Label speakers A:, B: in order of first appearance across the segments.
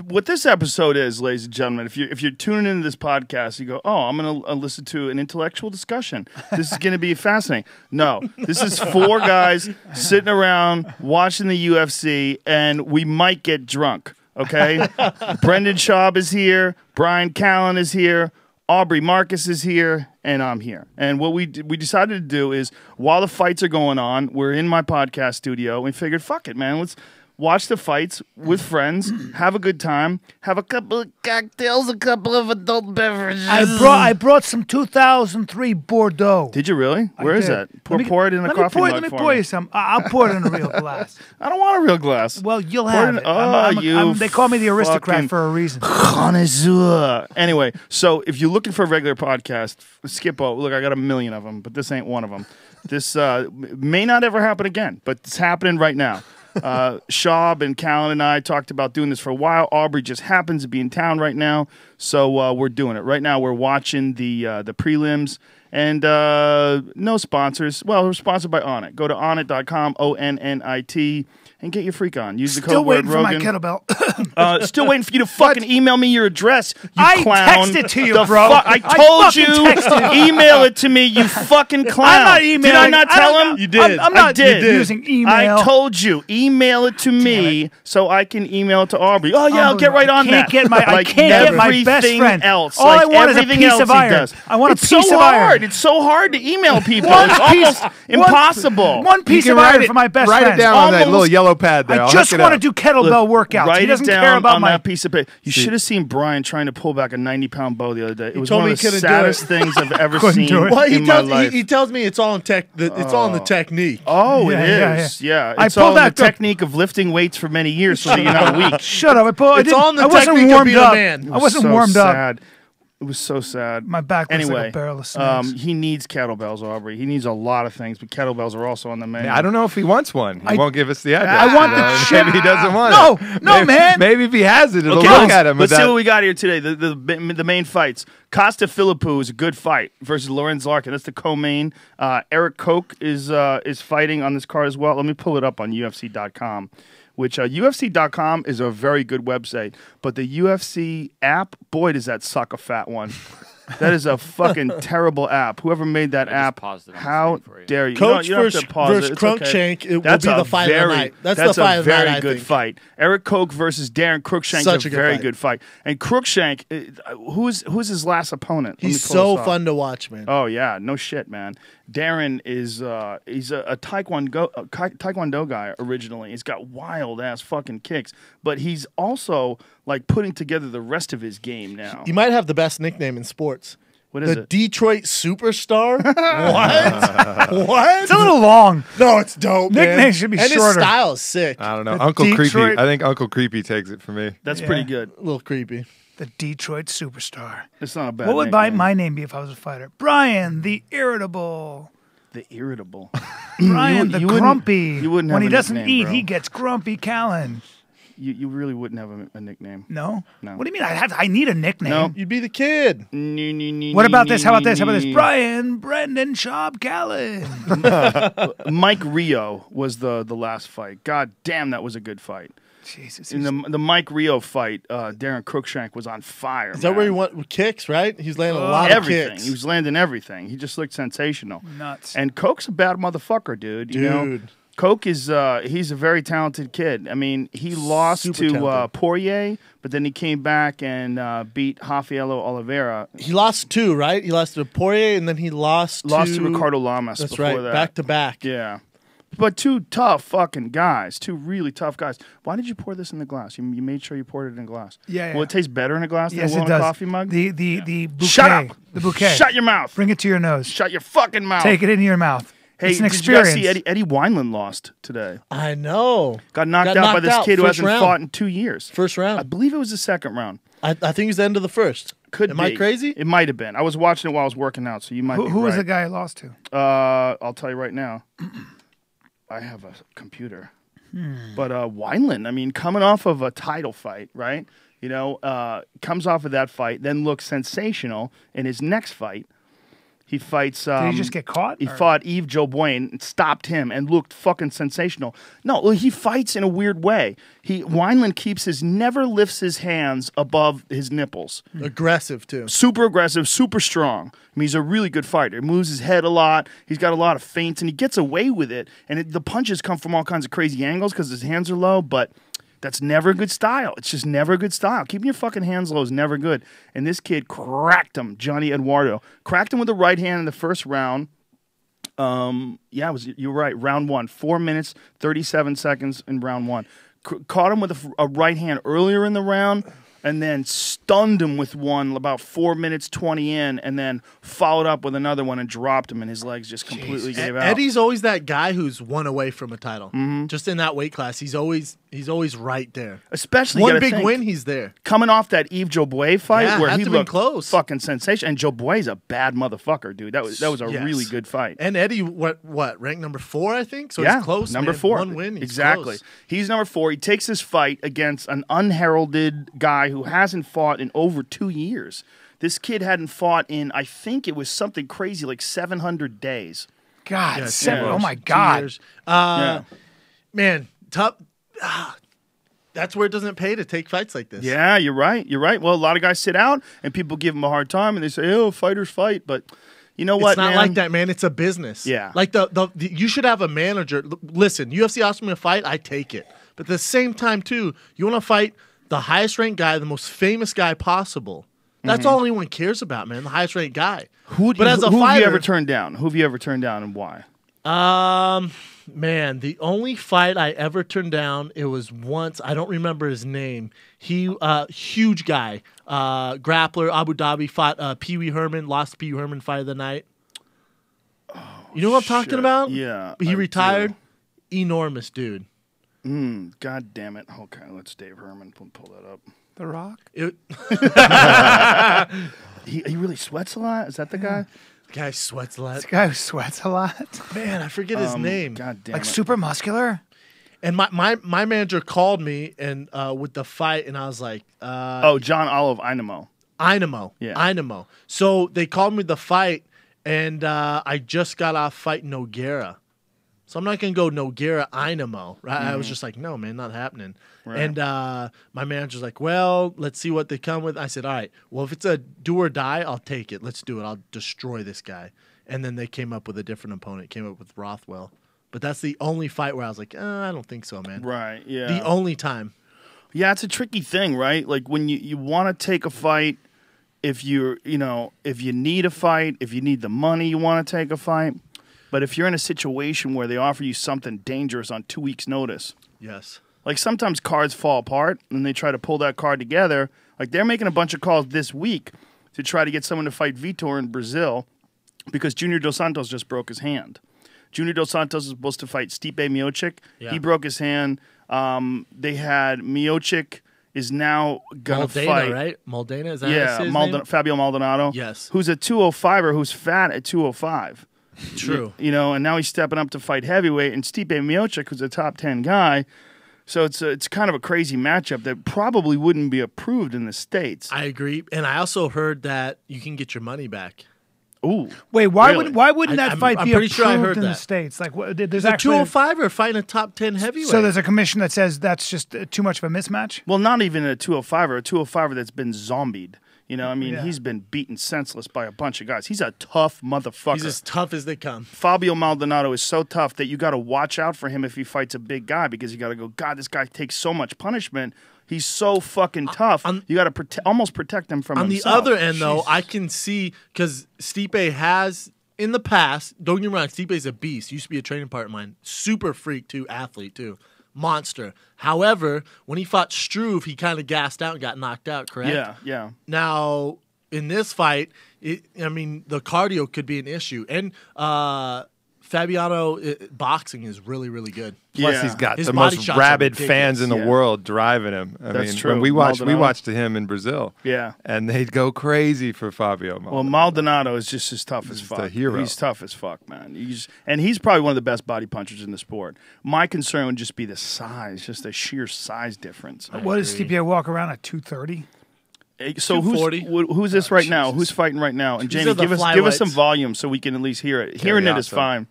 A: What this episode is, ladies and gentlemen, if you're tuning into this podcast, you go, oh, I'm going to listen to an intellectual discussion. This is going to be fascinating. No, this is 4 guys sitting around watching the UFC, and we might get drunk, okay? Brendan Schaub is here. Brian Callen is here. Aubrey Marcus is here, and I'm here. And what we decided to do is, while the fights are going on, we're in my podcast studio. We figured, fuck it, man. Let's watch the fights with friends, have a good time, have a couple of cocktails, a couple of adult beverages.
B: I brought some 2003 Bordeaux.
A: Did you really? Where is that? Pour it in a coffee mug
B: Let me
A: for
B: pour
A: me.
B: you some. I'll pour it in a real glass.
A: I don't want a real glass.
B: Well, you'll have it. They call me the aristocrat for a reason.
A: Connoisseur. Anyway, so if you're looking for a regular podcast, skip over. Look, I got a million of them, but this ain't one of them. This may not ever happen again, but it's happening right now. Schaub and Callen and I talked about doing this for a while. Aubrey just happens to be in town right now, so we're doing it. Right now we're watching the prelims, and no sponsors. Well, we're sponsored by Onnit. Go to onnit.com, ONNIT, and get your freak on. Use the code word Rogan.
B: Still waiting for my kettlebell.
A: Still waiting for you to fucking email me your address, you clown.
B: I texted it to you, bro.
A: I told you, email it to me, you fucking clown.
B: I'm not emailing.
A: Did I not tell him?
C: You did.
B: I'm not
A: did.
B: using email.
A: I told you, email it to me so I can email it to Aubrey. Oh yeah, I'll get right on that.
B: I can't get my best friend.
A: Else,
B: all I want is a piece of iron. I want a piece of iron.
A: It's so hard to email people. It's almost impossible.
B: One piece of iron for my best friend.
C: Write it down on that little yellow pad there.
B: I just want to do kettlebell workouts. He doesn't care about my
A: that piece of paper. You should have seen Brian trying to pull back a 90-pound bow the other day. It was
D: told
A: one
D: me
A: of
D: he
A: the
D: couldn't do
A: saddest
D: it.
A: things I've ever
B: Couldn't
A: seen
B: do it.
D: Well,
A: in my life.
D: he tells me it's all in all in the technique.
A: Oh,
B: Yeah,
A: it
B: yeah,
A: is. Yeah.
B: I
A: It's all
B: pulled
A: in the
B: that up.
A: technique of lifting weights for many years so that you're not weak.
B: Shut up!
D: It's all in the
B: I wasn't
D: technique of
B: warmed
D: being a
B: up.
D: man.
B: I wasn't
A: so
B: warmed up.
A: sad. It was so sad.
B: My back looks
A: Anyway,
B: like a barrel of snakes.
A: he needs kettlebells, Aubrey. He needs a lot of things, but kettlebells are also on the menu.
C: I don't know if he wants one. He won't give us the address.
B: I want
C: you know?
B: the shit.
C: Maybe he doesn't want it.
B: No,
C: Maybe-
B: man.
C: Maybe if he has it, it'll
A: Okay,
C: look at him.
A: let's
C: with
A: see
C: that.
A: what we got here today. The main fights. Costa Philippou is a good fight versus Lorenz Larkin. That's the co-main. Eric Koch is fighting on this card as well. Let me pull it up on UFC.com. Which UFC.com is a very good website, but the UFC app, boy, does that suck a fat one. That is a fucking terrible app. Whoever made that app, how dare you?
D: Coach
A: you don't have to pause
D: versus
A: it. It's
D: Cruikshank,
A: okay.
D: it will be the fight of the night. That's the fight of the night,
A: a very
D: I
A: good
D: think.
A: fight. Eric Koch versus Darren Cruikshank
D: Such
A: is
D: a
A: a
D: good
A: very
D: fight.
A: good fight. And Cruikshank, who's his last opponent? Let me
D: He's
A: pull
D: so
A: this up.
D: fun to watch, man.
A: Oh yeah, no shit, man. Darren is he's a taekwondo guy originally. He's got wild ass fucking kicks, but he's also like putting together the rest of his game now.
D: He might have the best nickname in sports.
A: What is
D: The
A: it?
D: Detroit Superstar? What? What?
B: It's a little long.
D: No, it's dope, man.
B: Nickname should be
D: and
B: shorter.
D: his style is sick.
C: I don't know.
B: The
C: Uncle
B: Detroit-
C: Creepy. I think Uncle Creepy takes it for me.
A: That's
B: Yeah.
A: pretty good.
D: A little creepy.
B: The Detroit Superstar.
A: It's not a bad.
B: What would
A: nickname.
B: my name be if I was a fighter? Brian, the irritable.
A: The irritable.
B: Brian, the
A: you wouldn't-
B: grumpy.
A: you wouldn't have
B: when he
A: a
B: doesn't
A: nickname,
B: eat,
A: bro.
B: he gets grumpy Callen.
A: You really wouldn't have a nickname.
B: No?
A: No.
B: What do you mean? I need a nickname.
A: No.
D: You'd be the kid.
B: What about this? How about this? How about this? Brian, Brendan, Schaub, Callen.
A: Mike Rio was the last fight. God damn, that was a good fight.
B: Jesus.
A: In the Mike Rio fight, Darren Cruikshank was on fire.
D: Is that
A: man.
D: where he went kicks, right? He's landing a lot of
A: Everything.
D: kicks.
A: He was landing everything. He just looked sensational.
B: Nuts.
A: And Koch's a bad motherfucker, dude. You know?
D: Dude.
A: Koch is he's a very talented kid. I mean, he lost
D: Super
A: to
D: talented.
A: Poirier, but then he came back and beat Rafaelo Oliveira.
D: He lost two, right? He lost to Poirier, and then he lost
A: to Ricardo Lamas.
D: That's
A: before
D: right,
A: that.
D: back to back.
A: Yeah. But two tough fucking guys. Two really tough guys. Why did you pour this in the glass? You made sure you poured it in a glass.
B: Yeah,
A: Will it taste better in a glass
B: Yes,
A: than
B: it
A: a
B: does.
A: coffee mug?
B: The bouquet.
A: Shut up.
B: The bouquet.
A: Shut your mouth.
B: Bring it to your nose.
A: Shut your fucking mouth.
B: Take it into your mouth.
A: Hey,
B: it's an
A: did you guys
B: experience.
A: see Eddie Wineland lost today?
D: I know.
A: Got knocked out by this kid who hasn't fought in 2 years.
D: First round.
A: I believe it was the second round.
D: I think it's the end of the first. Am I crazy?
A: It might have been. I was watching it while I was working out, so you might be
B: Who was
A: right.
B: the guy I lost to?
A: I'll tell you right now. I have a computer. But Wineland, I mean, coming off of a title fight, right? You know, comes off of that fight, then looks sensational in his next fight. He fights.
B: Did he just get caught?
A: He
B: or-
A: fought Yves Joboin and stopped him and looked fucking sensational. No, well, he fights in a weird way. Wineland never lifts his hands above his nipples.
D: Aggressive too.
A: Super aggressive, super strong. I mean, he's a really good fighter. He moves his head a lot. He's got a lot of feints, and he gets away with it. And the punches come from all kinds of crazy angles because his hands are low, but that's never a good style. It's just never a good style. Keeping your fucking hands low is never good. And this kid cracked him, Johnny Eduardo. Cracked him with the right hand in the first round. You're right, round 1. 4 minutes, 37 seconds in round 1. Caught him with a right hand earlier in the round, and then stunned him with one about 4 minutes 20 in, and then followed up with another one and dropped him, and his legs just completely gave out.
D: Eddie's always that guy who's one away from a title.
A: Mm-hmm.
D: Just in that weight class, he's always right there.
A: Especially
D: one big win, he's there.
A: Coming off that Yves Joboy fight where he looked
D: close.
A: Fucking sensation, and Joboy's a bad motherfucker, dude. That was a really good fight.
D: And Eddie, what ranked number 4, I think. So
A: yeah,
D: he's close.
A: Number 4.
D: One win. He's
A: exactly.
D: Close.
A: He's number 4. He takes his fight against an unheralded guy who hasn't fought in over 2 years. This kid hadn't fought in, I think it was something crazy like 700 days.
B: God,
D: Yeah,
B: oh my God.
D: Man, tough. That's where it doesn't pay to take fights like this.
A: Yeah, you're right. You're right. Well, a lot of guys sit out, and people give them a hard time, and they say, "Oh, fighters fight." But you know what?
D: It's not
A: man?
D: like that, man. It's a business.
A: Yeah.
D: Like the you should have a manager. Listen, UFC asks me to fight, I take it. But at the same time, too, you want to fight the highest ranked guy, the most famous guy possible. That's all anyone cares about, man. The highest ranked guy.
A: Who have you ever turned down? Who have you ever turned down, and why?
D: Man, the only fight I ever turned down, it was once. I don't remember his name. He, huge guy, grappler, Abu Dhabi, fought Pee Wee Herman, lost Pee Wee Herman fight of the night. You know what I'm talking about?
A: Yeah.
D: He retired. Enormous dude.
A: God damn it. Okay, let's Dave Herman pull that up.
B: The Rock?
A: He really sweats a lot? Is that the guy?
D: Guy sweats a lot.
B: This guy who sweats a lot.
D: Man, I forget his name.
A: God damn
B: Like
A: it.
B: super muscular?
D: And my manager called me and with the fight, and I was like,
A: John Olive Inamo.
D: Yeah. Inamo. So they called me the fight, and I just got off fighting Nogueira. So I'm not going to go Nogueira Inamo, right? I was just like, no, man, not happening. Right. And my manager's like, well, let's see what they come with. I said, all right, well, if it's a do or die, I'll take it. Let's do it. I'll destroy this guy. And then they came up with a different opponent, came up with Rothwell. But that's the only fight where I was like, I don't think so, man.
A: Right, yeah.
D: The only time.
A: Yeah, it's a tricky thing, right? Like when you want to take a fight, if you need a fight, if you need the money, you want to take a fight. But if you're in a situation where they offer you something dangerous on 2 weeks' notice,
D: Yes.
A: like sometimes cards fall apart and they try to pull that card together. Like they're making a bunch of calls this week to try to get someone to fight Vitor in Brazil because Junior Dos Santos just broke his hand. Junior Dos Santos is supposed to fight Stipe Miocic.
D: Yeah.
A: He broke his hand. They had Miocic is now going to fight.
D: Right? Moldena, is that his name?
A: Fabio Maldonado.
D: Yes.
A: Who's a 205er who's fat at 205.
D: True.
A: You know, and now he's stepping up to fight heavyweight, and Stipe Miocic, who's a top 10 guy. So it's kind of a crazy matchup that probably wouldn't be approved in the States.
D: I agree. And I also heard that you can get your money back.
A: Ooh.
B: Wait, why
A: Really?
B: wouldn't that fight
D: I'm
B: be
D: pretty
B: approved
D: sure I heard
B: in the
D: that.
B: States? Like, there's
D: There's a
B: actually
D: 205er fighting a top 10 heavyweight.
B: so there's a commission that says that's just too much of a mismatch.
A: Well, not even a 205er, a 205er that's been zombied. You know, I mean,
B: Yeah.
A: he's been beaten senseless by a bunch of guys. He's a tough motherfucker.
D: He's as tough as they come.
A: Fabio Maldonado is so tough that you got to watch out for him if he fights a big guy because you got to go, God, this guy takes so much punishment. He's so fucking tough. You got to almost protect him from
D: On
A: himself.
D: the other end, though, I can see, because Stipe has, in the past, don't get me wrong, Stipe's a beast. Used to be a training partner of mine. Super freak, too. Athlete, too. Monster. However, when he fought Struve, he kind of gassed out and got knocked out, correct?
A: Yeah, yeah.
D: Now, in this fight, the cardio could be an issue. And Fabiano, boxing is really, really good.
C: Plus,
A: Yeah.
C: he's got
D: His
C: the
D: body
C: most
D: shots are
C: rabid fans in the
A: Yeah.
C: world driving him. I
A: That's
C: mean,
A: true.
C: when we
A: Maldonado.
C: watched him in Brazil.
A: Yeah.
C: And they'd go crazy for Fabio Maldonado.
A: Well, Maldonado is just as tough as
C: He's
A: fuck.
C: a hero.
A: He's tough as fuck, man. He's probably one of the best body punchers in the sport. My concern would just be the size, just the sheer size difference.
B: What does Stipe walk around at 230?
A: So
D: 240.
A: who's this right now? Who's fighting right now? And
D: These
A: Jamie,
D: are the
A: give us
D: flyweights.
A: some volume so we can at least hear it. Hearing it is
C: Carriasso.
A: fine.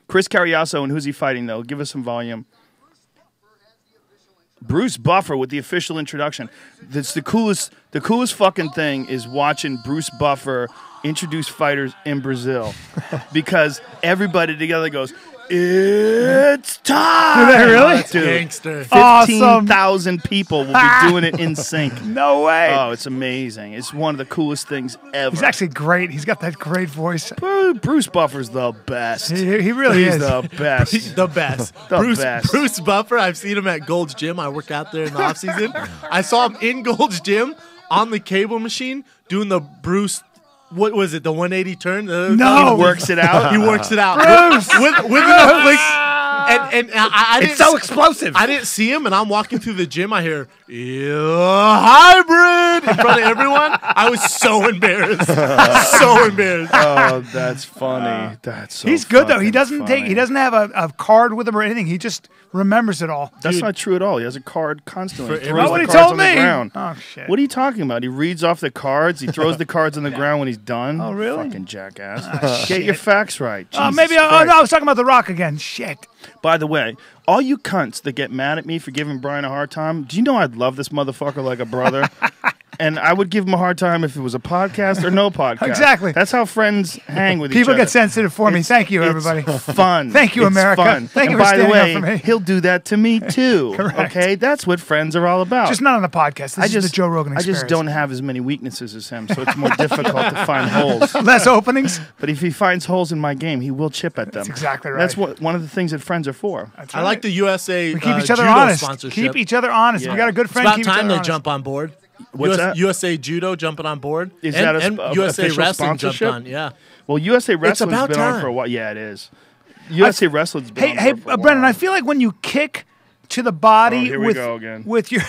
A: Chris Carriasso, and who's he fighting though? Give us some volume. Bruce Buffer with the official introduction. That's the coolest. The coolest fucking thing is watching Bruce Buffer introduce fighters in Brazil, because everybody together goes, "It's time!"
B: Do they really?
D: That's
A: Dude,
D: gangster.
B: Awesome.
A: 15,000 people will be doing it in sync.
B: No way.
A: Oh, it's amazing. It's one of the coolest things ever.
B: He's actually great. He's got that great voice.
A: Bruce Buffer's the best.
B: He really
A: He's
B: is.
A: the best.
D: The best.
A: The
D: Bruce,
A: best.
D: Bruce Buffer, I've seen him at Gold's Gym. I work out there in the offseason. I saw him in Gold's Gym on the cable machine doing the Bruce, what was it, the 180 turn?
B: No.
A: He works it out.
D: He works it out.
B: Bruce!
D: With enough and I didn't
C: It's so explosive.
D: I didn't see him, and I'm walking through the gym. I hear hybrid in front of everyone. I was so embarrassed, so embarrassed.
A: Oh, that's funny. That's so
B: He's good though. He
A: fucking
B: doesn't
A: funny.
B: he doesn't have a card with him or anything. He just remembers it all.
A: That's
D: Dude.
A: not true at all. He has a card constantly.
D: For
A: He
D: everyone.
A: throws
B: What
A: the
B: he
A: cards
B: told
A: on the
B: me.
A: ground.
B: Oh shit.
A: What are you talking about? He reads off the cards. He throws the cards on the ground when he's done.
B: Oh, really?
A: Fucking jackass. Get your facts right.
B: Maybe
A: Jesus
B: no,
A: Christ.
B: I was talking about The Rock again. Shit.
A: By the way, all you cunts that get mad at me for giving Brian a hard time, do you know I'd love this motherfucker like a brother? And I would give him a hard time if it was a podcast or no podcast.
B: Exactly.
A: That's how friends hang with each
B: People
A: other.
B: get sensitive for me. Thank you,
A: It's
B: everybody.
A: fun.
B: Thank you,
A: It's
B: America.
A: Fun.
B: Thank you
A: and
B: for
A: by the
B: standing up
A: way,
B: for me.
A: he'll do that to me too.
B: Correct.
A: Okay, that's what friends are all about.
B: Just not on the podcast. This is the Joe Rogan
A: I
B: experience.
A: just don't have as many weaknesses as him, so it's more difficult to find holes.
B: Less openings.
A: But if he finds holes in my game, he will chip at them.
B: That's exactly right.
A: That's what one of the things that friends are for.
B: That's
D: I like the USA
B: We keep each other
D: judo
B: honest.
D: sponsorship.
B: Keep each other honest.
A: Yeah.
B: We got a good
D: It's
B: friend.
D: about
B: keep each
D: time
B: other
D: they
B: honest.
D: jump on board.
A: What's that?
D: USA Judo jumping on board.
A: Is
D: and,
A: that
D: and
A: a
D: USA
A: official
D: Wrestling jumped
A: sponsorship?
D: on? Yeah.
A: Well, USA Wrestling's
D: about
A: been on
D: time.
A: for a while. Yeah, it is. USA Wrestling's been
B: Hey,
A: on for a
B: Brendan,
A: while.
B: I feel like when you kick to the body
A: Oh, here we
B: with
A: go again.
B: with your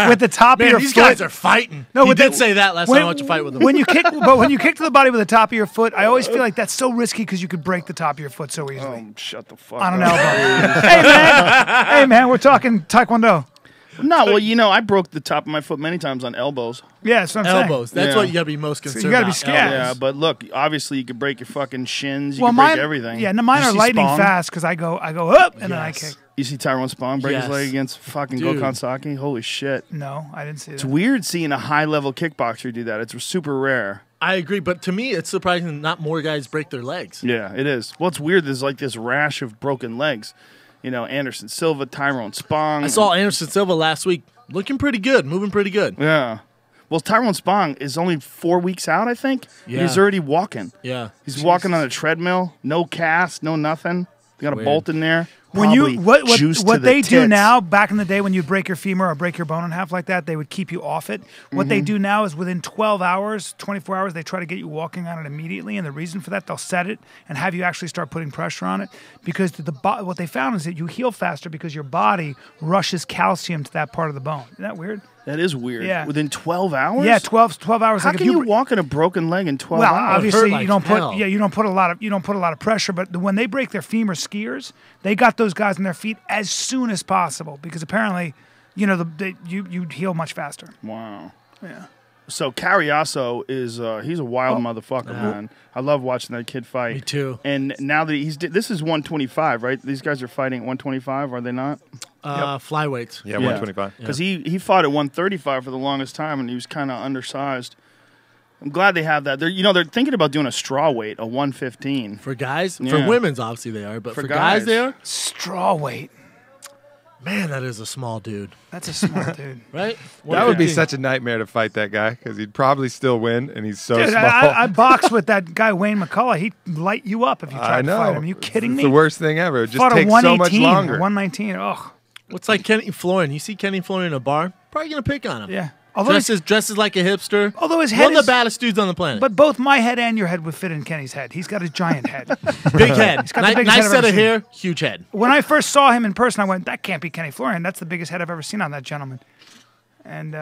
B: with the top
D: Man,
B: of your
D: these
B: foot.
D: guys are fighting.
B: No,
D: he
B: but
D: did
B: they-
D: say that last time I watched a fight with him.
B: When you kick, but when you kick to the body with the top of your foot, I always feel like that's so risky because you could break the top of your foot so easily.
A: Oh, shut the fuck
B: On an
A: up.
B: elbow. Hey man, we're talking Taekwondo.
A: No, well, you know, I broke the top of my foot many times on elbows.
B: Yeah, that's what I'm saying.
D: Elbows. That's
A: Yeah.
D: what you gotta be most concerned
B: gotta be
D: about.
B: scared.
D: Elbows.
A: Yeah, but look, obviously you could break your fucking shins. You
B: Well,
A: could break
B: mine,
A: everything.
B: yeah, no, mine
A: Did you
B: are
A: see
B: lightning
A: Spong?
B: fast because I go up and then I
D: Yes.
B: kick.
A: You see Tyrone Spong break his
D: Yes.
A: leg against fucking
D: Dude.
A: Gokhan Saki? Holy shit.
B: No, I didn't see
A: It's
B: that.
A: weird seeing a high-level kickboxer do that. It's super rare.
D: I agree, but to me, it's surprising that not more guys break their legs.
A: Yeah, it is. Well, it's weird. There's like this rash of broken legs. You know, Anderson Silva, Tyrone Spong.
D: I saw Anderson Silva last week, looking pretty good, moving pretty good.
A: Yeah. Well, Tyrone Spong is only 4 weeks out, I think.
D: Yeah.
A: He's already walking.
D: Yeah,
A: He's walking on a treadmill, no cast, no nothing. You got a
D: Weird.
A: bolt in there.
B: When you
A: Probably juice to
B: what
A: the
B: they do
A: tits.
B: now, back in the day when you break your femur or break your bone in half like that, they would keep you off it. What
A: Mm-hmm.
B: they do now is within 12 hours, 24 hours, they try to get you walking on it immediately. And the reason for that, they'll set it and have you actually start putting pressure on it because what they found is that you heal faster because your body rushes calcium to that part of the bone. Isn't that weird?
A: That is weird.
B: Yeah.
A: Within 12 hours?
B: Yeah, 12 hours.
A: How
B: like
A: can
B: if
A: you walk in a broken leg in 12
B: Well,
A: hours?
B: obviously
D: hurt like
B: you don't
D: hell.
B: put you don't put a lot of pressure, but when they break their femur skiers, they got those guys on their feet as soon as possible because apparently, you know, you heal much faster.
A: Wow.
B: Yeah.
A: So Carriasso is he's a wild motherfucker, man. I love watching that kid fight.
D: Me too.
A: And now that this is 125, right? These guys are fighting at 125, are they not?
D: Flyweights.
C: Yeah, 125.
A: Because he fought at 135 for the longest time, and he was kind of undersized. I'm glad they have that. They're thinking about doing a straw weight, a 115.
D: For guys,
A: Yeah.
D: for women's, obviously they are, but
A: For
D: for guys,
A: guys.
D: they are.
B: Straw weight.
D: Man, that is a small dude,
B: That's a smart dude.
D: right?
C: That would be
D: 115.
C: such a nightmare to fight that guy because he'd probably still win, and he's so
B: Dude,
C: small.
B: I boxed with that guy Wayne McCullough. He'd light you up if you
C: I
B: tried to
C: know.
B: fight him. Are you kidding
C: It's
B: me?
C: the worst thing ever. It just
B: Fought a
C: takes so much
B: 118
C: longer.
B: or 119. Ugh.
D: What's like Kenny Florian? You see Kenny Florian in a bar, probably gonna pick on him.
B: Yeah. Although
D: Dresses like a hipster.
B: Although his
D: one
B: head
D: of the
B: is-
D: baddest dudes on the planet.
B: but both my head and your head would fit in Kenny's head. He's got a giant head.
D: big head,
B: got the biggest
D: nice
B: head I've
D: set
B: ever
D: of
B: seen.
D: hair, huge head.
B: When I first saw him in person, I went, "That can't be Kenny Florian. That's the biggest head I've ever seen on that gentleman." And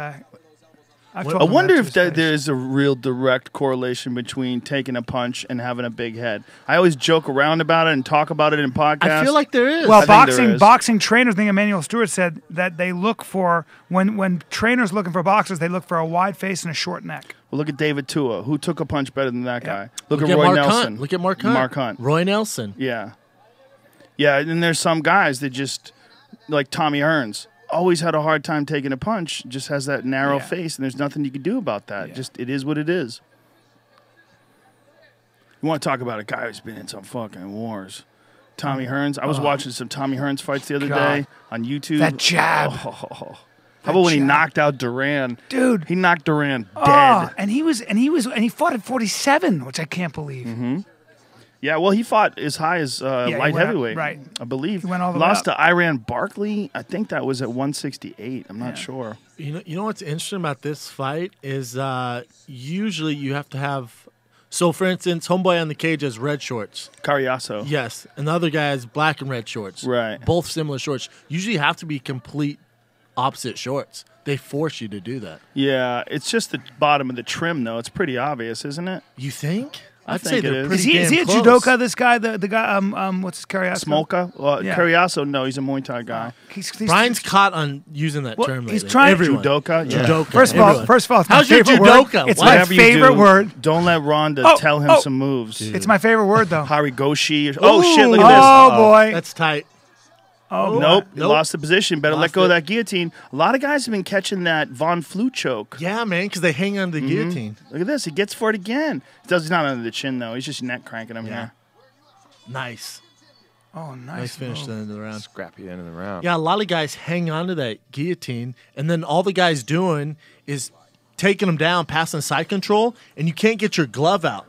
B: I've
D: I
B: told
A: I
B: him
A: wonder
B: that to
A: if
B: his face.
A: there's a real direct correlation between taking a punch and having a big head. I always joke around about it and talk about it in podcasts.
D: I feel like there is.
B: Well,
A: I think there is.
B: boxing trainers, I think Emmanuel Stewart said that they look for when trainers looking for boxers, they look for a wide face and a short neck.
A: Well, look at David Tua. Who took a punch better than that guy? Look,
D: Look
A: at Roy
D: Mark
A: Nelson.
D: Hunt. Look at Mark Hunt.
A: Mark Hunt.
D: Roy Nelson.
A: Yeah. Yeah, and there's some guys that just, like Tommy Hearns, always had a hard time taking a punch, just has that narrow
B: Yeah.
A: face, and there's nothing you can do about that.
B: Yeah.
A: Just, it is what it is. You want to talk about a guy who's been in some fucking wars. Tommy Hearns. I was watching some Tommy Hearns fights the other
B: God.
A: day on YouTube.
B: That jab.
A: Oh. How about when he
B: jab.
A: knocked out Duran?
B: Dude.
A: He knocked Duran dead.
B: Oh, and he fought at 47, which I can't believe.
A: Mm-hmm. Yeah, well, he fought as high as
B: he
A: light
B: went up-
A: heavyweight,
B: right.
A: I believe.
B: He went all the way
A: Lost
B: up.
A: to Iran Barkley. I think that was at 168. I'm not sure.
D: You know what's interesting about this fight is usually you have to have. So, for instance, homeboy on the cage has red shorts.
A: Carriazo.
D: Yes, and the other guy has black and red shorts.
A: Right.
D: Both similar shorts. Usually, you have to be complete opposite shorts. They force you to do that.
A: Yeah, it's just the bottom of the trim, though. It's pretty obvious, isn't it?
D: You think? I'd
A: think
D: say
A: it
D: they're
A: is.
D: pretty
B: Is he a
D: damn
B: judoka?
D: close.
B: This guy, the guy, what's his Carriazo?
A: Smolka? Well,
B: Yeah.
A: Carriazo, no, he's a Muay Thai guy.
B: He's
D: Brian's caught on using that
B: Well,
D: term lately.
B: he's trying-
D: Everyone.
A: Judoka? Yeah.
D: Judoka.
B: First of all,
D: Everyone.
B: it's my
D: How's your
B: favorite
D: judoka?
B: word. It's
D: Why-
B: my
A: Whatever you
B: favorite
A: do,
B: word.
A: Don't let Rhonda
B: Oh,
A: tell him
B: oh.
A: some moves.
B: It's my favorite word, though.
A: Harigoshi. Oh, shit, look at this.
B: Oh, boy.
D: That's tight.
B: Oh,
A: Nope,
D: Nope.
A: lost the position. Better let
D: Lost
A: go of
D: it.
A: that guillotine. A lot of guys have been catching that Von Flue choke.
D: Yeah, man, because they hang on the guillotine.
A: Look at this. He gets for it again. He's not under the chin, though. He's just neck cranking him here.
D: Nice.
B: Oh, nice.
D: Nice finish
B: move.
D: to the end of the round.
C: Scrappy end of the round.
D: Yeah, a lot of guys hang on to that guillotine, and then all the guy's doing is taking them down, passing side control, and you can't get your glove out.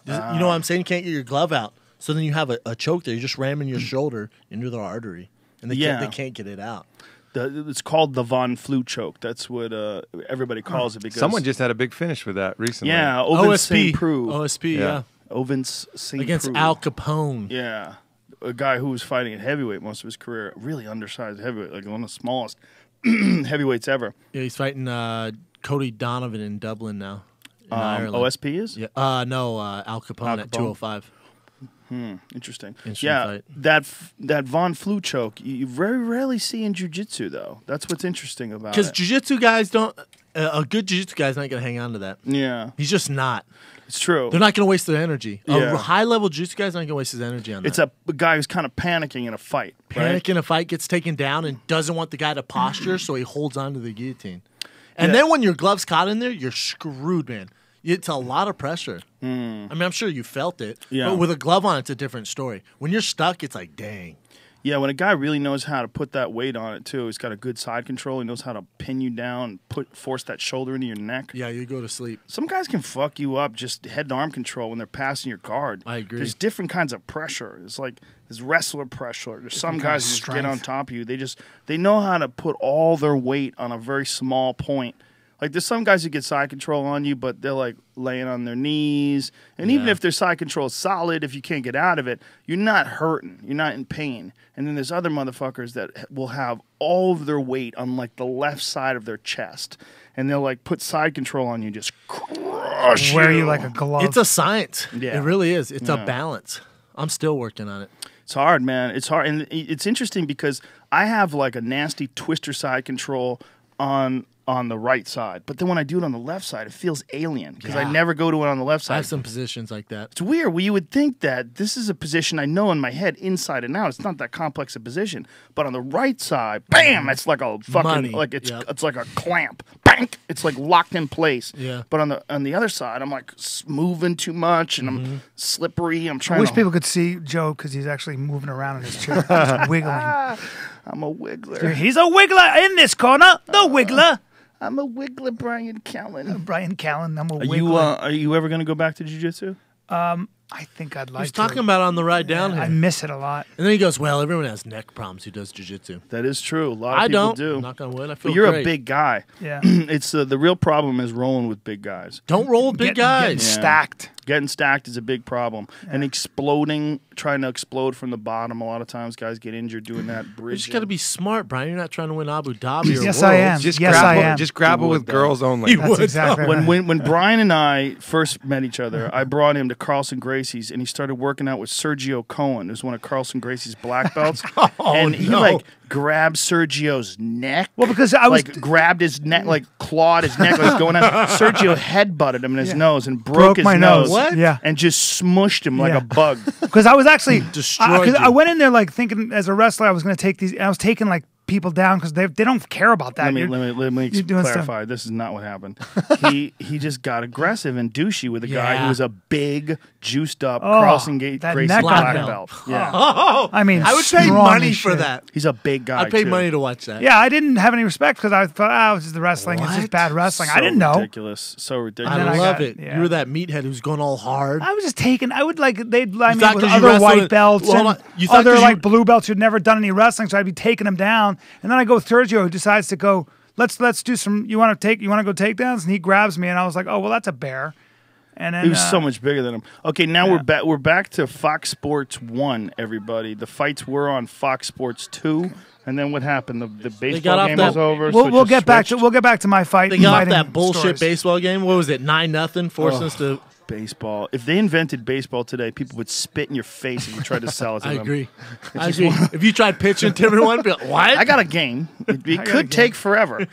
D: You know what I'm saying? You can't get your glove out. So then you have a choke there. You're just ramming your shoulder into the artery, and they can't get it out.
A: It's called the Von Flue choke. That's what everybody calls it. Because
C: Someone just had a big finish with that recently.
A: yeah, Ovin
D: OSP.
A: St. Preux.
D: OSP,
C: Yeah.
D: yeah.
A: Ovin St.
D: Against
A: Preux.
D: Al Capone.
A: Yeah, a guy who was fighting at heavyweight most of his career. Really undersized heavyweight, like one of the smallest heavyweights ever.
D: Yeah, he's fighting Cody Donovan in Dublin now. In Ireland.
A: OSP is?
D: Yeah. No, Al Capone
A: Al
D: at
A: Capone.
D: 205.
A: Interesting.
D: Interesting
A: Yeah,
D: fight.
A: that Von Flue choke you very rarely see in jiu-jitsu, though. That's what's interesting about
D: Because
A: it.
D: jiu-jitsu guys don't. A good jiu-jitsu guy's not going to hang on to that.
A: Yeah,
D: He's just not.
A: it's true.
D: They're not going to waste their energy.
A: Yeah.
D: A high-level jiu-jitsu guy's not going to waste his energy on that.
A: It's a guy who's kind of panicking in a fight.
D: Panic in a fight, gets taken down, and doesn't want the guy to posture, so he holds on to the guillotine. And
A: Yeah.
D: then when your glove's caught in there, you're screwed, man. It's a lot of pressure. I mean, I'm sure you felt it.
A: Yeah.
D: But with a glove on, it's a different story. When you're stuck, it's like, dang.
A: Yeah, when a guy really knows how to put that weight on it too, he's got a good side control. He knows how to pin you down, force that shoulder into your neck.
D: Yeah, you go to sleep.
A: Some guys can fuck you up just head and arm control when they're passing your guard.
D: I agree.
A: There's different kinds of pressure. It's like there's wrestler pressure. There's some guys who just get on top of you. They know how to put all their weight on a very small point. Like there's some guys who get side control on you, but they're like laying on their knees. And even
D: Yeah.
A: if their side control is solid, if you can't get out of it, you're not hurting. You're not in pain. And then there's other motherfuckers that will have all of their weight on like the left side of their chest. And they'll like put side control on you, just crush
B: Wear you like a glove.
D: It's a science.
A: Yeah.
D: It really is. It's a
A: Yeah.
D: balance. I'm still working on it.
A: It's hard, man. It's hard. And it's interesting because I have like a nasty twister side control on the right side. But then when I do it on the left side, it feels alien because I
D: Yeah.
A: never go to it on the left
D: I
A: side.
D: have some positions like that.
A: It's weird. Well, you would think that this is a position I know in my head inside and out. It's not that complex a position. But on the right side, bam, it's like a fucking
D: Money.
A: like it's
D: Yep.
A: it's like a clamp. Bang! It's like locked in place.
D: Yeah.
A: But on the other side, I'm like moving too much and I'm slippery. I'm
B: I
A: trying
B: wish
A: to
B: people could see Joe because he's actually moving around in his chair, just wiggling.
A: I'm a wiggler.
B: He's a wiggler in this corner. The wiggler.
A: I'm a wiggler, Brian Callen.
B: Brian Callen. I'm a
A: Are
B: wiggler.
A: you ever going to go back to jiu-jitsu?
B: I think I'd like
D: He was
B: to.
D: talking about it on the ride down
B: I
D: here.
B: miss it a lot.
D: And then he goes, well, everyone has neck problems who does jiu-jitsu.
A: That is true. A lot of
D: I
A: people
D: don't.
A: do.
D: Knock on wood. I feel
A: But you're
D: great.
A: a big guy.
B: Yeah.
A: It's the real problem is rolling with big guys.
D: Don't roll with big
B: Getting
D: guys.
A: Yeah.
B: stacked.
A: Getting stacked is a big problem. And exploding, trying to explode from the bottom. A lot of times guys get injured doing that bridge.
D: You just got to be smart, Brian. You're not trying to win Abu Dhabi or
B: Yes,
D: Worlds.
B: I am.
C: Just
B: Yes,
C: grapple,
B: I am.
C: Just grapple with girls only.
B: That's exactly right.
A: When Brian and I first met each other, I brought him to Carlson Gracie's, and he started working out with Sergio Cohen, who's one of Carlson Gracie's black belts. And he like grabbed Sergio's neck.
B: Well, because I was
A: like grabbed his neck, like clawed his neck, like going out. Sergio headbutted him in his nose and broke his
B: my nose.
D: What?
B: Yeah.
A: and just smushed him like
B: Yeah.
A: a bug.
B: Because I was actually
D: Destroyed
B: because I
D: you.
B: went in there like thinking as a wrestler I was going to take these. And I was taking like people down because they don't care about that.
A: Let me
B: you're doing
A: clarify. This is not what happened. He just got aggressive and douchey with a guy who
D: Yeah.
A: was a big, juiced up
B: Oh,
A: Carlson
B: that
A: Gracie
B: neck
A: black
D: on him.
A: belt. Yeah,
D: Oh,
B: I mean,
D: I would pay
B: strong
D: money
B: as
D: for
B: shit.
D: that.
A: he's a big guy.
D: I'd pay
A: too.
D: money to watch that.
B: Yeah, I didn't have any respect because I thought, this is the wrestling. It's just
D: What?
B: bad wrestling.
A: So
B: I didn't know.
A: ridiculous. So ridiculous.
B: then
D: I
B: I
D: love
B: got-
D: it.
B: yeah.
D: You were that meathead who's going all hard.
B: I was just taking. I would like they'd line me
D: thought
B: up with
D: 'cause you
B: other
D: wrestled
B: white
D: in-
B: belts
D: well, hold
B: and
D: on. You thought
B: other
D: 'cause
B: like
D: you-
B: blue belts who'd never done any wrestling, so I'd be taking them down. And then I go with Sergio, who decides to go. Let's do some. You want to go takedowns? And he grabs me, and I was like, oh well, that's a bear. And then
A: He was so much bigger than him. Okay, now
B: yeah.
A: we're back to Fox Sports 1, everybody. The fights were on Fox Sports 2, and then what happened? The
D: got
A: baseball
D: off
A: game
D: that-
A: was over.
B: We'll,
A: so it
B: we'll
A: just
B: get back to
A: switched?
B: my fight.
D: They got off
B: fighting
D: that bullshit
B: stories.
D: baseball game. What was it? 9-0, forcing us to.
A: Baseball. If they invented baseball today, people would spit in your face if you tried to sell it to
D: I
A: them.
D: agree. I agree. If you tried pitching to everyone, be like, what?
A: I got a game. It could take forever.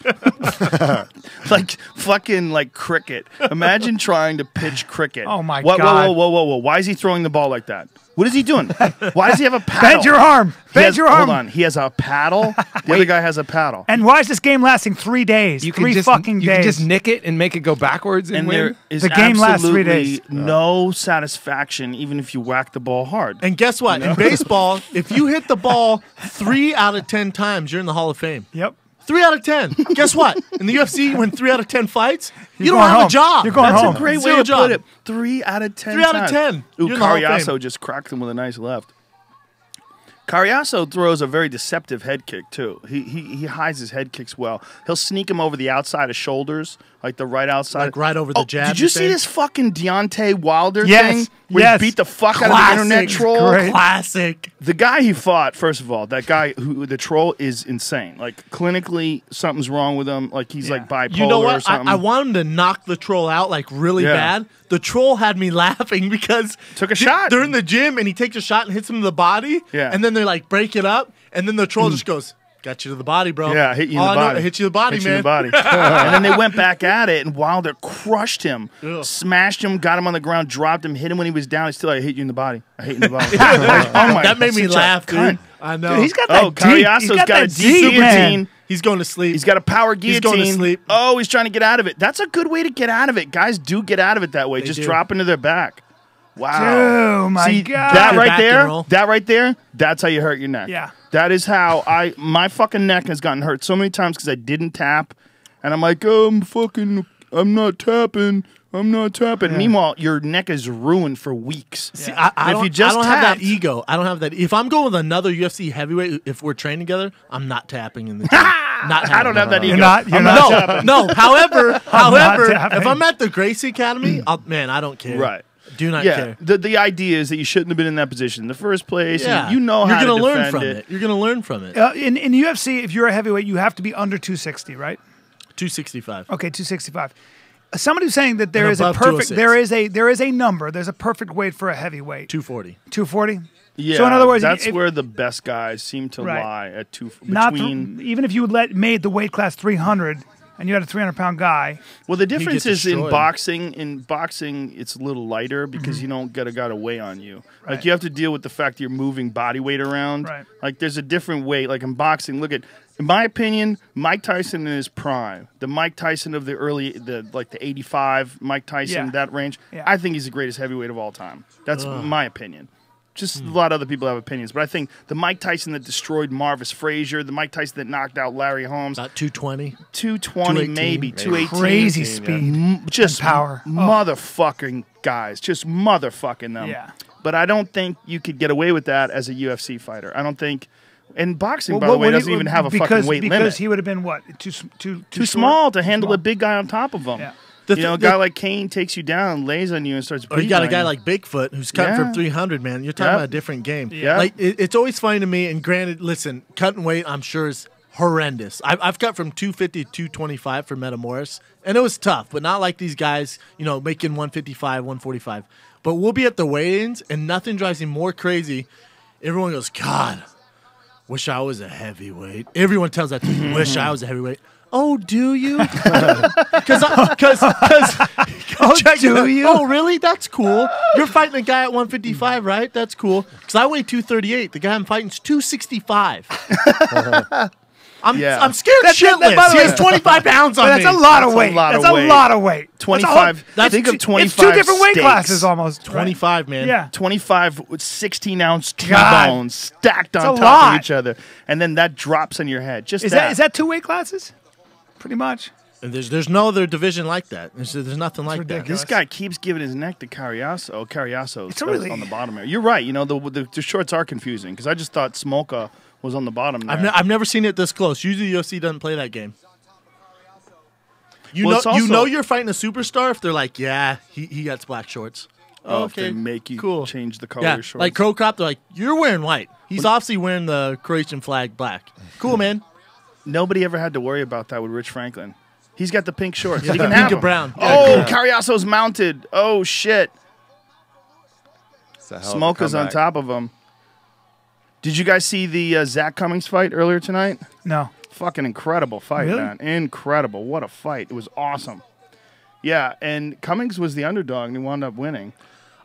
A: Like fucking like cricket. Imagine trying to pitch cricket.
B: Oh, my
A: Whoa,
B: God.
A: Whoa. Why is he throwing the ball like that? What is he doing? Why does he have a paddle?
B: Bend your arm. Bend your arm.
A: Hold on. He has a paddle. The other guy has a paddle.
B: And why is this game lasting 3 days?
C: You
B: Three
C: can just
B: fucking
C: you
B: days.
C: can just nick it and make it go backwards and,
A: And
C: win.
A: there is
B: The game lasts 3 days.
A: absolutely no satisfaction, even if you whack the ball hard.
D: And guess what? In baseball, if you hit the ball 3 out of 10 times, you're in the Hall of Fame.
B: Yep.
D: 3 out of 10. Guess what? In the UFC, you win 3 out of 10 fights, you don't
B: going
D: have
B: home.
D: a job.
B: You're going
A: That's
B: home.
A: a great way
D: Zero
A: to
D: job.
A: put it. 3 out of 10
D: 3 out of
A: times.
D: 10.
A: Ooh,
D: You're in the Hall of
A: Cariaso
D: Fame.
A: just cracked him with a nice left. Cariaso throws a very deceptive head kick, too. He hides his head kicks well. He'll sneak him over the outside of shoulders, like the right outside.
D: Like right over the jab,
A: Did
D: you
A: you see
D: think?
A: this fucking Deontay Wilder
B: Yes,
A: thing? Where
B: yes.
A: he beat the fuck out of the internet troll?
B: Great.
D: Classic.
A: The guy he fought, first of all, that guy the troll is insane. Like clinically, something's wrong with him. Like he's like bipolar
D: You know
A: or
D: what?
A: something.
D: I want him to knock the troll out like really
A: Yeah.
D: bad. The troll had me laughing because
A: Took a shot.
D: They're in the gym and he takes a shot and hits him in the body.
A: Yeah.
D: And then they like break it up, and then the troll just goes, "Got you to the body, bro."
A: Yeah, hit you in
D: All
A: the
D: I know,
A: body.
D: hit you in the body,
A: Hit
D: man.
A: you in the body. And then they went back at it, and Wilder crushed him,
D: Ugh.
A: smashed him, got him on the ground, dropped him, hit him when he was down. He's still like, I hit you in the body. I hit you in the body. Oh my,
D: That made me
A: such a
D: laugh,
A: cunt.
D: dude. I know.
B: Dude, he's got that
A: Oh,
B: deep.
A: Cariaso's
B: He's got
A: got a
B: that
A: deep
B: deep, man.
A: guillotine.
D: He's going to sleep.
A: He's got a power
D: He's
A: guillotine.
D: going to sleep.
A: Oh, he's trying to get out of it. That's a good way to get out of it. Guys do get out of it that way. Just
D: do.
A: drop into their back. Wow.
B: Oh, my
A: See,
B: God.
A: That right
D: Back and
A: there,
D: roll.
A: that's how you hurt your neck.
B: Yeah.
A: That is how my fucking neck has gotten hurt so many times because I didn't tap. And I'm like, oh, I'm not tapping. Meanwhile, your neck is ruined for weeks.
D: See, I
A: if
D: don't,
A: you just
D: I don't have that
A: tapped-
D: ego. I don't have that. If I'm going with another UFC heavyweight, if we're training together, I'm not tapping in the gym. Not
A: I don't have that ego.
B: You're not. You're
A: I'm
B: not.
A: tapping.
D: No. However,
B: tapping.
D: if I'm at the Gracie Academy, I don't care.
A: Right.
D: Do not
A: Yeah,
D: care.
A: the idea is that you shouldn't have been in that position in the first place.
D: Yeah.
A: And you know
D: You're
A: how
D: gonna
A: to
D: learn
A: defend
D: from
A: it.
D: it. You're gonna learn from it.
B: In UFC, if you're a heavyweight, you have to be under 260, right?
D: 265.
B: Okay, 265. Somebody was saying that there
D: And
B: is a
D: above
B: perfect
D: 206.
B: there is a number. There's a perfect weight for a heavyweight.
D: 240.
B: 240.
A: Yeah,
B: So in other words,
A: that's
B: if-
A: where the best guys seem to
B: Right.
A: lie at
B: Not
A: between.
B: even if you made the weight class 300 and you had a 300-pound guy.
A: Well, the difference
D: gets
A: is in
D: destroyed.
A: boxing. In boxing, it's a little lighter because you don't get a guy to weigh on you.
B: Right.
A: Like you have to deal with the fact that you're moving body weight around.
B: Right.
A: Like there's a different weight. Like in boxing, look at. In my opinion, Mike Tyson in his prime, the Mike Tyson of the 85, Mike Tyson,
B: Yeah.
A: that range,
B: Yeah.
A: I think he's the greatest heavyweight of all time. That's my opinion. Just a lot of other people have opinions, but I think the Mike Tyson that destroyed Marvis Frazier, the Mike Tyson that knocked out Larry Holmes,
D: About 220.
A: 220
D: 218,
A: maybe,
D: maybe.
A: 218.
B: Crazy speed.
A: Just
B: and power. Oh.
A: motherfucking guys. Just motherfucking them.
B: Yeah.
A: But I don't think you could get away with that as a UFC fighter. I don't think. And boxing,
B: Well,
A: by the way,
B: what
A: doesn't
B: he-
A: even have a
B: because,
A: fucking weight
B: because
A: limit.
B: he would have been what? Too
A: Too small to handle a big guy on top of him.
B: Yeah.
A: You know, a guy like Kane takes you down, lays on you, and starts.
D: Or you got a
A: beating
D: guy
A: you.
D: like Bigfoot who's cutting
A: Yeah.
D: for 300, man. You're talking
A: Yep.
D: about a different game.
A: Yeah.
D: Like it's always funny to me. And granted, listen, cutting weight, I'm sure is horrendous. I've cut from 250 to 225 for Metamoris, and it was tough, but not like these guys, you know, making 155, 145. But we'll be at the weigh-ins, and nothing drives me more crazy. Everyone goes, God, wish I was a heavyweight. Everyone tells that to me, wish I was a heavyweight. Oh, do you? Because
B: do you?
D: Oh, really? That's cool. You're fighting a guy at 155, right? That's cool. Because I weigh 238. The guy I'm fighting is 265.
A: Yeah.
D: I'm scared shitless.
B: by the
D: He
B: way-
D: has 25 pounds on
B: But that's
D: me.
B: a lot of
A: That's a
B: weight.
A: lot
B: That's
A: of
B: a
A: weight.
B: lot of weight.
A: 25.
D: That's
A: Think of
D: two-
A: 25.
B: It's two different weight
A: steaks.
B: classes almost. right?
D: 25, man.
B: Yeah.
A: 25 with 16-ounce
B: God.
A: T-bones stacked on
B: a
A: top
B: lot.
A: of each other, and then that drops on your head. Just
B: Is that 2 weight classes? Pretty much.
D: And there's no other division like that. There's nothing like that.
B: ridiculous.
A: This guy keeps giving his neck to Cariaso. Cariaso
B: It's a really-
A: on the bottom here. You're right. You know, the shorts are confusing because I just thought Smolka was on the bottom there.
D: I've never seen it this close. Usually UFC doesn't play that game. You
A: Well,
D: know
A: it's also-
D: you know you're fighting a superstar if they're like, yeah, he got black shorts.
A: Oh, if they make you
D: cool.
A: change the color
D: Yeah,
A: of your shorts.
D: like Crow Cop, they're like, you're wearing white. He's obviously wearing the Croatian flag black. Cool, man.
A: Nobody ever had to worry about that with Rich Franklin. He's got the pink shorts. He
D: the
A: can
D: pink
A: have
D: and
A: them.
D: brown.
A: Oh,
C: Yeah.
A: Cariaso's mounted. Oh, shit.
C: It's a hell of a
A: Smolka's on
C: comeback.
A: top of him. Did you guys see the Zach Cummings fight earlier tonight?
B: No.
A: Fucking incredible fight,
B: Really?
A: man. Incredible. What a fight. It was awesome. Yeah, and Cummings was the underdog, and he wound up winning.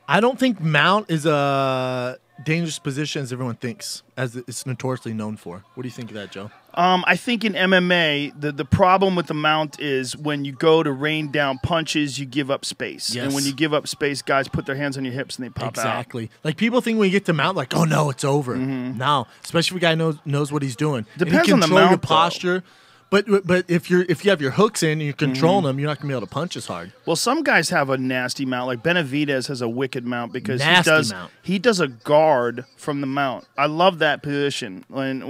D: I don't think mount is a dangerous position as everyone thinks, as it's notoriously known for. What do you think of that, Joe?
A: I think in MMA, the problem with the mount is when you go to rain down punches, you give up space.
D: Yes.
A: And when you give up space, guys put their hands on your hips and they pop out.
D: Exactly. Like people think when you get to mount, like, oh no, it's over. No, especially if a guy knows what he's doing. And he
A: Depends on the
D: control your
A: mount, though.
D: posture. But if you have your hooks in and you're controlling them, you're not gonna be able to punch as hard.
A: Well, some guys have a nasty mount. Like Benavidez has a wicked mount because
D: Nasty mount.
A: he does a guard from the mount. I love that position. When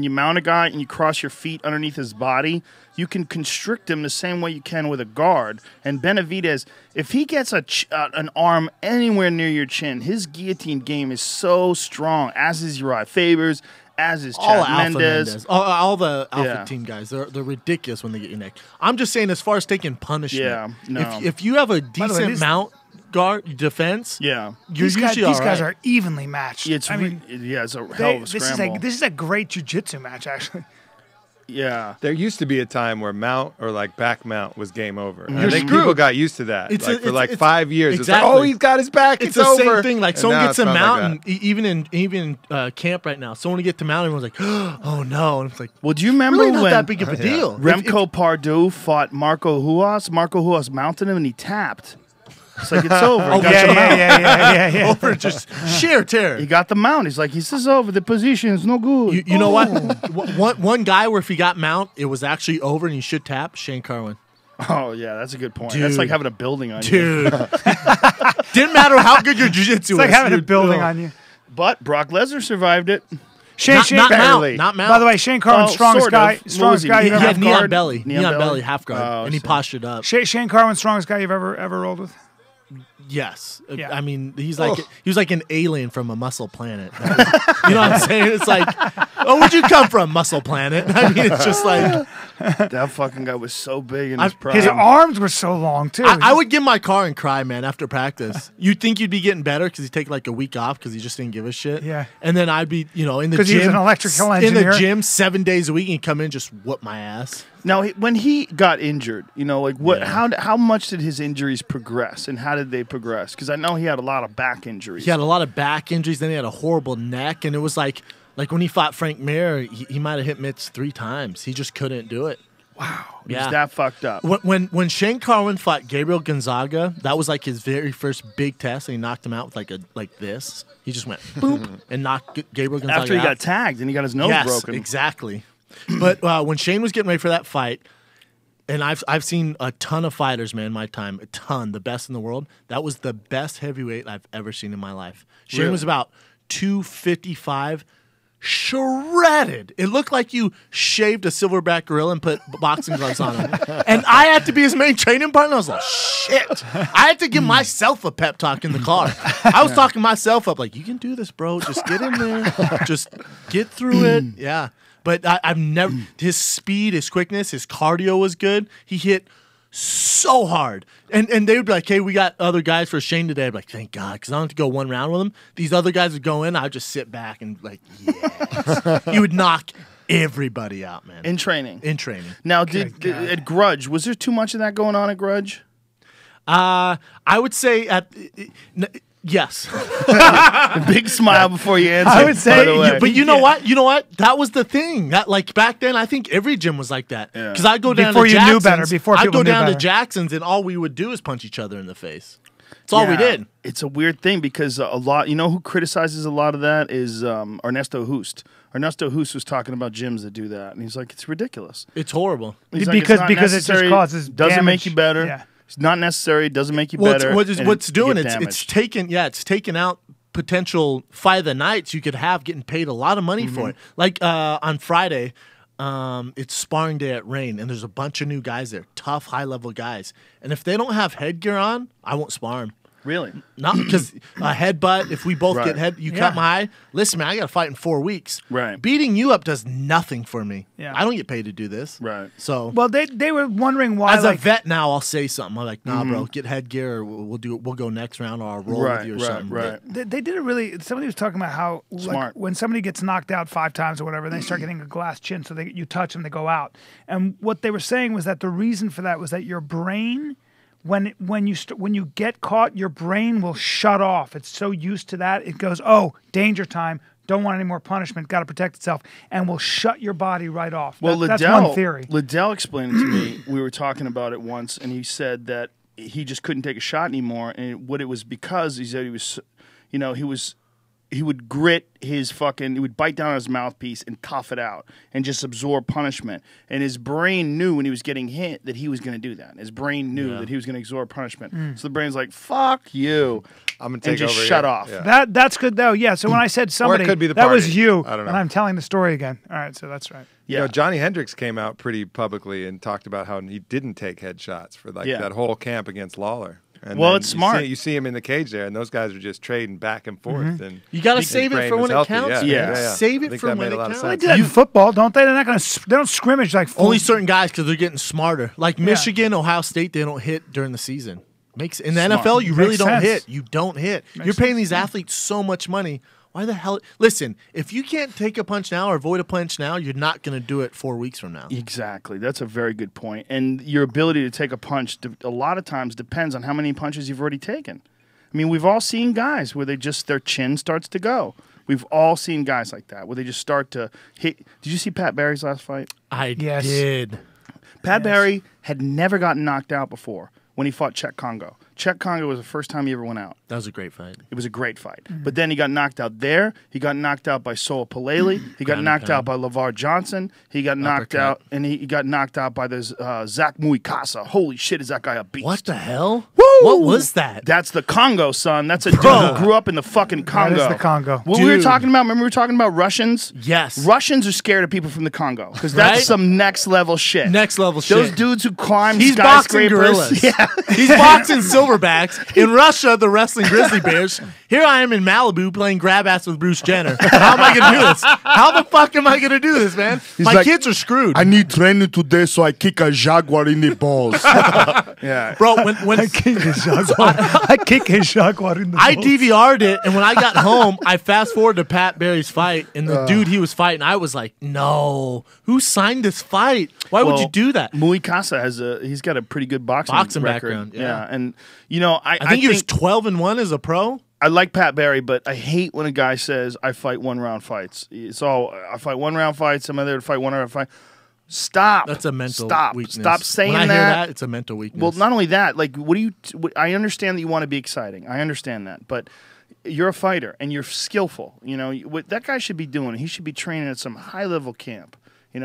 A: you mount a guy and you cross your feet underneath his body, you can constrict him the same way you can with a guard. And Benavidez, if he gets an arm anywhere near your chin, his guillotine game is so strong. As is Uriah Favors. As is
D: All
A: Chad
D: Alpha
A: Mendez.
D: Mendez. All the Alpha
A: Yeah.
D: team guys, they're ridiculous when they get your neck. I'm just saying, as far as taking punishment,
A: Yeah, no.
D: if you have a
B: way,
D: decent
B: these-
D: mount guard defense,
A: Yeah.
D: you're
B: These
D: usually
B: guys
D: all
B: are
D: right.
B: evenly matched.
A: It's
B: I mean,
A: it's a hell
B: they-
A: of a scramble.
B: this is a great jiu-jitsu match, actually.
A: Yeah.
C: There used to be a time where mount or like back mount was game over.
D: You're
C: I think
D: screwed.
C: people got used to that.
D: It's
C: Like
D: a-
C: for
D: it's-
C: 5 years.
D: exactly.
C: It's like, oh, he's got his back.
D: It's
C: It's,
D: the
C: over.
D: same thing. Like
C: And
D: someone
C: now
D: gets
C: it's
D: a
C: not
D: mount,
C: like
D: and
C: that.
D: even in camp right now, someone gets a mount, everyone's like, oh no, and it's like,
A: Well, do you remember
D: really not
A: when
D: that big of a deal.
A: Remco Pardue fought Marco Huas? Marco Huas mounted him and he tapped. It's like, it's over. He got the mount.
B: yeah.
D: Over just sheer terror.
A: He got the mount. He's like, this is over. The position is no good.
D: You know what? One guy where if he got mount, it was actually over, and he should tap. Shane Carwin.
A: Oh, yeah, that's a good point.
D: Dude.
A: That's like having a building on you.
D: Dude. Didn't matter how good your jiu-jitsu
B: It's like
D: was.
B: having a
D: dude.
B: building
D: Oh.
B: on you.
A: But Brock Lesnar survived it.
B: Shane,
D: Not mount.
A: barely.
D: Not mount.
B: By the way, Shane Carwin's
A: Well,
B: strongest
A: sort of.
B: guy.
A: What was
B: Strongest
A: he?
B: guy
D: he
B: you've
D: had
B: ever.
D: knee on
A: guard?
D: belly.
A: Knee
D: Knee
A: on
D: on belly,
A: belly?
D: half guard.
A: Oh,
D: and he
A: so-
D: postured up.
B: Shane Carwin's strongest guy you've ever rolled with.
D: Yes.
B: Yeah.
D: I mean, he was like an alien from a muscle planet. You know what I'm saying? It's like, oh, where'd you come from, muscle planet? I mean, it's just like,
A: That fucking guy was so big in his prime.
B: His arms were so long too.
D: I would get in my car and cry, man, after practice. You'd think you'd be getting better because he'd take like a week off because he just didn't give a shit.
B: Yeah.
D: And then I'd be, in the
B: 'Cause
D: gym.
B: he's an electrical
D: In
B: engineer.
D: the gym 7 days a week and come in and just whoop my ass.
A: Now, when he got injured, like what?
D: Yeah.
A: How much did his injuries progress, and how did they progress? Because I know he had a lot of back injuries.
D: He had a lot of back injuries. Then he had a horrible neck. And it was like when he fought Frank Mir, he might have hit mitts 3 times. He just couldn't do it.
A: He was
D: Yeah.
A: that fucked up.
D: When Shane Carwin fought Gabriel Gonzaga, that was like his very first big test, and he knocked him out with like this. He just went boop and knocked Gabriel Gonzaga
A: After he
D: out.
A: got tagged and he got his nose
D: yes,
A: broken.
D: exactly. But when Shane was getting ready for that fight, and I've seen a ton of fighters, man, in my time, a ton, the best in the world. That was the best heavyweight I've ever seen in my life. Shane
A: Really?
D: was about 255. shredded. It looked like you shaved a silverback gorilla and put boxing gloves on him. And I had to be his main training partner. I was like, shit. I had to give myself a pep talk in the car. I was talking myself up like, you can do this, bro. Just get in there. Just get through it. Yeah. But I've never, his speed, his quickness, his cardio was good. He hit so hard. And they would be like, hey, we got other guys for Shane today. I'd be like, thank God, because I don't have to go one round with him. These other guys would go in, I'd just sit back and like, yes. He would knock everybody out, man.
A: In training.
D: In training.
A: Now, at Grudge, was there too much of that going on at Grudge?
D: I would say yes.
A: Big smile before you answer.
B: I would say,
A: by the way.
D: But you know what? You know what? That was the thing. That like back then, I think every gym was like that. Because I'd go down
B: Before
D: to
B: you
D: Jackson's.
B: knew better, before
D: I'd
B: people
D: go
B: knew
D: down to
B: better.
D: Jackson's, and all we would do is punch each other in the face. That's all we
A: Yeah.
D: did.
A: It's a weird thing because a lot, you know who criticizes a lot of that is Ernesto Hoost. Ernesto Hoost was talking about gyms that do that, and he's like, it's ridiculous.
D: It's horrible.
A: He's like,
B: Because
A: it's not
B: it just
A: necessary,
B: causes
A: doesn't
B: damage.
A: make you better.
B: Yeah.
A: It's not necessary, doesn't make you
D: Well,
A: better. and
D: what's
A: you
D: doing
A: get
D: it's
A: damaged.
D: taken out potential fight of the nights you could have getting paid a lot of money for it. Like on Friday, it's sparring day at Rain, and there's a bunch of new guys there, tough, high level guys. And if they don't have headgear on, I won't spar them.
A: Really?
D: Not because a headbutt. If we both
A: Right.
D: get you cut my eye. Listen, man, I got to fight in 4 weeks.
A: Right.
D: Beating you up does nothing for me.
B: Yeah.
D: I don't get paid to do this.
A: Right.
D: So,
B: Well, they were wondering why.
D: as
B: like,
D: a vet now, I'll say something. I'm like, nah, bro, get headgear, or we'll go next round, or I'll roll with you or something.
A: Right.
B: they did it really. Somebody was talking about how like,
A: Smart.
B: when somebody gets knocked out 5 times or whatever, they start getting a glass chin, so you touch them, they go out. And what they were saying was that the reason for that was that your brain, when you get caught, your brain will shut off. It's so used to that, it goes, oh, danger time. Don't want any more punishment. Got to protect itself, and will shut your body right off.
A: Well,
B: That's one theory.
A: Liddell explained it to me. We were talking about it once, and he said that he just couldn't take a shot anymore. And what it was because he said he was, he would grit his fucking, he would bite down on his mouthpiece and cough it out and just absorb punishment. And his brain knew when he was getting hit that he was going to do that. His brain knew that he was going to absorb punishment. So the brain's like, fuck you.
C: I'm gonna take
A: and just
C: over
A: shut
C: here.
A: off.
C: Yeah.
B: That's good though. Yeah. So when I said somebody,
C: could be the
B: that was
C: party.
B: you,
C: I don't know.
B: and I'm telling the story again. All right. So that's right.
A: Yeah.
C: You know, Johnny Hendricks came out pretty publicly and talked about how he didn't take headshots for like that whole camp against Lawler. And
A: Well,
C: then
A: it's smart.
C: You see him in the cage there, and those guys are just trading back and forth. And
D: You got to
C: his
D: save it
C: brain
D: for
C: was
D: when it
C: healthy.
D: counts.
A: Yeah.
D: man. Save
C: I
D: it
C: think
D: for
C: that
D: when
C: made
D: it
C: a lot of
D: counts.
B: They
C: sense.
B: do that in football, don't they? They're not going to. They don't scrimmage like
D: Only
B: full-
D: certain guys because they're getting smarter. Like Michigan, Ohio State, they don't hit during the season. In the
A: Smart.
D: NFL, you really
B: Makes
D: don't
B: sense.
D: hit. You don't hit. You're paying these athletes so much money. Why the hell? Listen, if you can't take a punch now or avoid a punch now, you're not going to do it 4 weeks from now.
A: Exactly. That's a very good point. And your ability to take a punch a lot of times depends on how many punches you've already taken. I mean, we've all seen guys where their chin starts to go. We've all seen guys like that where they just start to hit. Did you see Pat Barry's last fight?
D: I
B: Yes.
D: did.
A: Pat Barry had never gotten knocked out before when he fought Czech Congo. Czech Congo was the first time he ever went out.
D: That was a great fight.
A: It was a great fight. But then he got knocked out there. He got knocked out by Soa Palele. He got
D: Ground and
A: knocked out
D: pound.
A: by LeVar Johnson. He got knocked
D: Uppercut.
A: out, and he got knocked out by this Zach Muikasa. Holy shit, is that guy a beast?
D: What the hell?
A: Woo!
D: What was that?
A: That's the Congo, son. That's a dude who grew up in the fucking Congo.
B: is the Congo.
A: What we were
D: Dude.
A: talking about, remember we were talking about Russians?
D: Yes.
A: Russians are scared of people from the Congo because that's
D: Right?
A: some next level shit.
D: Next level shit.
A: Those dudes who climb
D: He's boxing
A: skyscrapers.
D: gorillas.
A: Yeah.
D: He's boxing silverbacks. In Russia, the wrestling grizzly bears. Here I am in Malibu playing grab ass with Bruce Jenner. How am I going to do this? How the fuck am I going to do this, man? My
E: like,
D: kids are screwed.
E: I need training today, so I kick a jaguar in the balls.
A: Yeah.
D: Bro, when
B: I kick his jaguar. I kick his jaguar in the
D: I
B: balls.
D: DVR'd it, and when I got home, I fast forwarded to Pat Barry's fight, and the dude he was fighting, I was like, no. Who signed this fight? Why would you do that?
A: Muikasa he's got a pretty good boxing record.
D: background, yeah.
A: And you know,
D: I think he was 12-1 as a pro.
A: I like Pat Barry, but I hate when a guy says I fight 1 round fights. It's all I fight 1 round fights. I'm there to fight 1 round fight. Stop.
D: That's a mental weakness.
A: Stop saying
D: when I
A: that.
D: hear that, it's a mental weakness.
A: Well, not only that, like, what do you? I understand that you want to be exciting. I understand that, but you're a fighter and you're skillful. You know what that guy should be doing? He should be training at some high level camp.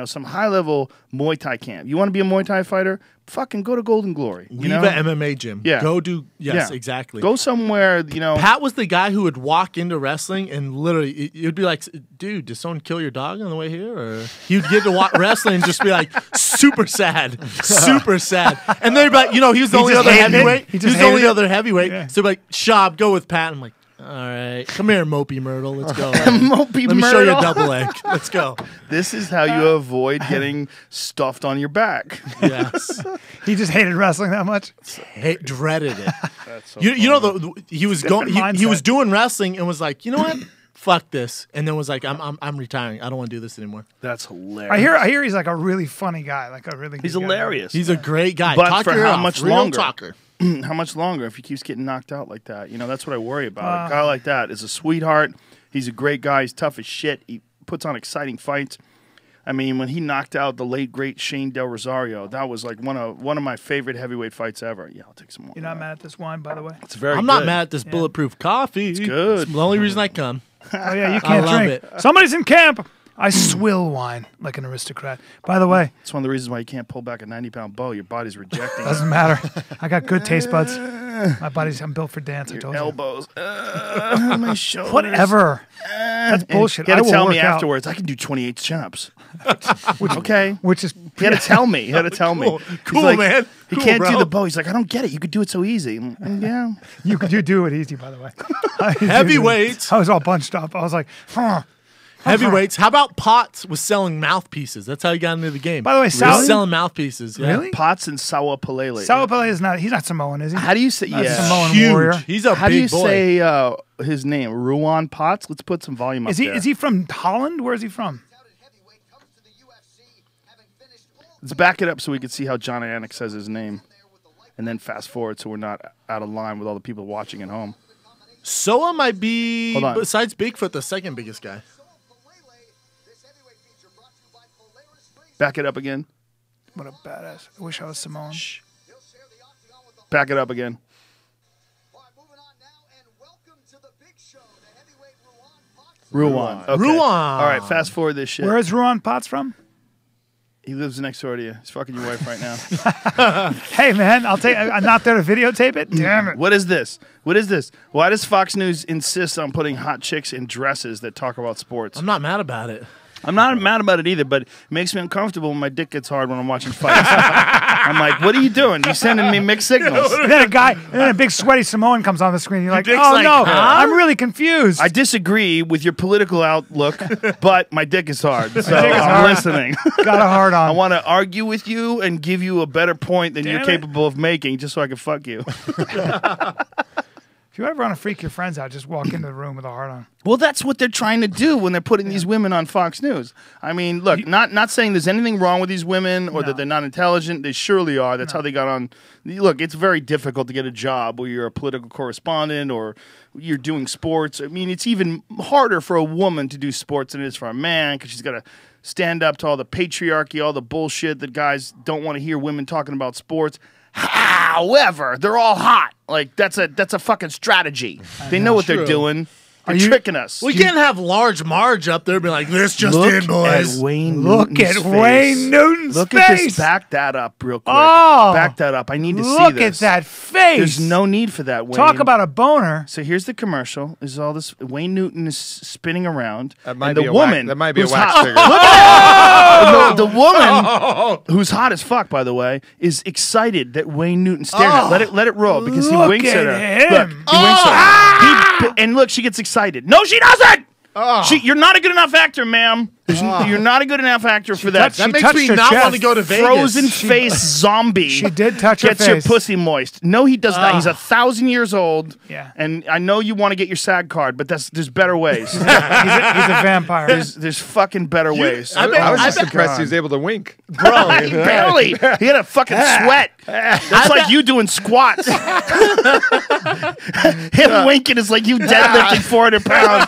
A: some high-level Muay Thai camp. You want to be a Muay Thai fighter? Fucking go to Golden Glory.
D: Leave an MMA gym.
A: Yeah.
D: Go do, exactly.
A: Go somewhere,
D: Pat was the guy who would walk into wrestling and literally, it would be like, dude, did someone kill your dog on the way here? Or he'd get to watch wrestling and just be like, super sad. Super sad. And they'd be like, he was the only other heavyweight. He was the only other heavyweight. Yeah. So they'd be like, Shab, go with Pat. I'm like, all right, come here, Mopey Myrtle. Let's go.
A: Mopey
D: Let me show you a double leg. Let's go.
A: This is how you avoid getting stuffed on your back.
D: Yes.
B: He just hated wrestling that much.
D: Dreaded it.
A: That's so
D: He was going. He was doing wrestling and was like, you know what? Fuck this. And then was like, I'm retiring. I don't want to do this anymore.
A: That's hilarious.
B: I hear he's like a really funny guy, like a really.
A: He's
B: good
A: hilarious.
D: He's a great guy.
A: But for how much longer?
D: Talker.
A: How much longer if he keeps getting knocked out like that? That's what I worry about. A guy like that is a sweetheart. He's a great guy. He's tough as shit. He puts on exciting fights. I mean, when he knocked out the late great Shane Del Rosario, that was like one of my favorite heavyweight fights ever. Yeah, I'll take some more.
B: You're not mad at this wine, by the way.
A: It's very.
D: I'm not mad at this bulletproof coffee.
A: It's good.
D: It's the only reason I come.
B: Oh yeah, you can't drink. Somebody's in camp. I swill wine like an aristocrat. By the way,
A: it's one of the reasons why you can't pull back a 90-pound bow. Your body's rejecting.
B: Doesn't matter. I got good taste buds. I'm built for dance. I told
A: elbows, my shoulders.
B: Whatever. That's bullshit.
A: He had to tell me afterwards. I can do 28 chin-ups.
B: Which is
A: he had to tell me. He had to tell me.
D: Cool,
A: like,
D: man.
A: He can't do the bow. He's like, I don't get it. You could do it so easy. Yeah.
B: You do it easy, by the way.
D: Heavyweights.
B: I was all bunched up. I was like, huh.
D: Heavyweights. How about Potts was selling mouthpieces? That's how he got into the game.
B: By the way,
D: selling mouthpieces. Yeah.
B: Really?
A: Potts and Sawa Palele.
B: Sawa Palele is not. He's not Samoan, is he?
A: How do you say?
B: That's Samoan warrior.
D: He's a
A: How
D: big
A: do you say his name? Ruan Potts. Let's put some volume up there.
B: Is he from Holland? Where is he from?
A: Let's back it up so we can see how John Anik says his name, and then fast forward so we're not out of line with all the people watching at home.
D: Soa might be, besides Bigfoot, the second biggest guy.
A: Back it up again.
B: What a badass. I wish I was Samoan. Shh.
A: Back it up again. Ruan. Okay.
D: Ruan.
A: All right, fast forward this shit.
B: Where is Ruan Potts from?
A: He lives next door to you. He's fucking your wife right now.
B: Hey, man, I'm not there to videotape it. Damn it.
A: What is this? What is this? Why does Fox News insist on putting hot chicks in dresses that talk about sports?
D: I'm not mad about it.
A: I'm not mad about it either, but it makes me uncomfortable when my dick gets hard when I'm watching fights. I'm like, what are you doing? You're sending me mixed signals.
B: And then a big sweaty Samoan comes on the screen. You're like, oh,
D: like,
B: no,
D: huh?
B: I'm really confused.
A: I disagree with your political outlook, but my dick is hard, so I'm listening.
B: Got a hard on.
A: I want to argue with you and give you a better point than you're capable of making just so I can fuck you.
B: If you ever want to freak your friends out, just walk into the room with a hard on.
A: Well, that's what they're trying to do when they're putting these women on Fox News. I mean, look, not saying there's anything wrong with these women or that they're not intelligent. They surely are. That's how they got on. Look, it's very difficult to get a job where you're a political correspondent or you're doing sports. I mean, it's even harder for a woman to do sports than it is for a man because she's got to stand up to all the patriarchy, all the bullshit that guys don't want to hear women talking about sports. However, they're all hot. Like that's a fucking strategy. They know what they're doing. They're tricking us.
D: We can't have Large Marge up there and be like, this just in, boys.
B: Look at Wayne Newton's face.
A: Look at this. Back that up real quick.
B: Oh,
A: back that up. I need to see
B: Look
A: this.
B: at that face.
A: There's no need for that, Wayne.
B: Talk about a boner.
A: So here's the commercial. Is all this Wayne Newton is spinning around.
C: That might
A: and
C: be
A: the
C: a
A: woman.
C: That might be a
A: who's
C: wax
A: hot.
C: figure.
A: The woman who's hot as fuck, by the way, is excited that Wayne Newton's staring at her. Let it roll because he winks at her.
B: him.
A: Look, he winks at her. And look, she gets excited. No, she doesn't. You're not a good enough actor, ma'am. You're not a good enough actor for that.
D: That makes me not want to go to Vegas.
A: Frozen face zombie.
B: She did touch her
A: Gets your
B: face.
A: pussy moist. No, he does not. He's 1,000 years old.
B: Yeah.
A: And I know you want to get your SAG card, but there's better ways.
B: He's a vampire.
A: There's fucking better ways.
C: I was just impressed he was able to wink.
A: Bro, barely. He had a fucking sweat. That's like you doing squats. Him winking is like you deadlifting 400 pounds.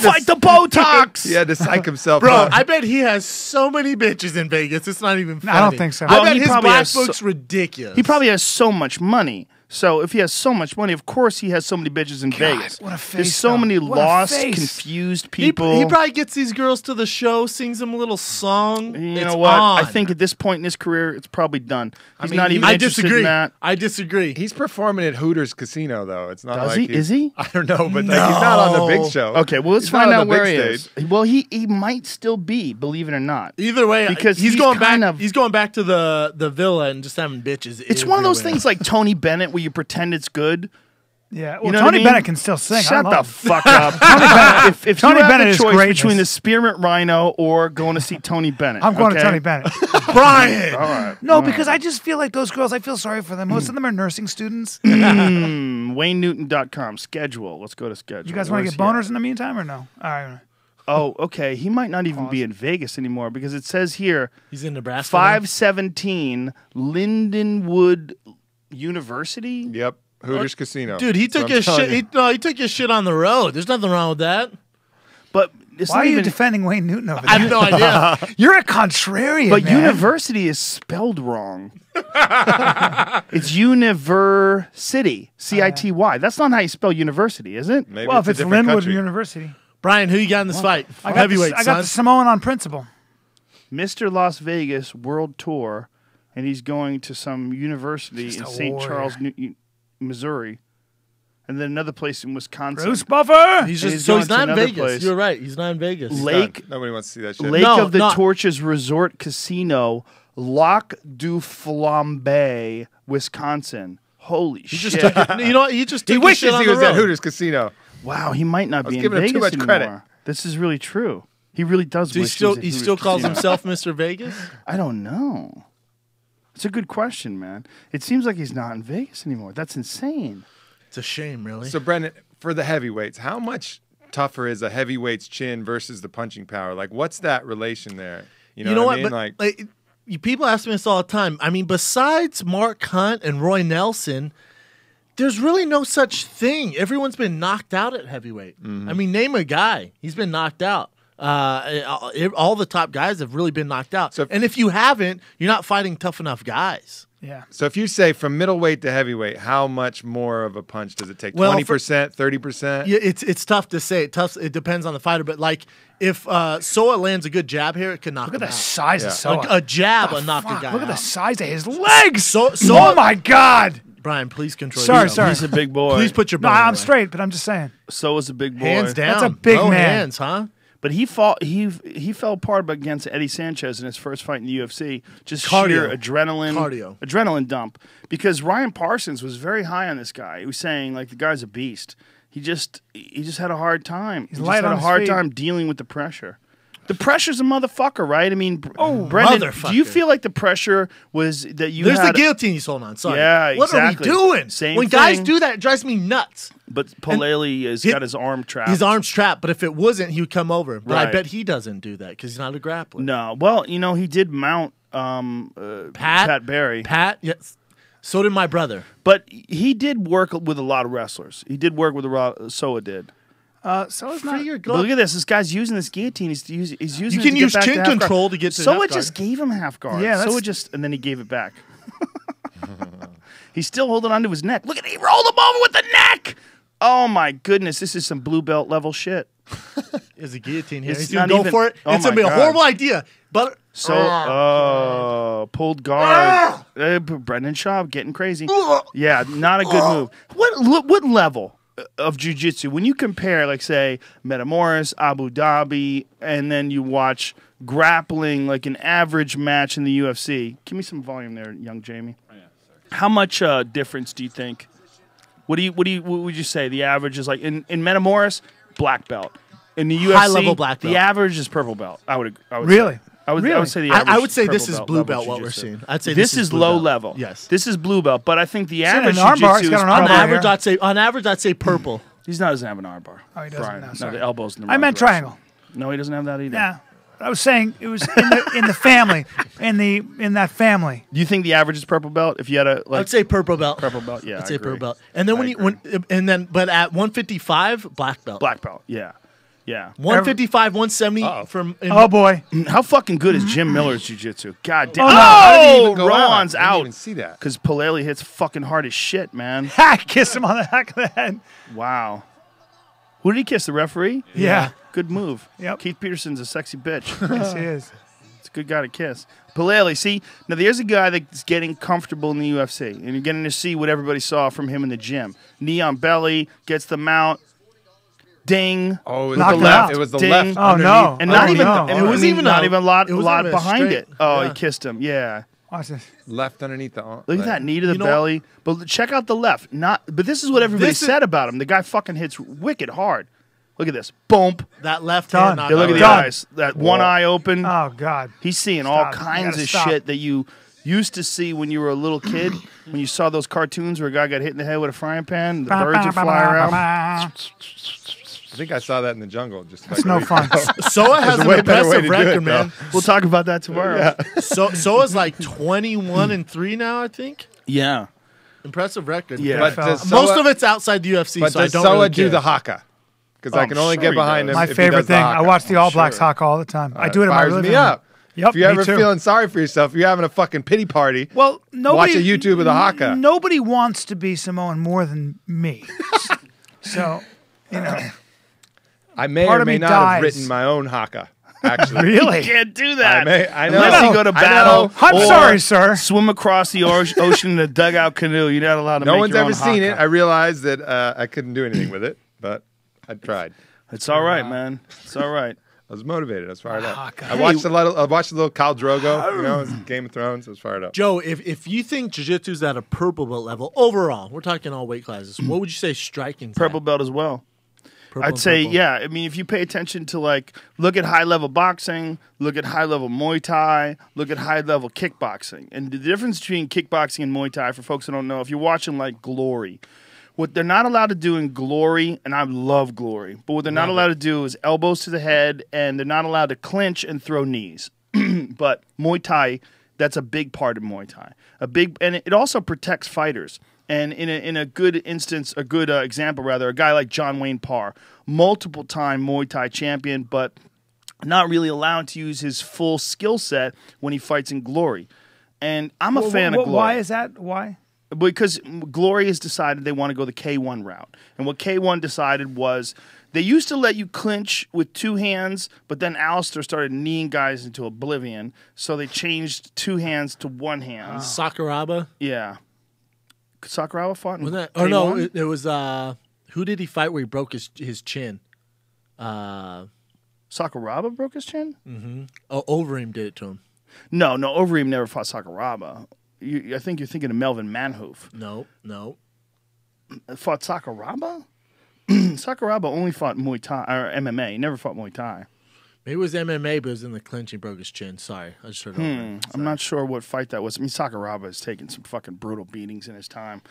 A: Fight the Botox.
C: He had to psych himself
D: Bro,
C: up.
D: I bet he has so many bitches in Vegas. It's not even funny.
B: I don't think so.
D: I
A: Well,
D: bet
A: he
D: his
A: probably
D: black
A: has
D: book's ridiculous.
A: He probably has so much money So if he has so much money, of course he has so many bitches in Vegas.
B: what a face,
A: There's so
B: though.
A: many
B: What a
A: lost,
B: face.
A: confused people.
D: He probably gets these girls to the show, sings them a little song.
A: You
D: it's
A: know what?
D: on.
A: I think at this point in his career, it's probably done. He's
C: mean,
A: not even
D: I
A: interested
D: disagree.
A: in that.
D: I disagree.
C: He's performing at Hooters Casino, though. It's not
A: Does
C: like
A: he? Is he?
C: I don't know, but like, he's not on the big show.
A: Okay, well, let's
C: He's not
A: find
C: on
A: out
C: the
A: where
C: big
A: he
C: stage.
A: is. Well, he might still be, believe it or not.
D: Either way,
A: Because
D: he's
A: he's
D: going back.
A: kind of-
D: He's going back to the villa and just having bitches.
A: It's one of those
D: everywhere.
A: things like Tony Bennett where you pretend it's good.
B: Yeah, well,
A: You know what
B: Tony
A: I mean?
B: Bennett can still sing.
A: Shut
B: I
A: the
B: love him.
A: fuck up. Tony Bennett. If
B: Tony
A: you have
B: Bennett
A: a
B: is
A: choice
B: greatness.
A: between the Spearmint Rhino or going to see Tony Bennett,
B: I'm going
A: okay?
B: to Tony Bennett.
D: Brian.
A: All right.
B: No, because I just feel like those girls, I feel sorry for them. Most of them are nursing students.
A: WayneNewton.com. Schedule. Let's go to schedule.
B: You guys want to
A: Where's
B: get
A: he at?
B: boners in the meantime or no? All right.
A: Oh, okay. He might not even be in Vegas anymore because it says here
D: He's in Nebraska. now?
A: 517 Lindenwood University.
C: Yep, Hooters Casino.
D: Dude, he took his shit. He took his shit on the road. There's nothing wrong with that.
A: But it's
B: Why
A: not
B: are you
A: even.
B: defending Wayne Newton over
D: I
B: there?
D: have no idea.
B: You're a contrarian,
A: But
B: man.
A: university is spelled wrong. It's University, City. That's not how you spell university, is it?
C: Maybe
B: Well, if
C: a
B: it's
C: different
B: Linwood
C: country.
B: University.
D: Brian, who you got in this fight?
B: I got,
D: Heavyweight,
B: I got the
D: son.
B: Samoan on principle.
A: Mr. Las Vegas World Tour, and he's going to some university in
B: Just a
A: St.
B: warrior.
A: Charles, Missouri, and then another place in Wisconsin.
B: Bruce Buffer.
D: He's
A: And
D: just
A: he's
D: so
A: going
D: he's
A: to
D: not in
A: another
D: Vegas.
A: place.
D: You're right. He's not in Vegas.
A: Lake
C: Nobody wants to see that shit.
A: Lake
D: No,
A: of the
D: not-
A: Torches Resort Casino, Lac du Flambe, Wisconsin. Holy
D: He
A: shit!
D: just took it, you know what? He just took
C: He
D: his
C: wishes
D: shit on
C: he
D: the
C: was at
D: road.
C: Hooters Casino.
A: Wow, he might not
C: was
A: be in
C: giving him
A: Vegas
C: too much
A: anymore.
C: credit.
A: This is really true. He really does.
D: So
A: wish
D: he
A: was at
D: he
A: Hooters
D: still calls
A: Casino.
D: himself Mr. Vegas.
A: I don't know. It's a good question, man. It seems like he's not in Vegas anymore. That's insane.
D: It's a shame, really.
C: So, Brendan, for the heavyweights, how much tougher is a heavyweight's chin versus the punching power? Like, what's that relation there? You know what I mean?
D: But like, people ask me this all the time. I mean, besides Mark Hunt and Roy Nelson, there's really no such thing. Everyone's been knocked out at heavyweight. I mean, name a guy. He's been knocked out. All the top guys have really been knocked out. And if you haven't, you're not fighting tough enough guys.
B: Yeah.
C: So if you say from middleweight to heavyweight, how much more of a punch does it take?
D: Well,
C: 20%, 30%?
D: Yeah, it's tough to say. It depends on the fighter. But like, if Soa lands a good jab here, it can knock
B: Look at
D: him
B: the
D: out.
B: size of Soa.
D: Like a jab
B: The
D: will knock a
B: fuck?
D: guy
B: Look at the
D: out.
B: size of his legs.
D: So
B: oh my God.
D: Brian, please control
B: Sorry,
D: yourself.
B: sorry.
A: He's a big boy.
D: Please put your
B: No,
D: belt
B: I'm
D: away.
B: straight, but I'm just saying.
A: So is a big boy.
D: Hands down.
B: That's a big
D: no
B: man.
D: hands, huh?
A: But he fought. He fell apart against Eddie Sanchez in his first fight in the UFC. Just
D: Cardio.
A: sheer adrenaline,
D: Cardio.
A: adrenaline dump. Because Ryan Parsons was very high on this guy. He was saying like the guy's a beast. He just had a hard time. He just
B: light
A: had
B: on
A: a
B: his
A: hard
B: feet.
A: time dealing with the pressure. The pressure's a motherfucker, right? I mean, Brendan,
D: motherfucker.
A: do you feel like the pressure was that you
D: There's
A: had?
D: the guillotine he's holding on. Sorry.
A: Yeah,
D: What
A: exactly.
D: are we doing?
A: Same
D: when guys
A: thing.
D: do that, it drives me nuts.
A: But Polele has got his arm trapped.
D: His arm's trapped, but if it wasn't, he would come over. But I
A: Right.
D: bet he doesn't do that because he's not a grappler.
A: No, well, he did mount Pat Barry.
D: Pat, yes. So did my brother.
A: But he did work with a lot of wrestlers. He did work with Soa did.
B: So it's not.
D: Free your
A: But
D: glove.
A: look at this. This guy's using this guillotine. He's using
D: You
A: it
D: can
A: to get
D: use
A: back
D: chin
A: to half guard.
D: control to get to
A: Soa
D: half
A: just
D: guard.
A: gave him half guard.
B: Yeah, that's-
A: Soa just, and then he gave it back. He's still holding onto his neck. Look at he rolled him over with the neck. Oh my goodness, this is some blue belt level shit.
D: There's a guillotine here.
A: It's
D: He's gonna
A: not
D: go
A: even-
D: for it.
A: oh
D: It's gonna
A: my
D: be a
A: God.
D: horrible idea. But
A: So, pulled guard. Brendan Schaub getting crazy. Yeah, not a good move. What level of jiu-jitsu, when you compare, like, say, Metamoris, Abu Dhabi, and then you watch grappling, like an average match in the UFC. Give me some volume there, young Jamie. How much difference do you think? What would you say the average is like in Metamoris, black belt. In the UFC,
D: High-level black belt.
A: The average is purple belt. I would
B: Really?
A: say. I would
B: Really?
A: say the average.
D: I would say this
A: purple
D: is
A: belt
D: blue
A: level
D: belt. What we're
A: jiu-jitsu.
D: seeing, I'd say
A: This is
D: blue
A: low
D: belt.
A: level.
D: Yes.
A: This is blue belt, but I think the
B: in
A: average
B: an arm bar,
A: jiu-jitsu
B: he's got
A: is
B: an arm
D: On
B: bar
A: probably.
B: here.
D: average, I'd say purple.
A: He doesn't have an arm bar.
B: Oh, he doesn't
A: Brian.
B: now,
A: No,
B: sorry.
A: the elbow's in the
B: I
A: wrong
B: meant
A: direction.
B: triangle.
A: No, he doesn't have that either.
B: Yeah. I was saying it was in the family, in that family.
A: Do you think the average is purple belt? If you had a like
D: I'd say purple belt.
A: purple belt, yeah,
D: I'd
A: I
D: say
A: agree.
D: purple belt. And then
A: I
D: but at 155, black belt.
A: black belt, yeah. Yeah.
D: 155, 170
C: Uh-oh.
D: from.
B: Oh boy.
A: How fucking good is Jim Miller's jiu-jitsu? God damn.
B: Oh, no.
C: How did he
A: Oh,
C: even go
A: Rowan's
C: I didn't
A: out.
C: even see that.
A: Because Paleli hits fucking hard as shit, man.
B: Kiss him on the back of the head.
A: Wow. Who did he kiss? The referee?
B: Yeah.
A: Good move.
B: Yep.
A: Keith Peterson's a sexy bitch.
B: Yes, he is.
A: It's a good guy to kiss. Paleli, see, now there's a guy that's getting comfortable in the UFC, and you're getting to see what everybody saw from him in the gym. Knee on belly, gets the mount, ding.
C: Oh, it was
B: Knocked
C: the
B: him
C: left.
B: out.
C: It was the
A: Ding.
C: left.
B: Oh, no.
C: underneath.
A: And not
B: Oh,
A: even,
B: no.
A: and
D: It was
A: I mean,
D: even
A: not
D: a-
A: even a lot
D: it wasn't even a
A: behind
D: straight-
A: it. Oh, he
D: yeah.
A: kissed him. Yeah.
B: Watch this.
C: Left underneath the arm.
A: Look at that knee to the
D: You know
A: belly. But check out the left. But this is what everybody
D: This is-
A: said about him. The guy fucking hits wicked hard. Look at this. Boom.
D: That left
B: Done.
D: hand. knocked
A: Yeah, look at
D: out.
A: the
B: Done.
A: eyes. That one eye open.
B: Oh God.
A: He's seeing all
B: Stop. You
A: kinds
B: gotta
A: of
B: stop.
A: shit that you used to see when you were a little kid. When you saw those cartoons where a guy got hit in the head with a frying pan, and the birds would fly around.
C: I think I saw that in the jungle. Just
B: It's no fun.
D: Soa has
C: There's a
D: an
C: way better way
D: impressive
C: to do
D: record,
C: it, though.
D: man.
A: We'll talk about that tomorrow.
D: Soa's like 21-3 now, I think.
A: Yeah.
D: Impressive record.
A: Yeah.
C: But
B: Fell.
C: does
D: Most
C: Soa-
D: of it's outside the UFC,
C: But
D: so I
C: does
D: don't
C: Soa
D: really
C: do
D: care.
C: the haka? Because I
A: Oh,
C: can only
A: sure
C: get
A: he
C: behind
A: does.
C: him.
B: My
C: if he
B: favorite
C: does the
B: thing. I
C: haka.
B: watch the All Blacks
C: Sure.
B: haka all the time. I do it in my
C: Fires
B: living
C: me
B: room.
C: up.
B: Yep.
C: If you're
B: me
C: ever
B: too.
C: feeling sorry for yourself, you're having a fucking pity party.
B: Well, nobody
C: Watch a YouTube of the haka.
B: Nobody wants to be Samoan more than me. So, you know,
C: I may
B: Part
C: or
B: of
C: may
B: me
C: not
B: dies.
C: have written my own haka. Actually,
B: really.
A: Can't do that.
C: I know.
A: Unless you go to
C: I
A: battle.
C: know.
B: I'm
A: or
B: sorry, sir.
A: Swim across the ocean in a dugout canoe. You're not allowed to
C: No
A: make
C: one's
A: your
C: ever
A: own
C: seen it.
A: haka.
C: I realized that I couldn't do anything with it, but I tried.
A: It's all right, man. It's all right.
C: I was motivated. I was fired up.
B: Haka.
C: I watched a little Khal Drogo. You know, it was Game of Thrones. I was fired up.
D: Joe, if you think jiu-jitsu's at a purple belt level overall, we're talking all weight classes. What would you say striking?
A: Purple belt as well. I'd say, yeah. I mean, if you pay attention to look at high level boxing, look at high level Muay Thai, look at high level kickboxing, and the difference between kickboxing and Muay Thai, for folks who don't know, if you're watching like Glory, what they're not allowed to do in Glory, and I love Glory, but what they're not allowed to do is elbows to the head, and they're not allowed to clinch and throw knees. But Muay Thai, that's a big part of Muay Thai. And it also protects fighters. And in a good instance, a good example rather, a guy like John Wayne Parr, multiple time Muay Thai champion, but not really allowed to use his full skill set when he fights in Glory. And I'm a fan of Glory.
B: Why is that? Why?
A: Because Glory has decided they want to go the K1 route. And what K1 decided was they used to let you clinch with two hands, but then Alistair started kneeing guys into oblivion. So they changed two hands to one hand.
D: Sakuraba.
A: Yeah. Sakuraba fought in
D: Was that?
A: K1?
D: Oh no, it was. Who did he fight where he broke his chin?
A: Sakuraba broke his chin?
D: Oh, Overeem did it to him.
A: No, Overeem never fought Sakuraba. I think you're thinking of Melvin Manhoof.
D: No.
A: Fought Sakuraba? Sakuraba only fought Muay Thai or MMA. He never fought Muay Thai.
D: Maybe it was MMA, but it was in the clinch. He broke his chin. Sorry, I just heard. Overeem.
A: I'm not sure what fight that was. I mean, Sakuraba has taken some fucking brutal beatings in his time.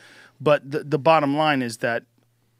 A: But the bottom line is that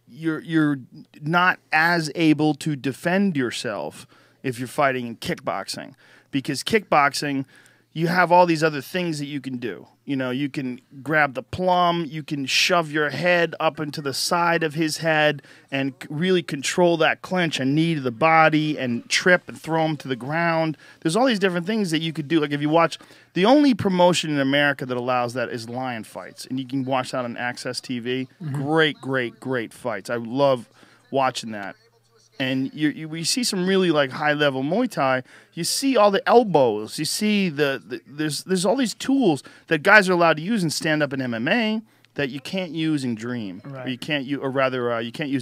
A: you're not as able to defend yourself if you're fighting in kickboxing. Because kickboxing, you have all these other things that you can do. You know, you can grab the plum, you can shove your head up into the side of his head and really control that clinch and knee to the body and trip and throw him to the ground. There's all these different things that you could do. Like if you watch, the only promotion in America that allows that is Lion Fights. And you can watch that on Access TV. Great fights. I love watching that. And we see some really like high level Muay Thai. You see all the elbows. You see there's all these tools that guys are allowed to use in stand up and MMA that you can't use in Dream,
B: Right.
A: or you can't use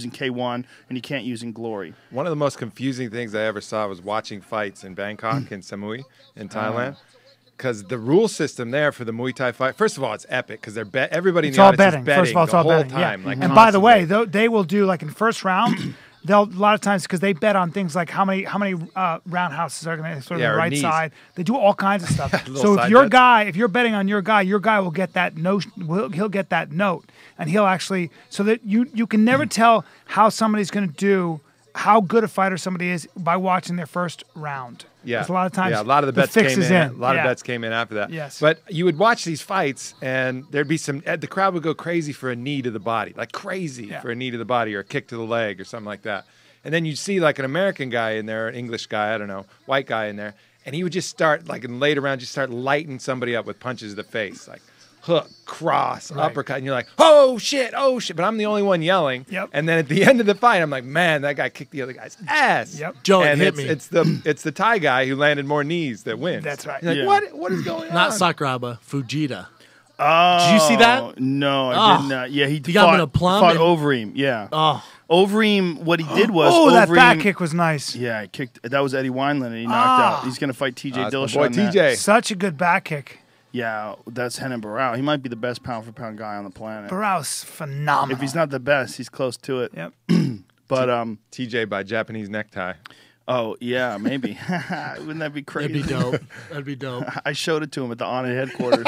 A: in K1 and you can't use in Glory.
C: One of the most confusing things I ever saw was watching fights in Bangkok and Samui in Thailand. Because the rule system there for the Muay Thai fight, first of all, it's epic because everybody in
B: It's
C: the
B: all
C: audience
B: betting.
C: is betting
B: First of all, it's
C: the
B: all
C: whole
B: betting.
C: time.
B: Yeah.
C: Like
B: And by the way,
C: constantly.
B: they will do like in first round. They'll a lot of times because they bet on things like how many roundhouses are going to sort of
C: Yeah,
B: the
C: or
B: right
C: knees.
B: side. They do all kinds of stuff.
C: Little
B: So
C: side
B: if you're betting on your guy will get that note. He'll get that note, and he'll actually so that you can never tell how somebody's going to do, how good a fighter somebody is by watching their first round.
C: Yeah,
B: 'Cause a lot of times
C: a lot of the bets
B: fix
C: came
B: is
C: in. A lot
B: Yeah.
C: of bets came in after that.
B: Yes.
C: but you would watch these fights, and there'd be the crowd would go crazy for a knee to the body, like crazy
B: Yeah.
C: for a knee to the body or a kick to the leg or something like that. And then you'd see like an American guy in there, an English guy, I don't know, white guy in there, and he would just start like in later round, just start lighting somebody up with punches to the face, like hook, cross, uppercut, and you're like, oh shit, but I'm the only one yelling.
B: Yep.
C: And then at the end of the fight, I'm like, man, that guy kicked the other guy's ass.
B: Yep.
D: Joe, it
C: and
D: hit me.
C: it's the Thai guy who landed more knees that wins.
B: That's right.
C: You're like, what is going
D: Not
C: on?
D: Sakuraba, Fujita.
A: Oh,
D: Did you see that?
A: No, I did not. Yeah, he
D: got him in a plum
A: fought
D: and-
A: Overeem. Yeah.
D: Oh,
A: Overeem, what he did was
B: Oh, that
A: Overeem-
B: back kick was nice.
A: Yeah, he kicked. That was Eddie Wineland, and he knocked out. He's going to fight TJ
C: That's my
A: Dillashaw.
C: boy
A: in that.
C: TJ.
B: Such a good back kick.
A: Yeah, that's Henan Barao. He might be the best pound for pound guy on the planet.
B: Barao's phenomenal.
A: If he's not the best, he's close to it.
B: Yep.
A: But
C: TJ by Japanese necktie.
A: oh yeah, maybe. Wouldn't that be crazy?
D: that'd be dope. That'd be dope.
A: I showed it to him at the Onnit headquarters.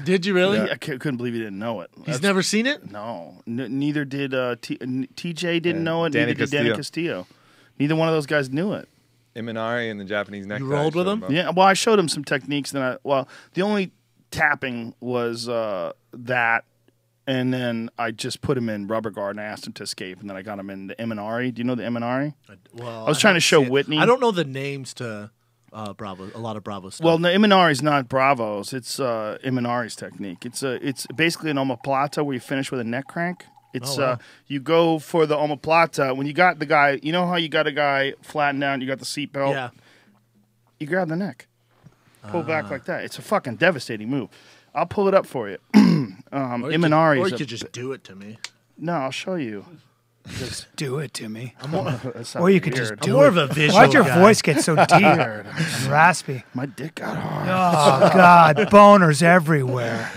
D: Did you really?
A: I couldn't believe he didn't know it.
D: He's never seen it?
A: No, neither did TJ. Didn't know it.
C: Danny
A: Neither did Danny Castillo. Neither one of those guys knew it.
C: Imanari and the Japanese necktie.
D: rolled with him?
A: Yeah, well, I showed him some techniques. Then the only tapping was that, and then I just put him in rubber guard and I asked him to escape, and then I got him in the Imanari. Do you know the Imanari?
D: Well,
A: I was trying to show
D: haven't seen it.
A: Whitney.
D: I don't know the names to Bravo. A lot of Bravo stuff.
A: Well, the Imanari's not Bravos. It's Imanari's technique. It's basically an omoplata where you finish with a neck crank. It's
D: wow.
A: You go for the omoplata when you got the guy. You know how you got a guy flattened down. You got the seatbelt.
D: yeah.
A: You grab the neck, pull back like that. It's a fucking devastating move. I'll pull it up for you. Imanari's.
D: Or you could just do it to me.
A: No, I'll show you.
B: Just do it to me.
A: That sounds
B: Or you could
A: weird.
B: just
D: I'm
B: do
D: more
B: it.
D: of a visual
B: Why'd your
D: guy.
B: voice get so deep and raspy?
A: My dick got hard.
B: Oh, God. Boners everywhere.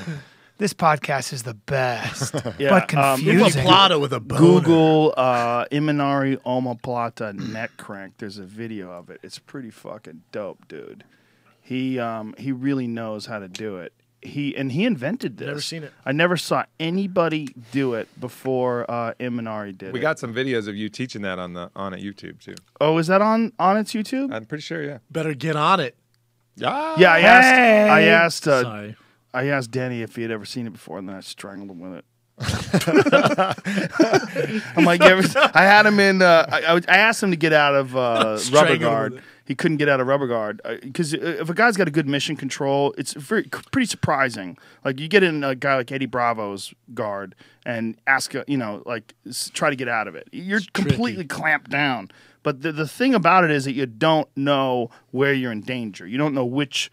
B: This podcast is the best,
A: Yeah,
B: but confusing.
D: Plata with a boner.
A: Google Imanari omoplata neck crank. There's a video of it. It's pretty fucking dope, dude. He really knows how to do it. He invented this.
D: Never seen it.
A: I never saw anybody do it before Imanari did
C: We
A: it.
C: got some videos of you teaching that on at YouTube too.
A: Oh, is that on its YouTube?
C: I'm pretty sure, yeah.
D: Better get on it.
C: Yeah.
A: Yeah, I
B: Hey!
A: asked Danny if he had ever seen it before, and then I strangled him with it. I'm like, I had him in. I asked him to get out of rubber
D: Strangled
A: guard.
D: with it.
A: He couldn't get out of rubber guard because if a guy's got a good mission control, it's pretty surprising. Like you get in a guy like Eddie Bravo's guard and ask, try to get out of it. You're completely clamped down. But the thing about it is that you don't know where you're in danger. You don't know which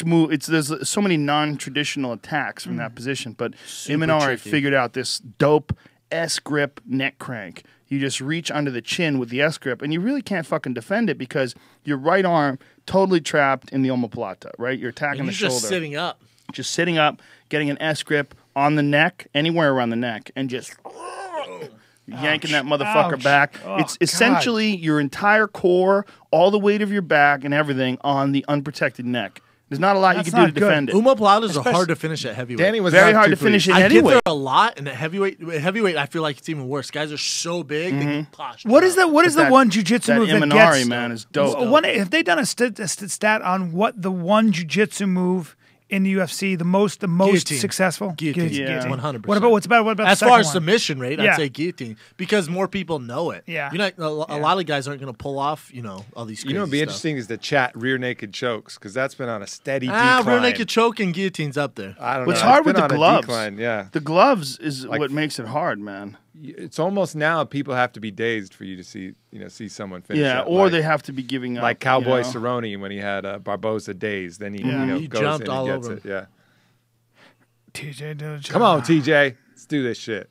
A: move. There's so many non-traditional attacks from that position. But Imanari
D: tricky.
A: figured out this dope S-grip neck crank. You just reach under the chin with the S-grip, and you really can't fucking defend it because your right arm totally trapped in the omoplata, right? You're attacking
D: And
A: the
D: he's
A: shoulder.
D: just sitting up.
A: Just sitting up, getting an S-grip on the neck, anywhere around the neck, and just yanking that motherfucker
B: Ouch.
A: back.
B: Oh,
A: It's essentially your entire core, all the weight of your back and everything on the unprotected neck. There's not a lot
B: That's
A: you can do
B: not
A: to
B: good.
A: defend it.
D: Omoplatas are hard to finish at heavyweight.
C: Danny was
A: Very
C: not
A: hard
C: too
A: to finish
C: pleased.
A: it
D: I get
A: anyway.
D: there a lot, and at heavyweight, I feel like it's even worse. Guys are so big, they can posture.
B: What is the
A: That-
B: one jujitsu
A: that
B: move that
A: Imanari,
B: gets?
A: man, is dope.
B: Have they done a stat on what the one jujitsu move in the UFC the most
D: Guillotine.
B: successful?
D: Guillotine.
A: Yeah.
D: 100%.
B: What about
D: As
B: the
D: far as
B: second one?
D: submission rate,
B: Yeah.
D: I'd say guillotine because more people know it.
B: Yeah.
D: You're not. A lot of guys aren't going to pull off. All these.
C: You know, what'd be
D: crazy
C: interesting is the chat rear naked chokes because that's been on a steady
D: stuff.
C: decline.
D: Rear naked choke and guillotine's up there.
C: I don't
A: What's
C: know.
A: hard
C: It's
A: with
C: been
A: the
C: on a
A: gloves?
C: decline, yeah,
A: The gloves is
C: Like-
A: what makes it hard, man.
C: it's almost now people have to be dazed for you to see someone finish.
A: Yeah,
C: it.
A: or
C: like,
A: they have to be giving up.
C: like Cowboy
A: you know?
C: Cerrone when he had Barboza dazed, then he
D: He
C: goes
D: jumped
C: in
D: all
C: and gets
D: over
C: it. Yeah,
B: TJ Dillashaw.
C: come on, TJ, let's do this shit.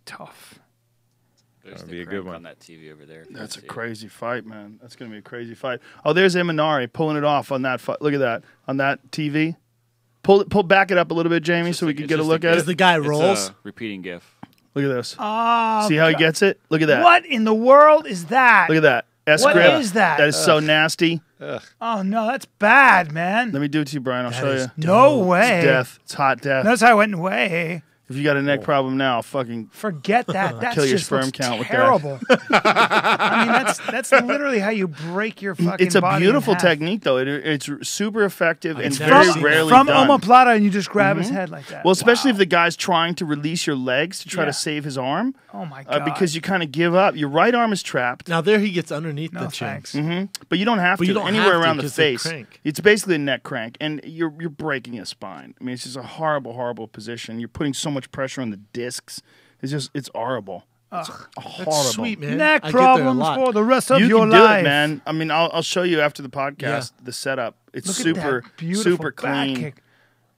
B: Tough.
F: There's
C: That'd
F: the
C: be a good
F: crank
C: one.
F: on that TV over there.
A: That's a
F: See it.
A: crazy fight, man. That's going to be a crazy fight. Oh, there's Imanari pulling it off on that fight. Look at that on that TV. Pull back it up a little bit, Jamie, so we can
F: it's
A: get a
F: just
A: look
F: a
A: at
D: As
A: it.
D: the guy
F: It's
D: rolls,
F: a repeating GIF.
A: Look at this.
B: Oh,
A: See how he gets it? Look at that.
B: What in the world is that?
A: Look at that. S
B: What
A: grip.
B: is that?
A: That is so nasty.
B: Oh no, that's bad, man.
A: Let me do it to you, Brian. I'll show you.
D: is
A: It's
B: No way.
A: death. It's hot death.
B: Notice how I went away.
A: If you got a neck problem now, I'll fucking
B: Forget that. That's
A: Kill your
B: just
A: sperm
B: looks
A: count with that.
B: terrible. I mean, that's literally how you break your fucking.
A: It's a
B: body in
A: beautiful
B: half.
A: technique, though. It's super effective and
D: never
A: very
D: seen that.
A: rarely
B: from
A: done.
B: omoplata, and you just grab his head like that.
A: Well, especially
B: Wow.
A: if the guy's trying to release your legs to try
B: Yeah.
A: to save his arm,
B: Oh my god!
A: because you kind of give up. Your right arm is trapped,
D: Now there he gets underneath
B: no
D: the chin.
B: thanks.
A: but you don't have
D: But
A: to.
D: you don't
A: Anywhere
D: have to
A: around the
D: 'cause they
A: face.
D: crank.
A: It's basically a neck crank, and you're breaking a spine. I mean, it's just a horrible, horrible position. You're putting so much pressure on the discs. It's horrible. It's horrible.
D: That's sweet, man.
B: Neck
D: I get there a
B: problems
D: lot.
B: for the rest of
A: You
B: your
A: can do
B: life,
A: it, man. I mean, I'll show you after the podcast the setup. It's
B: Look
A: super,
B: at that beautiful
A: super
B: back
A: clean.
B: kick.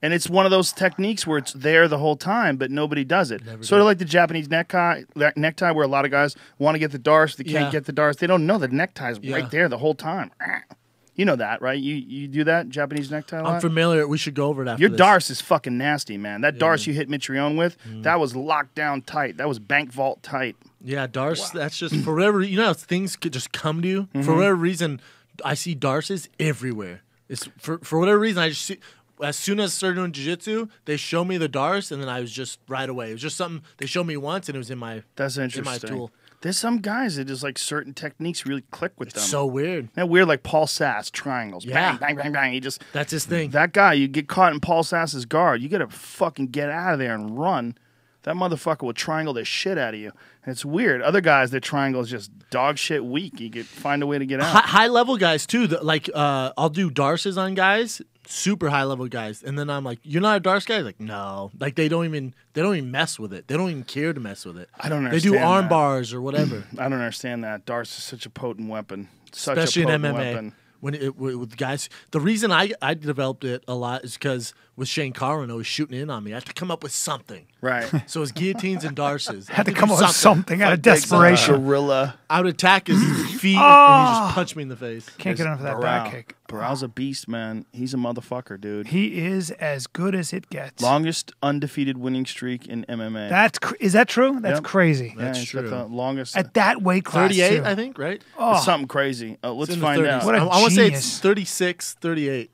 A: And it's one of those techniques where it's there the whole time, but nobody does it. Sort of like the Japanese necktie, where a lot of guys want to get the darts, they can't
D: Yeah.
A: get the darts. They don't know the neckties
D: Yeah.
A: right there the whole time. You know that, right? You do that Japanese necktie a lot?
D: I'm familiar. We should go over it after
A: Your
D: this.
A: darts is fucking nasty, man. That darts you hit Mitrione with, that was locked down tight. That was bank vault tight.
D: Yeah, darts. That's just for whatever how things could just come to you for whatever reason. I see darts everywhere. It's for whatever reason I just see. As soon as I started doing jiu-jitsu, they show me the darts, and then I was just right away. It was just something they showed me once, and it was in my
A: That's
D: in
A: interesting.
D: my tool.
A: There's some guys that just like certain techniques really click with them.
D: So weird.
A: That weird, like Paul Sass triangles.
D: Yeah.
A: Bang, bang, bang, bang. He just
D: That's his thing.
A: that guy. You get caught in Paul Sass's guard. You gotta fucking get out of there and run. That motherfucker will triangle the shit out of you. And it's weird. Other guys, their triangle is just dog shit weak. You could find a way to get out.
D: High level guys too. I'll do darces on guys, super high level guys, and then I'm like, "You're not a darts guy?" Like, no. Like they don't even mess with it. They don't even care to mess with it.
A: I don't
D: They do
A: understand
D: arm
A: that.
D: bars or whatever,
A: I don't understand that. Darts is such a potent weapon. Such
D: especially
A: a
D: in
A: potent
D: MMA.
A: weapon.
D: With guys, the reason I developed it a lot is because with Shane Carwin always shooting in on me, I have to come up with something.
A: Right.
D: So it's guillotines and darces. I
B: Had to
D: do
B: come up with something out of desperation.
A: Gorilla.
D: I would attack his feet and he just punch me in the face.
B: Can't get enough of that back kick.
A: Barrow's a beast, man. He's a motherfucker, dude.
B: He is as good as it gets.
A: Longest undefeated winning streak in MMA.
B: Is that true? That's
A: Yep.
B: crazy.
A: Yeah,
D: That's
A: he's got
D: true.
A: the longest.
B: At that weight class,
D: 38,
B: too.
D: I think, right?
A: It's something crazy. Let's
D: It's in the
A: find
D: 30s.
A: out.
B: What a
D: I want to say
B: genius.
D: it's 36, 38.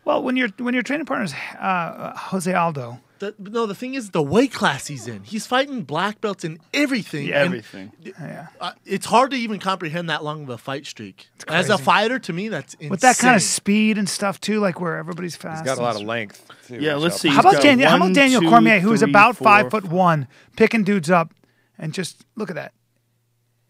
B: Well, when your training partner's Jose Aldo,
D: The thing is the weight class he's in. He's fighting black belts in everything.
B: Yeah.
D: and,
A: Everything.
D: it's hard to even comprehend that long of a fight streak. As a
B: crazy.
D: fighter, to me, that's insane.
B: with that kind of speed and stuff too, like where everybody's fast.
C: He's got a lot of
B: and-
C: length. Too,
A: Yeah,
C: which
A: let's
C: helps.
A: see.
B: How
A: He's
B: about
A: got
B: Daniel? How about
A: 1,
B: Daniel
A: 2,
B: Cormier, who's
A: 3,
B: about
A: 4.
B: 5'1", picking dudes up, and just look at that.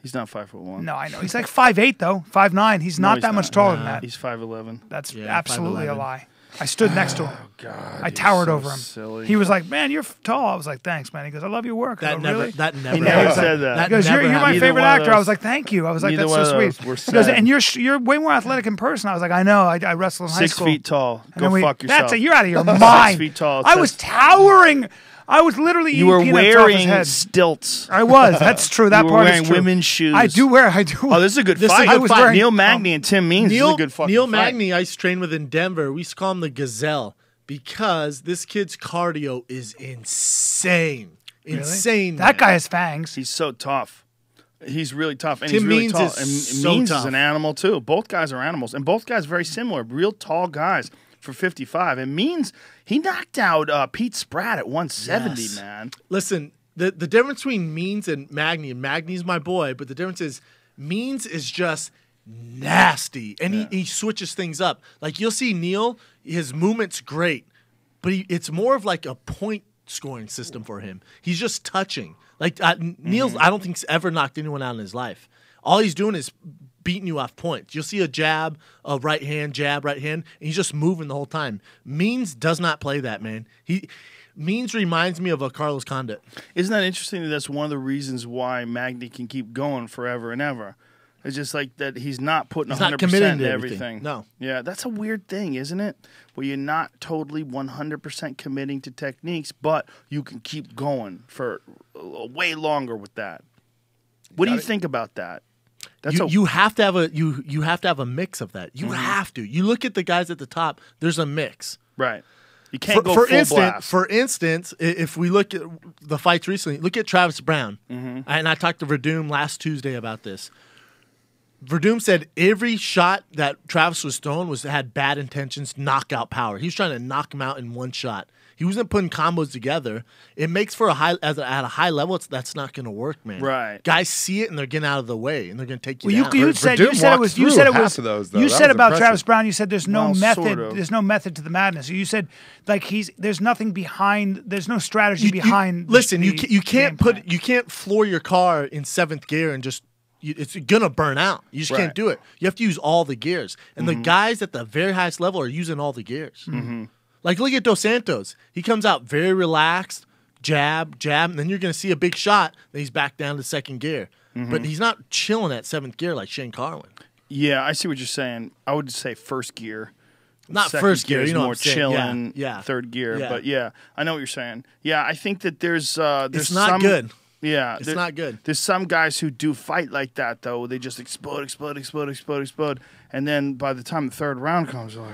A: He's not 5'1".
B: No, I know he's like 5'8" though, 5'9". He's not
A: he's
B: that much
A: not.
B: taller than that.
A: He's 5'11".
B: That's
D: Yeah,
B: absolutely a
D: 5'11".
B: lie. I stood next to him.
A: God,
B: I
A: you're
B: towered
A: so
B: over him.
A: silly.
B: He was like, "Man, you're tall." I was like, "Thanks, man." He goes, "I love your work." I
D: That
B: go,
D: never.
B: "Really?"
D: That never.
A: He never
D: happened.
A: said that.
B: He goes,
D: never
B: "You're my
D: happened.
A: Neither
B: favorite
A: one of
B: actor." I
A: us-
B: was like, "Thank you." I was like,
A: neither
B: "That's
A: one
B: so
A: of
B: sweet."
A: us were
B: He goes,
A: sad.
B: "And you're way more athletic in person." I was like, "I know. I wrestled in high
A: 6
B: school."
A: feet tall.
B: And
A: Go
B: then
A: fuck yourself.
B: That's it. You're out of your mind.
A: 6 feet tall. It
B: I
A: says-
B: was towering. I was literally
A: You
B: eating
A: were
B: peanuts off his
A: wearing
B: head.
A: stilts.
B: I was. That's true. That
A: You were
B: part
A: wearing
B: is true.
A: women's shoes.
B: I do.
A: Oh, this is a good
D: This is a
A: fight.
D: good I was fight. wearing-
A: Neil Magny and Tim Means. This is a
D: Neil
A: good fucking
D: Neil
A: fight.
D: Magny, I used to train with in Denver. We used to call him the Gazelle because this kid's cardio is insane.
B: Really?
D: Insane.
B: That
D: man.
B: guy has fangs.
A: He's so tough. He's really tough, and
D: Tim
A: he's really
D: Means
A: tall.
D: is
A: And
D: so
A: Means
D: tough.
A: is an animal too. Both guys are animals, and both guys very similar. Real tall guys for 55. And Means, he knocked out Pete Spratt at 170.
D: Yes.
A: Man,
D: Listen, the difference between Means and Magny's my boy, but the difference is Means is just nasty, and he switches things up. Like you'll see Neil, his movement's great, but it's more of like a point scoring system for him. He's just touching. Like Neil's, I don't think he's ever knocked anyone out in his life. All he's doing is beating you off points. You'll see a jab, a right hand, jab, right hand, and he's just moving the whole time. Means does not play that, man. Means reminds me of a Carlos Condit.
A: isn't that interesting? That that's one of the reasons why Magny can keep going forever and ever. It's just like that he's not putting
D: He's
A: 100%
D: not committing
A: into
D: to
A: everything.
D: everything. No.
A: Yeah, that's a weird thing, isn't it? Where you're not totally 100% committing to techniques, but you can keep going for way longer with that. What do you think about that? That's
D: You have to have you have to have a mix of that.
A: Mm-hmm.
D: You have to. You look at the guys at the top. There's a mix.
A: right. You can't go
D: For
A: full
D: instance,
A: blast.
D: for instance, if we look at the fights recently, look at Travis Brown.
A: Mm-hmm.
D: And I talked to Verdum last Tuesday about this. Verdum said every shot that Travis was throwing had bad intentions, knockout power. He was trying to knock him out in one shot. He wasn't putting combos together. It makes for at a high level. That's not going to work, man.
A: Right.
D: Guys see it and they're getting out of the way and they're going to take you
B: Well,
D: down.
B: you said
C: Verdum
B: it was
C: walked
B: you said
C: through
B: it was
C: half of those, though.
B: you
C: That
B: said
C: was
B: about
C: impressive.
B: Travis Brown. You said there's no
A: Well,
B: method.
A: sort of.
B: There's no method to the madness. You said like there's nothing behind. There's no strategy behind.
D: Listen,
B: the
D: you can't
B: game plan.
D: you can't floor your car in seventh gear and just it's gonna burn out. You just
A: Right.
D: can't do it. You have to use all the gears, and the guys at the very highest level are using all the gears. Like look at Dos Santos. He comes out very relaxed, jab, and then you're gonna see a big shot. Then he's back down to second gear, but he's not chilling at seventh gear like Shane Carwin.
A: Yeah, I see what you're saying. I would say first gear.
D: Not
A: Second
D: first gear,
A: is
D: you know what
A: more
D: I'm saying.
A: chilling.
D: Yeah.
A: Third gear,
D: Yeah.
A: but yeah, I know what you're saying. Yeah, I think that there's
D: It's not
A: some,
D: good.
A: Yeah,
D: It's not good.
A: There's some guys who do fight like that though. They just explode, and then by the time the third round comes, they're like,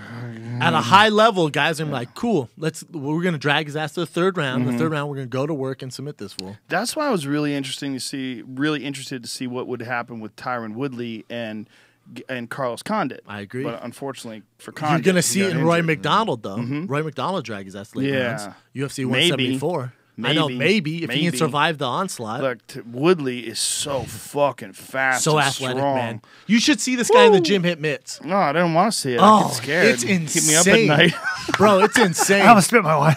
D: At a high level, guys are like, cool, we're gonna drag his ass to the third round. The third round, we're gonna go to work and submit this fool.
A: that's why I was really interested to see what would happen with Tyron Woodley and Carlos Condit.
D: I agree.
A: But unfortunately for Condit,
D: You're gonna
A: he
D: see
A: got
D: it in Roy
A: injured.
D: McDonald though. Roy McDonald drag his ass late
A: Yeah.
D: rounds. UFC
A: Maybe.
D: 174. I know, maybe if he can
A: Maybe.
D: survive the onslaught.
A: Look, Woodley is so fucking fast,
D: So
A: and
D: athletic,
A: strong.
D: man. You should see this guy in the gym hit mitts.
A: No, I didn't want to see it. I
D: Oh,
A: get scared.
D: it's insane.
A: Keep me up at night.
D: Bro, it's insane.
B: I almost spit my wine.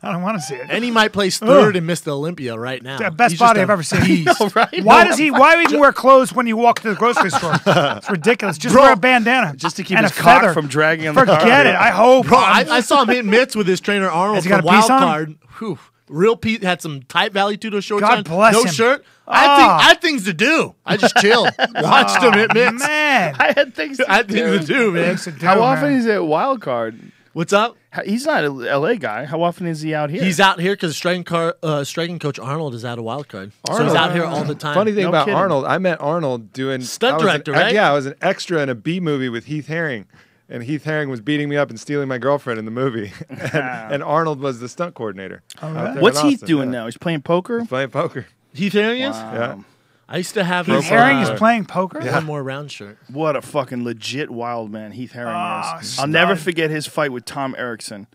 B: I don't want to see it.
D: And he might place third in Mr. Olympia right now.
B: The best
D: He's just
B: body
D: a
B: I've ever seen.
D: beast.
A: Right?
B: Why even wear clothes when you walk to the grocery store? It's ridiculous. Just wear a bandana.
A: Just to keep
B: and
A: his
B: a
A: cock
B: feather.
A: from dragging on the
B: Forget
A: carpet.
B: it. I hope.
D: Bro, I saw him hit mitts with his trainer Arnold
B: Has he
D: from
B: got a piece
D: Wild
B: on him?
D: Card. Whew. Real Pete had some tight Valley Tudo shorts
B: God
D: on.
B: bless
D: no
B: him.
D: shirt.
B: Ah.
D: I had things to do. I just chilled. Watched him hit mitts.
B: Man.
A: I had things to
D: I had things to do, man.
B: Things to do,
A: How often
B: man.
A: is it wild card?
D: What's up?
A: He's not an LA guy. How often is he out here?
D: He's out here because striking coach Arnold is out of wild card. So he's out here all the time.
C: Funny thing
A: No
C: about
A: kidding.
C: Arnold, I met Arnold doing
D: Stunt
C: I was
D: director, right?
C: Yeah, I was an extra in a B movie with Heath Herring, and Heath Herring was beating me up and stealing my girlfriend in the movie, and Arnold was the stunt coordinator. out there in
A: What's Heath
C: Austin,
A: doing
C: yeah.
A: now? He's playing poker.
C: Playing poker.
D: Heath Herring is?
C: Yeah.
D: I used to have
B: Heath
D: his,
B: Herring is
C: uh,
B: playing poker?
D: one more round shirt.
A: What a fucking legit wild man Heath Herring
B: Ah,
A: is.
B: stud.
A: I'll never forget his fight with Tom Erickson.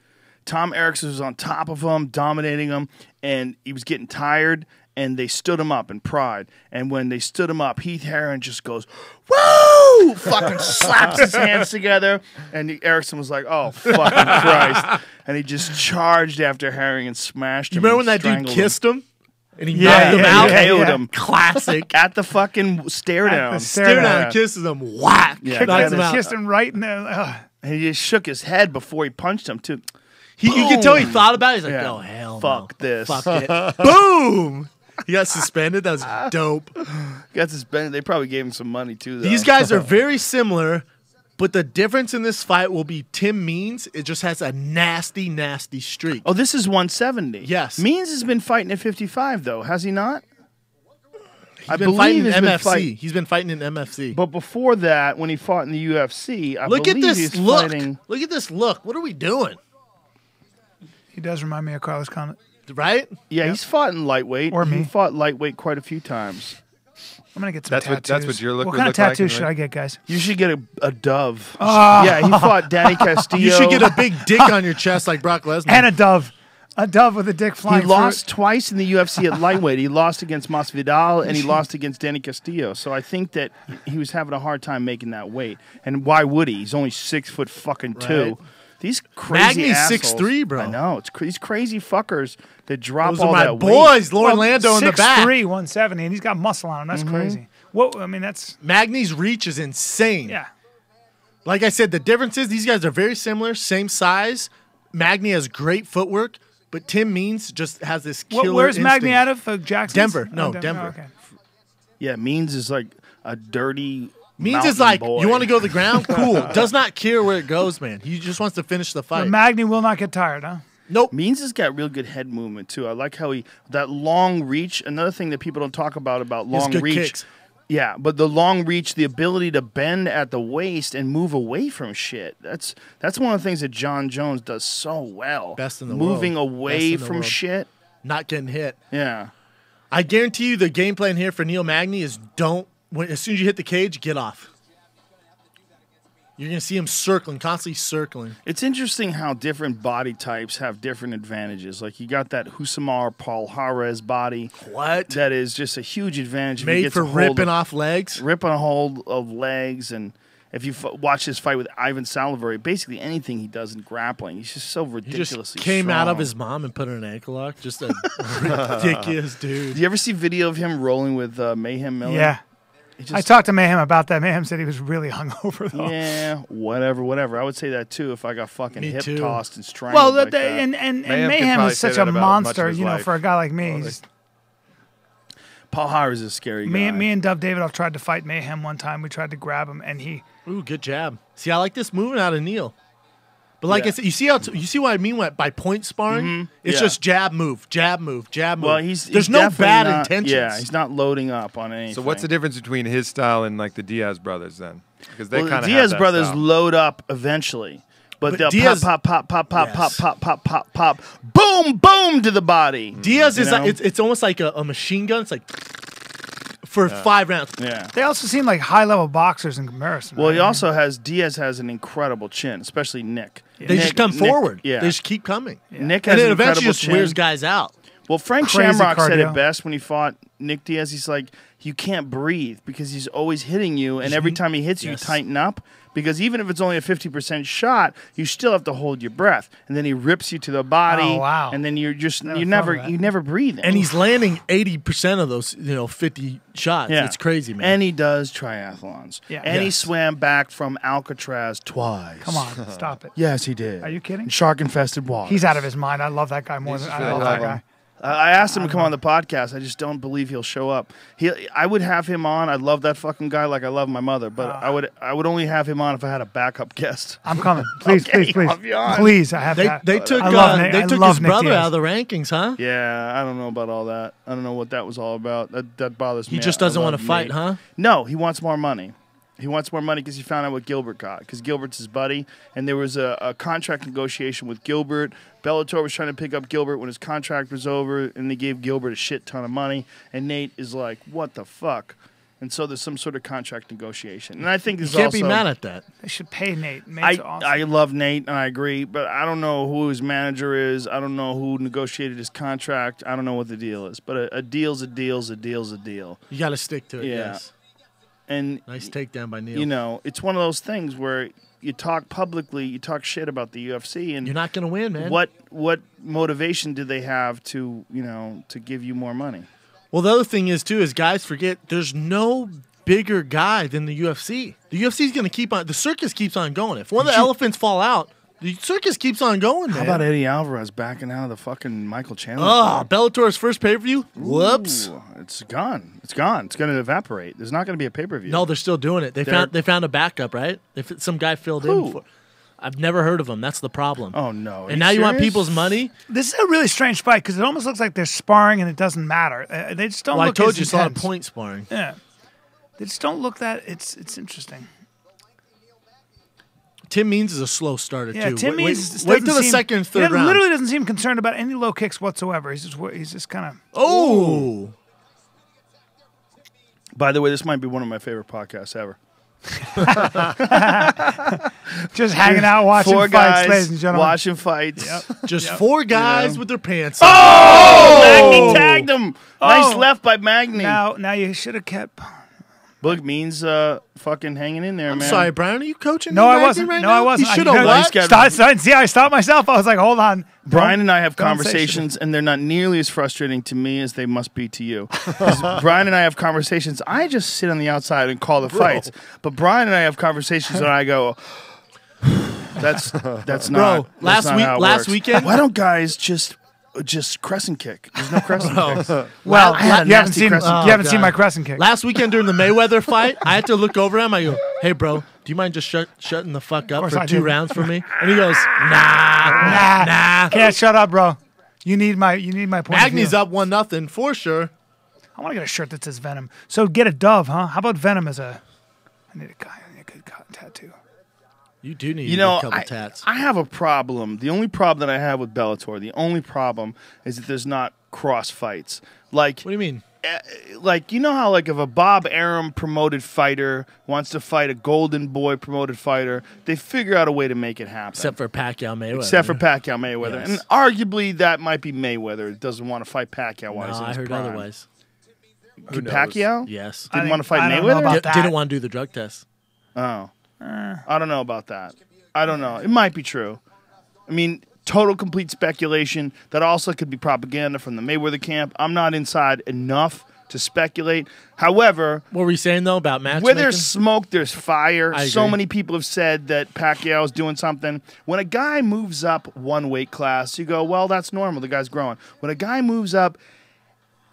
A: Tom Erickson was on top of him, dominating him, and he was getting tired, and they stood him up in Pride. And when they stood him up, Heath Herring just goes, woo! Fucking slaps his hands together, and Erickson was like, oh, fucking Christ. And he just charged after Herring and smashed him.
D: You remember when
A: and
D: that dude
A: strangled
D: kissed him? And he
A: Yeah,
D: knocked him
A: yeah,
D: out?
A: yeah, KO'd him.
D: Classic.
A: At the fucking stare
B: At
A: down.
B: the stare
D: Stare
B: down.
D: down, kisses him, whack.
A: Yeah,
D: knocks
A: that
D: him
A: is-
D: out.
B: Kissed him right in the.
A: And he just shook his head before he punched him, too.
D: You could tell he
A: Boom.
D: thought about it. He's like,
A: Yeah.
D: oh, hell
A: Fuck
D: no.
A: this.
D: Fuck it. Boom! He got suspended. That was dope.
A: Got suspended. They probably gave him some money, too, though.
D: These guys are very similar, but the difference in this fight will be Tim Means. It just has a nasty, nasty streak.
A: Oh, this is 170.
D: Yes.
A: Means has been fighting at 55, though, has he not?
D: He's been fighting in MFC. He's been fighting in MFC.
A: But before that, when he fought in the UFC, I
D: Look at
A: believe
D: this
A: he's
D: look.
A: fighting.
D: Look at this look. What are we doing?
B: He does remind me of Carlos Condit.
D: Right?
A: Yeah, he's fought in lightweight.
B: Or me.
A: He fought lightweight quite a few times.
B: I'm gonna get some
C: That's what-
B: tattoos.
C: that's what your look
B: What
C: would
B: kind of
C: look like
B: tattoos
C: in
B: should
C: the-
B: I get, guys?
A: You should get a dove. Yeah, he fought Danny Castillo.
D: You should get a big dick on your chest like Brock Lesnar.
B: And a dove. A dove with a dick
A: He
B: flying through
A: lost
B: it.
A: twice in the UFC at lightweight. He lost against Masvidal and he lost against Danny Castillo. So I think that he was having a hard time making that weight. And why would he? He's only 6'2".
D: Right.
A: These crazy
D: Magny's
A: assholes.
D: 6'3", bro.
A: I know. It's these crazy fuckers that drop
D: Those
A: all
D: are my
A: that
D: boys, Lauren
B: Well,
D: Lando in the back.
B: 6'3", 170, and he's got muscle on him. That's crazy. What? I mean, that's
D: Magny's reach is insane.
B: yeah.
D: Like I said, the difference is these guys are very similar, same size. Magny has great footwork, but Tim Means just has this killer
B: Where's Magny
D: instinct.
B: out of? Jackson?
D: Denver. No, Denver.
B: okay.
A: Yeah, Means is like a dirty.
D: Means is
A: mountain
D: like,
A: boy.
D: you want to go to the ground? Cool. Does not care where it goes, man. He just wants to finish the
B: But
D: fight.
B: Magny will not get tired, huh?
D: Nope.
A: Means has got real good head movement too. I like how that long reach. Another thing that people don't talk about
D: He has
A: long
D: good
A: reach.
D: kicks.
A: Yeah, but the long reach, the ability to bend at the waist and move away from shit. That's one of the things that John Jones does so well.
D: Best in the
A: Moving
D: world.
A: away
D: Best in the
A: from
D: world.
A: shit.
D: Not getting hit.
A: Yeah.
D: I guarantee you the game plan here for Neil Magny is don't as soon as you hit the cage, get off. You're going to see him circling, constantly circling.
A: It's interesting how different body types have different advantages. Like you got that Husamar Paul Harez body.
D: What?
A: That is just a huge advantage. If he
D: Made
A: gets
D: for
A: a hold
D: ripping
A: of-
D: off legs?
A: ripping a hold of legs. And if you watch his fight with Ivan Salivary, basically anything he does in grappling, he's just so
D: He
A: ridiculously
D: just came out of
A: strong.
D: his mom and put her in an ankle lock. Just a ridiculous dude.
A: Do you ever see video of him rolling with Mayhem Miller?
B: Yeah.
A: He
B: I
A: just-
B: talked to Mayhem about that. Mayhem said he was really hungover, though.
A: Yeah, whatever. I would say that too if I got fucking
D: Me
A: hip
D: too.
A: tossed and strangled
B: Well,
A: like that.
B: and
C: Mayhem
B: Mayhem
C: could
B: is such
C: probably
B: a
C: say that about much
B: monster,
C: of his
B: you know,
C: life.
B: for a guy like me.
C: Oh,
B: He's-
A: Paul Harris is a scary guy.
B: me and Dov Davidoff tried to fight Mayhem one time. We tried to grab him, and he
D: Ooh, good jab. See, I like this movement out of Neil. But like
A: Yeah.
D: I said, you see what I mean by point sparring? It's
A: Yeah.
D: just jab, move, jab, move, jab, move.
A: Well,
D: There's no
A: definitely
D: bad
A: not-
D: intentions.
A: Yeah, he's not loading up on anything.
C: So what's the difference between his style and like the Diaz brothers then? Because they
A: Well,
C: kind
A: the
C: of
A: Diaz brothers load up eventually. But they'll
D: Diaz-
A: pop,
D: Yes.
A: pop, boom, boom to the body.
D: Diaz
A: You
D: is
A: know?
D: like, it's almost like a machine gun. It's like for 5 rounds.
A: Yeah.
B: they also seem like high level boxers in comparison.
A: Well,
B: right?
A: he also has Diaz has an incredible chin, especially Nick.
D: They just come forward.
A: Yeah.
D: They just keep coming.
A: Nick
D: And
A: has
D: it
A: an
D: eventually
A: incredible
D: just
A: chin.
D: wears guys out.
A: Well, Frank
B: Crazy
A: Shamrock said
B: cardio.
A: it best when he fought Nick Diaz. He's like, you can't breathe because he's always hitting you, and every time he hits you, you
D: Yes.
A: tighten up. Because even if it's only a 50% shot, you still have to hold your breath, and then he rips you to the body.
B: Oh, wow.
A: And then you're just
B: Never
A: you
B: thought
A: never
B: of that.
A: you never breathe.
D: And he's landing 80% of those, 50 shots.
A: Yeah.
D: It's crazy, man.
A: And he does triathlons.
B: Yeah.
A: And he
D: Yes.
A: swam back from Alcatraz twice.
B: Come on, stop it.
A: Yes, he did.
B: Are you kidding?
A: Shark infested water.
B: He's out of his mind. I love that guy more
C: He's
B: than
C: just
B: I
C: really
B: love that
C: love
B: guy.
C: him.
A: I asked him to come on the podcast. I just don't believe he'll show up. I would have him on. I love that fucking guy like I love my mother, but I would only have him on if I had a backup guest.
B: I'm coming. Please,
A: Okay,
B: please,
A: I'll be on.
B: please. I have
D: they,
B: that.
D: they took,
B: I love Nick-
D: they
B: I
D: took
B: love
D: his
B: Nick
D: brother
B: Diaz.
D: out of the rankings, huh?
A: Yeah, I don't know about all that. I don't know what that was all about. That bothers me.
D: He just
A: I
D: doesn't
A: love
D: want to fight,
A: Nate.
D: huh?
A: No, he wants more money. He wants more money because he found out what Gilbert got. Because Gilbert's his buddy, and there was a contract negotiation with Gilbert. Bellator was trying to pick up Gilbert when his contract was over, and they gave Gilbert a shit ton of money. And Nate is like, "What the fuck?" And so there's some sort of contract negotiation. And I think
D: You
A: there's
D: can't
A: also
D: be mad at that.
B: They should pay Nate. Nate's awesome.
A: I love Nate and I agree, but I don't know who his manager is. I don't know who negotiated his contract. I don't know what the deal is. But a deal's a deal's a deal's a deal.
D: You got to stick to it,
A: Yeah.
D: yes.
A: And
D: Nice takedown by Neil.
A: you know, it's one of those things where you talk publicly, you talk shit about the UFC, and
D: You're not going to win, man.
A: what motivation do they have to to give you more money?
D: Well, the other thing is, too, is guys forget there's no bigger guy than the UFC. The UFC is going to keep on, the circus keeps on going. If one of the elephants fall out, the circus keeps on going, man.
A: How about Eddie Alvarez backing out of the fucking Michael Chandler?
D: Oh, Bellator's first pay-per-view? Whoops.
A: Ooh, it's gone. It's gone. It's going to evaporate. There's not going to be a pay-per-view.
D: No, they're still doing it. They found a backup, right? Some guy filled
A: Who?
D: in. For, I've never heard of him. That's the problem.
A: Oh no! Are
D: And now you want
A: serious?
D: people's money?
B: This is a really strange fight because it almost looks like they're sparring and it doesn't matter. They just don't
D: Well, I
B: look
D: told
B: as
D: you it's a lot of
B: intense.
D: point sparring.
B: Yeah, they just don't look that. It's interesting.
D: Tim Means is a slow starter,
B: Yeah,
D: too.
B: Tim
D: Wait-
B: Means
D: wait till
B: doesn't
D: the
B: seem-
D: second and
B: he
D: third round.
B: literally doesn't seem concerned about any low kicks whatsoever. He's just kind of.
D: Oh!
A: By the way, this might be one of my favorite podcasts ever.
B: Just hanging out watching
A: Four
B: fights,
A: guys
B: ladies and gentlemen.
A: watching fights.
D: Just four guys
A: Yeah.
D: with their pants on.
A: Oh, Magny tagged him. Nice
B: Oh.
A: left by Magny.
B: Now you should have kept.
A: Look, Means fucking hanging in there,
D: I'm
A: man.
D: sorry, Brian. Are you coaching?
B: No, I
D: Magny
B: wasn't.
D: Right
B: No,
D: now?
B: I wasn't.
D: You should have
B: I-
D: what?
B: See, I stopped myself. I was like, hold on.
A: Brian and I have
B: Don't say
A: conversations, and they're not nearly as frustrating to me as they must be to you. 'Cause Brian and I have conversations. I just sit on the outside and call the fights. But Brian and I have conversations, and I go, "That's not
D: Bro,
A: that's
D: last
A: not
D: week-
A: how it
D: last
A: works.
D: weekend-
A: Why don't guys just crescent kick? There's no crescent kicks.
B: Well,
A: I had a
B: you haven't
A: nasty
B: seen
A: crescent
B: you haven't seen
D: God.
B: my crescent kick.
D: Last weekend during the Mayweather fight, I had to look over at him. I go, "Hey, bro, do you mind just shutting the fuck up
B: course
D: for
B: I
D: 2
B: do.
D: rounds for me?" And he goes, "Nah."
B: Can't shut up, bro. You need my point.
D: Magny's
B: of view.
D: up 1-0 for sure.
B: I want to get a shirt that says Venom. So get a dove, huh? How about Venom as a? I need a good cotton tattoo.
D: You do need
A: You know,
D: a couple tats.
A: I have a problem. The only problem that I have with Bellator, the only problem is that there's not cross fights. Like,
D: What do you mean?
A: like, you know how, like, if a Bob Arum promoted fighter wants to fight a Golden Boy promoted fighter, they figure out a way to make it happen.
D: Except for Pacquiao Mayweather.
A: Except for Pacquiao Mayweather.
D: Yes.
A: And arguably that might be Mayweather. Doesn't want to fight Pacquiao while he's in
D: I
A: his
D: heard
A: prime.
D: otherwise.
A: Could Pacquiao?
D: Yes.
A: Didn't want to fight
B: I don't know
A: Mayweather?
B: about that.
D: Didn't want to do the drug test.
A: Oh. I don't know about that. I don't know. It might be true. I mean, total complete speculation. That also could be propaganda from the Mayweather camp. I'm not inside enough to speculate. However,
D: What were you saying, though, about matchmaking?
A: where there's smoke, there's fire.
D: I
A: So
D: agree.
A: many people have said that Pacquiao's doing something. When a guy moves up one weight class, you go, well, that's normal. The guy's growing. When a guy moves up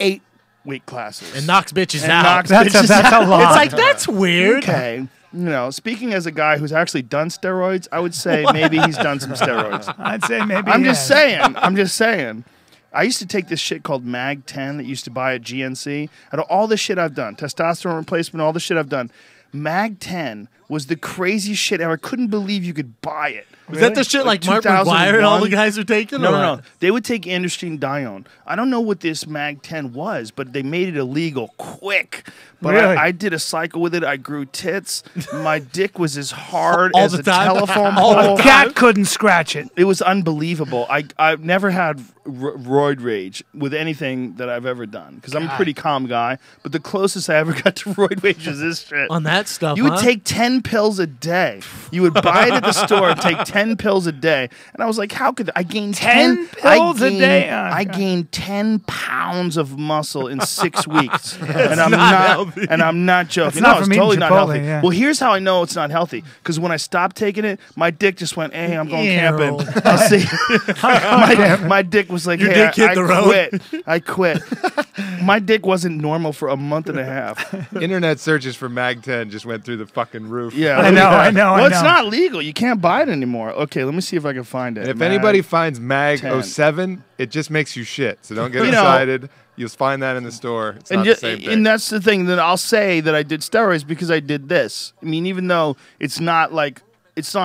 A: 8 weight classes
D: And knocks bitches
A: and
D: out.
A: knocks
B: That's
A: bitches
B: a
A: out.
B: lot.
D: It's like, that's weird.
A: Okay. You know, speaking as a guy who's actually done steroids, I would say maybe he's done some steroids.
B: I'd say maybe.
A: I'm just
B: yeah.
A: saying. I'm just saying. I used to take this shit called Mag 10 that used to buy at GNC. Out of all the shit I've done, testosterone replacement, all the shit I've done, Mag 10 was the craziest shit ever. I couldn't believe you could buy it.
D: Was that the shit like Mark McGuire and all the guys are taking?
A: No,
D: or
A: no,
D: what?
A: no. They would take androstenedione. Dione. I don't know what this Mag 10 was, but they made it illegal quick. But
B: Really?
A: I did a cycle with it. I grew tits. My dick was as hard
D: All
A: as
D: the
A: a
D: time?
A: telephone
D: All the
A: pole.
B: Cat couldn't scratch it.
A: It was unbelievable. I've never had roid rage with anything that I've ever done because I'm a pretty calm guy. But the closest I ever got to roid rage is this shit.
D: On that stuff,
A: You would
D: huh?
A: take 10 pills a day. You would buy it at the store and take 10 pills a day. And I was like, how could I gain
B: 10 pills a day? Oh,
A: I
B: God.
A: gained 10 pounds of muscle in 6 weeks. And I'm
D: not
A: not
D: healthy.
A: and I'm not joking.
B: It's not
A: No, it's
B: from eating
A: totally not
B: Chipotle,
A: healthy.
B: yeah.
A: Well, here's how I know it's not healthy. Because when I stopped taking it, my dick just went, hey, I'm going camping.
D: Ew.
A: I'll see. my dick was like,
D: Your
A: hey,
D: dick hit
A: I
D: the road.
A: quit. I quit. My dick wasn't normal for a month and a half.
C: Internet searches for Mag 10 just went through the fucking roof.
A: Yeah,
B: I know, I know,
A: Well,
B: I
A: it's
B: know.
A: not legal. You can't buy it anymore. Okay, let me see if I can find it.
C: And if
A: Mag-
C: anybody finds Mag
A: 10.
C: 07, it just makes you shit. So don't get
A: You know-
C: excited. You'll find that in the store. It's not the same thing.
A: and that's the thing that I'll say that I did steroids because I did this. I mean, even though it's not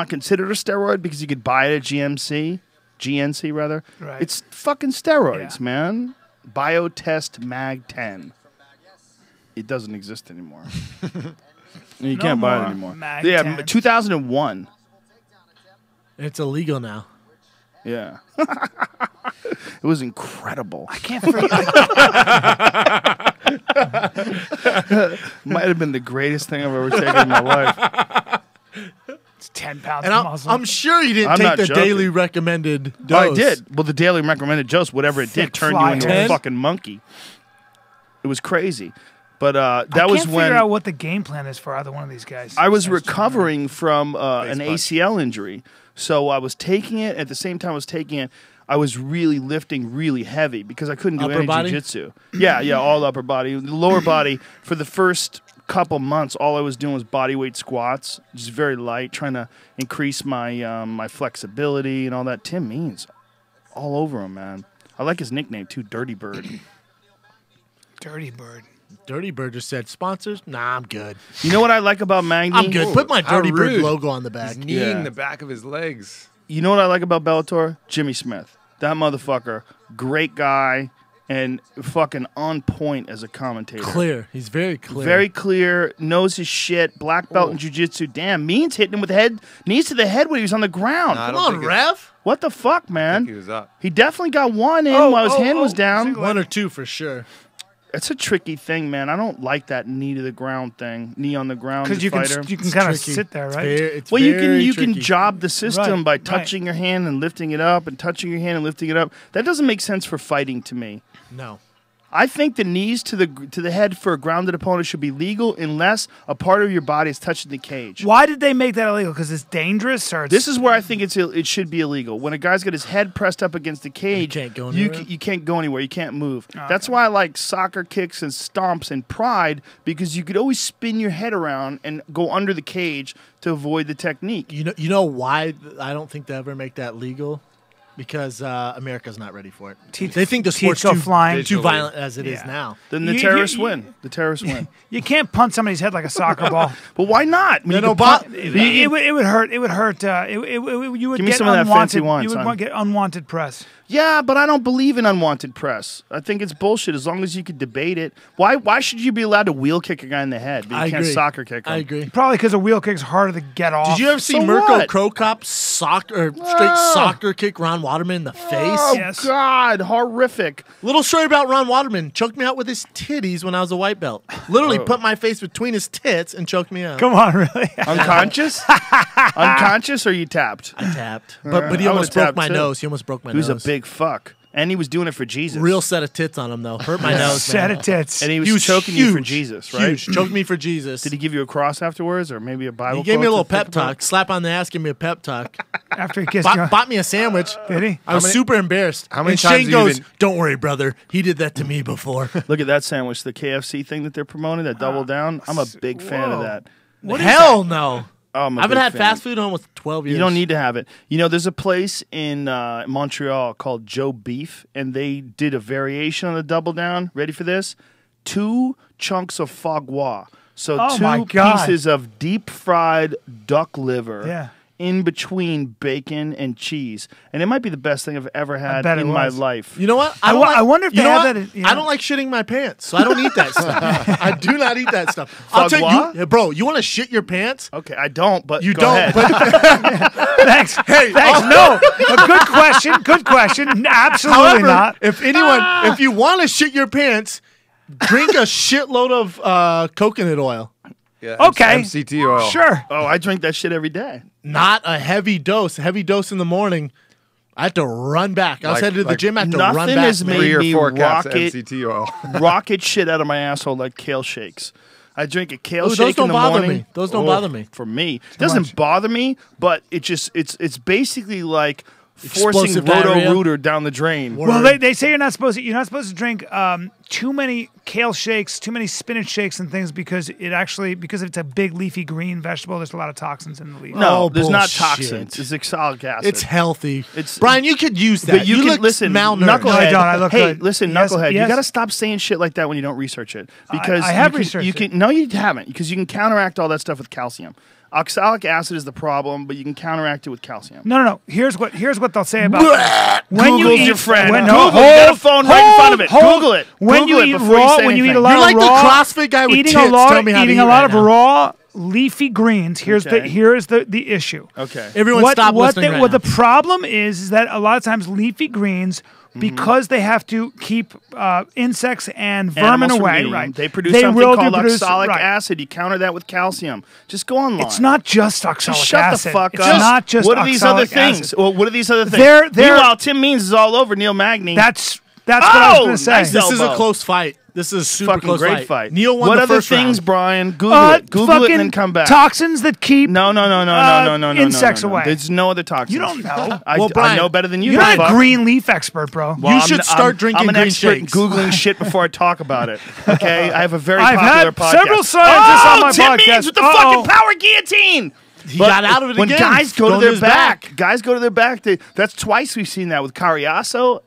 A: considered a steroid because you could buy it at GNC rather.
B: Right.
A: It's fucking steroids,
B: Yeah.
A: man. Biotest Mag 10. It doesn't exist anymore. You can't buy it
B: more
A: anymore.
B: Mag
A: Yeah,
B: 10.
A: 2001.
D: It's illegal now.
A: Yeah. It was incredible.
B: I can't forget.
A: Might have been the greatest thing I've ever taken in my life.
B: It's 10 pounds
D: And
B: of
D: I'm,
B: muscle.
D: I'm sure you didn't
A: I'm
D: take
A: not
D: the
A: joking.
D: daily recommended
A: Oh,
D: dose.
A: I did. Well, the daily recommended dose, whatever it did,
B: Thick
A: turned you
B: fly
A: into
B: dose.
A: a fucking monkey. It was crazy. But
B: I
A: that was
B: can't
A: when
B: figure out what the game plan is for either one of these guys.
A: I was
B: That's
A: recovering from an
C: punch.
A: ACL injury. So I was taking it. At the same time I was taking it, I was really lifting really heavy because I couldn't do
D: Upper
A: any
D: body?
A: jiu-jitsu. Yeah, all upper body. The lower body, for the first couple months, all I was doing was body weight squats, just very light, trying to increase my my flexibility and all that. Tim Means, all over him, man. I like his nickname, too, Dirty Bird.
B: Dirty Bird.
D: Dirty Bird just said, sponsors? Nah, I'm good.
A: You know what I like about Magny?
D: I'm good. Put my
C: how
D: Dirty Bird
C: rude.
D: logo on the back.
C: He's kneeing
A: Yeah.
C: the back of his legs.
A: You know what I like about Bellator? Jimmy Smith. That motherfucker, great guy and fucking on point as a commentator.
D: Clear. He's very clear.
A: Very clear, knows his shit, black belt in jiu-jitsu. Damn, Means hitting him with knees to the head when he was on the ground.
C: Nah, I
D: Come
C: don't
D: on,
C: think it-
D: Rev.
A: What the fuck,
C: I think
A: man?
C: he was up.
A: He definitely got one in
B: Oh,
A: while his
B: oh,
A: hand was
B: oh,
A: down.
B: single-
D: One or two for sure.
A: It's a tricky thing, man. I don't like that knee to the ground thing. Knee on the ground
B: Because you
A: fighter.
B: can
D: It's
B: kind of
D: tricky.
B: sit there,
D: It's
B: right?
D: It's
A: Well, you
D: very
A: can
D: tricky.
A: job the system
B: Right,
A: by
B: right.
A: touching your hand and lifting it up and touching your hand and lifting it up. That doesn't make sense for fighting to me.
D: No.
A: I think the knees to the head for a grounded opponent should be legal unless a part of your body is touching the cage.
B: Why did they make that illegal? Because it's dangerous, or it's,
A: This is where I think it should be illegal. When a guy's got his head pressed up against the cage,
D: can't go
A: you
D: anywhere?
A: you can't go anywhere. You can't move.
B: Okay.
A: That's why I like soccer kicks and stomps and pride, because you could always spin your head around and go under the cage to avoid the technique.
D: You know why I don't think they ever make that legal? because America's not ready for it.
B: Teeth-
D: They think the
B: teeth
D: sport's
B: go
D: too,
B: flying.
D: too
C: Digitally.
D: violent as it is
B: Yeah.
D: now.
A: Then the
B: You-
A: terrorists
B: you-
A: win. The terrorists win.
B: You can't punt somebody's head like a soccer ball.
A: But why not? I mean,
D: No,
A: you can
D: but-
A: punt-
B: It would hurt. It would hurt. You would
A: Give me
B: get
A: some of that fancy
B: unwanted.
A: wine,
B: You would
A: son.
B: get unwanted press.
A: Yeah, but I don't believe in unwanted press. I think it's bullshit as long as you could debate it. Why should you be allowed to wheel kick a guy in the head, but you
D: I
A: can't
D: agree.
A: soccer kick him?
D: I agree.
B: Probably because a wheel kick's harder to get off.
D: Did you ever see
A: So
D: Mirko
A: what?
D: Krokop straight soccer kick Ron Waterman in the face?
A: Oh,
B: Yes.
A: God, horrific.
D: Little story about Ron Waterman. Choked me out with his titties when I was a white belt. Literally put my face between his tits and choked me out.
B: Come on, really?
A: Unconscious? Unconscious or you tapped?
D: I tapped. But he
A: I
D: almost
A: would've
D: broke
A: tapped
D: my
A: too.
D: nose. He almost broke my
A: He was
D: nose.
A: a big fuck. And he was doing it for Jesus.
D: Real set of tits on him, though. Hurt my nose,
B: Set
D: man.
B: of tits.
A: And he was,
D: He was
A: choking
D: huge,
A: you for Jesus, right?
D: Huge. Choked me for Jesus.
A: Did he give you a cross afterwards or maybe a Bible
D: He gave me a
A: quote
D: little
A: to think
D: pep
A: about?
D: talk. Slap on the ass, give me a pep talk.
B: After he kissed you.
D: Bought me a sandwich.
B: Did he?
D: I was
C: many-
D: super embarrassed.
C: how many
D: and
C: times
D: Shane
C: have you
D: goes,
C: been-
D: "Don't worry, brother. He did that to me before."
A: Look at that sandwich, the KFC thing that they're promoting, that double down. I'm a big fan of that.
D: Hell no.
A: Oh, I'm a
D: I haven't
A: big
D: had
A: fan.
D: fast food in almost 12 years.
A: You don't need to have it. You know, there's a place in Montreal called Joe Beef, and they did a variation on the double down. Ready for this? 2 chunks of foie gras. So
B: Oh, my
A: 2
B: God.
A: pieces of deep fried duck liver
B: Yeah.
A: in between bacon and cheese. And it might be the best thing I've ever had
B: bet it
A: in my
B: was.
A: life.
D: You know what?
B: I
D: don't
B: wo- I wonder if
D: you
B: they
D: know
B: have
D: what?
B: that in-
D: I don't like shitting my pants, so I don't eat that stuff. I do not eat that stuff. I'll
A: Foie
D: tell
A: gras?
D: you, bro. You want to shit your pants?
A: Okay, I don't, but
D: You
A: go
D: don't.
A: ahead.
D: But
B: Thanks.
D: hey,
B: Thanks. No. A good question. Good question. Absolutely
D: however,
B: not.
D: if you want to shit your pants, drink a shitload of coconut oil.
C: Yeah,
B: Okay.
C: MCT oil.
B: Sure.
A: Oh, I drink that shit every day.
D: Not a heavy dose. A heavy dose in the morning. I had to run back. I was
C: Like-
D: headed to the
C: like
D: gym. I had to
A: nothing
D: run back.
A: has
D: man.
A: made
C: 3 or
A: me
C: 4 caps of
A: rocket-
C: MCT oil.
A: Rocket shit out of my asshole like kale shakes. I drink a kale
D: Ooh,
A: shake
D: those don't
A: in the
D: bother
A: morning.
D: me. Those don't bother me.
A: For me, it doesn't
B: much.
A: bother me, but it's basically like forcing
D: Explosive diarrhea.
A: Roto-Rooter down the drain.
B: Well, they say you're not supposed to drink too many kale shakes, too many spinach shakes and things because it's a big leafy green vegetable. There's a lot of toxins in the leaf.
A: No,
D: Oh,
A: there's not
D: bullshit.
A: toxins. It's oxalic acid.
D: It's healthy.
A: It's-
D: Brian, you could use that.
A: But you can
D: look
A: listen,
D: malnourished.
A: knucklehead.
B: No, I don't. I look
A: hey,
B: good.
A: listen,
B: Yes,
A: knucklehead.
B: yes.
A: You got to stop saying shit like that when you don't research it because
B: I have
A: you
B: researched
A: you
B: it.
A: can. No, you haven't because you can counteract all that stuff with calcium. Oxalic acid is the problem, but you can counteract it with calcium.
B: No. Here's what they'll say about that. When you
A: Google's
B: eat,
A: your friend.
B: When,
A: Google.
B: no,
A: You got a
B: hold-
A: phone right in front of it.
B: hold-
A: Google it.
B: When
A: Google
B: you
A: it
B: eat
A: before you
B: raw,
A: say
B: when you eat a
A: anything.
B: lot
D: You're like
B: of
D: the
B: raw,
D: CrossFit guy with
B: eating
D: tits.
B: a lot,
D: Tell me how to
B: eating
D: eat
B: a lot
D: right
B: of
D: now.
B: raw leafy greens. Here's
A: Okay.
B: the issue.
A: Okay.
D: Everyone stop listening right
B: what
D: now.
B: the problem is that a lot of times leafy greens, because they have to keep insects and vermin
A: Animals from
B: away,
A: eating
B: right?
A: them. They produce
B: will
A: something called
B: produce-
A: oxalic
B: right.
A: acid. You counter that with calcium. Just go online.
B: It's not just oxalic
A: Just shut
B: acid.
A: the fuck
B: It's
A: up.
B: not just
A: what are these other
B: oxalic
A: things?
B: acid.
A: Well, what are these other things?
B: They're-
A: Meanwhile, Tim Means is all over Neil Magny.
B: That's what I was
A: Oh,
B: going to say.
A: nice
D: This is a
A: elbow.
D: close fight. This is a super
A: fucking
D: close
A: great fight.
D: Neil won
A: what
D: the
A: other
D: first
A: things,
D: round.
A: Brian? Google it. Google it
B: fucking
A: and then come back.
B: Toxins that keep
A: No.
B: insects
A: no.
B: away.
A: There's no other toxins.
B: You don't know.
A: I,
D: Well,
A: I
D: Brian,
A: know better than you.
B: You're not
A: fuck.
B: a green leaf expert, bro.
A: Well,
D: You should start drinking
A: I'm an
D: green
A: expert
D: shakes.
A: in Googling shit before I talk about it. Okay, I have a very
B: I've
A: popular
B: had
A: podcast.
B: several scientists on my
A: Tim
B: podcast.
A: Means with the
B: Uh-oh.
A: fucking power guillotine.
D: He got out of it
A: when
D: again.
A: guys go to
D: Going
A: their
D: his
A: back, guys go to their back. That's twice we've seen that with Cariaso.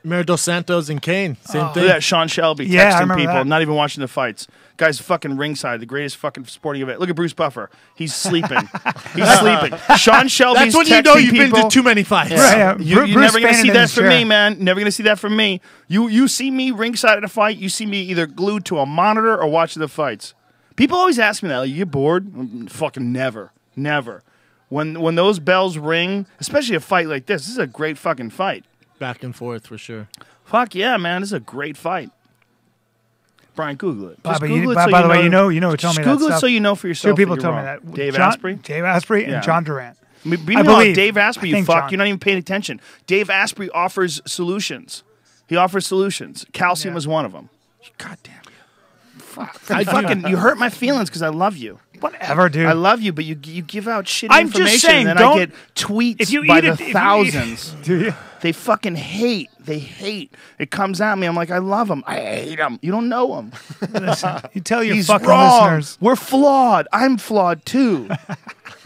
D: Mary Dos Santos and Kane. Same
A: Look
D: thing.
A: at that, Sean Shelby
B: Yeah, I
A: texting
B: remember
A: people,
B: that.
A: not even watching the fights. Guy's fucking ringside, the greatest fucking sporting event. Look at Bruce Buffer. He's sleeping. He's sleeping. Sean Shelby's
D: That's when you
A: texting
D: know you've
A: people.
D: been to too many fights.
B: Right, yeah.
A: You're
B: Bruce
A: never going to
B: fainted
A: see
B: in
A: that
B: his
A: from
B: chair.
A: me, man. Never going to see that from me. You see me ringside at a fight, you see me either glued to a monitor or watching the fights. People always ask me that, like, you bored? Fucking never. Never. When those bells ring, especially a fight like this is a great fucking fight.
D: Back and forth for sure.
A: Fuck yeah, man. This is a great fight. Brian, Google it. Just
B: By
A: Google it
B: by
A: so
B: the way, you know, who told
A: just
B: me that
A: Google it
B: stuff.
A: so you know for yourself.
B: Two people
A: that you're
B: told me
A: wrong.
B: that.
A: Dave
B: John,
A: Asprey?
B: Dave Asprey
A: Yeah.
B: and John Durant.
A: Meanwhile,
B: believe.
A: Dave Asprey,
B: I
A: you
B: think,
A: fuck.
B: John.
A: You're not even paying attention. Dave Asprey offers solutions. He offers solutions. Calcium
B: Yeah.
A: is one of them. God damn you. Fuck.
D: I do.
A: Fucking, you hurt my feelings because I love you.
B: Whatever, dude.
A: I love you, but you give out shitty
B: I'm just
A: information,
B: saying,
A: and then
B: don't-
A: I get tweets
B: if you
A: by
B: eat
A: the
B: it- if you eat-
A: thousands.
B: Do you?
A: They fucking hate. They hate. It comes at me. I'm like, I love him. I hate him. You don't know him.
B: Listen, you tell your
A: He's
B: fucking
A: wrong.
B: listeners.
A: We're flawed. I'm flawed too.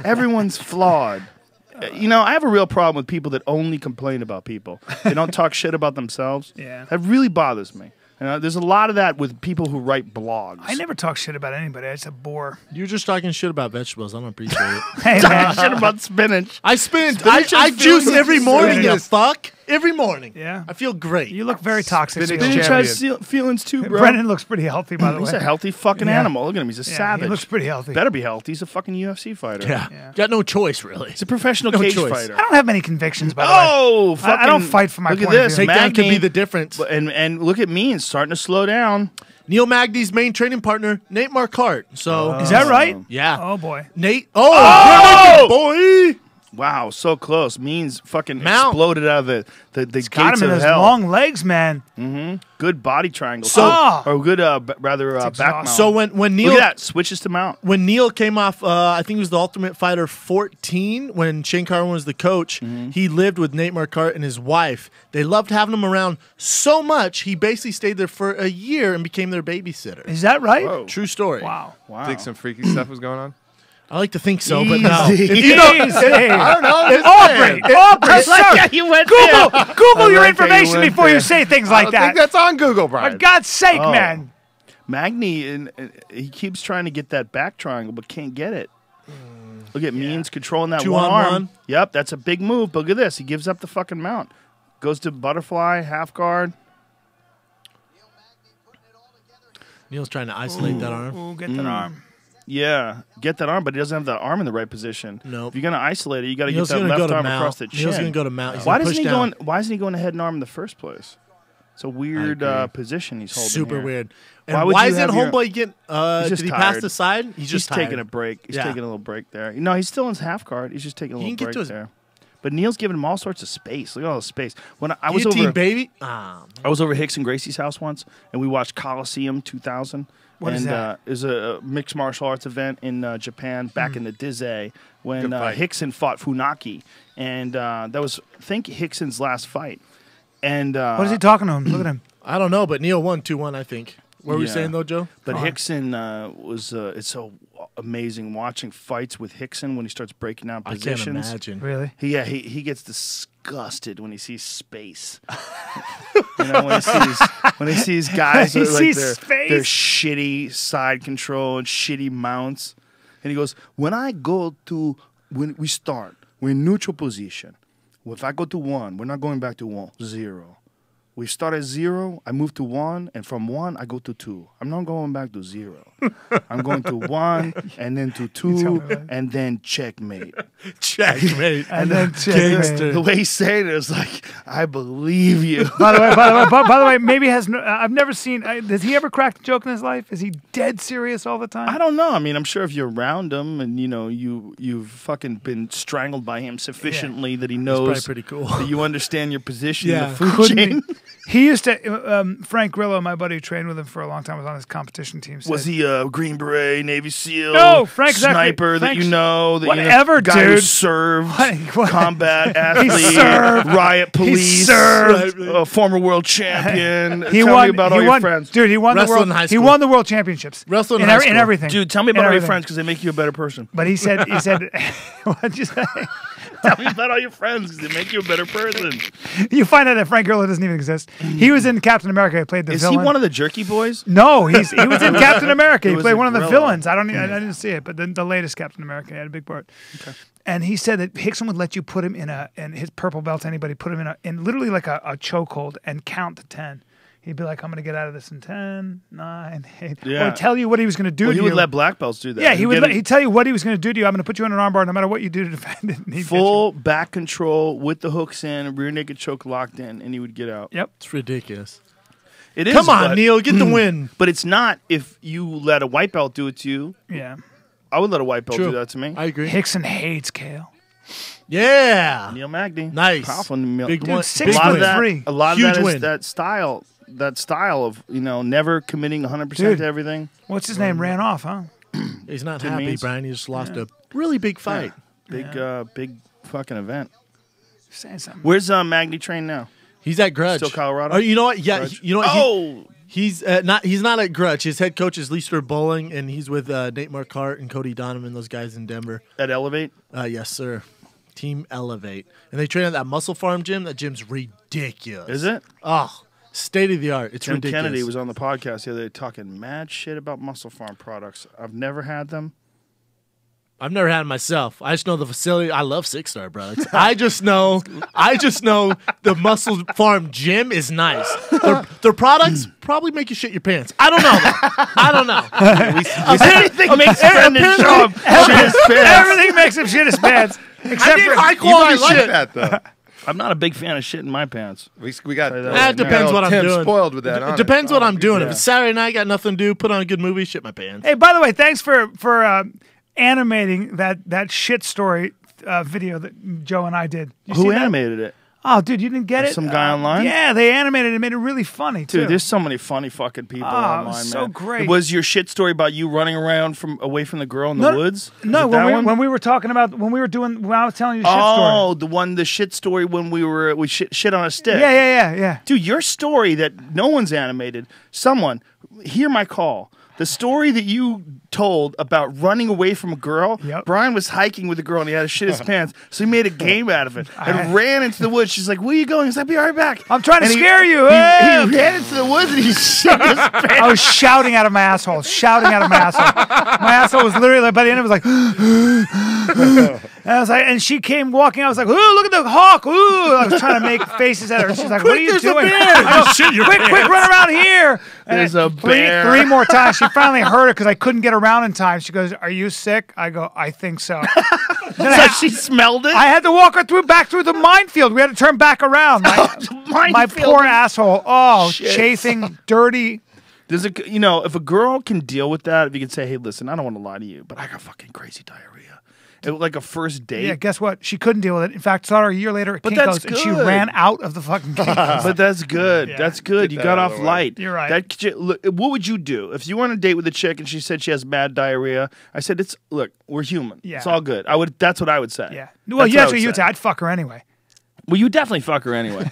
A: Everyone's flawed. you know, I have a real problem with people that only complain about people. They don't talk shit about themselves.
B: Yeah.
A: That really bothers me. There's a lot of that with people who write blogs.
B: I never talk shit about anybody. I just a bore.
D: You're just talking shit about vegetables. I don't appreciate it.
B: Hey,
A: talk
B: man.
A: shit about spinach.
D: I spin.
A: Spinach
D: I
A: and
D: juice
A: feelings.
D: every morning. You
B: Spinach.
D: fuck every morning.
B: Yeah.
D: I feel great.
B: You look very toxic.
C: Spinach
B: Phil.
A: Spinach
C: champion.
A: has feelings too, bro.
B: Brendan looks pretty healthy, by the way.
A: He's a healthy fucking
B: Yeah.
A: animal. Look at him. He's a
B: Yeah,
A: savage.
B: He looks pretty healthy.
A: Better be healthy. He's a fucking UFC fighter.
D: yeah.
B: Yeah.
D: Got no choice really.
A: He's a professional
D: No
A: cage
D: choice.
A: fighter.
B: I don't have many convictions, by the way.
A: Oh, fucking,
B: I don't fight for my
A: look
B: point
A: at
B: of
A: this.
B: view.
D: Takedown could be
A: Magny-
D: the difference.
A: And look at me. It's starting to slow down.
D: Neil Magny's main training partner, Nate Marquardt. So
B: Is that right?
D: yeah.
B: Oh boy.
D: Nate.
A: Oh!
D: boy.
A: Wow, so close. Means fucking
D: Mount.
A: exploded out of the gates
B: Got him in
A: of
B: those
A: hell.
B: long legs, man.
A: Good body triangle.
B: So-
A: or good, rather back
B: exhausting.
A: mount.
D: So when Neil
A: Look at that. Switches to mount.
D: when Neil came off, I think it was the Ultimate Fighter 14, when Shane Carwin was the coach, he lived with Nate Marquardt and his wife. They loved having him around so much, he basically stayed there for a year and became their babysitter.
B: Is that right?
A: Whoa.
D: True story.
B: Wow.
A: Wow.
C: Think some freaky stuff was going on.
D: I like to think so, but
A: Easy.
D: no. If
B: You know,
C: I don't know. just
B: Aubrey,
C: saying.
B: Aubrey, sir,
A: Yeah, you went
B: Google,
A: there.
B: Google
A: I
B: your
A: like that you
B: information
A: went
B: before you
A: there.
B: say things
C: I
B: like
C: don't
B: that.
C: think that's on Google,
B: For
C: Brian.
B: God's sake,
A: Oh.
B: man.
A: Magny, and he keeps trying to get that back triangle, but can't get it. Look at Means controlling that
D: 2
A: one
D: on
A: arm.
D: 1.
A: Yep, that's a big move. But look at this. He gives up the fucking mount. Goes to butterfly, half guard.
D: Neil's trying to isolate that arm.
B: Ooh, get that arm.
A: Yeah, get that arm, but he doesn't have that arm in the right position.
D: Nope.
A: If you're gonna isolate it, you got to get
D: Neil's
A: that
D: gonna
A: left
D: go to
A: arm
D: mount.
A: across the chin.
D: Neil's gonna go to mount. He's
A: Why
D: gonna
A: doesn't
D: push
A: he
D: down.
A: go? Why isn't he going to head and arm in the first place? It's a weird position he's holding.
D: Super
A: here.
D: weird.
A: Why
D: And
A: would
D: why
A: you
D: isn't
A: have your-
D: homeboy getting?
A: He's
D: Did
A: just
D: he pass
A: tired.
D: the side? He's
A: He's
D: just
A: taking
D: tired.
A: a break. He's
D: Yeah.
A: taking a little break there. No, he's still in his half guard. He's just taking a
D: He
A: little
D: can get
A: break
D: to his-
A: there. But Neil's giving him all sorts of space. Look at all the space. When I was
D: Guillotine,
A: over,
D: baby. Ah,
A: I was over at Hicks and Gracie's house once, and we watched Coliseum 2000.
B: What is that?
A: It was a mixed martial arts event in Japan back in the Dizay when
C: Good fight.
A: Hickson fought Funaki, and that was I think Hickson's last fight. And
B: What is he talking to him? Look at him.
D: I don't know, but Neil won 2-1, I think. What were we
A: Yeah.
D: saying though, Joe?
A: But
B: Go on.
A: Hickson was it's so amazing watching fights with Hickson when he starts breaking down
D: I can't
A: positions.
D: imagine.
B: Really?
A: He gets disgusted when he sees space. When he sees guys
B: He
A: with, like
B: sees
A: their
B: space?
A: shitty side control and shitty mounts, and he goes, when we start, we're in neutral position. If I go to 1, we're not going back to 0. We start at 0, I move to 1, and from 1, I go to 2. I'm not going back to 0. I'm going to 1, and then to 2, and then checkmate.
D: Checkmate.
B: And then
D: Gangster.
A: The way he's saying it is like, I believe you.
B: By the way, maybe has no, I've never seen. Does he ever crack a joke in his life? Is he dead serious all the time?
A: I don't know. I mean, I'm sure if you're around him and you've fucking been strangled by him sufficiently that he
D: Probably
A: knows
D: pretty cool.
A: that you understand your position
D: Yeah.
A: in the food
B: Couldn't
A: chain.
B: He used to. Frank Grillo, my buddy, who trained with him for a long time, was on his competition team. Said,
A: Was he a Green Beret, Navy SEAL,
B: No, Frank's actually-
A: sniper that
B: Frank's-
A: you know, that
B: whatever,
A: guy who
B: dude.
A: served,
B: What?
A: combat athlete,
B: served.
A: riot police,
B: served.
A: Former world champion?
B: He
A: Tell
B: won.
A: me about
B: he
A: all your
B: won,
A: friends.
B: dude. He won the
D: Wrestled
B: world.
D: in high
B: He
D: school.
B: won the world championships.
D: Wrestled in
B: in
D: high
B: every- in
D: school.
B: everything.
A: Dude, tell me
B: In
A: about all your
B: everything.
A: friends because they make you a better person.
B: But he said, what'd you say?
A: Tell me about all your friends because they make you a better person.
B: You find out that Frank Grillo doesn't even exist. He was in Captain America. He played the
A: Is
B: villain.
A: he one of the jerky boys?
B: No, he was in Captain America. He
A: was
B: played
A: in
B: one of the
A: Grillo.
B: villains. I didn't see it, but the latest Captain America had a big part. Okay. And he said that Hickson would let you put him in his purple belt. Anybody put him in literally like a chokehold and count to 10. He'd be like, "I'm going to get out of this in 10, 9, 8."
A: Yeah.
B: Or tell you what he was going to do
A: Well,
B: to
A: he
B: you.
A: would let black belts do that.
B: Yeah,
A: He'd get
B: he'd tell you what he was going to do to you. I'm going to put you in an armbar no matter what you do to defend it. And he'd get
A: full back control with the hooks in, rear naked choke locked in, and he would get out.
B: you. Yep.
D: It's ridiculous.
A: It is.
D: Come on,
A: but,
D: Neil, get the win.
A: But it's not if you let a white belt do it to you.
B: Yeah.
A: I would let a white belt
D: True.
A: do that to me.
D: I agree.
B: Hickson hates Kale.
D: Yeah.
A: Neil Magny,
D: Nice.
A: powerful. Neil.
D: Big
B: Dude,
D: one.
B: 6
A: a lot of
B: foot
A: that.
B: three.
A: A lot of
D: Huge
A: that is
D: win.
A: that style of never committing 100%
B: Dude.
A: to everything.
B: What's his name? Ran off, huh?
D: He's not
A: Tim
D: happy,
A: Means.
D: Brian. He just lost a really big fight.
A: Big fucking event.
B: Saying something.
A: Where's Magny train now?
D: He's at Grudge.
A: Still Colorado?
D: Oh, you know what? Yeah,
A: Grudge?
D: you know what?
A: Oh,
D: He's not. He's not at Grudge. His head coach is Leister Bowling, and he's with Nate Marquardt and Cody Donovan. Those guys in Denver.
A: at Elevate.
D: Yes, sir. Team Elevate, and they train at that Muscle Farm gym. That gym's ridiculous.
A: Is it?
D: Oh, state of the art. It's
A: Tim
D: ridiculous.
A: Kennedy was on the podcast the other day talking mad shit about Muscle Farm products. I've never had them.
D: I've never had it myself. I just know the facility. I love Six Star, bro. I just know the Muscle Farm gym is nice. Their products probably make you shit your pants. I don't know. I don't know.
A: Everything makes Brendan show up shit his pants.
B: Everything makes him shit his pants. Except for
D: high
C: You
D: quality
C: might like
D: shit.
C: that though.
A: I'm not a big fan of shit in my pants.
C: We got
A: That
D: depends what I'm
C: Tim
D: doing.
C: spoiled with that.
D: It depends what I'm doing.
A: yeah.
D: If it's Saturday night, got nothing to do, put on a good movie, shit my pants.
B: Hey, by the way, thanks for animating that shit story video that Joe and I did. You see
A: Who
B: that?
A: animated it?
B: Oh, dude, you didn't get it?
A: Some guy online?
B: Yeah, they animated it and made it really funny, too.
A: Dude, there's so many funny fucking people
B: Oh, it
A: online,
B: was so
A: man.
B: great.
A: Was your shit story about you running around away from the girl in the woods?
B: No,
A: Is it that one?
B: when we were talking about, when I was telling you the shit
A: Oh,
B: story.
A: the shit story when we shit on a stick.
B: Yeah.
A: Dude, your story that no one's animated, someone, hear my call. The story that you told about running away from a girl,
B: Yep.
A: Brian was hiking with a girl and he had to shit his pants, so he made a game out of it and ran into the woods. She's like, "Where are you going?" He's like, "I'll be right back."
B: I'm trying to
A: And
B: scare you.
A: He
B: Hey!
A: ran into the woods and he shit his pants.
B: I was shouting out of my asshole, My asshole was literally, like, by the end, it was like, and I was like, and she came walking. I was like, "Ooh, look at the hawk!" Ooh, I was trying to make faces at her. She's like, "What are you
D: there's a
B: doing?"
D: bear.
B: I go, quick, run around here! And
A: There's a bear.
B: Three more times. She finally heard it because I couldn't get around in time. She goes, "Are you sick?" I go, "I think so." Then
A: So she smelled it.
B: I had to walk her back through the minefield. We had to turn back around. My
A: Minefield.
B: poor asshole. Oh,
A: Shit.
B: chafing, dirty.
A: There's if a girl can deal with that, if you can say, "Hey, listen, I don't want to lie to you, but I got fucking crazy diarrhea." Like a first date.
B: Yeah, guess what? She couldn't deal with it. In fact, saw her a year later at
A: But
B: Kinko's,
A: that's
B: and she
A: good.
B: ran out of the fucking Kinko's.
A: But that's good.
B: Yeah.
A: That's good. You
C: that
A: got
C: out
A: off
C: of the way.
A: light.
B: You're right.
A: What would you do if you were on a date with a chick and she said she has bad diarrhea? I said, "Look, we're human.
B: Yeah.
A: It's all good." That's what I would say.
B: Yeah. Well,
A: That's
B: that's
A: I
B: what you
A: would
B: would say. I'd fuck her anyway.
A: Well, you definitely fuck her anyway.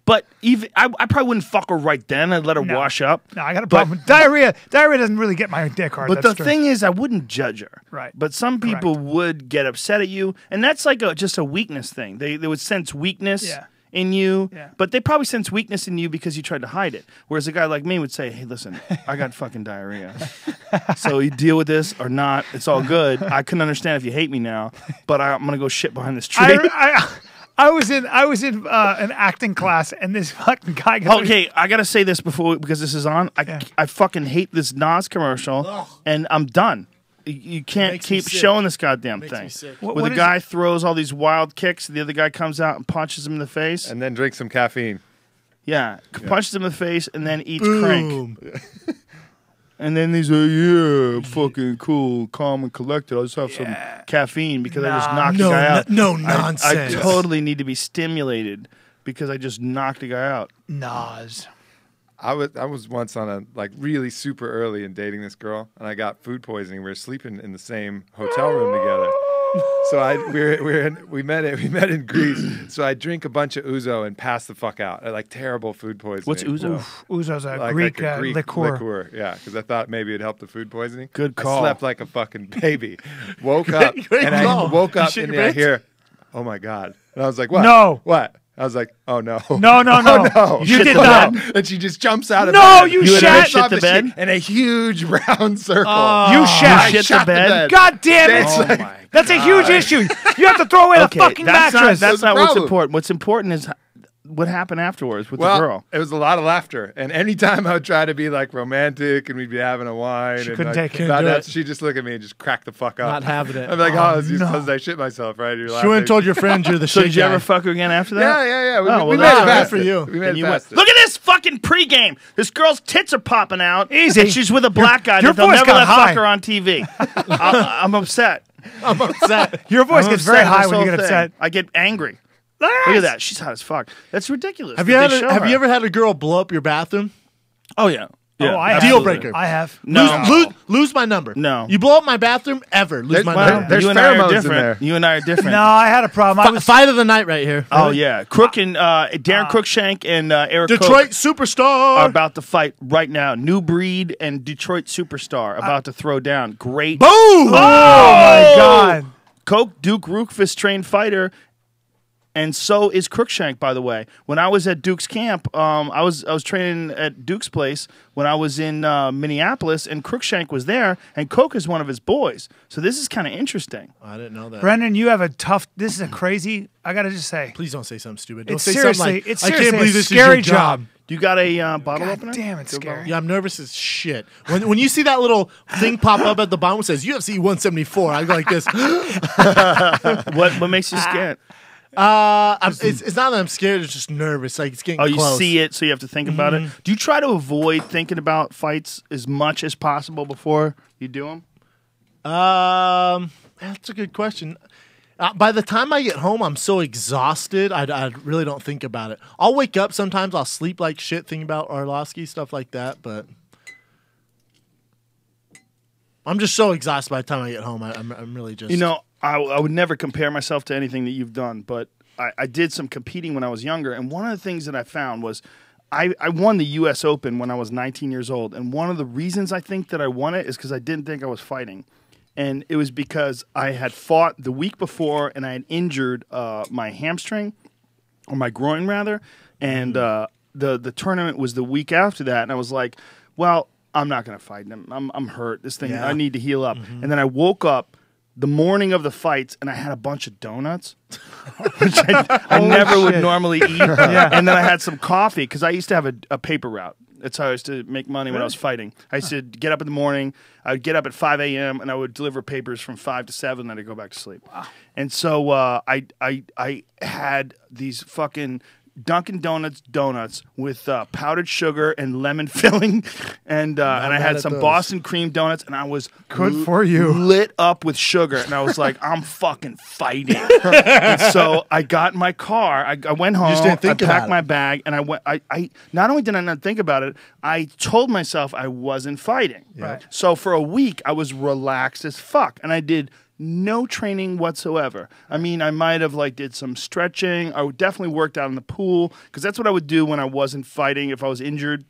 A: But even I probably wouldn't fuck her right then. I'd let her
B: No.
A: wash up.
B: No, I got a problem with diarrhea. Diarrhea doesn't really get my dick hard.
A: But
B: that's
A: the
B: true.
A: thing is, I wouldn't judge her.
B: Right.
A: But some people would get upset at you, and that's like just a weakness thing. They would sense weakness
B: Yeah.
A: in you,
B: Yeah.
A: but they probably sense weakness in you because you tried to hide it. Whereas a guy like me would say, "Hey, listen, I got fucking diarrhea. So you deal with this or not. It's all good. I couldn't understand if you hate me now, but I'm gonna go shit behind this tree."
B: I was in an acting class, and this fucking guy got
A: Okay, I gotta say this because this is on. I fucking hate this Nas commercial, and I'm done. You can't
D: Makes me
A: keep
D: sick.
A: showing this goddamn
D: Makes
A: thing.
D: me sick.
B: What
A: Where the
B: is
A: guy throws all these wild kicks, the other guy comes out and punches him in the face.
C: And then drink some caffeine.
A: Yeah, punches him in the face and then eats crank.
D: Boom.
A: And then he's like, "Yeah, I'm fucking cool, calm and collected. I'll just have some caffeine because I just knocked
D: No,
A: the guy out."
D: no
A: I
D: nonsense.
A: totally need to be stimulated because I just knocked the guy out.
B: Nas.
C: I was once on a really super early in dating this girl, and I got food poisoning. We were sleeping in the same hotel room together. So we met in Greece. So I drink a bunch of ouzo and pass the fuck out. I like terrible food poisoning.
A: What's ouzo?
B: Ouzo's a
C: Like
B: Greek,
C: a Greek
B: liqueur.
C: yeah, because I thought maybe it'd help the food poisoning.
A: Good call.
C: I slept like a fucking baby. Woke up
D: Great
C: and
D: call.
C: I woke
D: You
C: up
D: shit
C: and
D: your
C: I
D: pants?
C: hear, "Oh my god!" And I was like, "What?
B: No.
C: What?" I was like, "Oh no,
B: No, no, no.
C: no,
B: You
A: shit
B: did
A: the
B: not.
A: bed.
C: And she just jumps out of
B: No,
C: bed.
B: you
C: and
B: shat.
C: jumps off
A: the bed?
C: shit in a huge round circle.
B: You shat.
C: I
A: shit the
C: shot
A: bed?
B: God damn it.
C: It's like-
B: That's a huge issue. You have to throw away the fucking
A: that's
B: mattress.
A: Not, that's not
C: the
A: what's
C: problem.
A: important. What's important is what happened afterwards with
C: Well,
A: the girl.
C: it was a lot of laughter, and anytime I would try to be like romantic, and we'd be having a wine,
B: She
C: and
B: couldn't
C: like,
B: take it.
C: about
D: Couldn't do
C: that,
D: it.
C: she'd just look at me and just crack the fuck up.
D: Not having it.
C: I'm like, "Oh, it's
B: no.
C: because I shit myself, right?" You're
D: She
C: laughing.
D: went and told your friends you're the
A: So
D: shit
A: did you
D: guy.
A: ever fuck her again after that?
C: Yeah. We,
A: Oh,
C: we
A: well,
C: made
A: that's
C: it
A: good
C: past
D: for
C: it.
D: you.
C: We made
A: And
C: it
A: you went,
C: past it.
A: "Look at this fucking pregame. This girl's tits are popping out.
B: Easy.
A: And she's with a black guy
B: your
A: that they'll
B: voice
A: never
B: got
A: let
B: high.
A: fuck her on TV. I'm upset.
D: I'm upset.
B: Your voice
A: I'm
B: gets
A: upset
B: very
A: at
B: high
A: this
B: when you
A: whole
B: get
A: thing.
B: upset.
A: I get angry. Look at that. She's hot as fuck. That's ridiculous.
D: Have
A: that
D: you
A: they
D: had
A: show
D: have
A: her.
D: you ever had a girl blow up your bathroom?
A: Oh yeah. Yeah,
B: Oh, I have.
D: Deal
A: absolutely.
D: breaker.
B: I have.
A: No.
D: Lose my number.
A: No.
D: You blow up my bathroom ever. Lose
C: There's-
D: my
C: well,
D: number.
C: there's
A: you and I are
C: pheromones in
A: different.
C: there.
A: You and I are different.
B: No, I had a problem. I was
D: Fight of the night right here.
A: Oh yeah, Crook and Darren Cruikshank and Eric
D: Detroit
A: Koch
D: superstar.
A: are about to fight right now. New Breed and Detroit Superstar about to throw down. Great.
D: Boom!
B: Oh my God.
A: Coke Duke Rufus trained fighter And so is Crookshank, by the way. When I was at Duke's camp, I was training at Duke's place when I was in Minneapolis, and Crookshank was there, and Coke is one of his boys. So this is kind of interesting.
D: I didn't know that.
B: Brendan, you have a tough. This is a crazy. I got to just say,
D: Please don't say something stupid. Don't
B: it's
D: say
B: seriously,
D: something like,
B: it's
D: I
B: seriously
D: can't believe
B: a
D: this
B: scary
D: is your job.
A: Do you got a bottle
B: God
A: opener?
B: damn, it's scary.
D: Yeah, I'm nervous as shit. When you see that little thing pop up at the bottom that says UFC 174, I go like this.
A: What makes you scared?
D: It's not that I'm scared. It's just nervous. Like it's getting
A: Oh, you
D: close.
A: see it, so you have to think about it. Do you try to avoid thinking about fights as much as possible before you do them?
D: That's a good question. By the time I get home, I'm so exhausted, I really don't think about it. I'll wake up sometimes, I'll sleep like shit thinking about Arlovsky, stuff like that, but I'm just so exhausted by the time I get home. I'm really just...
A: You know, I would never compare myself to anything that you've done, but I did some competing when I was younger, and one of the things that I found was I won the U.S. Open when I was 19 years old, and one of the reasons I think that I won it is because I didn't think I was fighting. And it was because I had fought the week before and I had injured my hamstring, or my groin rather, and the tournament was the week after that, and I was like, well, I'm not going to fight him. I'm hurt. This thing, I need to heal up. And then I woke up the morning of the fights and I had a bunch of donuts, which I never would normally eat. And then I had some coffee because I used to have a paper route. That's how I used to make money when I was fighting. I used to get up in the morning. I would get up at 5 a.m. and I would deliver papers from 5 to 7. Then I'd go back to sleep. Wow. And so I had these fucking Dunkin' Donuts with powdered sugar and lemon filling, and I had some Boston cream donuts, and I was
B: Good for you.
A: lit up with sugar, and I was like, I'm fucking fighting. And so I got in my car. I went home.
D: just didn't think
A: I
D: about
A: packed
D: it.
A: my bag, and I went. I not only did I not think about it, I told myself I wasn't fighting.
B: Right.
A: So for a week, I was relaxed as fuck, and I did no training whatsoever. I mean, I might have did some stretching. I definitely worked out in the pool because that's what I would do when I wasn't fighting. If I was injured,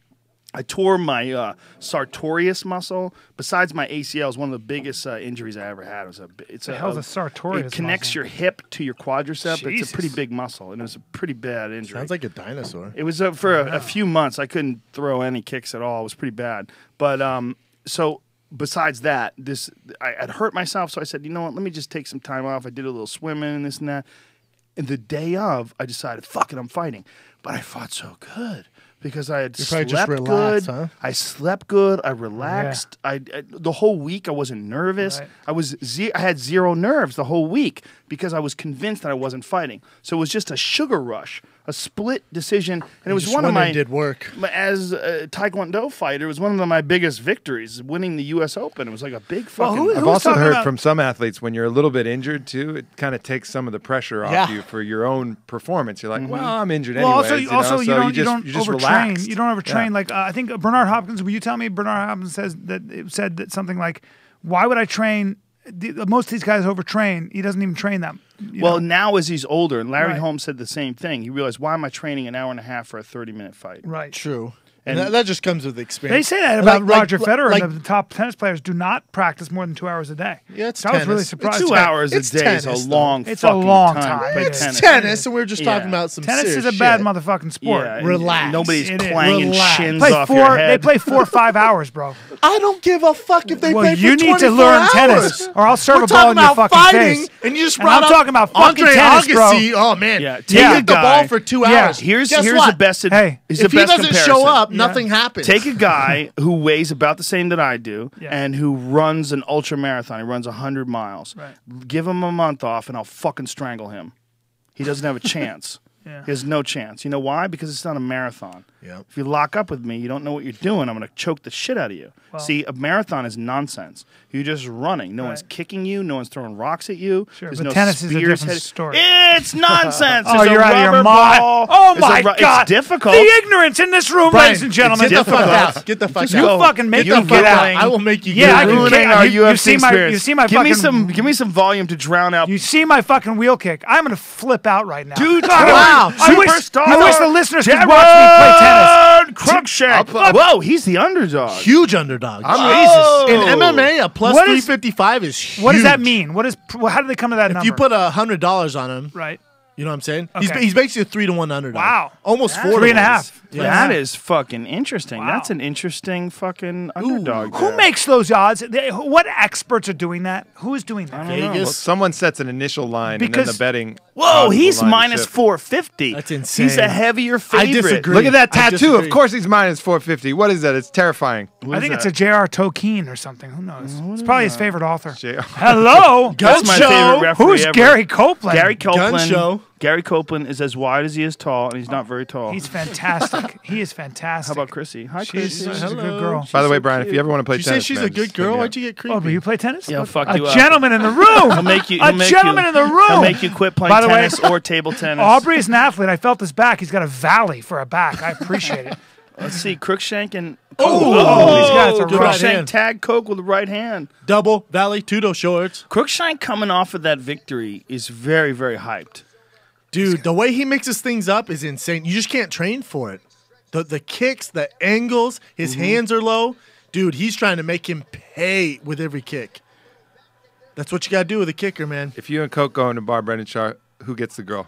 A: I tore my sartorius muscle. Besides my ACL, is one of the biggest injuries I ever had. It's
B: The hell's a sartorius
A: It connects
B: muscle?
A: your hip to your quadricep.
B: Jesus.
A: It's a pretty big muscle, and it was a pretty bad injury.
D: Sounds like a dinosaur.
A: It was for a few months. I couldn't throw any kicks at all. It was pretty bad. But so besides that, I had hurt myself, so I said, you know what, let me just take some time off. I did a little swimming and this and that. And the day of, I decided, fuck it, I'm fighting. But I fought so good because I had
D: probably
A: slept
D: just relaxed,
A: good.
D: huh?
A: I slept good. I relaxed. I the whole week I wasn't nervous.
B: Right.
A: I had zero nerves the whole week because I was convinced that I wasn't fighting. So it was just a sugar rush, a split decision, and it was
D: Just
A: one of
D: wondering
A: my
D: did work.
A: as a Taekwondo fighter. It was one of my biggest victories, winning the U.S. Open. It was like a big fucking.
B: who-
C: I've
B: was
C: also
B: talking
C: heard
B: about-
C: from some athletes when you're a little bit injured too, it kind of takes some of the pressure off
D: Yeah.
C: you for your own performance. You're like, well, I'm injured
B: Well,
C: anyways.
B: you don't
C: you just
B: overtrain.
C: relaxed.
B: You don't overtrain.
C: Yeah.
B: Like I think Bernard Hopkins. Will you tell me Bernard Hopkins said that something like, "Why would I train?" Most of these guys overtrain. He doesn't even train them. You
A: Well,
B: know?
A: now as he's older, and Larry
B: Right.
A: Holmes said the same thing. He realized, why am I training an hour and a half for a 30-minute fight?
B: right.
D: True.
A: And-
D: And that just comes with
B: They
D: experience.
B: say that about Roger Federer.
D: Like,
B: and the top tennis players do not practice more than 2 hours a day.
D: yeah, it's
B: I was really
D: tennis.
B: surprised.
D: It's
A: 2 hours a
D: It's
A: day is
D: tennis,
A: a
D: though.
A: long
B: It's a
A: fucking
B: long
A: time.
B: time.
A: to play
B: It's
A: tennis.
D: tennis, and we are just talking
A: Yeah.
D: about some
B: Tennis
D: serious
B: is a bad
D: shit.
B: motherfucking sport.
A: Yeah,
D: Relax.
A: Nobody's
B: It is.
A: clanging
D: Relax.
A: shins
B: Play
A: off
B: four.
A: your
B: They
A: head.
B: play 4 or 5 hours, bro.
D: I don't give a fuck if they
B: Well,
D: play for
B: you need to
D: 24
B: learn
D: hours.
B: tennis, or I'll serve
D: We're
B: a ball in
D: talking
B: your
D: about
B: fucking
D: fighting,
B: face.
D: and you just
B: And
D: brought
B: I'm
D: up
B: talking about fucking
D: Andre
B: tennis, bro.
D: Agassi. Oh man,
A: Yeah,
D: he
A: take
D: hit
A: a
D: the
A: guy-
D: ball for 2
B: Yeah.
D: hours.
A: Here's
D: Guess
A: the
D: what?
A: best.
B: Hey,
A: is
D: If
A: the
D: he
A: best
D: doesn't
A: comparison.
D: show up,
B: Yeah.
D: nothing happens.
A: Take a guy who weighs about the same that I do
B: Yeah.
A: and who runs an ultra marathon. He runs 100 miles.
B: Right.
A: Give him a month off and I'll fucking strangle him. He doesn't have a chance.
B: Yeah.
A: He has no chance. You know why? Because it's not a marathon.
D: Yep.
A: If you lock up with me, you don't know what you're doing. I'm going to choke the shit out of you.
B: Well-
A: See, a marathon is nonsense. You're just running. No one's
B: Right.
A: kicking you. No one's throwing rocks at you.
B: Sure,
A: There's
B: but
A: no
B: tennis is a
A: spears
B: different
A: headed-
B: story.
A: It's nonsense.
B: Oh,
A: There's a
B: you're out of your
A: rubber
B: mind.
A: ball.
B: Oh
A: There's a
B: my
A: ru-
B: God.
A: It's difficult.
B: The ignorance in this room,
D: Brian,
B: ladies and gentlemen.
D: get the fuck
A: difficult.
D: out. Get the fuck
A: Just
D: out.
B: You
A: go.
B: fucking make
A: You
B: me get out.
A: fucking-
D: I will make you.
B: Yeah,
D: get
B: I
D: out.
B: can
A: ruining
B: get-
A: our
B: you
A: UFC
B: see my-
A: experience.
B: you see my
A: give me
B: fucking-
A: give me some volume to drown out.
B: You see my fucking wheel kick. I'm going to flip out right now.
A: Dude,
B: God,
D: wow.
B: I wish the listeners could watch me play tennis.
A: Crookshank. Whoa, he's the underdog.
D: Huge underdog.
A: Jesus.
D: In MMA, a plus
B: What is-
D: 355 is huge.
B: What does that mean? How do they come to that
D: If
B: number?
D: you put $100 on him,
B: right.
D: You know what I'm saying?
B: Okay.
D: He's basically a 3-1 underdog.
B: Wow.
D: Almost
B: That's
D: 4
B: 3.5. Yeah.
A: That is fucking interesting.
B: Wow.
A: That's an interesting fucking underdog.
B: Who
A: there.
B: makes those odds? What experts are doing that? Who is doing that?
D: Vegas.
C: Well, someone sets an initial line, and then
B: Because-
C: the betting.
A: Whoa,
C: causes the
A: he's
C: line to
A: minus
C: shift.
A: 450.
D: That's insane.
A: He's a heavier
D: I
A: favorite.
D: disagree.
C: Look at that
D: I
C: tattoo.
D: disagree.
C: Of course, he's minus 450. What is that? It's terrifying.
B: I think it's a J.R. Tolkien or something. Who knows? It's probably his favorite author.
C: J.R.
B: Hello,
A: That's my
D: show.
A: favorite referee
B: Who's
A: ever.
B: Gary Copeland?
A: Gary Copeland.
D: show.
A: Gary Copeland is as wide as he is tall, and he's not very tall.
B: He's fantastic. He is fantastic.
A: How about Chrissy? Hi,
B: She's
A: Chrissy.
B: a good girl.
C: By the way, Brian, if you ever want to play
D: Did you say
C: tennis,
D: she's
C: man,
D: a good
C: just hit
D: girl?
C: me
D: Why'd
C: up.
D: you get creepy?
B: Oh, do you play tennis?
A: Yeah, I'll fuck
B: a
A: you up.
B: gentleman in the room.
A: He'll make you.
B: A gentleman in the room.
A: He'll make you quit playing
B: By the way,
A: tennis or table tennis.
B: Aubrey is an athlete. I felt his back. He's got a valley for a back. I appreciate it.
A: Let's see, Crookshank and
B: Oh, these guys are
D: good
B: rough.
D: right hand.
A: Crookshank tag Coke with the right hand.
D: Double Valley Tudo shorts.
A: Crookshank coming off of that victory is very, very hyped.
D: Dude, the way he mixes things up is insane. You just can't train for it. The kicks, the angles, his hands are low. Dude, he's trying to make him pay with every kick. That's what you got to do with a kicker, man.
C: If you and Coke go into bar, Brendan Shaw, who gets the girl?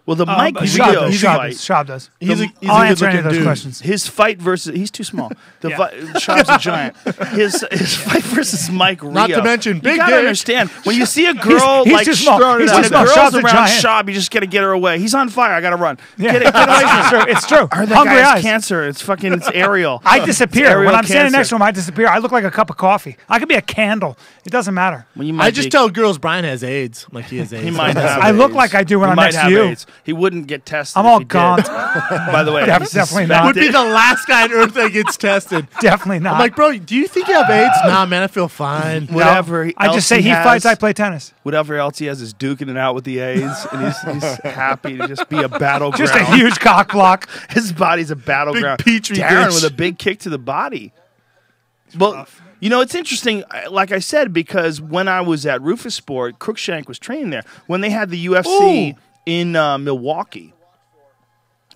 A: Well, the Mike
B: Shab
A: Rio
B: does.
A: fight,
B: Shab does.
D: He's a
B: I'll answer any of
D: good-looking
B: those
D: dude.
B: questions.
A: his fight versus he's too small. The
B: Yeah.
A: Shab's a giant. His fight versus Mike Rio.
D: Not to mention
A: you
D: big
A: gotta
D: dick.
A: understand when you see a girl
B: he's
A: like
B: too small.
A: throwing
B: He's
A: it
B: too
A: out,
B: small.
A: the
B: Shab's
A: girls
B: a
A: around
B: giant.
A: Shab, you just gotta get her away. He's on fire. I gotta run.
B: Yeah.
A: Get away from
B: It's
A: him.
B: true. It's true.
A: I heard that
B: Hungry
A: guy has
B: eyes.
A: cancer. It's Ariel.
B: I
A: It's
B: disappear.
A: aerial
B: When I'm standing
A: cancer.
B: next to him, I disappear. I look like a cup of coffee. I could be a candle. It doesn't matter.
A: Well, you might
D: I just
A: be-
D: tell girls Brian has AIDS. Like he has AIDS.
A: he might have.
B: I look
A: AIDS.
B: like I do when
A: He
B: I'm
A: might
B: next to
A: have
B: you.
A: AIDS. He wouldn't get tested.
B: I'm
A: if
B: all
A: he did.
B: gaunt.
A: By the way, he's
B: Definitely not.
D: Would be
A: suspected.
D: the last guy on earth that gets tested.
B: Definitely not.
D: I'm like, bro, do you think you have AIDS? Nah, man, I feel fine.
B: No.
A: Whatever
B: I
A: else
B: just say he
A: has,
B: fights, I play tennis.
A: Whatever else he has is duking it out with the A's, and he's happy to just be a battleground.
B: Just a huge cock block.
A: His body's a battleground.
D: petri
A: Darren
D: dish.
A: with a big kick to the body. Well, you know, it's interesting, like I said, because when I was at Rufus Sport, Crookshank was training there. When they had the UFC in Milwaukee,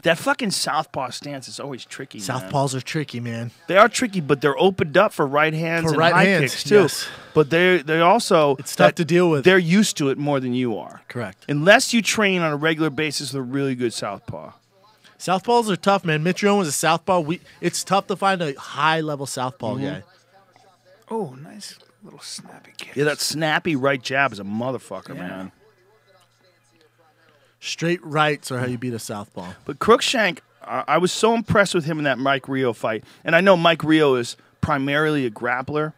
A: that fucking southpaw stance is always tricky, man.
D: Southpaws are tricky, man.
A: They are tricky, but they're opened up for right hands
D: For
A: and
D: right
A: high
D: hands,
A: kicks, too.
D: yes.
A: But they also...
D: It's tough to deal with.
A: They're used to it more than you are.
D: Correct.
A: Unless you train on a regular basis with a really good southpaw.
D: Southpaws are tough, man. Mitch Rowan was a southpaw. It's tough to find a high-level southpaw guy.
B: Oh, nice little snappy kick.
A: Yeah, that snappy right jab is a motherfucker, man.
D: Straight rights are how you beat a southpaw.
A: But Crookshank, I was so impressed with him in that Mike Rio fight. And I know Mike Rio is primarily a grappler.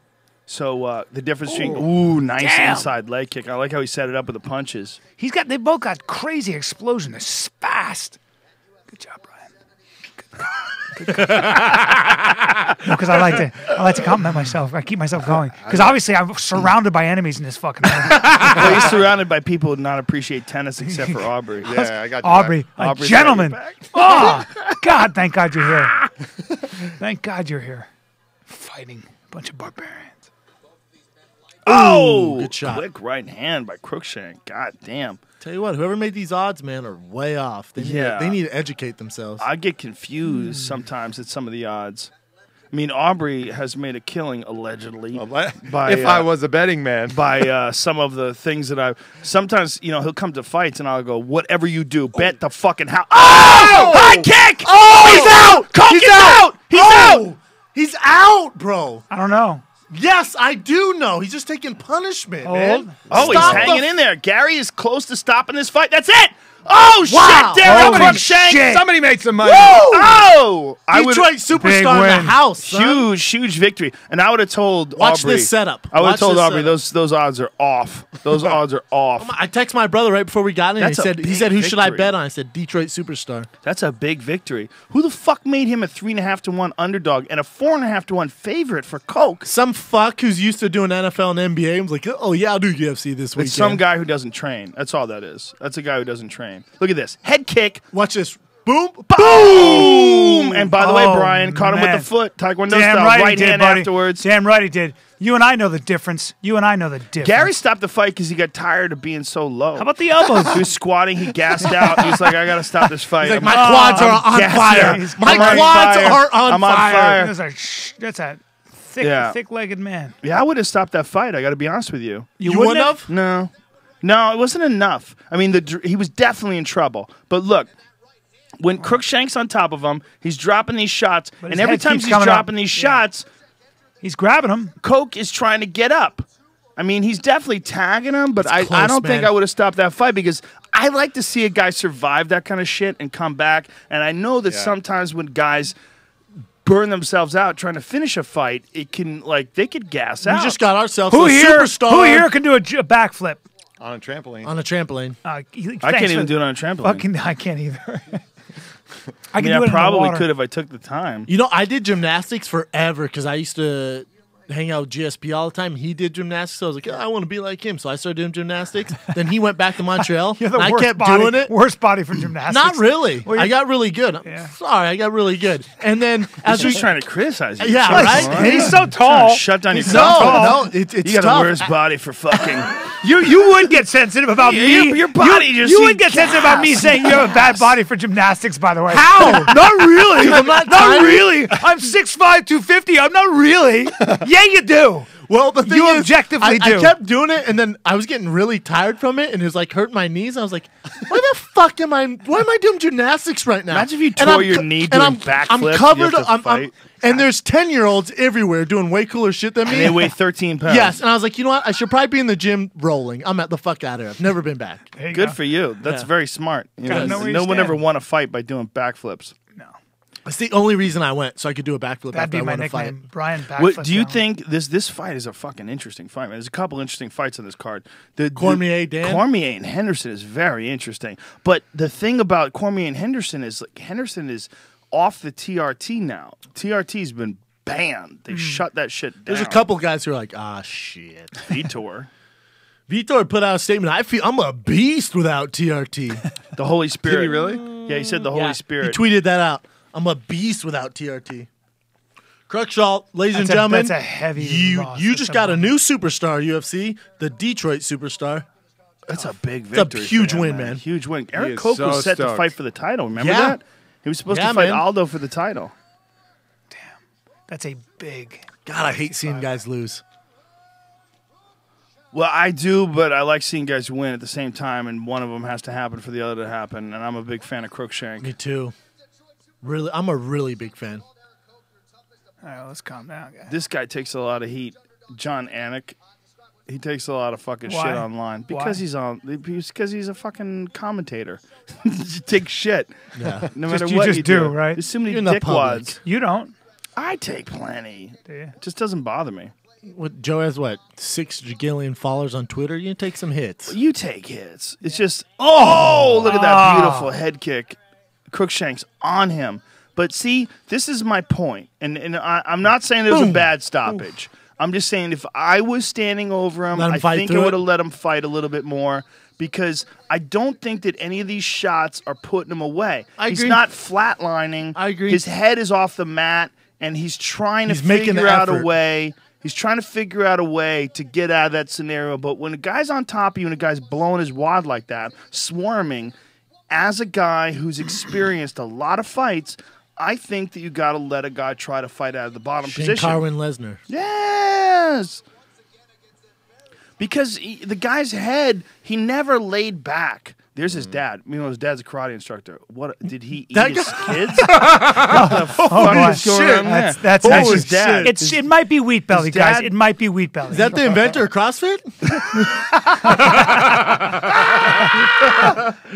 A: So the difference between, nice
B: Damn.
A: inside leg kick. I like how he set it up with the punches.
B: They both got crazy explosion. They're fast. Good job, Brian. Because I like to compliment myself. I keep myself going. Because obviously I'm surrounded by enemies in this fucking room.
A: Well, he's surrounded by people who do not appreciate tennis except for Aubrey.
C: Yeah, I got you.
B: Aubrey, a
A: Aubrey's
B: gentleman.
A: got
B: Oh, God, thank God you're here. Thank God you're here. Fighting a bunch of barbarians.
A: Oh,
D: good shot.
A: Quick right hand by Crookshank. God damn.
D: Tell you what, whoever made these odds, man, are way off. They need to educate themselves.
A: I get confused sometimes at some of the odds. I mean, Aubrey has made a killing, allegedly. by,
C: If I was a betting man.
A: by some of the things that I sometimes, he'll come to fights and I'll go, whatever you do, bet the fucking house. Oh! High kick! Oh! He's out! Coke is out! He's out!
D: He's out, bro.
B: I don't know.
D: Yes, I do know. He's just taking punishment, man.
A: Oh,
D: Stop
A: he's
D: the
A: hanging in there. Gary is close to stopping this fight. That's it! Oh,
D: Wow.
A: shit, Darren
B: Holy
A: Crookshank!
B: shit.
C: Somebody made some money.
A: Oh! I would
D: Detroit superstar in the
B: win.
D: house. Son.
A: huge victory. And I would have told
D: Watch
A: Aubrey.
D: this setup.
A: I would have
D: Watch
A: told
D: this
A: Aubrey
D: setup.
A: those odds are off. Those odds are off.
D: I texted my brother right before we got in.
A: That's a
D: He
A: big
D: said, who should I
A: victory.
D: bet on? I said, Detroit superstar.
A: That's a big victory. Who the fuck made him a 3.5 to 1 underdog and a 4.5 to 1 favorite for Coke?
D: Some fuck who's used to doing NFL and NBA was like, oh, yeah, I'll do UFC this weekend.
A: It's some guy who doesn't train. That's all that is. That's a guy who doesn't train. Look at this. Head kick.
D: Watch this. Boom.
A: Boom! And by the way,
B: Oh,
A: Brian caught him with
B: man.
A: the foot. Taekwondo
B: Damn
A: style.
B: right,
A: Right
B: he did,
A: hand
B: buddy.
A: afterwards.
B: Damn right he did. You and I know the difference.
A: Gary stopped the fight because he got tired of being so low.
B: How about the elbows?
A: He was squatting. He gassed out. He was like, I got to stop this fight.
D: He's like,
A: I'm-
D: my quads are on
A: gassed
D: fire.
A: out.
D: My
A: I'm on
D: quads
A: fire.
D: are on
A: I'm on
D: fire.
A: fire.
B: That's a
A: Yeah.
B: thick-legged man.
A: Yeah, I would have stopped that fight. I got to be honest with you.
D: You wouldn't have?
A: No. No, it wasn't enough. I mean, he was definitely in trouble. But look, when Crookshank's on top of him, he's dropping these shots,
B: But
A: and
B: his
A: every
B: head
A: time
B: keeps
A: he's
B: coming
A: dropping
B: up.
A: these
B: Yeah.
A: shots,
B: He's grabbing him.
A: Coke is trying to get up. I mean, he's definitely tagging him, but I
D: close,
A: don't think
D: man.
A: I would have stopped that fight because I like to see a guy survive that kind of shit and come back. And I know that sometimes when guys burn themselves out trying to finish a fight, it can they could gas out.
D: We just got ourselves
B: Who
D: a
B: here?
D: superstar
B: Who here can do a backflip?
C: On a trampoline.
D: on a trampoline.
A: I can't even do it on a trampoline.
B: I can't either.
A: I
B: can
A: mean,
B: do it
A: I
B: in the
A: probably
B: water.
A: could if I took the time.
D: You know, I did gymnastics forever because I used to hang out with GSP all the time. He did gymnastics, so I was like, I want to be like him. So I started doing gymnastics. Then he went back to Montreal.
B: You're the
D: and I
B: worst
D: kept
B: body,
D: doing it.
B: Worst body for gymnastics.
D: Not really.
B: Well,
D: I got really good.
B: Yeah.
D: Sorry, I got really good. And then
A: I
D: as
A: was
D: we
A: just trying to criticize you.
D: Yeah,
A: Come
D: right?
A: on.
B: He's so
A: Trying to
B: tall.
A: shut down your
D: no,
A: confidence.
D: no, it's
A: You got
D: tough.
A: the worst body for fucking.
B: You would get sensitive about me.
A: Your body
B: you,
A: just
B: you
A: seems
B: would get sensitive about me
A: gas.
B: saying you have a bad body for gymnastics. By the way,
D: How?
B: Not really.
D: I'm not
B: not
D: tiny.
B: really. I'm 6'5", 250. I'm not really. Yeah, you do.
D: Well, the thing
B: You
D: is,
B: objectively
D: I
B: do.
D: kept doing it, and then I was getting really tired from it, and it was like hurting my knees. I was like, "Why the fuck am I? Why am I doing gymnastics right now?"
A: Imagine if you
D: And
A: tore
D: I'm
A: your
D: co-
A: knee
D: and
A: doing
D: I'm
A: backflips, you
D: covered.
A: have to fight.
D: And there's 10-year-olds everywhere doing way cooler shit than me.
A: And they weigh 13 pounds.
D: Yes, and I was like, you know what? I should probably be in the gym rolling. I'm at the fuck out of here. I've never been back.
B: There you
A: Good
B: go.
A: for you. That's
D: Yeah.
A: very smart. You
B: Gotta
A: know,
B: know where you
A: no one
B: stand.
A: ever won a fight by doing backflips.
B: No,
D: That's the only reason I went, so I could do a backflip
B: that'd
D: after
B: be
D: I
B: my
D: won a fight.
B: nickname, Brian.
A: What, do you
B: Backflip
A: think this fight is a fucking interesting fight, man? There's a couple interesting fights on this card.
D: Cormier, Dan?
A: Cormier and Henderson is very interesting. But the thing about Cormier and Henderson is Henderson is off the TRT now. TRT's been banned. They shut that shit down.
D: There's a couple guys who are like, shit.
A: Vitor.
D: Vitor put out a statement. I'm a beast without TRT.
A: The Holy Spirit.
C: Did he really?
A: Yeah, he said the
D: Yeah,
A: Holy Spirit.
D: He tweeted that out. I'm a beast without TRT. Cruikshank, ladies and gentlemen,
B: that's a heavy
D: You
B: loss.
D: you
B: That's
D: just
B: a
D: got a
B: bummer.
D: new superstar UFC, the Detroit superstar.
A: That's a big
D: a
A: victory.
D: huge
A: for him,
D: win, man.
A: Huge win.
C: He
A: Eric
C: is
A: Koch
C: so
A: was set to
C: stoked.
A: fight for the title. Remember
D: Yeah.
A: that? He was supposed
D: Yeah,
A: to fight
D: man.
A: Aldo for the title.
B: That's a big.
D: God, I hate seeing guys lose.
A: Well, I do, but I like seeing guys win at the same time, and one of them has to happen for the other to happen. And I'm a big fan of Crookshank.
D: Me too. Really, I'm a really big fan.
B: All right, let's calm down, guys.
A: This guy takes a lot of heat. John Anik, he takes a lot of fucking
B: Why?
A: shit online because
B: Why?
A: because he's a fucking commentator. You take shit.
D: Yeah.
A: No matter
B: you
A: what
B: just
A: you
B: do,
A: do,
B: right?
A: There's so many
D: You're in the public.
A: dickwads.
B: You don't,
A: I take plenty.
B: do you?
A: It just doesn't bother me.
D: What Joe has 6 gajillion followers on Twitter. You can take some hits.
A: You take hits. It's just look at that beautiful head kick. Crookshank's on him. But see, this is my point, and I'm not saying it was a bad stoppage. I'm just saying if I was standing over him,
D: Let him
A: I
D: fight
A: think I
D: through
A: would have
D: it?
A: let him fight a little bit more because I don't think that any of these shots are putting him away. He's
D: agree.
A: not flatlining.
D: I agree.
A: His head is off the mat, and he's trying to
D: He's making
A: figure
D: the
A: out a
D: effort.
A: way. He's trying to figure out a way to get out of that scenario. But when a guy's on top of you and a guy's blowing his wad like that, swarming, as a guy who's experienced a lot of fights, I think that you got to let a guy try to fight out of the bottom
D: Shane
A: position.
D: Carwin Lesnar.
A: Yes. Because the guy's head, he never laid back. There's his dad. You know, his dad's a karate instructor. What did he eat
D: That
A: his kids? What the fuck
B: boy.
A: is going
D: Shit.
A: on there?
B: That's
A: Holy
B: actually
A: his dad.
B: It might be wheat belly,
A: his
B: guys.
A: dad-
B: It might be wheat belly.
D: Is that the inventor of CrossFit?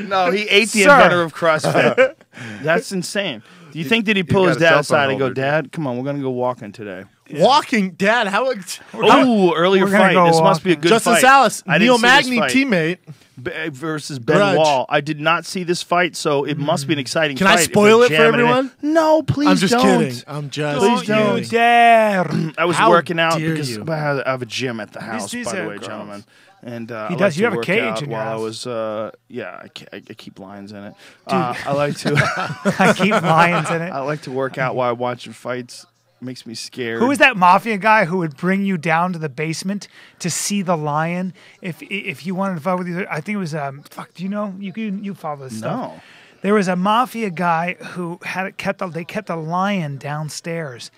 A: No, he ate the
B: Sir.
A: inventor of CrossFit. That's insane. Do you think that he pull his
C: got a cell
A: dad aside
C: phone
A: and go,
C: holder,
A: Dad, come on, we're going to go walking today?
D: Walking, Dad. How?
A: Oh, earlier
B: we're gonna
A: fight.
B: go
A: This must be a
B: walking.
A: good
D: Justin
A: fight.
D: Salas,
A: I
D: Neil
A: didn't see this
D: Magny
A: fight.
D: teammate.
A: Versus Ben
D: Grudge.
A: Wall. I did not see this fight, so it must be an exciting
D: Can
A: fight.
D: I
A: if
D: spoil
A: they're
D: it for
A: jamming
D: everyone?
A: No, please
D: I'm just
A: don't.
D: kidding. I'm just
A: Please
B: Don't
A: don't.
B: you dare.
A: I was
D: How
A: working out
D: dare
A: because
D: you.
A: I have a gym at the house,
B: these
A: by the
B: are
A: way,
B: gross.
A: gentlemen. And I
B: He
A: like
B: does.
A: to
B: You have a
A: work
B: cage
A: out
B: in your
A: while I
B: house.
A: was, I keep lions in it. I like to,
B: I keep lions in it.
A: I like to work out while I'm watching fights. Makes me scared.
B: Who is that mafia guy who would bring you down to the basement to see the lion if you wanted to fight with you? I think it was fuck. Do you know? You follow this stuff.
A: No.
B: There was a mafia guy who they kept a lion downstairs,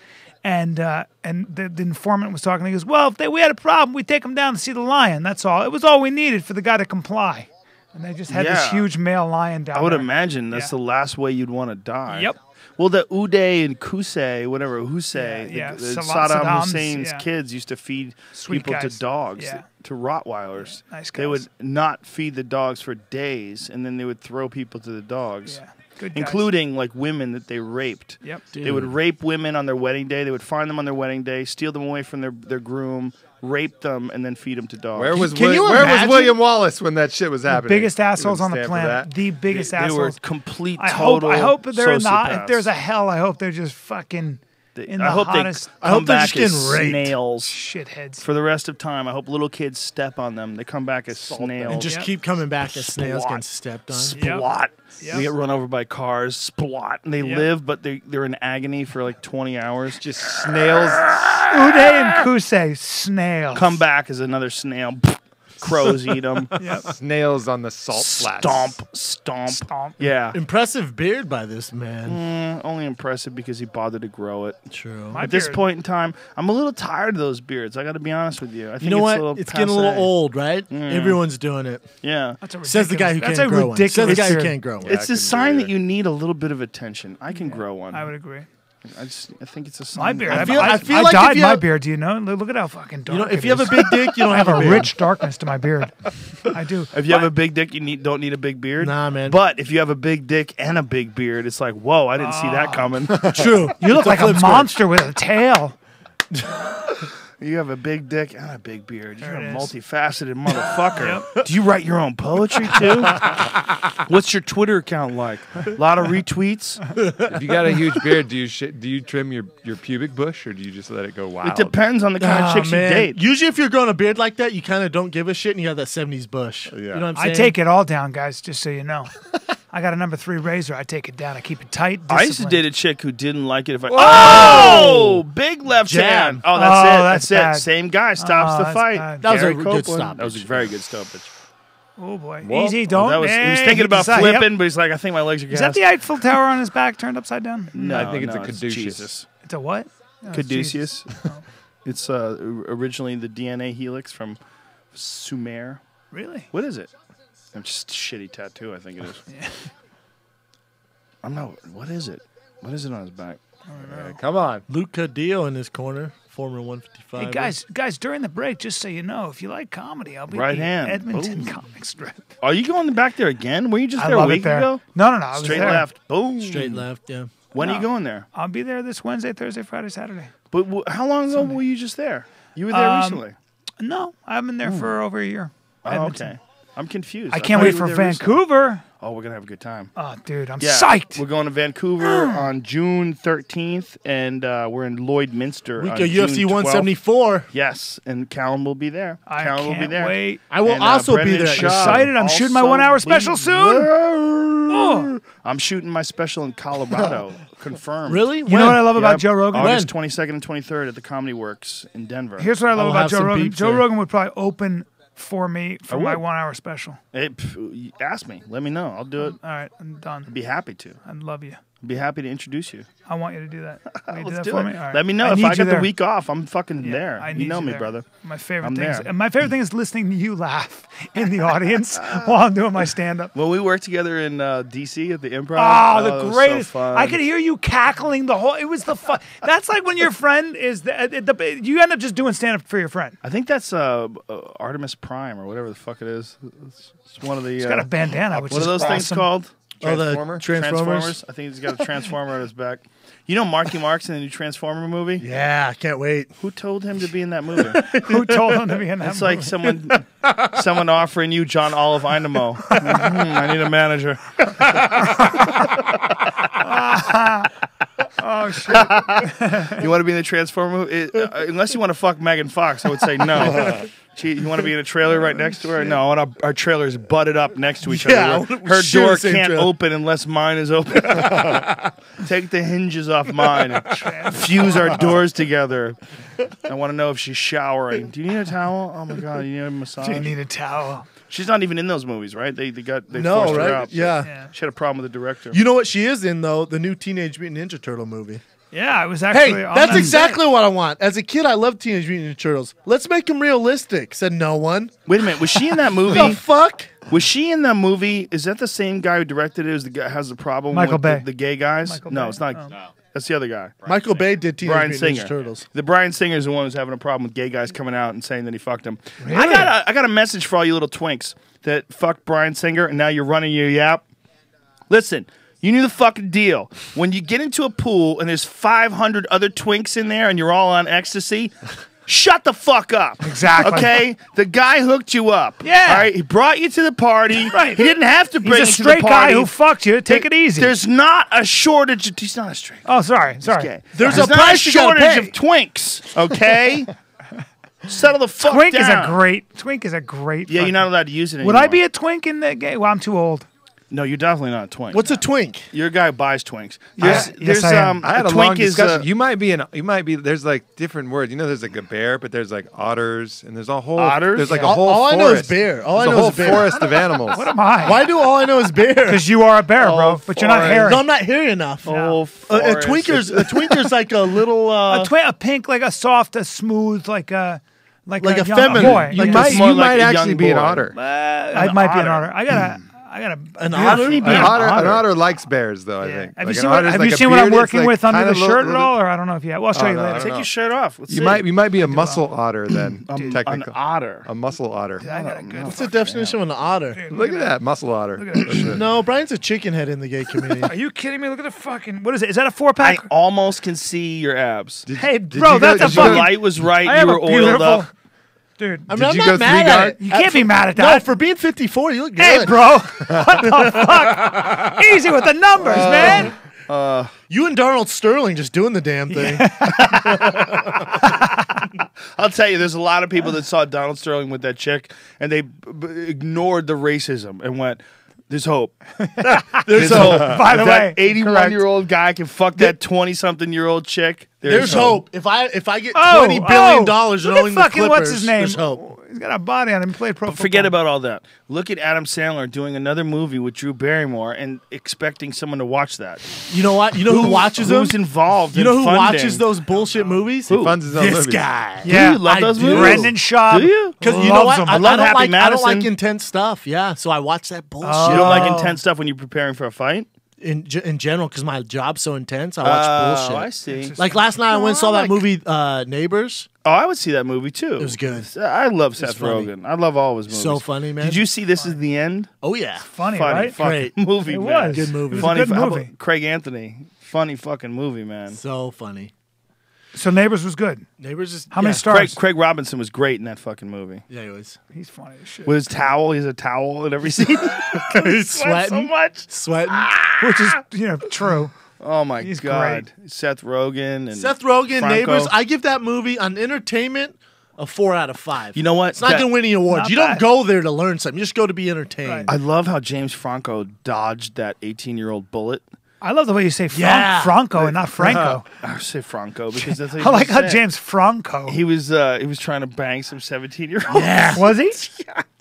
B: And the informant was talking. He goes, "Well, if we had a problem, we'd take them down to see the lion. That's all. It was all we needed for the guy to comply." And they just had this
A: Yeah.
B: huge male lion down
A: I would
B: there.
A: imagine that's
B: Yeah.
A: the last way you'd want to die.
B: Yep.
A: Well, the Uday and Kusei, whatever Hussein,
B: Yeah,
A: the
B: Saddam's,
A: Saddam Hussein's
B: yeah.
A: kids used to feed
B: Sweet
A: people
B: guys.
A: to dogs,
B: Yeah.
A: to Rottweilers.
B: Nice
A: They
B: guys.
A: would not feed the dogs for days, and then they would throw people to the dogs,
B: Yeah. Good guys.
A: including like women that they raped.
B: Yep.
A: They would rape women on their wedding day. They would find them on their wedding day, steal them away from their groom, rape them, and then feed them to dogs.
C: Where was
D: Can you
C: where was
D: imagine?
C: William Wallace when that shit was happening?
B: Biggest
C: He
B: assholes on
C: wouldn't
B: the
C: stand for
B: planet.
C: that.
B: The biggest
A: they were
B: assholes.
A: complete
B: I hope
A: total
B: they're in the. If
A: sociopaths.
B: there's a hell, I hope they're just fucking in the
A: I hope
B: hottest
A: they
D: I hope
A: come
D: they're
A: back
D: just
A: as
D: getting raped.
A: snails
B: shitheads.
A: for the rest of time. I hope little kids step on them. They come back as snails.
D: And just
B: Yep.
D: keep coming back as snails
A: Splot.
D: getting stepped on.
A: Splot.
B: Yep.
A: They get run over by cars. Splot. And they
B: Yep.
A: live, but they're in agony for like 20 hours.
C: Just snails.
B: Uday and Kusei, snails.
A: Come back as another snail. Crows eat them.
B: Yep.
C: Snails on the salt flats.
A: Stomp.
B: Stomp.
A: Yeah.
D: Impressive beard by this man.
A: Only impressive because he bothered to grow it.
D: True.
B: My
A: At this
B: beard-
A: point in time, I'm a little tired of those beards. I got to be honest with you. I think
D: You know
A: it's
D: what? It's getting a little
A: passé.
D: old, right? Everyone's doing it.
A: Yeah.
B: That's a
D: Says the guy who
B: ridiculous-
D: can't grow one.
B: That's a
D: Says the
B: ridiculous
D: guy who
B: beard.
D: can't grow one.
A: It's
C: I
A: a
C: can
A: sign
C: do
A: that
C: it.
A: you need a little bit of attention. I can grow one.
B: I would agree.
A: I think it's a sign.
B: My beard.
D: I
B: I,
D: feel-
B: I,
D: I feel
B: I
D: like if
B: dyed
D: you
B: my
D: have-
B: beard. Do you know? Look at how fucking dark.
D: You know, if
B: it
D: you have a
B: is.
D: big dick, you don't
B: I
D: have
B: have a
D: beard.
B: rich darkness to my beard. I do.
A: If you have a big dick, you don't need a big beard.
D: Nah, man.
A: But if you have a big dick and a big beard, it's like, whoa, I didn't see that coming.
D: True.
B: You look like a
D: flip square.
B: monster with a tail.
A: You have a big dick and a big beard. You're
B: There
A: a
B: it is.
A: multifaceted motherfucker. Do you write your own poetry too? What's your Twitter account like? A lot of retweets.
C: If you got a huge beard, do you trim your pubic bush or do you just let it go wild?
A: It depends on the kind of chicks you date.
D: Usually, if you're growing a beard like that, you kind of don't give a shit, and you have that '70s bush.
C: Yeah.
D: You know what I'm saying?
B: I take it all down, guys. Just so you know. I got a number 3 razor. I take it down. I keep it tight.
A: I used to
B: disciplined.
A: date a chick who didn't like it if I. Oh, big left
D: Jab.
A: hand. Oh,
B: Oh,
A: that's it.
B: that's
A: That's
B: bad.
A: it. Same guy stops
B: Oh,
A: the
B: that's
A: fight.
B: bad.
D: That was
A: Gary
D: a good
A: Copeland.
D: stoppage.
A: That was a very good stoppage.
B: Oh boy,
A: Whoa.
B: easy. Don't.
A: That was, he was
B: Hey,
A: thinking about
B: decide-
A: flipping,
B: yep.
A: but he's like, I think my legs are
B: Is
A: gassed.
B: that the Eiffel Tower on his back turned upside down?
A: No,
C: I think it's a
A: no,
C: caduceus.
A: Jesus.
B: It's a what? Oh, it's
A: Caduceus.
B: Jesus.
A: It's originally the DNA helix from Sumer.
B: Really?
A: What is it? It's just a shitty tattoo, I think it is. I'm not. What is it? What is it on his back?
C: Yeah, come on.
D: Luca Dio in his corner, former 155.
B: Hey guys, during the break, just so you know, if you like comedy, I'll be
A: Right
B: at the
A: hand.
B: Edmonton
A: Ooh.
B: Comic Strip.
A: Are you going back there again? Were you just
B: I
A: there a
B: love
A: week
B: it there.
A: ago?
B: No, I was
A: Straight
B: there.
A: left. Boom.
D: straight left, yeah.
A: When are
B: No.
A: you going there?
B: I'll be there this Wednesday, Thursday, Friday, Saturday.
A: But how long ago were you just there? You were there recently.
B: No, I've been there for over a year.
A: Oh,
B: Edmonton.
A: okay. I'm confused.
B: I can't
A: thought
B: wait
A: you
B: for
A: were there recently.
B: Vancouver.
A: Oh, we're gonna have a good time.
B: Oh, dude, I'm
A: Yeah,
B: psyched.
A: We're going to Vancouver on June 13th, and we're in Lloydminster.
D: Week
A: on
D: of UFC
A: June 12th.
D: 174.
A: Yes, and Callum will be there.
B: I
A: Callum will be
B: can't
A: there.
B: wait.
D: I will
A: And,
D: also be
A: Brendan
D: there.
A: Shaw
B: Excited. I'm shooting my
A: also
B: 1 hour
A: be
B: special soon.
A: there. I'm shooting my special in Colorado. Confirmed.
D: Really?
B: You know what I love about
A: Yep.
B: Joe Rogan?
A: August 22nd and 23rd at the Comedy Works in Denver.
B: Here's what I love
D: I'll
B: about
D: have
B: Joe
D: some
B: Rogan.
D: peeps
B: Joe
D: there.
B: Rogan would probably open for me for
A: I
B: my
A: would.
B: 1 hour special.
A: Hey, ask me. Let me know. I'll do it.
B: All right, I'm done.
A: I'd be happy to.
B: I love you.
A: I'd be happy to introduce you.
B: I want you to do that. Will you do
A: Let's
B: that
A: do
B: for
A: it.
B: me? All right.
A: Let me know if
B: need
A: I
B: you
A: got the
B: there.
A: week off. I'm fucking
B: Yeah,
A: there.
B: I
A: You
B: need
A: know me,
B: there.
A: brother.
B: My favorite
A: I'm
B: thing is,
A: there.
B: and my favorite thing is listening to you laugh in the audience while I'm doing my stand up.
A: When we worked together in DC at the Improv,
B: Oh,
A: that
B: the
A: was
B: greatest!
A: So fun.
B: I could hear you cackling the whole. It was the fun. That's like when your friend is you end up just doing stand up for your friend.
A: I think that's Artemis Prime or whatever the fuck it is. It's one of the.
B: He's got a bandana, which
A: what are
B: is
A: those things
B: awesome.
A: called?
D: Oh, the
C: Transformer?
D: Transformers.
A: I think he's got a transformer on his back. You know Marky Mark's in the new Transformer movie?
D: Yeah, I can't wait.
A: Who told him to be in that movie?
B: Who told him to be in that?
A: It's like someone offering you John Olive Inamo. I need a manager.
B: oh shit!
A: You want to be in the Transformer movie? Unless you want to fuck Megan Fox, I would say no. You want to be in a trailer right next to her? No, I want our trailers butted up next to each
D: Yeah,
A: other.
D: we
A: Her
D: share
A: door
D: the same
A: can't
D: trailer.
A: open unless mine is open. Take the hinges off mine and fuse our doors together. I want to know if she's showering. Do you need a towel? Oh my god, you need a massage?
B: Do you need a towel?
A: She's not even in those movies, right? They
D: No,
A: forced her
D: right?
A: out.
D: Yeah.
B: Yeah.
A: She had a problem with the director.
D: You know what she is in though? The new Teenage Mutant Ninja Turtle movie.
B: Yeah, I was
D: Hey,
B: actually. on
D: that's
B: that
D: exactly what I want. As a kid, I loved Teenage Mutant Ninja Turtles. Let's make them realistic. Said no one.
A: Wait a minute. Was she in that
D: The
A: movie?
D: fuck?
A: Was she in that movie? Is that the same guy who directed it? Is the guy has the problem
B: Michael
A: with
B: Bay.
A: the gay guys?
B: Michael
A: no,
B: Bay.
A: it's not.
B: Oh.
F: No.
A: That's the other guy.
D: Michael Bay did Teenage
A: Bryan
D: Mutant
A: Singer.
D: Ninja Turtles.
A: The Bryan Singer is the one who's having a problem with gay guys coming out and saying that he fucked him.
B: Really?
A: I got a message for all you little twinks that fucked Bryan Singer and now you're running your yap. Listen, you knew the fucking deal. When you get into a pool and there's 500 other twinks in there and you're all on ecstasy, shut the fuck up.
B: Exactly.
A: Okay? The guy hooked you up.
B: Yeah.
A: All right? He brought you to the party.
B: Right.
A: He didn't have to bring
B: He's a
A: you to the
B: straight
A: party.
B: guy who fucked you. Take it easy.
A: There's not a shortage. He's not a straight guy.
B: Oh, sorry.
A: He's
B: Sorry.
A: gay.
D: There's
A: There's
D: a
A: not
D: price you gotta
A: shortage
D: pay.
A: of twinks. Okay? Settle the fuck
B: Twink
A: down.
B: is a great.
A: Yeah, you're
B: fucking-
A: not allowed to use it anymore.
B: Would I be a twink in the gay? Well, I'm too old.
A: No, you're definitely not a twink.
D: What's a twink?
A: You're a guy who buys twinks.
B: Yes, I am.
C: I had a
A: twink
C: long
A: is,
C: discussion. You might be there's like different words. You know, there's like a bear, but there's like otters, and there's a whole
A: Otters?
C: There's like
A: Yeah.
C: a whole
D: All I
C: forest.
D: know is bear. All I
C: There's
D: know
C: a whole
D: is bear.
C: forest of animals.
B: What am I?
D: Why do all I know is bear?
B: Because you are a bear, bro.
A: Oh,
B: But you're not
A: forest.
B: hairy.
D: No, I'm not hairy enough.
A: Oh,
D: A
A: forest.
D: twinker's like a little
B: a pink, like a soft, a smooth, like a
D: Like
B: a
D: a
B: young
D: feminine.
B: boy.
C: You
D: Like
C: might,
A: more
C: you
A: like
C: might
A: a
C: actually
A: young
C: be an
A: boy.
C: otter.
B: I might be an
A: otter.
B: otter. I got
D: an
B: you
D: otter.
B: definitely be
C: An
B: an
C: otter,
B: otter.
C: An otter likes bears, though. I
B: Yeah.
C: think.
B: Have
C: Like
B: you
C: an
B: seen what,
C: otter's
B: have
C: like
B: you
C: a
B: seen what I'm
C: bearded-
B: working
C: it's like
B: with under
C: kinda
B: the shirt at
C: little-
B: all? Or I don't know if you have. Well, I'll show you
C: no,
B: later.
C: I don't
A: Take
C: know.
A: your shirt off. Let's
C: You
A: see.
C: might be a muscle otter then.
A: An
C: Technically,
A: otter.
C: a muscle otter.
B: I got a good.
D: What's the definition of an otter?
C: Look at that muscle otter.
D: No, Brian's a chicken head in the gay community.
B: Are you kidding me? Look at the fucking. What is it? Is that a
A: I
B: 4-pack?
A: almost can see your abs.
B: Hey,
C: did
B: bro,
C: you
B: that's
C: go-
B: a
C: did you go
A: The
B: fucking.
A: light was right.
B: I
A: You
B: have
A: were
B: a
A: oiled
B: beautiful.
A: up.
B: Dude,
D: I mean,
C: Did
D: I'm
C: you
D: not
C: go
D: mad
C: three
D: at
C: guard?
D: it.
B: you can't be mad at
D: No,
B: that.
D: for being 54, you look good.
B: Hey, bro. What the fuck? Easy with the numbers, man.
D: You and Darnold Sterling just doing the damn thing.
A: I'll tell you, there's a lot of people that saw Donald Sterling with that chick, and they ignored the racism and went, "There's hope. There's hope."
B: By the
A: If
B: way,
A: that 81-year-old guy can fuck that 20-something-year-old chick.
D: There's hope. If I get
B: Oh,
D: $20 billion and
B: look at
D: owning the
B: fucking
D: Clippers,
B: what's his name?
D: there's hope.
B: He's got a body on him. He played pro football.
A: Forget about all that. Look at Adam Sandler doing another movie with Drew Barrymore and expecting someone to watch that.
D: You know what? You know who watches them?
A: Who's involved?
D: You know
A: in
D: who
A: funding?
D: watches those bullshit movies?
A: Who?
C: Funds his own
D: This
C: movies.
D: guy.
B: Yeah,
A: you love
D: I
A: those
D: do.
A: movies?
B: Brendan Schaub.
A: Do you?
D: Because you know
B: loves
D: what?
B: them.
D: I
A: love
D: don't
A: Happy
D: like
A: Madison.
D: intense stuff. Yeah, so I watch that bullshit.
A: You don't like
B: Oh.
A: intense stuff when you're preparing for a fight?
D: in general because my job's so intense. I watch bullshit.
A: Oh, I see.
D: Like last night, I went and saw
A: I
D: that
A: like-
D: movie Neighbors.
A: Oh, I would see that movie too. It
D: was good.
A: I love Seth
D: funny.
A: Rogen. I love all his movies.
D: So funny, man.
A: Did you see This Is the End?
D: Oh yeah,
B: Funny,
A: Funny
B: right?
A: fucking
D: Great.
A: movie,
B: It
A: man.
B: was.
D: Good movie.
B: It was
A: Funny
B: a good
A: how about
B: movie.
A: Craig Anthony. Funny fucking movie, man.
D: so funny.
B: So Neighbors was good.
D: Neighbors is
B: How many
D: yeah.
B: stars?
A: Craig Robinson was great in that fucking movie.
D: Yeah, he was
B: He's funny as shit.
A: With his towel, he has a towel in every scene.
D: He's
A: so
D: sweating,
A: much.
D: sweating.
B: Which is, true.
A: Oh my
B: He's
A: god, Seth Rogen and
D: Seth Rogen,
A: Franco.
D: Neighbors. I give that movie on entertainment a 4 out of 5.
A: You know what?
D: It's not
A: That-
D: gonna win any awards.
B: Not
D: You
B: bad.
D: don't go there to learn something. You just go to be entertained.
B: Right.
A: I love how James Franco dodged that 18-year-old bullet.
B: I love the way you say
D: Yeah.
B: Franco and not Franco.
A: I say Franco because that's how
B: I like how
A: say it.
B: James Franco.
A: He was trying to bang some 17-year-old.
D: Yeah,
B: Was he?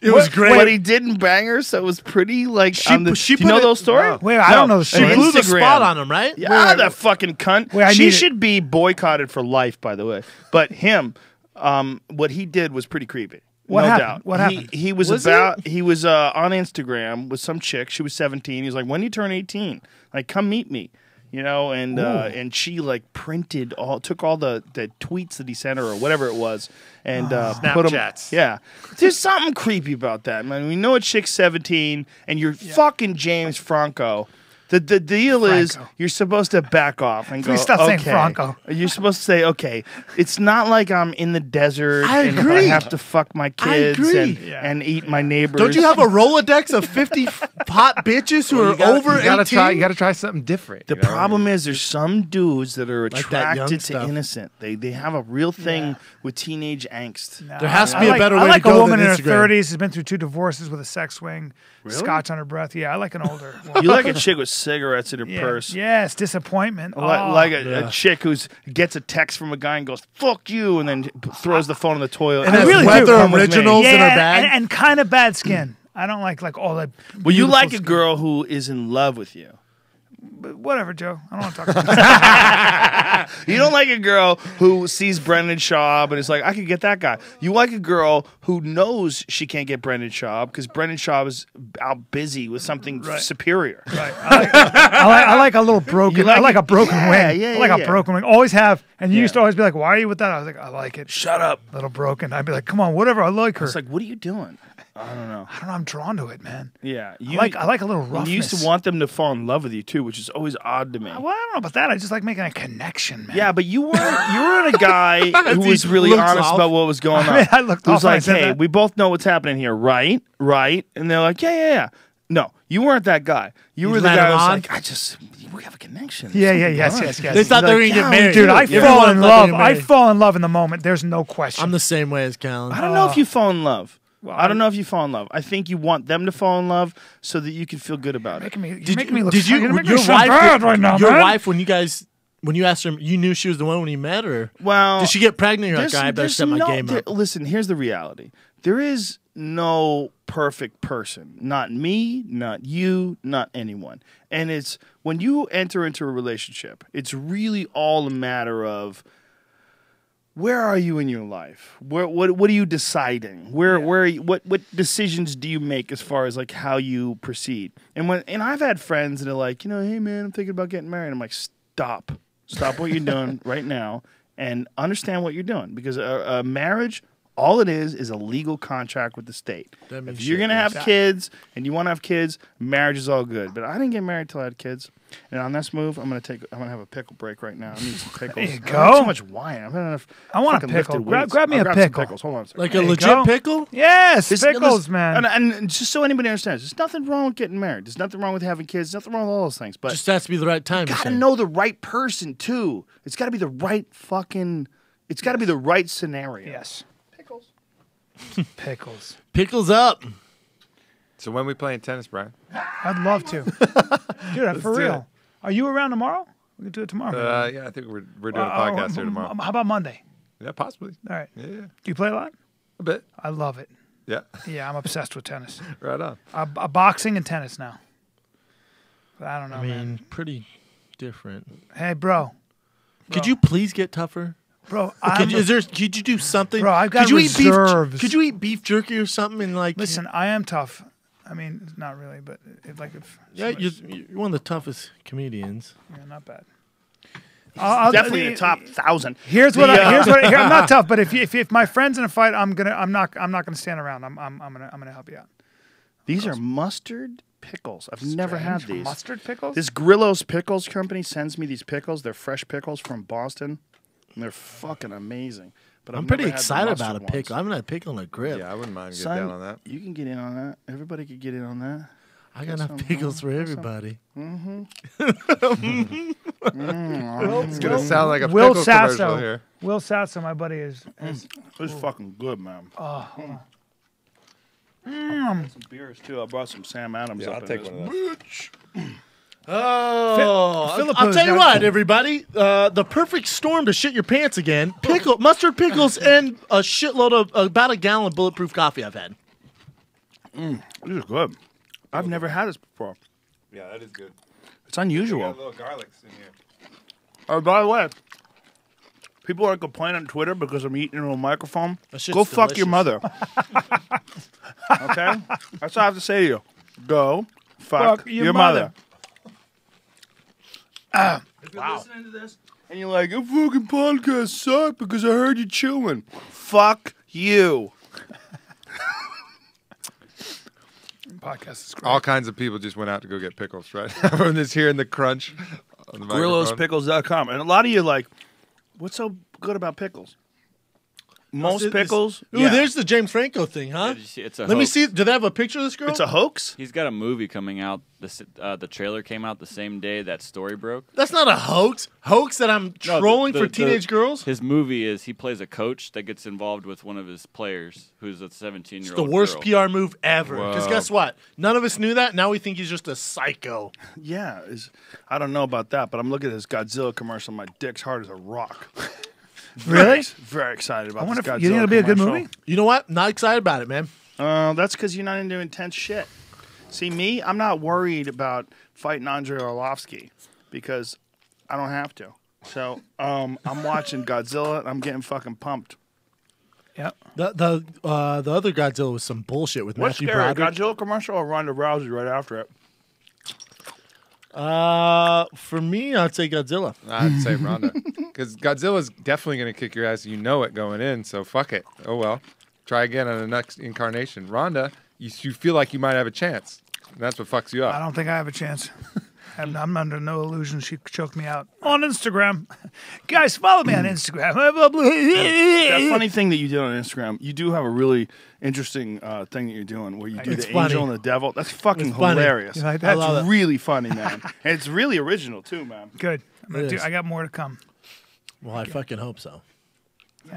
D: it was great.
A: But he didn't bang her, so it was pretty like.
D: She-
A: on the,
D: she
A: do you know
D: put it-
A: those stories?
D: No.
B: Wait, I don't know the
D: She
B: story.
D: blew the
A: Instagram.
D: spot on him, right?
A: Yeah, that fucking cunt.
B: Wait, I
A: she
B: need it.
A: should be boycotted for life, by the way. But him, what he did was pretty creepy.
B: What
A: no
B: happened?
A: doubt.
B: What happened?
A: He was about. He was on Instagram with some chick. She was 17. He was like, "When do you turn 18? Like, come meet me." You know, and she like took all the tweets that he sent her or whatever it was, and put them.
C: Snapchats.
A: Yeah, there's something creepy about that, man. We know a chick's 17, and you're fucking James Franco. The deal is
B: Franco.
A: you're supposed to back off and
B: Please
A: go.
B: stop saying
A: okay.
B: Franco.
A: You're supposed to say, okay, it's not like I'm in the desert
D: I
A: and
D: agree.
A: I have to fuck my kids
D: agree.
A: and eat my neighbors.
D: Don't you have a Rolodex of 50 hot bitches who are over
C: you gotta
D: 18?
C: You got to try something different.
A: The
C: you know?
A: problem is there's some dudes that are
D: Like that young
A: attracted to
D: stuff.
A: innocent. They have a real thing with teenage angst.
D: There has to
B: I
D: be a
B: like-
D: better
B: I
D: way
B: like
D: to go
B: a woman
D: than
B: in her
D: Instagram.
B: 30s who's been through 2 divorces with a sex swing, scotch on her breath. Yeah, I like an older woman.
A: You like a chick with cigarettes in her
B: Yeah.
A: purse.
B: Yes, disappointment.
A: Like a chick who gets a text from a guy and goes "fuck you" and then throws the phone in the toilet.
D: And
B: I
D: has
B: really do.
D: Weather
B: Come
A: with me.
D: Originals in her
B: yeah,
D: bag.
B: and kind of bad skin. I don't like all that.
A: Well, you
B: beautiful
A: like a
B: skin.
A: girl who is in love with you.
B: But whatever, Joe. I don't want to talk about that.
A: You don't like a girl who sees Brendan Schaub and is like, I could get that guy. You like a girl who knows she can't get Brendan Schaub because Brendan Schaub is out busy with something superior.
B: Right. I like a little broken. I like a broken wing.
A: Yeah,
B: I like a broken wing. Always have. And you
A: Yeah.
B: used to always be like, "Why are you with that?" I was like, "I like it."
A: Shut up.
B: Little broken. I'd be like, "Come on, whatever. I like her."
A: It's like, what are you doing? I don't know.
B: I don't know. I'm drawn to it, man.
A: Yeah.
B: I like a little roughness.
A: You used to want them to fall in love with you too, which is always odd to me.
B: Well, I don't know about that. I just like making a connection, man.
A: Yeah, but you weren't a guy who
D: He
A: was really
D: looks
A: honest
D: off.
A: about what was going on.
B: I mean, I looked
A: It was
B: off when I
A: like,
B: said
A: hey,
B: that.
A: we both know what's happening here, right? Right? And they're like, yeah. No, you weren't that guy. You were the
D: led
A: guy
D: him
A: who was
D: on?
A: like, we have a connection.
B: Yeah,
A: There's
B: yes.
A: something going on.
D: They thought they were
A: Like,
D: gonna get
A: yeah,
D: married.
B: Dude, I
D: Yeah.
B: fall
D: Everyone
B: in
D: thought
B: love.
D: they were
B: I
D: married.
B: fall in love in the moment. There's no question.
D: I'm the same way as Callan.
A: I don't know if you fall in love.
B: Well,
A: I don't know if you fall in love. I think you want them to fall in love so that you can feel good about it.
B: You're making me look.
D: Did you?
B: you're making
D: Your
B: me sound
D: wife?
B: bad right now,
D: Your
B: man.
D: wife, when you asked her, you knew she was the one when you met her.
A: Well,
D: Did she get pregnant? You're like,
A: there's-
D: I better
A: there's
D: step my
A: no-
D: game up.
A: Listen, here's the reality. There is no perfect person. Not me, not you, not anyone. And it's when you enter into a relationship, it's really all a matter of where are you in your life? What are you deciding? What decisions do you make as far as like how you proceed? And I've had friends that are like, hey man, I'm thinking about getting married. I'm like, stop what you're doing right now and understand what you're doing because a marriage, all it is a legal contract with the state.
D: That means
A: If you're
D: shit,
A: gonna have
B: yeah.
A: kids and you want to have kids, marriage is all good. But I didn't get married till I had kids. And on this move, I'm gonna have a pickle break right now. I need some pickles.
B: There you
A: I had
B: go.
A: too much wine. I've had enough.
B: I want a
A: fucking
B: pickle.
A: lifted
B: Grab-
A: weights.
B: grab me
A: I'll
B: a
A: grab some
B: pickle.
A: pickles. Hold on a second.
D: Like a
B: There you
D: legit
B: go.
D: pickle?
B: Yes,
A: This-
B: pickles, man.
A: And just so anybody understands, there's nothing wrong with getting married. There's nothing wrong with having kids. There's nothing wrong with all those things. But
D: Just has to be the right time.
A: you
D: you're
A: gotta
D: saying.
A: know the right person too. It's gotta be the right fucking. It's gotta be the right scenario.
B: Yes. Pickles.
D: Pickles up.
C: So when we playing tennis, Brian?
B: I'd love to. Dude, for
C: do
B: real.
C: it.
B: Are you around tomorrow? We can do it tomorrow.
C: Yeah, I think we're doing a podcast here tomorrow.
B: How about Monday?
C: Yeah, possibly.
B: All right.
C: Yeah,
B: Do you play a lot?
C: a bit.
B: I love it.
C: Yeah,
B: Yeah, I'm obsessed with tennis.
C: right on.
B: Boxing and tennis now. But I don't know,
D: I mean,
B: man.
D: pretty different.
B: Hey, bro.
D: Could you please get tougher?
B: Bro,
D: Could you do something?
B: Bro, I've got
D: could you
B: reserves.
D: Eat beef, could you eat beef jerky or something? And like,
B: listen, I am tough. I mean, not really, but if
D: yeah, you're one of the toughest comedians.
B: yeah, not bad.
A: Definitely a top 1,000.
B: Here's what I'm not tough, but if my friend's in a fight, I'm not gonna stand around. I'm gonna help you out.
A: These are mustard pickles. I've never had these.
B: Mustard pickles.
A: This Grillo's Pickles Company sends me these pickles. They're fresh pickles from Boston. And they're fucking amazing. But
D: I'm
A: I've
D: pretty
A: never had the
D: excited
A: mustard
D: about a
A: ones.
D: pickle. I haven't had a pickle on a grill.
C: Yeah, I wouldn't mind getting
A: Son,
C: down on that.
A: you can get in on that. Everybody could get in on that.
D: I got enough pickles for everybody.
C: It's gonna sound like a
B: Will
C: pickle commercial
B: Sasso.
C: here.
B: Will Sasso, my buddy, is
A: This is fucking good, man.
B: Oh,
A: Some beers too. I brought some Sam Adams
C: Yeah,
A: up
C: I'll
A: in
C: take
A: this.
C: one of those.
D: Oh,
B: Philippo's
D: I'll tell you
B: got-
D: what, everybody. The perfect storm to shit your pants again. Mustard pickles, and a shitload of about a gallon of bulletproof coffee I've had.
A: This is good. I've never had this before.
C: Yeah, that is good.
A: It's unusual.
C: little garlics in here.
A: Oh, by the way, people are complaining on Twitter because I'm eating into a microphone.
D: That shit's
A: Go fuck your
D: delicious.
A: mother. Okay? That's all I have to say to you. Go fuck your mother. If you're listening to this and you're like, your fucking podcast sucked because I heard you chewing. Fuck you.
B: podcast is great.
C: All kinds of people just went out to go get pickles, right? Everyone is hearing the crunch. On the microphone.
A: GrillosPickles.com. And a lot of you are like, what's so good about pickles? Most pickles.
D: Ooh,
A: yeah.
D: there's the James Franco thing, huh?
F: Yeah, did you see- it's a
D: Let me
F: hoax.
D: see. Do they have a picture of this girl?
A: It's a hoax?
F: He's got a movie coming out. The trailer came out the same day that story broke.
D: That's not a hoax. Hoax that I'm
F: No,
D: trolling
F: the-
D: for
F: the-
D: teenage girls?
F: His movie is he plays a coach that gets involved with one of his players who's a 17-year-old.
D: It's the worst
F: girl.
D: PR move ever. Because
C: Whoa.
D: guess what? None of us knew that. Now we think he's just a psycho.
A: Yeah. I don't know about that, but I'm looking at this Godzilla commercial. My dick's hard as a rock.
B: Really?
A: Very excited about
B: I wonder
A: this
B: if
A: Godzilla
B: you think it'll be a good
A: commercial.
B: movie.
D: You know what? Not excited about it, man.
A: That's because you're not into intense shit. See, me, I'm not worried about fighting Andrei Arlovsky because I don't have to. So I'm watching Godzilla and I'm getting fucking pumped.
B: Yep.
D: The other Godzilla was some bullshit with
A: What's
D: Matthew
A: scary,
D: Broderick.
A: Godzilla commercial or Ronda Rousey right after it?
D: For me, I'd say Godzilla.
C: I'd say Ronda. Because Godzilla's definitely going to kick your ass. You know it going in, so fuck it. Oh, well. Try again on the next incarnation. Ronda, you feel like you might have a chance. And that's what fucks you
B: I
C: up.
B: don't think I have a chance. I'm under no illusion she choked me out on Instagram. Guys, follow me on Instagram.
A: That funny thing that you did on Instagram, you do have a really interesting thing that you're doing where you do
D: It's
A: the
D: funny.
A: angel and the devil. That's fucking
D: It's funny.
A: hilarious.
B: You like that?
D: I love
A: That's
D: it.
A: really funny, man. And it's really original, too, man.
B: Good.
D: It is.
B: I got more to come.
D: Well, I fucking hope so.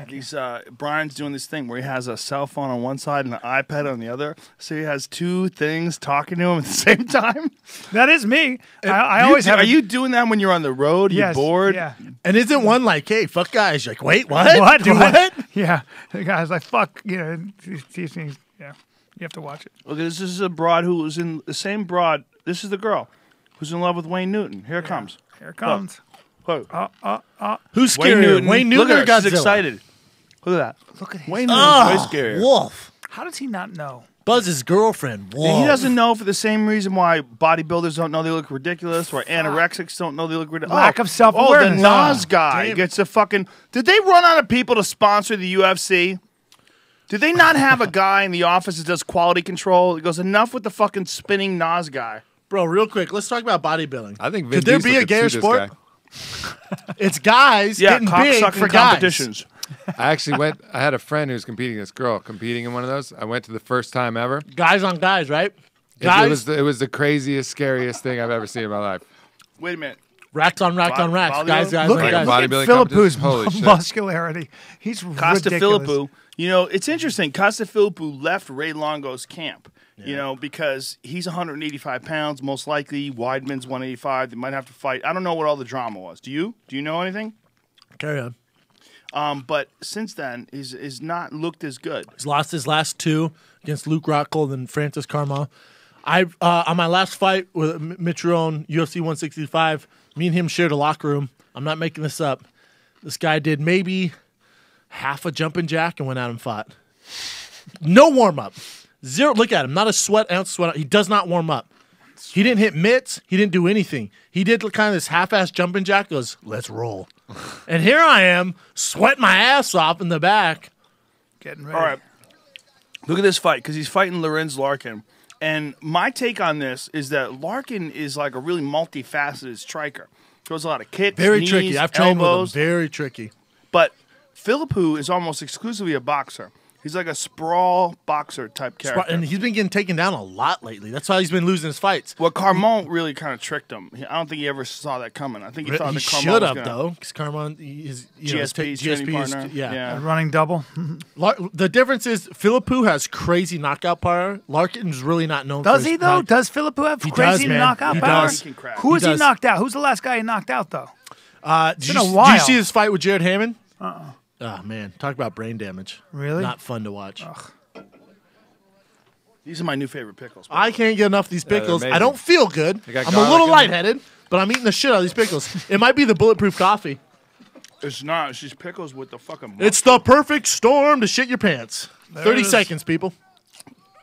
A: He's Brian's doing this thing where he has a cell phone on one side and an iPad on the other, so he has two things talking to him at the same time.
B: That is me. I always have.
A: Are you doing that when you're on the road?
B: Yes,
A: You're bored.
B: Yeah.
D: And isn't one like, hey, fuck guys? You're like, wait, what?
B: What?
D: Do what?
B: Yeah. The guy's like, fuck. You know, these things. Yeah. You have to watch it.
A: Look, this is a broad who was in the same broad. This is the girl who's in love with Wayne Newton. Here it comes.
B: Here it comes.
A: Look.
D: Who's
A: Wayne
D: scarier,
A: Newton.
D: Wayne
A: Look
D: Newton or
A: at her.
D: Godzilla?
A: She's excited. Look at that.
B: Look at his.
A: Wayne Newton's way
D: Oh,
A: scarier.
D: Wolf.
B: How does he not know?
D: Buzz's girlfriend. Wolf.
A: He doesn't know for the same reason why bodybuilders don't know they look ridiculous, or anorexics don't know they look ridiculous.
B: Lack of self-awareness.
A: Oh, the Nas guy
D: Damn.
A: gets a fucking... Did they run out of people to sponsor the UFC? Did they not have a guy in the office that does quality control? He goes, enough with the fucking spinning Nas guy.
D: Bro, real quick, let's talk about bodybuilding.
C: I think Vin
D: Could there
C: Diesel
D: be a
C: could
D: gayer
C: sue this
D: sport?
C: guy.
D: It's guys
A: Yeah,
D: getting big
A: cocksucking
D: for guys.
A: competitions.
C: I actually I had a friend who was competing, this girl competing in one of those. I went to the first time ever.
D: Guys on guys, right? Guys,
C: It was the craziest, scariest thing I've ever seen in my life.
A: Wait a minute.
D: racks on racks on racks.
A: Bodybuilding?
D: Guys, guys,
B: Look
D: on
C: Like
B: at,
C: a
D: guys.
C: bodybuilding
B: Philippu's
C: competition? Holy shit.
B: muscularity. He's
A: Costa
B: ridiculous.
A: Philippou. You know, it's interesting. Costa Philippou left Ray Longo's camp, you know, because he's 185 pounds, most likely. Weidman's 185. They might have to fight. I don't know what all the drama was. Do you? Do you know anything?
D: Carry on.
A: But since then, he's not looked as good.
D: He's lost his last two against Luke Rockhold and Francis Carmel. On my last fight with Mitch Rowan, UFC 165, me and him shared a locker room. I'm not making this up. This guy did maybe half a jumping jack and went out and fought. No warm up. Zero. Look at him. Not a sweat ounce sweat. He does not warm up. He didn't hit mitts. He didn't do anything. He did kind of this half-ass jumping jack. Goes, let's roll. And here I am, sweating my ass off in the back.
B: Getting ready.
A: All right. Look at this fight, because he's fighting Lorenz Larkin. And my take on this is that Larkin is like a really multifaceted striker. Throws a lot of kicks,
D: Very
A: knees,
D: tricky. I've trained
A: elbows.
D: with him. Very tricky.
A: But Philippou is almost exclusively a boxer. He's like a sprawl boxer type character.
D: And he's been getting taken down a lot lately. That's why he's been losing his fights.
A: Well, Carmon really kind of tricked him. I don't think he ever saw that coming. I think he thought
D: He
A: that Carmon
D: should
A: was
D: have,
A: gonna,
D: though, because Carmon is
A: GSP's training partner.
D: yeah.
B: A running double.
D: The difference is Philippou has crazy knockout power. Larkin's really not known for
B: Does
D: his
B: he, though?
D: knock-
B: Does Philippou have
D: He
B: crazy
D: does, man.
B: knockout
D: He
B: power?
D: does.
A: He can crack.
B: Who is he
D: does.
B: knocked out? Who's the last guy he knocked out, though?
D: Did
B: been
D: you,
B: a
D: did
B: while.
D: you see his fight with Jared Hammond? Oh, man. Talk about brain damage.
B: Really?
D: Not fun to watch.
A: These are my new favorite pickles.
D: I can't get enough of these
C: they're
D: pickles. I
C: amazing.
D: don't feel good.
C: They got
D: I'm a
C: garlic
D: little
C: in them.
D: lightheaded, but I'm eating the shit out of these pickles. It might be the bulletproof coffee.
A: It's not. It's just pickles with the fucking...
D: It's the perfect storm to shit your pants. 30
B: it is.
D: seconds, people.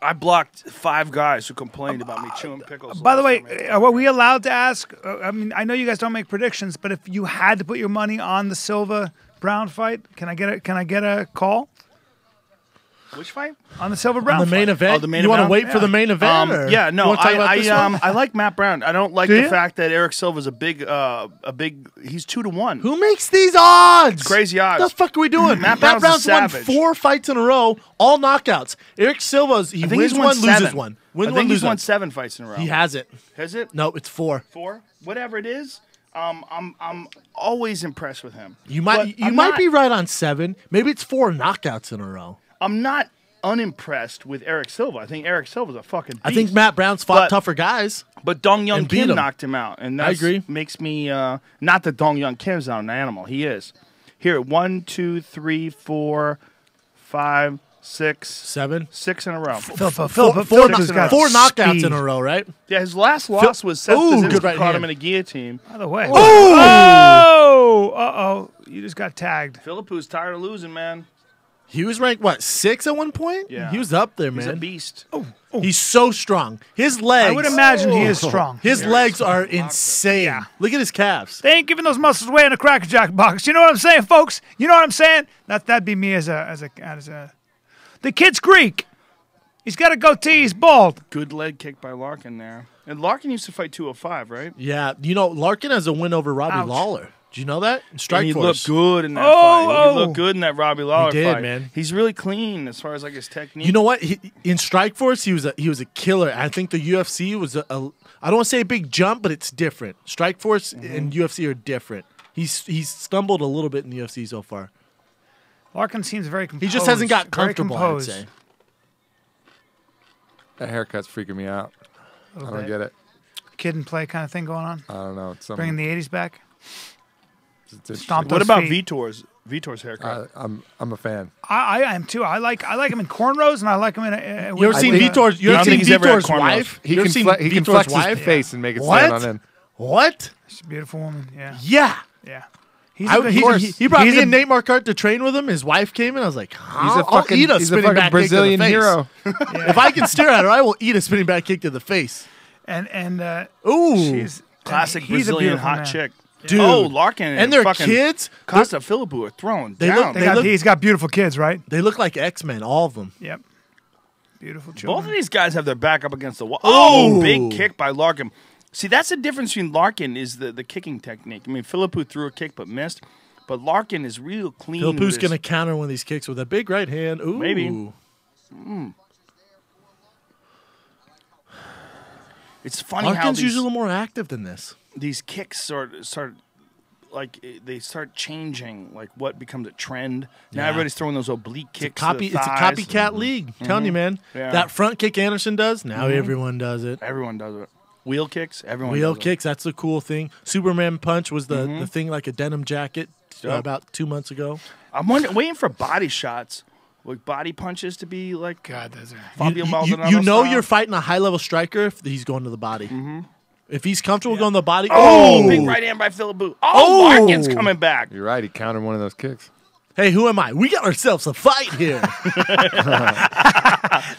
A: I blocked 5 guys who complained about me chewing pickles.
B: By the way,
A: last time.
B: are we allowed to ask? I mean, I know you guys don't make predictions, but if you had to put your money on the Silva Brown fight, can I get a call
A: Which fight?
B: on the Silva Brown
D: The main
B: fight?
D: event.
A: Oh, the main
D: you want to
A: event?
D: wait for the main event? or
A: Yeah, no,
D: you wanna talk about this one?
A: I like Matt Brown. I don't like
B: Do
A: the
B: you?
A: fact that Eric Silva's a big. He's 2-1.
D: Who makes these odds?
A: Crazy odds.
D: What the fuck are we doing?
A: Matt
D: Matt
A: Brown's a
D: Brown's won
A: savage.
D: 4 fights in a row, all knockouts. Eric Silva's
A: I think
D: wins
A: he's won
D: one,
A: 7.
D: loses one. Wins
A: I
D: one,
A: think he's
D: loses
A: won
D: one.
A: 7 fights in a row.
D: He hasn't.
A: Has it?
D: No, it's 4.
A: 4? Whatever it is. I'm always impressed with him.
D: You
A: But
D: might
A: I'm
D: might
A: not-
D: be right on 7. Maybe it's 4 knockouts in a row.
A: I'm not unimpressed with Eric Silva. I think Eric Silva's a fucking beast.
D: I think Matt Brown's fought
A: But-
D: tougher guys.
A: But Dong Young
D: and beat
A: Kim
D: him.
A: knocked him out, and
D: I
A: that
D: agree.
A: makes me not that Dong Young Kim's not an animal. He is. Here, 1, 2, 3, 4, 5, 6.
D: 7.
A: 6 in a row.
B: Philippu's got
D: Four knockouts
B: speed.
D: in a row, right?
A: Yeah, his last loss was Seth
D: Ooh,
A: Kaczynski
D: good right
A: caught him
D: hand.
A: in a guillotine.
B: By the way. Oh! Uh-oh. You just got tagged.
A: Philippu's tired of losing, man.
D: He was ranked, what, 6 at one point?
A: Yeah.
D: He was up there,
A: He's a
D: man.
A: beast.
D: He's so strong. His legs.
B: I would imagine he is strong.
D: His legs are insane.
B: Yeah.
D: Look at his calves.
B: They ain't giving those muscles away in a Cracker Jack box. You know what I'm saying, folks? You know what I'm saying? That'd be me as a. The kid's Greek. He's got a goatee. He's bald.
A: Good leg kick by Larkin there. And Larkin used to fight 205, right?
D: Yeah. You know, Larkin has a win over Robbie
B: Ouch.
D: Lawler. Did you know that? In Strike
A: And he
D: Force.
A: looked good in that
B: Oh,
A: fight. He
B: oh.
A: looked good in that Robbie Lawler
D: He did,
A: fight.
D: man.
A: He's really clean as far as like his technique.
D: You know what? In Strike Force, he was a killer. I think the UFC was I don't want to say a big jump, but it's different. Strike Force and UFC are different. He's stumbled a little bit in the UFC so far.
B: Larkin seems very composed.
D: He just hasn't got
B: very
D: comfortable, I'd
B: composed.
D: say.
C: That haircut's freaking me out. I don't
B: bit.
C: get it.
B: Kid and play kind of thing going on.
C: I don't know. It's something.
B: Bringing the 80s back.
C: It's interesting.
B: Stomp
A: What
B: those
A: about
B: feet.
A: Vitor's haircut?
C: I'm a fan.
B: I am too. I like him in cornrows and I like him in a.
D: You ever seen
C: think-
D: Vitor's? You
A: I
D: ever
A: don't
D: seen
A: think he's ever had
D: Vitor's
A: cornrows.
D: wife?
C: He
D: You ever
C: can
D: seen
C: he can
D: Vitor's
C: flex
D: wife?
C: his face and make it
D: What?
C: stand on end.
D: What?
B: She's a beautiful woman. Yeah.
D: Yeah.
B: Yeah. He's
D: He brought
B: he's
D: me
B: a-
D: and Nate Marquardt to train with him. His wife came in. I was like,
C: He's a
D: I'll
C: fucking,
D: eat a
C: he's a
D: spinning
C: fucking
D: back
C: Brazilian
D: kick to the face.
C: hero.
D: If I can stare at her, I will eat a spinning back kick to the face.
B: And
D: Ooh.
B: she's
A: Classic
B: he's a
A: Brazilian
B: beautiful
A: hot
B: man.
A: chick.
D: Dude.
A: Oh, Larkin
D: And their
A: fucking
D: kids,
A: Costa Philippou are throwing
D: They
A: down.
D: look-
B: He's got beautiful kids, right?
D: they look like X-Men, all of them.
B: Yep. Beautiful
A: Both
B: children.
A: of these guys have their back up against the wall. Oh,
D: Ooh.
A: big kick by Larkin. See, that's the difference between Larkin is the kicking technique. I mean, Philippou threw a kick but missed, but Larkin is real clean.
D: Philippou's
A: with his-
D: going to counter one of these kicks with a big right hand. Ooh.
A: Maybe. It's funny how
D: Larkin's
A: these,
D: usually a little more active than this.
A: these kicks start like they start changing. Like what becomes a trend. Now
D: Yeah.
A: everybody's throwing those oblique kicks.
D: It's
A: to the
D: a
A: thighs.
D: copycat league. I'm telling you, man.
A: Yeah.
D: That front kick Anderson does, now everyone does it.
A: Everyone does it. Wheel kicks. Everyone.
D: Wheel
A: does
D: kicks, that's the cool thing. Superman punch was the thing like a denim jacket
A: Yep.
D: about 2 months ago.
A: It. I'm waiting for body shots, like body punches, to be like
B: God, those are.
A: Fabio
D: You
A: Maldonado
D: know
A: style.
D: you're fighting a high-level striker if he's going to the body. If he's comfortable going to the body,
A: Oh, big right hand by Philippou. Oh, Larkin's coming back.
C: You're right. He countered one of those kicks.
D: Hey, who am I? We got ourselves a fight here.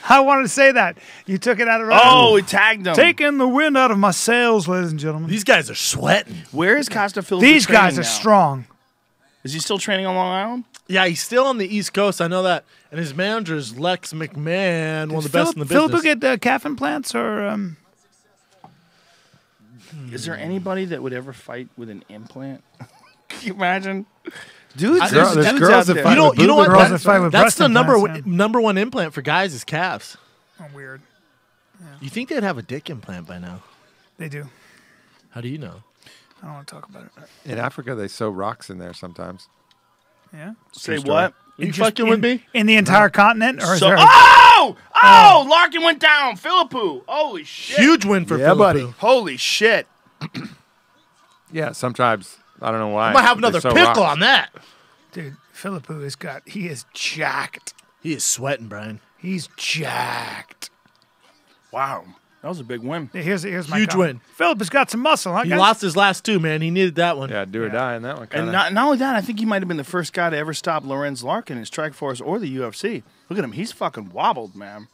B: I wanted to say that. You took it out of
A: Oh, he tagged him.
B: taking the wind out of my sails, ladies and gentlemen.
D: These guys are sweating.
A: Where is Costa Philippou?
B: These guys
A: training
B: are
A: now?
B: strong.
A: Is he still training on Long Island?
D: Yeah, he's still on the East Coast. I know that. And his manager is Lex McMahon, one of the best in the business.
B: Philippou get calf implants or
A: Is there anybody that would ever fight with an implant? Can you imagine? Dude,
D: I-
A: there's
C: there's
A: dudes
C: girls
A: out
C: that
A: there.
C: fight with
D: you know what?
B: Girls
D: That's,
B: that fight with
D: that's
B: breast
D: the
B: implants,
D: number one implant for guys is calves.
B: oh, weird.
D: You think they'd have a dick implant by now?
B: They do.
D: How do you know?
B: I don't want to talk about it.
C: In Africa, they sew rocks in there sometimes.
B: Yeah.
A: Say
C: story.
A: what?
D: You
B: Just
D: fucking with me?
B: in the entire continent, or is
A: So,
B: there?
A: oh, Larkin went down. Philippou. Holy shit.
D: Huge win for
C: Yeah,
D: Philippou.
C: buddy.
A: Holy shit.
C: Yeah, sometimes. I don't know why.
D: I'm gonna have
C: but they
D: another
C: sew
D: pickle
C: rocks.
D: on that.
B: Dude, Philippou he is jacked.
D: He is sweating, Brian.
B: He's jacked.
A: Wow. That was a big win.
B: Yeah, here's my
D: Huge
B: comment.
D: win.
B: Philippou's got some muscle, huh,
D: He
B: guys?
D: lost his last two, man. He needed that one.
C: Yeah, do or die in that one.
A: And
C: Kinda.
A: not only that, I think he might have been the first guy to ever stop Lorenz Larkin in Strikeforce or the UFC. Look at him. He's fucking wobbled, man.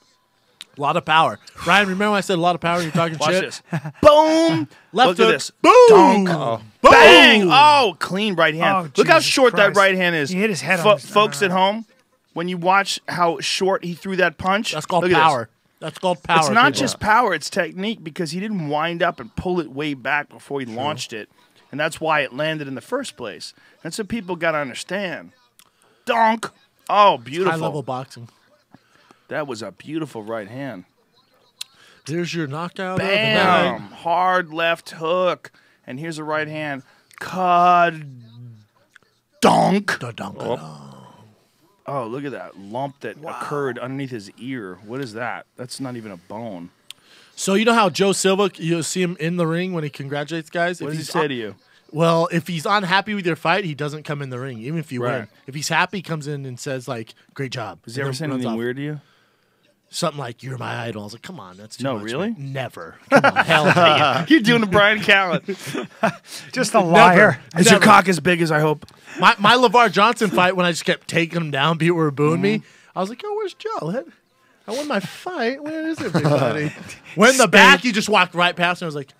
D: A lot of power. Brian, remember when I said a lot of power? You're talking
A: Watch
D: shit.
A: this. Boom.
D: Left
A: Look
D: hook.
A: at this.
D: Boom.
A: Dunk.
D: Boom.
A: Bang. Oh, clean right hand.
B: Oh,
A: Look how
B: Jesus
A: short that
B: Christ.
A: right hand is.
B: He hit his head on his-
A: Folks at home, when you watch how short he threw that punch.
D: That's called
A: look at this.
D: power. That's called power.
A: It's not
D: people.
A: just power, it's technique because he didn't wind up and pull it way back before he launched it. And that's why it landed in the first place. That's what people got to understand. Donk. Oh, beautiful.
D: high level boxing.
A: That was a beautiful right hand.
D: There's your knockout. of the
A: Bam.
D: night.
A: Hard left hook. And here's a right hand. Cud. Donk.
D: Dun-dun.
A: Oh, look at that lump that occurred underneath his ear. What is that? That's not even a bone.
D: So you know how Joe Silva, you'll see him in the ring when he congratulates guys.
A: What
D: If
A: does he
D: he's
A: say to you?
D: Well, if he's unhappy with your fight, he doesn't come in the ring, even if you
A: Right.
D: win. If he's happy, he comes in and says, like, great job.
A: Has he ever said anything weird to you?
D: Something like, you're my idol. I was like, come on, that's too
A: No,
D: much.
A: really?
D: Man. Never. Come on, hell no.
A: You're doing a Brian Callen.
B: Just a liar.
A: Is your
D: Never.
A: cock as big as I hope?
D: My LeVar Johnson fight, when I just kept taking him down, people were booing me. I was like, oh, where's Joe? I won my fight. Where is everybody? When in the back, he just walked right past me. I was like,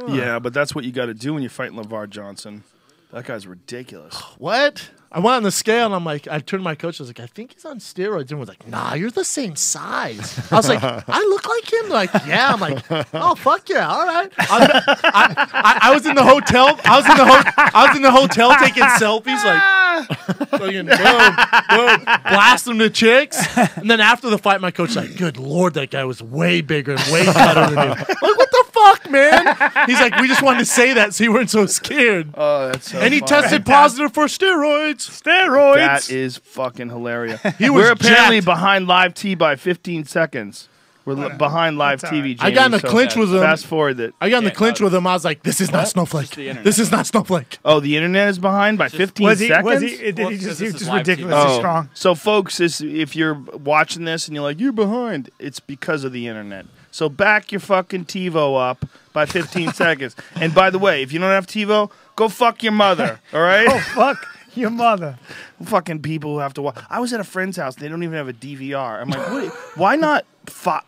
A: Yeah, but that's what you got to do when you're fighting LeVar Johnson. That guy's ridiculous.
D: what? I went on the scale, and I'm like, I turned to my coach. I was like, I think he's on steroids. And was like, nah, you're the same size. I was like, I look like him? They're like, yeah. I'm like, oh, fuck yeah. All right. I was in the hotel. I was in the hotel taking selfies, like, fucking boom, blast them to chicks. And then after the fight, my coach was like, good Lord, that guy was way bigger and way better than you. I'm like, what the fuck, man? He's like, we just wanted to say that so you weren't so scared.
A: Oh, that's so
D: And he
A: funny.
D: tested positive for steroids.
A: That is fucking hilarious. We're apparently
D: jacked.
A: behind live T by 15 seconds. We're behind live
B: That's
A: TV.
D: I got in
A: Jamie,
D: the clinch with him.
A: Fast forward that.
D: I got in the clinch with him. I was like, this is not Snowflake.
F: Just the internet.
D: This is not Snowflake.
A: Oh, the internet is behind by 15
B: Was he?
A: seconds.
B: Was he? Did
F: Well,
B: he
F: because
B: just?
F: this
B: He was
F: is
B: just
F: live
B: ridiculously
F: TV.
B: strong.
A: So, folks, if you're watching this and you're like, you're behind, it's because of the internet. So back your fucking TiVo up by 15 seconds. And by the way, if you don't have TiVo, go fuck your mother. All right?
B: Oh fuck your mother.
A: Fucking people who have to watch. I was at a friend's house. They don't even have a DVR. I'm like, why not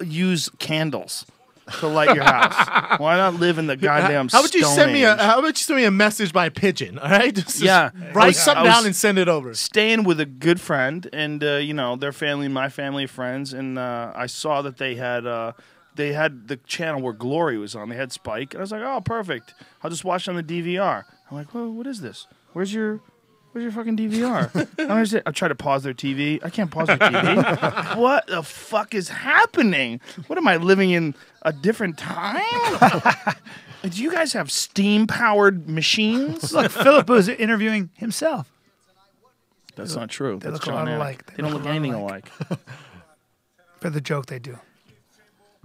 A: use candles to light your house? Why not live in the goddamn
D: How about you
A: Stone
D: send me
A: Age?
D: how about you send me a message by pigeon? All right, just
A: Yeah.
D: write
A: I
D: something
A: was
D: down and send it over.
A: Staying with a good friend, and their family, my family, friends, and I saw that they had the channel where Glory was on. They had Spike, and I was like, oh, perfect. I'll just watch on the DVR. I'm like, well, what is this? Where's your fucking DVR? I don't understand. I try to pause their TV. I can't pause their TV. What the fuck is happening? What am I living in a different time? Do you guys have steam-powered machines?
B: Look, Philip was interviewing himself.
A: That's not true.
B: They
A: That's
B: look a
A: John
B: lot
A: Eric.
B: alike.
A: They don't look anything alike.
B: For the joke they do.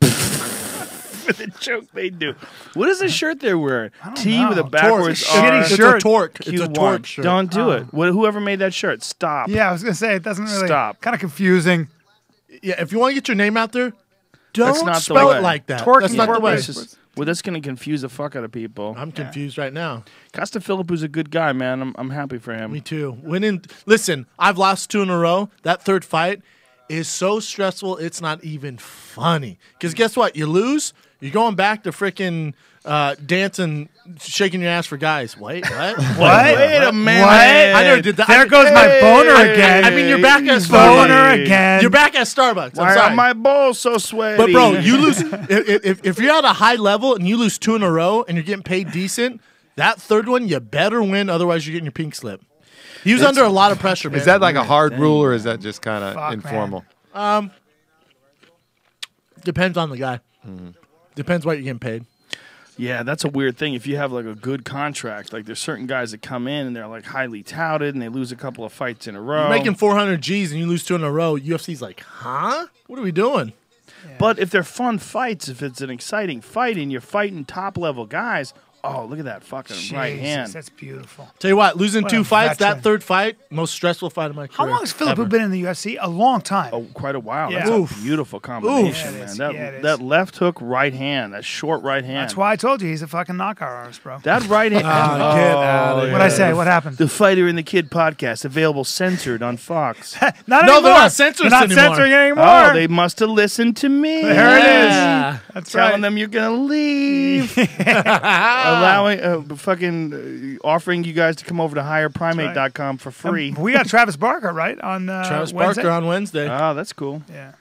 A: For the joke they do. What is the shirt they're wearing? T
B: know.
A: with a backwards
B: Torque.
A: R.
B: Shitty
D: It's
B: shirt.
D: a torque. It's a
A: Q1.
D: torque shirt.
A: Don't do it. Whoever made that shirt, stop.
B: Yeah, I was gonna say it doesn't really.
A: Stop.
B: Kind of confusing.
D: Yeah, if you want to get your name out there,
A: That's
D: don't
A: not the
D: spell
A: way.
D: it like that.
B: Torque
D: That's
B: and
D: not the
B: torque
D: way.
B: is
A: Well, that's going to confuse the fuck out of people.
D: I'm confused right now.
A: Costa Phillipou's a good guy, man. I'm happy for him.
D: Me too. Listen, I've lost 2 in a row. That third fight is so stressful, it's not even funny. Because guess what? You lose, you're going back to freaking dancing, shaking your ass for guys. Wait, what?
B: What?
A: Wait a minute.
B: What?
D: I never did that.
B: There goes my boner again.
D: I mean, you're back at Starbucks.
B: Boner again.
D: You're back at Starbucks.
A: Why
D: I'm
A: are
D: sorry.
A: my balls so sweaty?
D: But bro, you lose if you're at a high level and you lose 2 in a row and you're getting paid decent. That third one, you better win, otherwise you're getting your pink slip. He was under a lot of pressure, man.
C: Is that like a hard rule or is that just kind of
B: Fuck,
C: informal?
D: Depends on the guy. Depends what you're getting paid.
A: Yeah, that's a weird thing. If you have like a good contract, like there's certain guys that come in and they're like highly touted and they lose a couple of fights in a row.
D: You're making 400 G's and you lose 2 in a row. UFC's like, huh? What are we doing?
A: But if they're fun fights, if it's an exciting fight and you're fighting top level guys, oh, look at that fucking right
B: Jesus,
A: hand.
B: that's beautiful.
D: Tell you what, losing
B: What
D: 2
B: a
D: fights,
B: veteran.
D: that third fight, most stressful fight of my
B: How
D: career.
B: long has Philip
D: ever.
B: been in the UFC? A long time.
A: Oh, quite a while.
B: Yeah.
A: That's
B: Oof.
A: a beautiful combination,
B: Yeah, it
A: man.
B: is.
A: That
B: Yeah, it is.
A: that left hook right hand, that short right hand.
B: That's why I told you he's a fucking knockout artist, bro.
A: That right hand.
D: Get outta here.
B: What'd I say? What happened?
A: The Fighter and the Kid podcast available censored on Fox.
B: Not
D: No,
B: anymore.
D: they're not censoring
B: They're not
D: anymore.
B: censoring anymore.
A: Oh, they must have listened to me.
B: There it is.
D: Yeah.
B: That's
A: Telling
B: right.
A: them you're gonna leave, allowing fucking offering you guys to come over to higherprimate.com for free.
B: We got Travis Barker right on
D: Travis
B: Wednesday.
D: Barker on Wednesday.
A: Oh, that's cool.
B: Yeah,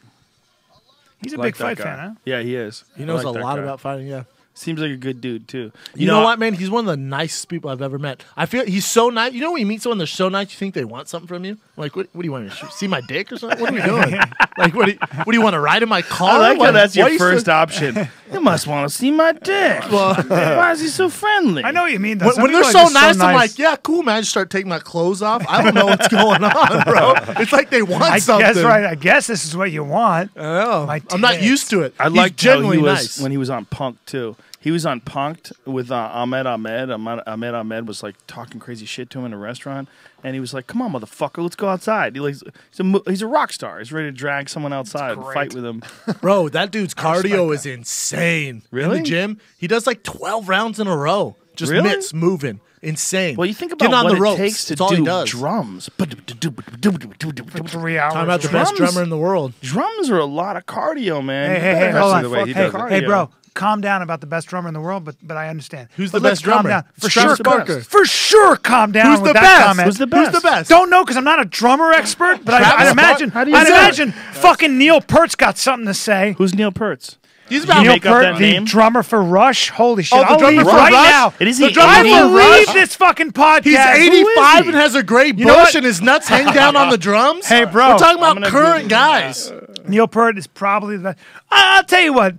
B: he's a
A: Like
B: big
A: that
B: fight
A: guy.
B: fan, huh?
A: Yeah, he is.
D: he knows
A: I like
D: a
A: that
D: lot
A: guy.
D: about fighting, yeah.
A: Seems like a good dude too.
D: You know what, man? He's one of the nicest people I've ever met. I feel he's so nice. You know when you meet someone, they're so nice, you think they want something from you? Like, what do you want me to see my dick or something? What are we doing? Like, what do you want to ride in my car?
A: I like how that's
D: Why
A: your
D: you
A: first
D: so-
A: option. You must want to see my dick. Why is he so friendly?
B: I know what you mean. Though.
D: When,
B: Some
D: when they're
B: people are
D: so
B: just
D: nice, I'm like, yeah, cool, man. I just start taking my clothes off. I don't know what's going on, bro. It's like they want
B: I
D: something.
B: guess right. I guess this is what you want.
D: I know.
B: My
D: I'm not
B: tits.
D: used to it.
A: I
D: He's
A: liked how he
D: genuinely
A: was
D: nice.
A: when he was on Punk too. He was on Punk'd with Ahmed Ahmed. Ahmed Ahmed was like talking crazy shit to him in a restaurant, and he was like, "Come on, motherfucker, let's go outside." He's a rock star. He's ready to drag someone outside and fight with him.
D: Bro, that dude's cardio is insane.
A: Really?
D: In the gym, he does like 12 rounds in a row. Just
A: Really?
D: mitts moving. Insane.
A: Well, you think about
D: Getting on
A: what
D: the
A: it
D: ropes.
A: takes to
D: That's all he
A: do
D: does.
A: drums.
B: For 3 hours.
D: Talking about the best drummer in the world.
A: Drums are a lot of cardio, man.
B: Hey,
A: You
B: hey,
A: better
B: hey,
A: have
B: hold
A: some
B: on.
C: the way he
A: fucking
C: does it.
B: Hey,
A: cardio.
B: bro, calm down about the best drummer in the world, but I understand.
D: Who's
B: But
D: the
B: let's
D: best
B: calm
D: drummer?
B: down. For
D: Travis
B: sure,
D: Barker.
B: For sure, calm down
D: Who's
B: with
D: the
B: that
D: best?
B: comment.
A: Who's the best?
D: Who's the best?
B: Don't know because I'm not a drummer expert, but
D: Travis
B: I'd imagine.
A: How do you
B: I'd
A: say
B: imagine fucking Neil Peart's got something to say.
A: Who's Neil Peartz?
D: He's about
B: Neil
A: make up
B: Peart,
A: that
B: the
A: name?
B: drummer for Rush. Holy shit!
D: Oh, the
B: I'll
D: drummer
B: leave
D: for
B: right
D: Rush?
B: now.
A: It is the
B: I
A: drummer for
B: believe
D: Rush?
B: this fucking podcast.
D: He's
B: Who is
D: 85
B: he?
D: and has a great
B: You know
D: bush
B: what?
D: and his nuts hang down on the drums.
B: Hey, bro.
D: We're talking
A: I'm
D: about
A: gonna
D: current
A: Google
D: guys.
B: Neil Peart is probably the best. I'll tell you what.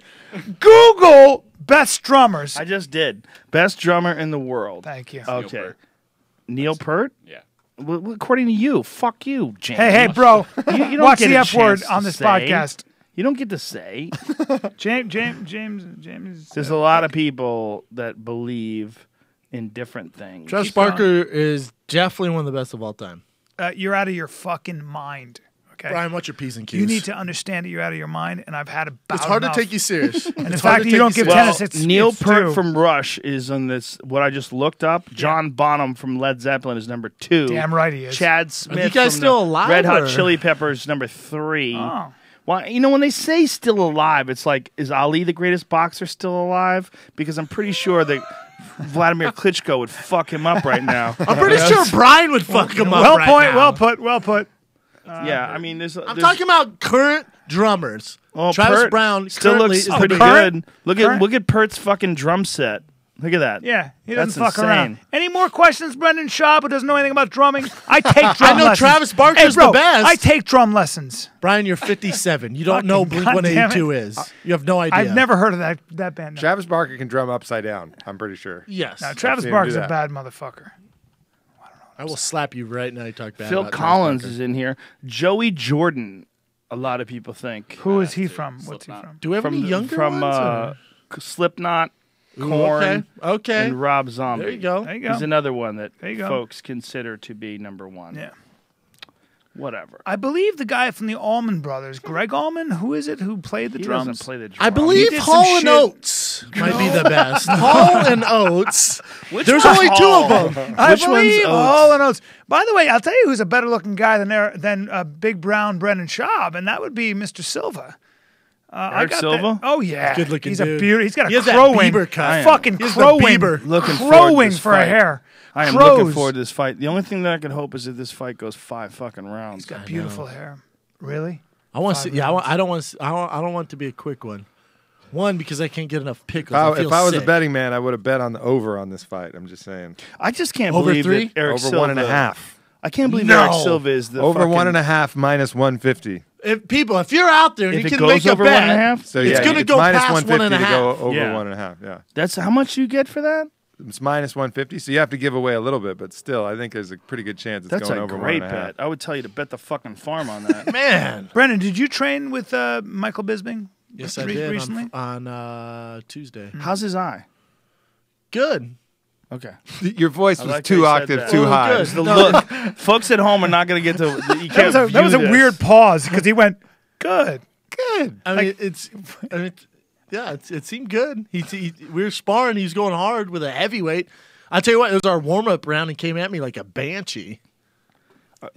B: Google best drummers.
A: I just did. Best drummer in the world.
B: Thank you.
A: Okay.
F: Peart.
A: Neil Peart?
F: Yeah.
A: Well, according to you. Fuck you, James.
B: Hey, bro.
A: You don't
B: Watch
A: get
B: the
A: a
B: F word
A: chance
B: on
A: to
B: this
A: say.
B: podcast.
A: You don't get to say.
B: James.
A: There's a lot of people that believe in different things.
D: Travis Barker is definitely one of the best of all time.
B: You're out of your fucking mind. Okay.
D: Brian, what's your P's and Q's?
B: You need to understand that you're out of your mind, and I've had about
D: It's hard
B: enough.
D: to take you serious.
B: And the
D: It's
B: fact
D: hard to
B: that you
D: take
B: don't give
D: serious.
B: tennis, it's
A: Neil
B: it's
A: Peart
B: due.
A: from Rush is on this. What I just looked up. John Bonham from Led Zeppelin is number 2.
B: Damn right he is.
A: Chad Smith
D: guys
A: from
D: still
A: the
D: alive,
A: Red Hot
D: or-
A: Chili Peppers number 3.
B: Oh.
A: Well, you know when they say still alive, it's like, is Ali the greatest boxer still alive? Because I'm pretty sure that Vladimir Klitschko would fuck him up right now.
D: I'm pretty sure Brian would fuck him up
B: Well
D: right
B: point.
D: now.
B: Well put. Well put.
A: Yeah, I mean,
D: I'm talking about current drummers. Travis
A: Pert
D: Brown
A: still
D: currently
A: looks
D: is
A: pretty
D: the
B: current-
A: good.
B: current-
A: Look at Pert's fucking drum set. Look at that.
B: Yeah, he doesn't
A: That's
B: fuck around.
A: insane.
B: Any more questions, Brendan Schaub, who doesn't know anything about drumming? I take drum
D: I know
B: lessons.
D: Travis Barker's
B: hey, bro,
D: the best.
B: I take drum lessons.
D: Brian, you're 57. You don't know
B: Fucking
D: Blink 182
B: goddamn
D: is. You have no idea.
B: I've never heard of that band. No.
C: Travis Barker can drum upside down. I'm pretty sure.
D: Yes.
B: No, Travis
C: seen him
B: Barker's
C: do
B: a
C: that.
B: bad motherfucker.
D: I will slap you right now. You talk bad.
A: Phil
D: about
A: Collins
D: Travis
A: is in here. Joey Jordan, a lot of people think.
B: Who is he from? What's he
F: Slipknot.
B: from?
D: Do we have any younger
A: from
D: ones?
A: Slipknot,
D: Ooh,
A: Korn,
D: okay.
A: and Rob Zombie.
D: There you go.
B: There you go.
A: He's another one that
B: There you go.
A: folks consider to be number 1.
B: Yeah.
A: Whatever.
B: I believe the guy from the Allman Brothers, Greg Allman, who is it, who played the
A: He
B: drums?
A: doesn't play the drums.
D: I believe
B: did some
D: Hall and
B: shit.
D: Oates might be the best. Hall and Oates. There's
A: one's
D: only 2
A: Hall?
D: of them.
B: I
A: Which one's
B: believe
A: Oates?
B: Hall and Oates. By the way, I'll tell you who's a better looking guy than Big Brown Brendan Schaub, and that would be Mr. Silva. I
A: Eric
B: got
A: Silva?
B: that- Oh yeah,
D: Good looking
B: He's
D: dude.
B: a beauty. He's got
D: He
B: a
D: has that
B: crowing,
D: Bieber cut.
B: fucking
D: He has the
B: crowing,
D: Bieber.
A: Looking forward to
B: crowing
A: this
B: for a
A: fight.
B: hair.
A: I am
B: Crows.
A: looking forward to this fight. The only thing that I can hope is that this fight goes 5 fucking rounds.
B: He's got beautiful hair. Really?
D: I want to see. Yeah, I don't want. I don't want it to be a quick one. One, because I can't get enough pickles.
C: If I was a
D: sick.
C: betting man, I would have bet on the over on this fight. I'm just saying.
A: I just can't
D: Over
A: believe
D: 3?
A: that Eric
C: Over
A: Silva.
C: 1.5.
A: I can't believe
D: No.
A: Eric Silva is the
C: Over
A: fucking,
C: 1.5 minus 150.
D: If you're out there and
A: If
D: you
A: it
D: can
A: goes
D: make a
A: over
D: bet,
A: 1.5,
C: So
D: it's
C: yeah,
D: going to go
C: minus
D: past
C: 150 to go
D: 1.5.
C: over
A: Yeah.
C: 1.5. Yeah,
A: that's how much you get for that.
C: it's minus 150. So you have to give away a little bit, but still, I think there's a pretty good chance it's
A: That's
C: going
A: a
C: over
A: great
C: 1.5.
A: bet. I would tell you to bet the fucking farm on that.
D: Man.
B: Brendan, did you train with Michael Bisping?
D: Yes, I did
B: recently.
D: on Tuesday.
A: How's his eye?
D: Good.
A: Okay.
C: Your voice was
A: like
C: two
A: how you said
C: octaves
A: that.
C: too
D: Oh,
C: high.
D: good.
A: It's the look. Folks at home are not going to get to. You can't
B: That was a
A: view this.
B: weird pause because he went good.
C: Good.
D: I mean, it seemed good. We were sparring. He was going hard with a heavyweight. I tell you what, it was our warm up round and came at me like a banshee.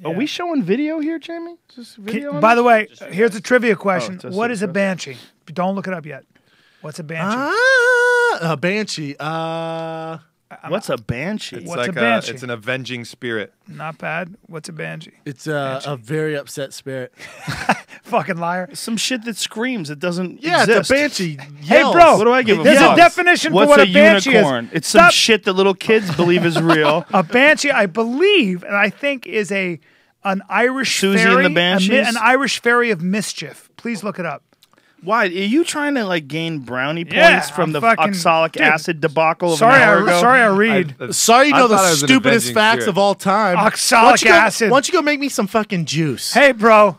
A: Are we showing video here, Jamie? Is this video?
B: By the way, here's a trivia question.
A: just
B: What
A: a
B: is a
A: question.
B: banshee? Don't look it up yet. What's a banshee?
D: A banshee.
A: what's a banshee?
C: It's
B: What's
C: like
B: a banshee?
C: it's an avenging spirit.
B: Not bad. What's a banshee?
D: It's a very upset spirit.
B: Fucking liar.
A: Some shit that screams. It doesn't
D: Yeah,
A: exist.
D: it's a banshee.
B: Hey,
D: Yells.
B: bro.
A: What do I give a
B: There's
A: fuck?
B: a definition
A: What's
B: for what
A: a
B: a banshee
A: unicorn?
B: is.
A: It's some
B: Stop.
A: shit that little kids believe is real.
B: A banshee, I believe, and I think is an Irish
A: Susie and
B: fairy,
A: the Banshees?
B: an Irish fairy of mischief. Please look it up.
A: Why? Are you trying to like gain brownie points
B: Yeah,
A: from
B: I'm
A: the
B: fucking-
A: oxalic
B: dude,
A: acid debacle of
B: Sorry,
A: an hour ago?
B: I read.
D: Sorry, you
C: I
D: know
C: thought it
D: the
C: was an
D: stupidest
C: avenging
D: facts
C: spirit.
D: of all time.
B: Oxalic
D: Why don't you go-
B: acid.
D: Why don't you go make me some fucking juice?
B: Hey, bro.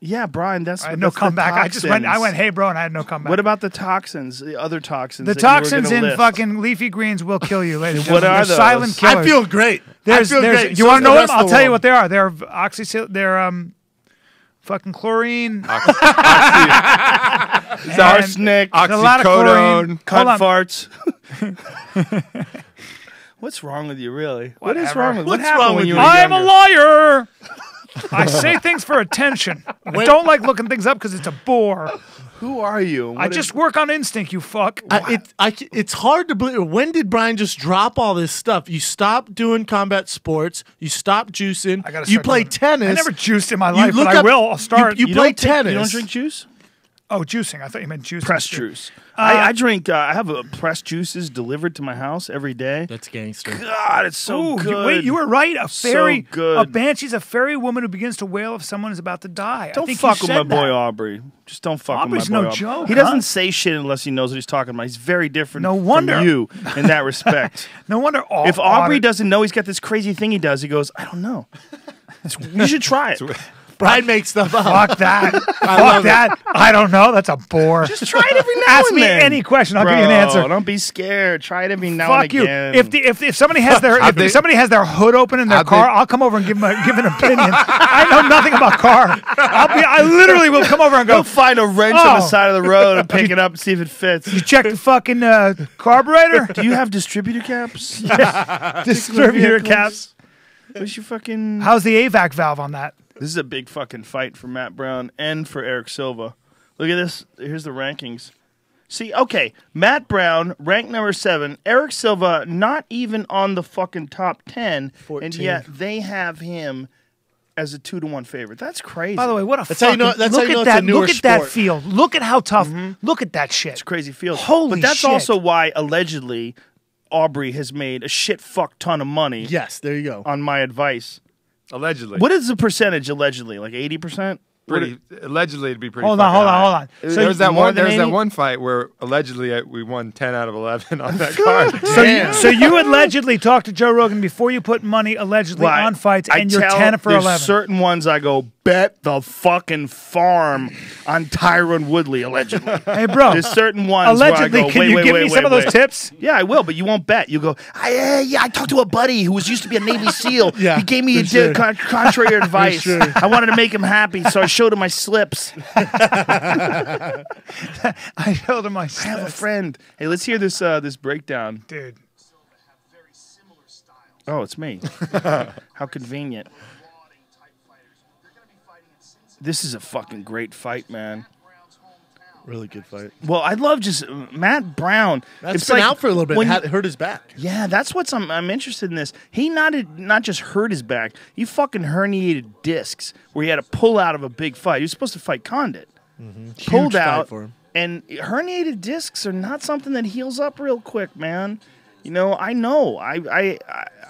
A: Yeah, Brian, that's
B: I had no
A: that's the
B: comeback. I
A: toxins.
B: went, hey, bro, and I had no comeback.
A: What about the toxins, the other toxins?
B: the
A: that you were
B: toxins
A: gonna
B: in
A: list?
B: fucking leafy greens will kill you, ladies and
A: What
B: gentlemen.
A: are
B: They're
A: those?
B: silent killers.
D: I feel great.
B: There's,
D: I feel
B: there's,
D: great.
B: you
D: So
B: want to
D: does
B: know
D: the
B: them?
D: rest
B: I'll
D: of the
B: tell you
D: world.
B: what they are. They're fucking chlorine. and
A: Arsenic,
B: a lot of chlorine.
C: oxycodone,
A: cunt
B: Hold on.
A: farts. What's wrong with you, really? What is
B: Whatever.
A: wrong with
D: What's
A: what happened
D: wrong
A: when
D: with
A: you
D: you?
A: were
B: I'm a
A: younger?
B: lawyer. I say things for attention. I don't like looking things up because it's a bore.
A: Who are you?
B: I just work on instinct, you fuck.
D: It's hard to believe. When did Brian just drop all this stuff? You stopped doing combat sports. You stopped juicing.
B: I gotta
D: You
B: start
D: play
B: doing it.
D: tennis.
B: I never juiced in my
D: You
B: life,
D: look
B: but I
D: up-
B: will. I'll start.
D: You
A: You
D: play
A: don't take-
D: tennis.
A: You don't drink juice?
B: Oh, juicing. I thought you meant juice.
A: Press juice. I drink. I have pressed juices delivered to my house every day.
D: That's gangster.
A: God, it's so
B: Ooh,
A: good.
B: wait, you were right. A fairy,
A: good.
B: a banshee's a fairy woman who begins to wail if someone is about to die. I
A: Don't
B: think
A: fuck
B: you
A: with
B: said
A: my boy
B: that.
A: Aubrey. Just don't fuck
B: Aubrey's
A: with my boy
B: no
A: Aubrey.
B: joke,
A: He
B: huh?
A: doesn't say shit unless he knows what he's talking about. He's very different
B: No wonder.
A: from you in that respect.
B: No wonder.
A: If Aubrey doesn't know he's got this crazy thing he does, he goes, I don't know. You should try it.
D: Brian makes stuff up.
B: fuck that, fuck that. I don't know. That's a bore.
A: Just try it every now
B: Ask
A: and
B: me
A: then.
B: any question. I'll
A: Bro,
B: give you an answer.
A: Don't be scared. Try it every now
B: Fuck
A: and
B: you.
A: again.
B: If somebody has their
C: How'd they-
B: if somebody has their hood open in their
C: How'd
B: car,
C: they-
B: I'll come over and give an opinion. I know nothing about car. I literally will come over and
A: Go
B: go.
A: find a wrench on the
B: Oh.
A: side of the road and pick it up and see if it fits.
B: You check the fucking carburetor,
A: Do you have distributor caps?
B: distributor caps.
A: What's your fucking...
B: How's the AVAC valve on that?
A: This is a big fucking fight for Matt Brown and for Eric Silva. Look at this. Here's the rankings. See, okay, Matt Brown, ranked number 7. Eric Silva, not even on the fucking top 10.
D: 14.
A: And yet they have him as a 2-1 favorite. That's crazy.
B: By the way, what a
D: That's how you
B: fucking
D: know- that's
B: look
D: how you know
B: at
D: it's a
B: that.
D: newer
B: Look at that
D: sport.
B: field. Look at how tough. Look at that shit.
A: It's a crazy field.
B: Holy
A: But that's
B: shit.
A: also why, allegedly, Aubrey has made a shit fuck ton of money
D: Yes, there you go.
A: on my advice.
C: Allegedly.
A: What is the percentage, allegedly? Like 80%?
C: Allegedly, it'd be pretty.
B: Hold on,
C: fucking high.
B: hold on.
A: So
C: There was that
A: more
C: one.
A: than
C: There was that
A: 80?
C: one fight where allegedly we won 10 out of 11 on that card.
B: So you allegedly talked to Joe Rogan before you put money allegedly
A: Well,
B: on fights,
A: I
B: and you're
A: tell-
B: 10 for
A: there's
B: 11.
A: certain ones I go, bet the fucking farm on Tyron Woodley, allegedly.
B: Hey, bro.
A: There's certain ones
B: Allegedly,
A: where I go,
B: can
A: wait,
B: you
A: wait,
B: give
A: wait,
B: me some of
A: wait,
B: those
A: wait.
B: tips?
A: Yeah, I will, but you won't bet. You go, I talked to a buddy who used to be a Navy SEAL.
D: Yeah,
A: he gave me
D: for sure.
A: contrary advice.
D: sure.
A: I wanted to make him happy, so I showed him my slips.
B: I told him
A: I have a friend. Hey, let's hear this this breakdown.
B: dude.
A: Oh, it's me. How convenient. This is a fucking great fight, man.
D: Really good fight.
A: Well, I love just Matt Brown.
D: That's been out for a little bit.
A: when you-
D: Hurt his back.
A: Yeah, that's what's I'm interested in this. He not just hurt his back. He fucking herniated discs where he had to pull out of a big fight. He was supposed to fight Condit. Pulled
D: Huge fight
A: out,
D: for him.
A: and herniated discs are not something that heals up real quick, man. You know. I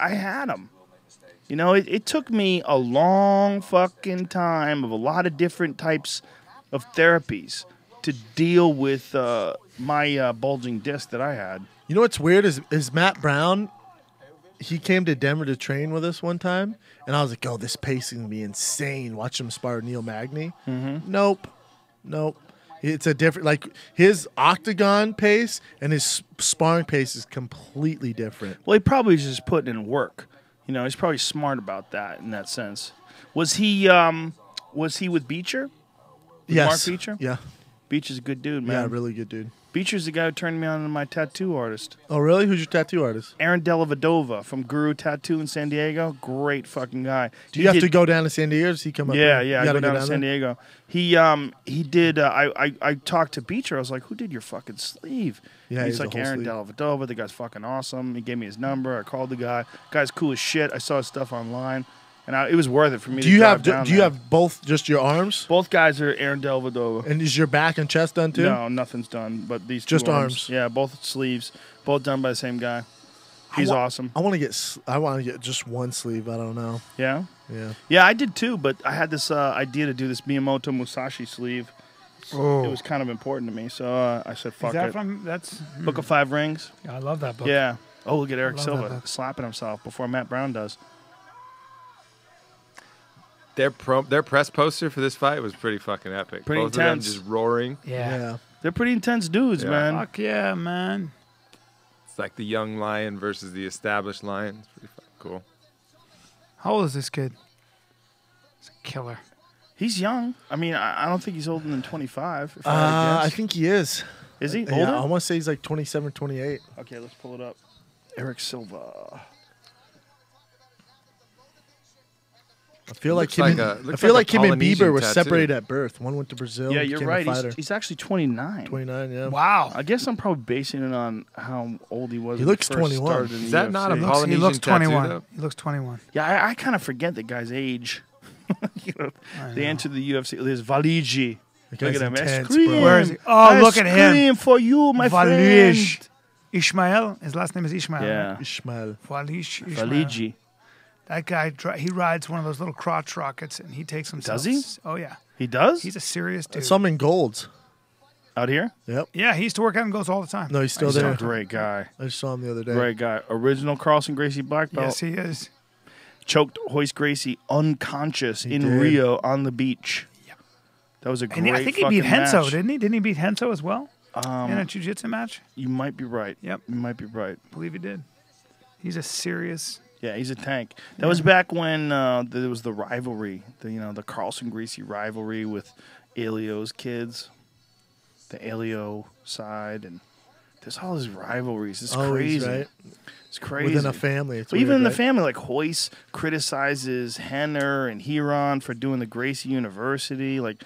A: had them. You know, it took me a long fucking time of a lot of different types of therapies to deal with my bulging disc that I had.
D: You know what's weird is Matt Brown. He came to Denver to train with us one time, and I was like, "Oh, this pace is gonna be insane." Watch him spar Neil Magny. Nope. It's a different, like his octagon pace and his sparring pace is completely different.
A: Well, he probably was just putting in work. You know, he's probably smart about that in that sense. Was he with Beecher? With
D: Yes.
A: Mark Beecher?
D: Yeah.
A: Beecher's a good dude, man.
D: Yeah, really good dude.
A: Beecher's the guy who turned me on to my tattoo artist.
D: Oh, really? Who's your tattoo artist?
A: Aaron Delavadova from Guru Tattoo in San Diego. Great fucking guy.
D: Do you have to go down to San Diego? Or does he come up?
A: Yeah,
D: here?
A: yeah.
D: You
A: I
D: gotta
A: go down to San
D: there?
A: Diego. He did. I talked to Beecher. I was like, "Who did your fucking sleeve?"
D: Yeah,
A: he's
D: he's
A: like
D: a whole
A: Aaron
D: sleeve.
A: Delavadova. The guy's fucking awesome. He gave me his number. I called the guy. Guy's cool as shit. I saw his stuff online, and it was worth it for me.
D: Do
A: to
D: you
A: drive
D: have
A: down
D: do you
A: there.
D: have both just your arms?
A: Both guys are Aaron Delavadova.
D: And is your back and chest done too?
A: No, nothing's done. But these two
D: Just arms.
A: Yeah, both sleeves. Both done by the same guy. He's awesome.
D: I want to get just one sleeve. I don't know.
A: Yeah.
D: Yeah.
A: Yeah, I did too, but I had this idea to do this Miyamoto Musashi sleeve.
B: Oh.
A: It was kind of important to me, so I said, fuck
B: Is that
A: it.
B: from? That's.
A: Book of 5 Rings.
B: Yeah, I love that book.
A: Yeah. Oh, look at Eric
B: Love that
A: Silva
B: book.
A: slapping himself before Matt Brown does.
C: Their press poster for this fight was pretty fucking epic.
A: Pretty
C: Both
A: intense.
C: of them just roaring.
B: Yeah.
A: They're pretty intense dudes,
C: Yeah.
A: man.
B: Fuck yeah, man.
C: It's like the young lion versus the established lion. It's pretty fucking cool.
B: How old is this kid? He's a killer.
A: He's young. I mean, I don't think he's older than 25. If I had to
D: I
A: guess.
D: think he is.
A: Is he
D: Yeah,
A: older?
D: I want to say he's like 27, 28.
A: Okay, let's pull it up. Eric Silva.
D: I feel like
C: Looks
D: him,
C: like
D: and,
C: a-
D: I
C: looks
D: feel
C: like
D: like
C: a
D: him and Bieber
C: Polynesian
D: were
C: tattoo.
D: separated at birth. One went to Brazil.
A: Yeah,
D: and
A: you're
D: became
A: right.
D: A fighter.
A: He's actually 29.
D: 29, yeah.
B: Wow.
A: I guess I'm probably basing it on how old he was.
D: He
A: when
D: looks
A: first
D: 21.
A: started in
C: Is
A: the
C: that not a
A: UFC.
C: Pol-
B: He looks
C: Polynesian tattoo,
B: 21.
C: though?
B: He looks 21.
A: Yeah, I kind of forget the guy's age. You know, they entered the UFC. There's Valigi.
D: The
A: Look
D: guy's
A: at him.
D: intense,
A: Scream.
D: bro.
B: Where is he? Oh,
A: I
B: look at him.
A: Scream for you, my
B: Valij.
A: friend.
B: Ishmael. His last name is Ishmael.
A: Yeah.
B: right?
D: Ishmael.
B: Valij. Ishmael.
A: Valigi.
B: That guy, he rides one of those little crotch rockets, and he takes himself.
A: Does he?
B: Oh, yeah.
A: He does?
B: He's a serious dude.
D: Some in golds.
A: Out here?
D: Yep.
B: Yeah, he used to work out in goals all the time.
D: No, he's still
A: He's a
D: there.
A: great guy.
D: I just saw him the other day.
A: Great guy. Original Carlson Gracie black belt.
B: Yes, he is.
A: Choked Hoist Gracie unconscious
D: He
A: in
D: did.
A: Rio on the beach.
B: Yeah.
A: That was a
B: And
A: great
B: I think he beat
A: fucking
B: Henso,
A: match.
B: didn't he? Didn't he beat Henso as well in a jiu-jitsu match?
A: You might be right.
B: Yep.
A: You might be right.
B: I believe he did. He's a serious...
A: Yeah, he's a tank. That was back when there was the rivalry, the Carlson Gracie rivalry with Elio's kids, the Elio side, and there's all these rivalries. It's
D: Always,
A: crazy.
D: right?
A: It's crazy.
D: Within a family. It's
A: But even
D: weird,
A: in the
D: right?
A: family, like Hoist criticizes Henner and Huron for doing the Gracie University. Like,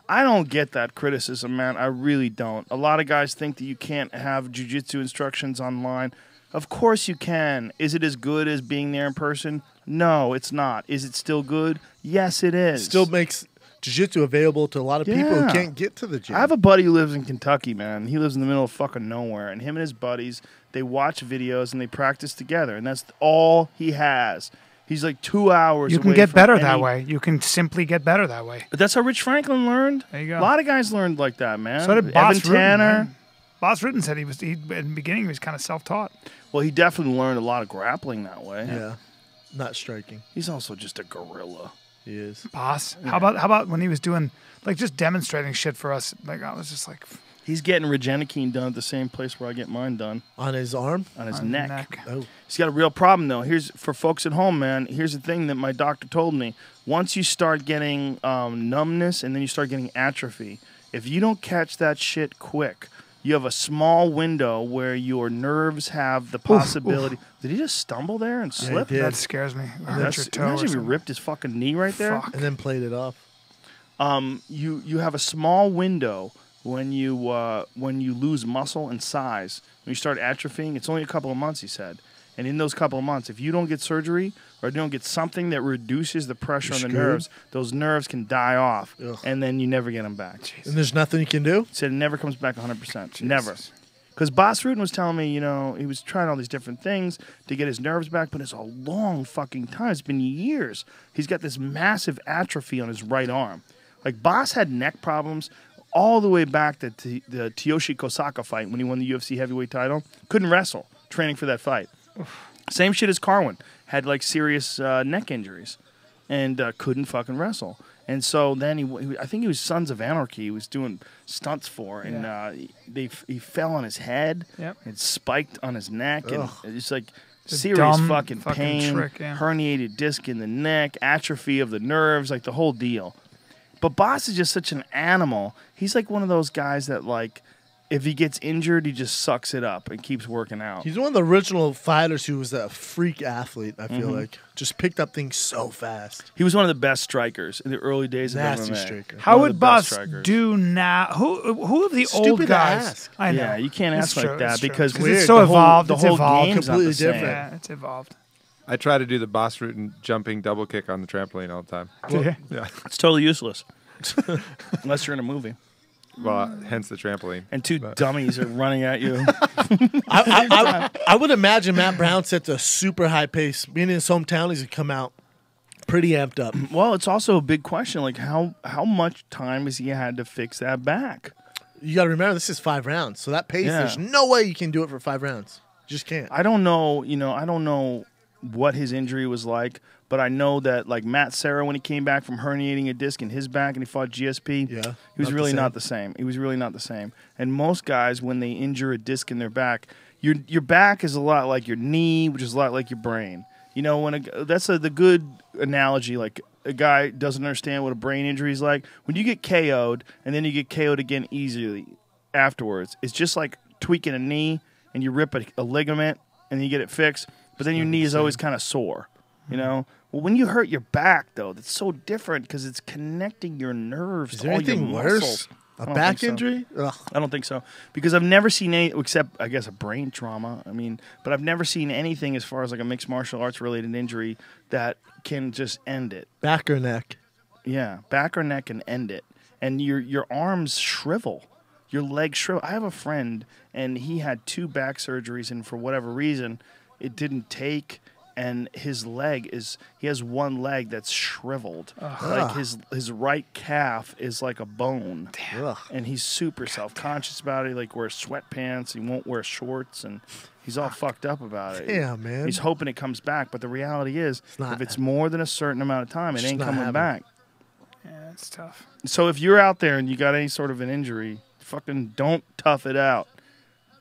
A: I don't get that criticism, man. I really don't. A lot of guys think that you can't have jiu-jitsu instructions online. Of course you can. Is it as good as being there in person? No, it's not. Is it still good? Yes, it is.
D: Still makes jiu-jitsu available to a lot of people
A: Yeah.
D: who can't get to the gym.
A: I have a buddy who lives in Kentucky, man. He lives in the middle of fucking nowhere. And him and his buddies, they watch videos and they practice together. And that's all he has. He's like 2 hours
B: You can
A: away
B: get
A: from
B: better
A: any-
B: that way. You can simply get better that way.
A: But that's how Rich Franklin learned.
B: There you go.
A: A lot of guys learned like that, man.
B: So did
A: Evan
B: Boss Rutten.
A: Tanner.
B: man. Boss Rutten said in the beginning he was kind of self-taught.
A: Well, he definitely learned a lot of grappling that way.
D: Yeah. Not striking.
A: He's also just a gorilla.
D: He is.
B: Boss. How about when he was doing like just demonstrating shit for us? Like I was just like
A: He's getting Regenikine done at the same place where I get mine done,
D: On his arm?
A: on his
B: on the
A: neck.
D: Oh.
A: He's got a real problem though. Here's for folks at home, man. Here's the thing that my doctor told me: once you start getting numbness and then you start getting atrophy, if you don't catch that shit quick, you have a small window where your nerves have the possibility. Did he just stumble there and slip?
D: did.
B: that scares me. I hurt your toe.
A: Imagine
B: or
A: if he
B: something.
A: ripped his fucking knee right there.
B: Fuck.
D: And then played it off.
A: You have a small window when you lose muscle and size. When you start atrophying, it's only a couple of months, he said. And in those couple of months, if you don't get surgery or you don't get something that reduces the pressure
D: You're
A: on the
D: screwed.
A: nerves, those nerves can die off,
D: Ugh.
A: and then you never get them back.
D: And there's nothing you can do?
A: He said it never comes back 100%. Never. Because Boss Rutten was telling me, he was trying all these different things to get his nerves back, but it's a long fucking time. It's been years. He's got this massive atrophy on his right arm. Like, Boss had neck problems all the way back to the Tyoshi Kosaka fight when he won the UFC heavyweight title. Couldn't wrestle, training for that fight. Same shit as Carwin. Had, like, serious neck injuries and couldn't fucking wrestle. And so then I think he was Sons of Anarchy. He was doing stunts for, and he fell on his head.
B: Yep.
A: And spiked on his neck, and
D: Ugh.
A: it's like
B: It's a
A: serious
B: dumb
A: fucking pain,
B: trick, yeah.
A: herniated disc in the neck, atrophy of the nerves, like the whole deal. But Boss is just such an animal. He's like one of those guys that, like, if he gets injured, he just sucks it up and keeps working out.
D: He's one of the original fighters who was a freak athlete, I feel like. Just picked up things so fast.
A: He was one of the best strikers in the early days
D: Nasty
A: of MMA.
D: striker.
B: How
A: One of
B: would
A: the
B: Boss
A: best strikers.
B: do now? Who of the old
D: Stupid to
B: guys?
D: ask.
B: I know.
A: Yeah, you can't
B: It's
A: ask like
B: true,
A: that
B: it's true.
A: because
B: 'Cause
D: weird.
B: it's so
A: the whole-
B: evolved.
A: The
B: It's
A: whole
B: evolved.
A: game's not the
D: Completely
A: same.
D: different.
B: Yeah, it's evolved.
C: I try to do the Boss Rutten jumping double kick on the trampoline all the time. Yeah.
A: It's totally useless. Unless you're in a movie.
C: Well, hence the trampoline.
A: And two dummies are running at you.
D: I would imagine Matt Brown sets a super high pace. Being in his hometown, he's going to come out pretty amped up.
A: Well, it's also a big question. Like, how much time has he had to fix that back?
D: You got to remember, this is 5 rounds. So that pace,
A: Yeah.
D: there's no way you can do it for 5 rounds. You just can't.
A: I don't know. I don't know what his injury was like, but I know that like Matt Serra, when he came back from herniating a disc in his back and he fought GSP,
D: Yeah,
A: he was
D: not
A: really
D: the
A: not the same. He was really not the same. And most guys, when they injure a disc in their back, your back is a lot like your knee, which is a lot like your brain. You know, that's the good analogy. Like a guy doesn't understand what a brain injury is like. When you get KO'd and then you get KO'd again easily afterwards, it's just like tweaking a knee and you rip a ligament and then you get it fixed, but then your knee is always kind of sore. You know? Well, when you hurt your back, though, that's so different because it's connecting your nerves to all your muscles.
D: Worse? A back injury? Ugh.
A: I don't think so. Because I've never seen any, except, I guess, a brain trauma. I mean, but I've never seen anything as far as like a mixed martial arts related injury that can just end it.
D: Back or neck?
A: Yeah, back or neck can end it. And your arms shrivel. Your legs shrivel. I have a friend, and he had 2 back surgeries, and for whatever reason, it didn't take. And his he has one leg that's shriveled. Like his right calf is like a bone.
D: Ugh.
A: And he's super self-conscious about it. He like wears sweatpants. He won't wear shorts, and he's all fucked up about it.
D: Damn, man.
A: He's hoping it comes back, but the reality is,
D: not-
A: if it's more than a certain amount of time, it ain't
D: not
A: coming
D: happening.
A: back.
B: Yeah, it's tough.
A: So if you're out there and you got any sort of an injury, fucking don't tough it out.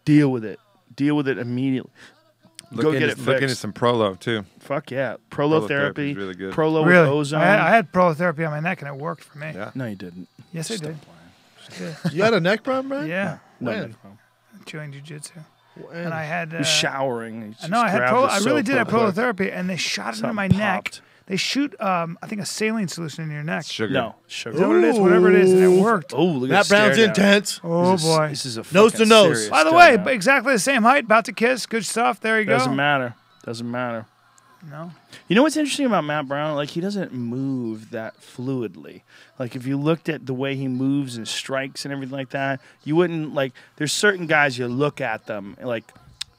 A: Deal with it. Deal with it immediately. Go get it fixed.
C: Look into some Prolo too.
A: Fuck yeah.
C: Prolotherapy
A: Prolotherapy.
C: is really good.
A: Prolo
B: Really?
A: with ozone.
B: I had prolotherapy on my neck, and it worked for me.
C: Yeah.
A: No, you didn't.
B: Yes, I did.
D: You had a neck problem, Brian?
B: Yeah,
A: No,
D: When?
A: no.
B: doing jujitsu.
D: When?
B: And I had.
A: He was showering. He
B: I know I
A: just
B: had
A: grabbed
B: pro.
A: the
B: I really
A: soap
B: did have
A: real quick.
B: prolotherapy, and they shot it into my
A: Something
B: neck.
A: popped.
B: They shoot, I think, a saline solution in your neck.
C: Sugar.
A: No, sugar.
B: Is that what it is? Whatever it is, and it worked.
A: Oh, look at
D: Matt
A: the stare
D: Brown's
A: down.
D: intense.
B: Oh boy!
A: This is a
D: Nose
A: fucking
D: to nose.
A: serious
B: By the
A: stare
B: way,
A: down.
B: exactly the same height, about to kiss. Good stuff. There you go.
A: Doesn't matter. Doesn't matter.
B: No.
A: You know what's interesting about Matt Brown? Like, he doesn't move that fluidly. Like, if you looked at the way he moves and strikes and everything like that, you wouldn't, like, there's certain guys you look at them, like,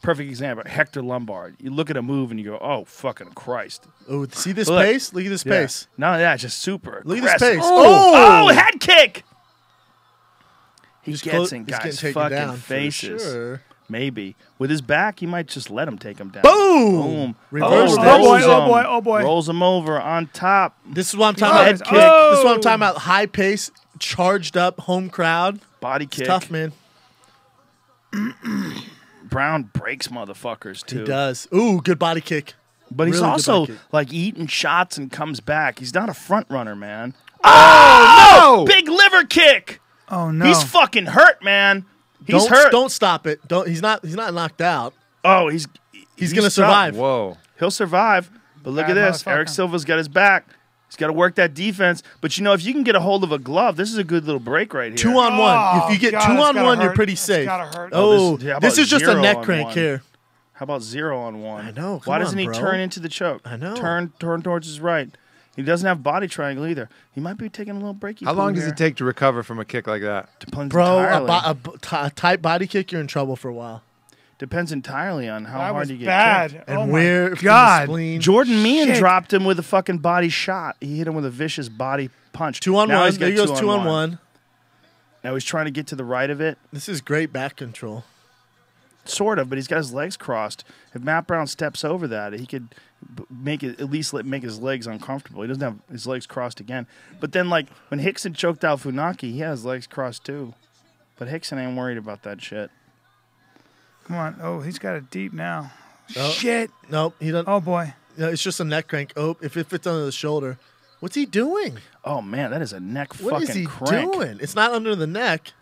A: perfect example, Hector Lombard. You look at a move and you go, oh, fucking Christ.
D: Oh, see this
A: Look.
D: pace? Look at this
A: Yeah.
D: pace.
A: No, yeah, just super
D: Look at this
A: aggressive.
D: pace.
A: Oh, head kick! He
D: He's
A: gets
D: clo-
A: in
D: he's getting
A: guys'
D: taken
A: fucking
D: down for
A: faces.
D: sure.
A: Maybe. With his back, he might just let him take him down.
D: Boom!
A: Boom.
D: Reverse
B: Oh,
D: that.
B: oh boy,
A: Rolls
B: oh
A: him.
B: boy, oh boy.
A: Rolls him over on top.
D: This is what I'm talking
A: Head
D: about.
A: kick.
D: This is what I'm talking about. High pace, charged up, home crowd.
A: Body
D: It's
A: kick.
D: tough, man.
A: Brown breaks motherfuckers, too.
D: He does. Ooh, good body kick.
A: But he's
D: Really good
A: also,
D: body kick.
A: like, eating shots and comes back. He's not a front runner, man.
C: Oh,
A: Big liver kick!
B: Oh no.
A: He's fucking hurt, man. He's
D: Don't
A: hurt.
D: don't stop it. Don't. He's not knocked out.
A: Oh, he's
D: He's gonna
A: tough.
D: survive.
C: Whoa.
A: He'll survive. But look
B: Bad
A: at this.
B: motherfucker.
A: Eric Silva's got his back. He's got to work that defense. But, you know, if you can get a hold of a glove, this is a good little break right here.
D: 2-on-1. If you get
B: God,
D: 2
B: it's
D: on
B: gotta
D: 1, you're
B: hurt.
D: pretty
B: It's
D: safe.
B: gotta hurt.
D: Oh,
A: How about
D: this is just a
A: 0
D: neck
A: on
D: crank
A: 1?
D: here.
A: How about 0-on-1?
D: I know.
A: Why
D: Come
A: doesn't
D: on,
A: he
D: bro.
A: turn into the choke?
D: I know.
A: Turn towards his right. He doesn't have body triangle either. He might be taking a little breaky.
C: How long does it take to recover from a kick like that?
A: Depends
D: Bro,
A: entirely.
D: a tight body kick, you're in trouble for a while.
A: Depends entirely on how
B: That
A: hard
B: was
A: you get
B: bad.
A: kicked.
D: And
B: oh
D: where
B: my
D: from the
B: God.
D: spleen.
A: Jordan Meehan
B: Shit.
A: dropped him with a fucking body shot. He hit him with a vicious body punch.
D: 2-on-1.
A: Now he's got
D: There he goes 2-on-1.
A: Now he's trying to get to the right of it.
D: This is great back control.
A: Sort of, but he's got his legs crossed. If Matt Brown steps over that, he could make it at least make his legs uncomfortable. He doesn't have his legs crossed again. But then, like when Hickson choked out Funaki, he had his legs crossed too. But Hickson ain't worried about that shit.
B: Come on. Oh, he's got it deep now.
D: Oh.
B: Shit.
D: Nope, he doesn't.
B: Oh boy.
D: No, it's just a neck crank. Oh, if it fits under the shoulder. What's he doing?
A: Oh man, that is a neck
D: What
A: fucking
D: is he
A: crank.
D: doing? It's not under the neck.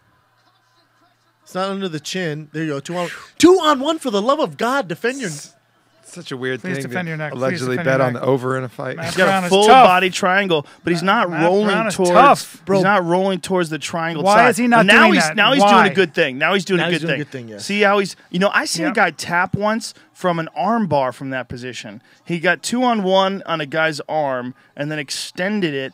D: It's not under the chin. There you go. 2-on-1 for the love of God. Defend your.
C: Such a weird
B: Please
C: thing
B: defend
C: to
B: your neck. Please
C: allegedly
B: defend
C: bet
B: your
C: on
B: neck.
C: the over in a fight.
B: Matt
A: He's got
B: Brown
A: a
B: is
A: full
B: tough.
A: body triangle, but he's not
B: Matt
A: rolling
B: Brown is
A: towards.
B: tough.
D: Bro.
A: He's not rolling towards the triangle
B: Why
A: side.
B: is he not
A: now
B: doing
A: he's
B: that?
A: now he's
B: Why?
A: doing a good thing. Now he's doing
D: Now
A: a
D: he's
A: good
D: doing a
A: thing.
D: good thing, yeah.
A: See how he's. You know, I seen
B: Yep.
A: a guy tap once from an arm bar from that position. He got 2-on-1 on a guy's arm and then extended it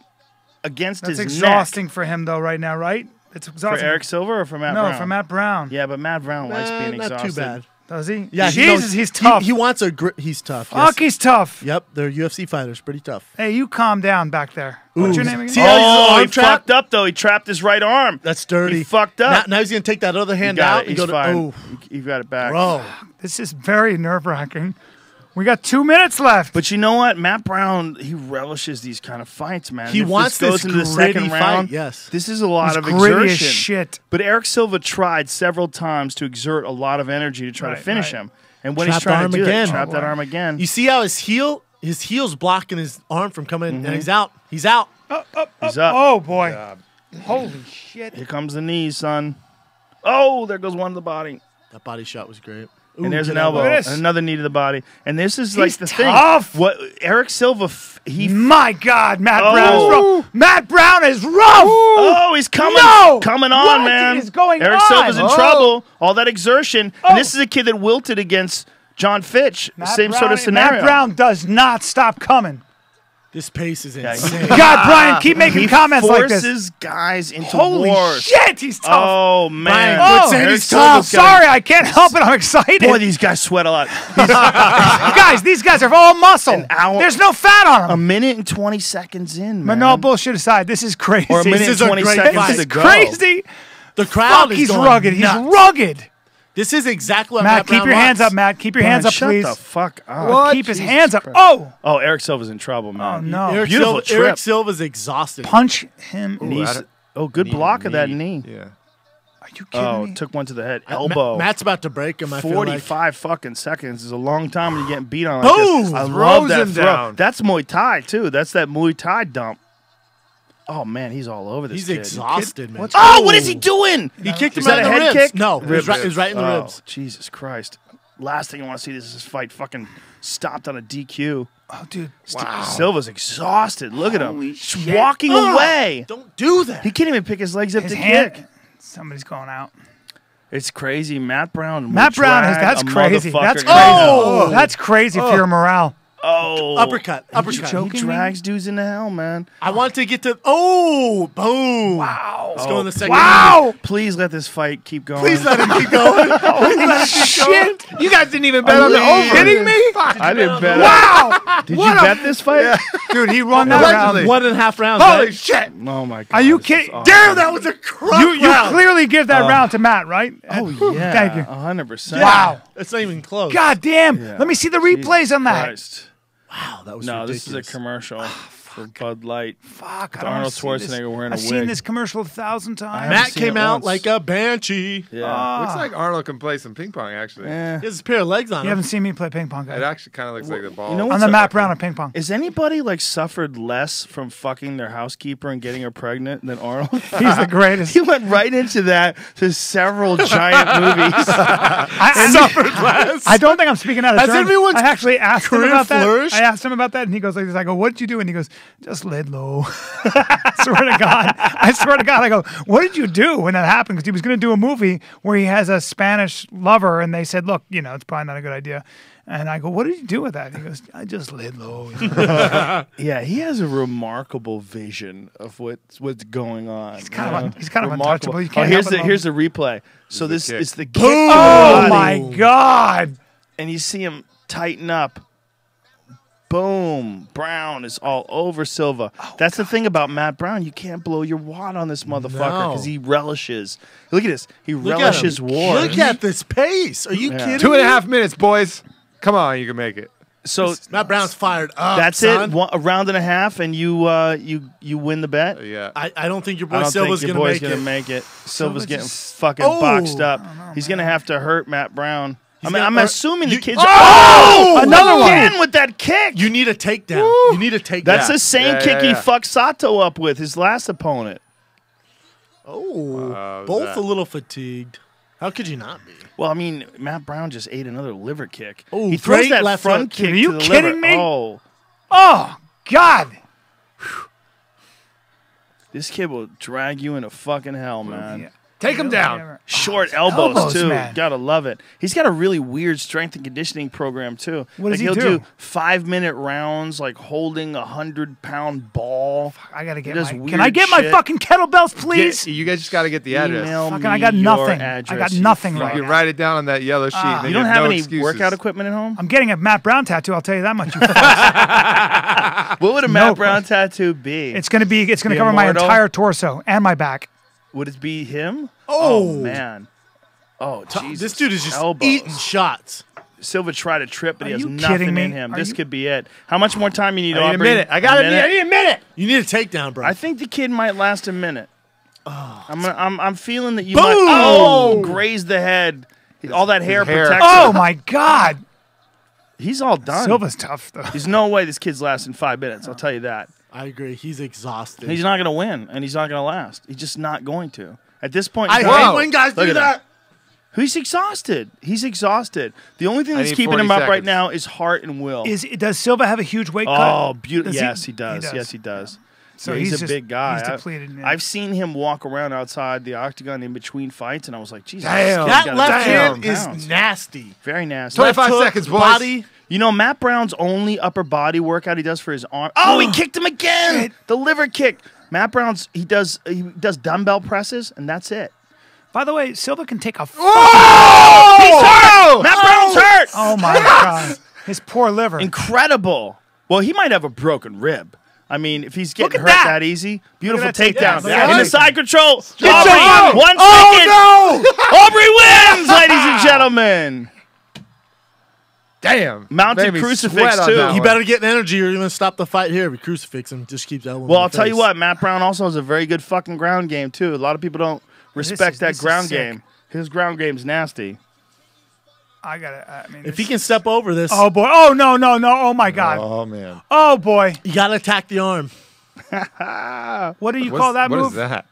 A: against
B: That's
A: his
B: exhausting
A: neck.
B: for him though right now, right? It's
A: For
B: exhausting.
A: Eric Silva or for Matt
B: no,
A: Brown?
B: for Matt Brown.
A: Yeah, but Matt Brown likes being
D: Not
A: exhausted.
D: too bad.
B: Does he?
D: Yeah, he
B: Jesus,
D: knows-
B: he's tough.
D: He wants a grip. He's tough.
B: Fuck, he's tough.
D: Yep, they're UFC fighters. Pretty tough.
B: Hey, you calm down back there. What's your name again?
D: See how he's
A: Oh,
D: arm
A: he
D: trapped?
A: fucked up though. He trapped his right arm.
D: That's dirty.
A: He fucked up.
D: Now he's gonna take that other
A: You
D: hand
A: got
D: out
A: it.
D: and
A: He's
D: go to.
A: fine.
D: Oh,
A: You got it back.
D: bro.
B: This is very nerve wracking. We got 2 minutes left.
A: But you know what? Matt Brown, he relishes these kind of fights, man.
D: He
A: If
D: wants
A: this goes
D: this
A: into the second
D: gritty
A: round.
D: fight, yes.
A: This is a lot
B: He's
A: of
B: gritty as
A: exertion.
B: shit.
A: But Eric Silva tried several times to exert a lot of energy to try to
B: Right,
A: finish
B: right.
A: him. And when
D: Trap
A: he's
D: the
A: trying
D: arm
A: to do
D: again.
A: that, trap that arm again.
D: You see how his heel's blocking his arm from coming in, and he's out. He's out.
A: He's up.
B: Oh, boy. Holy shit.
A: Here comes the knees, son. Oh, there goes one to the body.
D: That body shot was great.
A: And there's an
D: good
A: elbow,
B: Look at this.
A: and another knee to the body. And this is like
B: He's
A: the
B: tough.
A: thing. What Eric Silva,
B: My God, Matt
A: Oh.
B: Brown is rough. Matt Brown is rough.
A: Oh, he's coming,
B: No!
A: coming on,
B: What
A: man.
B: is going
A: Eric
B: on?
A: Silva's in
B: Oh.
A: trouble. All that exertion, and this is a kid that wilted against John Fitch.
B: Matt
A: Same
B: Brown,
A: sort of scenario.
B: Matt Brown does not stop coming.
D: This pace is
A: Yeah,
D: insane.
B: God, Brian, keep making
A: He
B: comments like this.
A: forces guys into
B: Holy
A: wars.
B: shit, he's tough.
A: Oh man!
D: Brian,
B: Oh,
D: quit saying
A: Eric
D: he's
A: Silva's
D: tough.
A: got-
B: Sorry, I can't help it. I'm excited.
A: Boy, these guys sweat a lot.
B: Guys, these guys are all muscle.
A: hour-
B: There's no fat on
A: A
B: them.
A: minute and 20 seconds in, man.
B: But no, bullshit aside, this is crazy.
A: Or a minute
D: This
A: and
D: is a
A: 20
D: great
A: seconds
D: fight.
A: to
B: This is
A: go.
B: crazy.
D: The crowd
B: Fuck,
D: is
B: he's
D: going
B: rugged.
D: nuts.
B: He's rugged.
D: This is exactly what
B: Matt, keep
D: Brown
B: your hands
D: wants.
B: up, Matt. Keep your
A: Brian,
B: hands up,
A: shut
B: please.
A: the fuck up.
B: Keep his
A: Jesus
B: hands up.
A: Christ.
B: Oh,
A: Oh, Eric Silva's in trouble, man.
B: oh no.
D: Eric
A: Beautiful
D: Silva,
A: trip.
D: Eric Silva's exhausted.
B: Punch him.
A: Knees- good block of that knee.
C: Yeah.
B: Are you kidding
A: Oh,
B: me?
A: took one to the head. Elbow.
D: Matt's about to break him. I feel like.
A: 45 fucking seconds is a long time when you're getting beat on like
D: Boom!
A: this. I
C: Throws
A: love that
C: him
A: throw.
C: down.
A: That's Muay Thai, too. That's that Muay Thai dump. Oh, man, he's all over this
D: He's
A: kid.
D: exhausted, man.
A: Oh, what is he doing?
D: He kicked him
A: Is that
D: right
A: a
D: in the
A: head
D: ribs.
A: kick?
D: No, it was right in the
A: Oh,
D: ribs.
A: Jesus Christ. Last thing I want to see this is this fight fucking stopped on a DQ.
B: Oh, dude.
A: Silva's exhausted. Look at him.
B: Holy
A: Just
B: shit.
A: walking away.
D: Don't do that.
A: He can't even pick his legs up
B: His
A: to
B: hand.
A: kick.
B: Somebody's going out.
A: It's crazy. Matt Brown.
B: Matt Brown is.
A: drag
B: That's
A: a
B: crazy.
A: motherfucker
B: That's
A: down.
B: crazy.
D: Oh!
B: That's crazy for your morale.
A: Oh.
D: Uppercut.
A: He
B: joking me?
A: drags dudes into hell, man.
D: I want to get to. Oh, boom.
B: Wow.
D: Let's go in the second.
B: Wow.
A: Please let this fight keep going.
D: Please let him keep going.
B: Shit.
C: You guys didn't even bet on the
A: Please.
C: over.
B: Kidding me?
A: I didn't bet.
B: Wow.
A: Did you bet this fight?
B: Dude, he won that
C: Allegedly.
B: round.
D: 1.5 rounds.
B: Holy
D: right?
B: shit.
A: Oh my god.
B: Are you
A: this is
B: kidding?
A: awesome.
D: Damn, that was a crap
B: You
D: round.
B: clearly give that round to Matt, right?
A: Oh yeah.
B: Thank you.
A: 100%.
B: Wow.
D: That's not even close.
B: God damn.
A: Yeah.
B: Let me see the replays on that.
A: Christ.
D: Wow, that was
A: No,
D: ridiculous.
A: this is a commercial for Bud Light.
B: Fuck. I
A: With
B: don't
A: Arnold
B: wanna see this.
A: Schwarzenegger wearing a
B: I've seen
A: wig.
B: this commercial 1,000 times.
A: haven't
D: Matt
A: seen
D: came
A: it
D: out
A: once.
D: like a banshee.
A: Yeah.
C: Looks like Arnold can play some ping pong, actually.
A: Eh.
D: He has a pair of legs on
B: You
D: him.
B: haven't seen me play ping pong,
C: It
B: guys.
C: actually kind of looks like the ball.
A: You know
B: I'm
A: what's
B: the
A: up?
B: Matt Brown of ping pong.
A: Is anybody like suffered less from fucking their housekeeper and getting her pregnant than Arnold?
B: He's the greatest.
A: He went right into that to several giant movies.
B: I don't think I'm speaking out of
D: Has
B: turn.
D: everyone's
B: I actually asked him
D: career
B: about that.
D: flourished?
B: I asked him about that, and he goes like this. I go, "What did you do?" And he goes, "Just laid low." I swear to God. I swear to God. I go, "What did you do when that happened?" Because he was going to do a movie where he has a Spanish lover, and they said, "Look, you know, it's probably not a good idea." And I go, "What did you do with that?" And he goes, "I just laid low."
A: Yeah, he has a remarkable vision of what's going on. He's
B: kind of
A: Remarkable.
B: untouchable. You can't
A: here's
B: help it,
A: here's the replay. So this
C: kick.
A: is the kick.
B: Oh
A: to the
B: my
A: body,
B: God!
A: and you see him tighten up. Boom. Brown is all over Silva. That's the thing about Matt Brown. You can't blow your wad on this motherfucker because he relishes. Look at this. He
D: Look at
A: relishes
D: him.
A: war.
D: Look at this pace. Are you
A: Yeah.
D: kidding
C: 2.5 minutes, boys. Come on, you can make it.
A: So
D: Matt Brown's fired up.
A: that's
D: son.
A: it. A round and a half, and you win the bet.
C: Yeah.
D: I don't think your
A: I
D: boy
A: don't
D: Silva's
A: think your
D: going
A: boy's
D: to
A: gonna
D: make it.
A: make it. Silva's
B: Silva
A: getting
B: just-
A: fucking
D: Oh!
A: boxed up. He's gonna have to hurt Matt Brown. I mean,
D: gonna-
A: I'm
D: or-
A: assuming the
D: you-
A: kids.
B: Oh! Another one.
A: Again with that kick.
D: You need a takedown. You need a takedown.
A: That's the same
C: Yeah,
A: kick
C: yeah,
A: he
C: yeah.
A: fucked Sato up with his last opponent.
D: both
C: that?
D: a little fatigued. How could you not be?
A: Well, I mean, Matt Brown just ate another liver kick.
D: Oh,
A: he throws
D: great
A: that
D: left
A: front
D: hook.
A: kick.
B: Are you
A: to the
B: kidding
A: liver.
B: me?
A: Oh,
B: Oh God!
A: this kid will drag you into fucking hell, man.
B: Yeah.
C: Take him down.
A: Short elbows,
B: elbows,
A: too.
B: man.
A: Gotta love it. He's got a really weird strength and conditioning program too.
B: What does
A: like
B: he
A: he'll
B: do?
A: 5-minute rounds, like holding a 100-pound ball.
B: I gotta get
A: does
B: my.
A: weird
B: Can I get my
A: shit.
B: fucking kettlebells, please?
C: You guys just got to get the address.
A: Email
B: Fucking,
A: me
B: I got
A: your
B: nothing. I
A: address,
B: got
A: you
B: nothing
C: You
B: right
C: can
B: now.
C: write it down on that yellow sheet. and then
A: You don't
C: have
A: have
C: no
A: any
C: excuses.
A: workout equipment at home?
B: I'm getting a Matt Brown tattoo. I'll tell you that much. You fucks.
A: What would a Matt Brown tattoo be?
B: It's gonna be. It's gonna
A: The
B: cover my
A: immortal?
B: entire torso and my back.
A: Would it be him?
D: Oh.
A: man. Oh, Jesus.
D: This dude is just
A: Elbows.
D: eating shots.
A: Silva tried to trip, but he
B: Are
A: has
B: you
A: nothing
B: kidding me?
A: in him.
B: Are
A: This
B: you-
A: could be it. How much more time you need,
C: I need a
A: Aubrey?
C: minute. I need a minute.
D: You need a takedown, bro.
A: I think the kid might last a minute. I'm feeling that you
D: Boom!
A: might graze the head. All that hair
C: hair.
A: protects
B: Oh
A: him.
B: my God.
A: He's all done.
B: Silva's tough though.
A: There's no way this kid's lasting 5 minutes. I'll tell you that.
D: I agree. He's exhausted.
A: He's not going to win, and he's not going to last. He's just not going to. At this point,
D: I
A: in time,
D: hate when guys
A: Look
D: do
A: at
D: that.
A: he's exhausted. He's exhausted. The only thing
C: I
A: that's
C: need
A: keeping
C: 40
A: him up right
C: seconds.
A: now is heart and will.
B: Does Silva have a huge weight cut?
A: Oh, beautiful.
B: Does
A: Yes, he does.
B: does.
A: Yes, he does.
B: So
A: Yeah,
B: he's
A: he's a
B: just-
A: big guy.
B: he's depleted, yeah.
A: I've seen him walk around outside the octagon in between fights, and I was like, Jesus,
C: Damn.
A: this kid's
D: That
A: got
D: left
A: 1,000
D: hand is
A: pounds.
D: nasty.
A: Very nasty.
C: 25
D: Left hook,
C: seconds, boys.
D: Body.
A: You know, Matt Brown's only upper body workout he does for his arm. Oh, he kicked him again.
B: Shit.
A: The liver kick. Matt Brown's he does dumbbell presses, and that's it.
B: By the way, Silva can take a.
A: He's hurt. Matt Brown's hurt.
B: Oh my God. His poor liver.
A: Incredible. Well, he might have a broken rib. I mean, if he's getting
B: at
A: hurt
B: that.
A: that easy, beautiful
B: Look at that
A: takedown.
B: takedown. Look at
A: In
B: that
A: the side control.
C: your
A: Aubrey,
C: body.
A: 1 second. Aubrey wins, ladies and gentlemen.
C: Damn.
A: Mounted
C: Made me
A: crucifix,
C: sweat on
A: too.
C: that
D: He
C: one.
D: better get energy or you're going to stop the fight here. We crucifix him. Just keeps elbowing
A: Well,
D: in
A: I'll
D: the
A: tell you
D: face.
A: what, Matt Brown also has a very good fucking ground game, too. A lot of people don't respect that
B: this is
A: ground
B: sick.
A: game. His ground game's nasty.
B: I gotta. I mean,
D: If he can step over this,
B: Oh boy. Oh no. Oh my God.
C: Oh, man.
B: Oh boy.
D: you got to attack the arm.
B: What do you call that
C: What
B: move?
C: is that?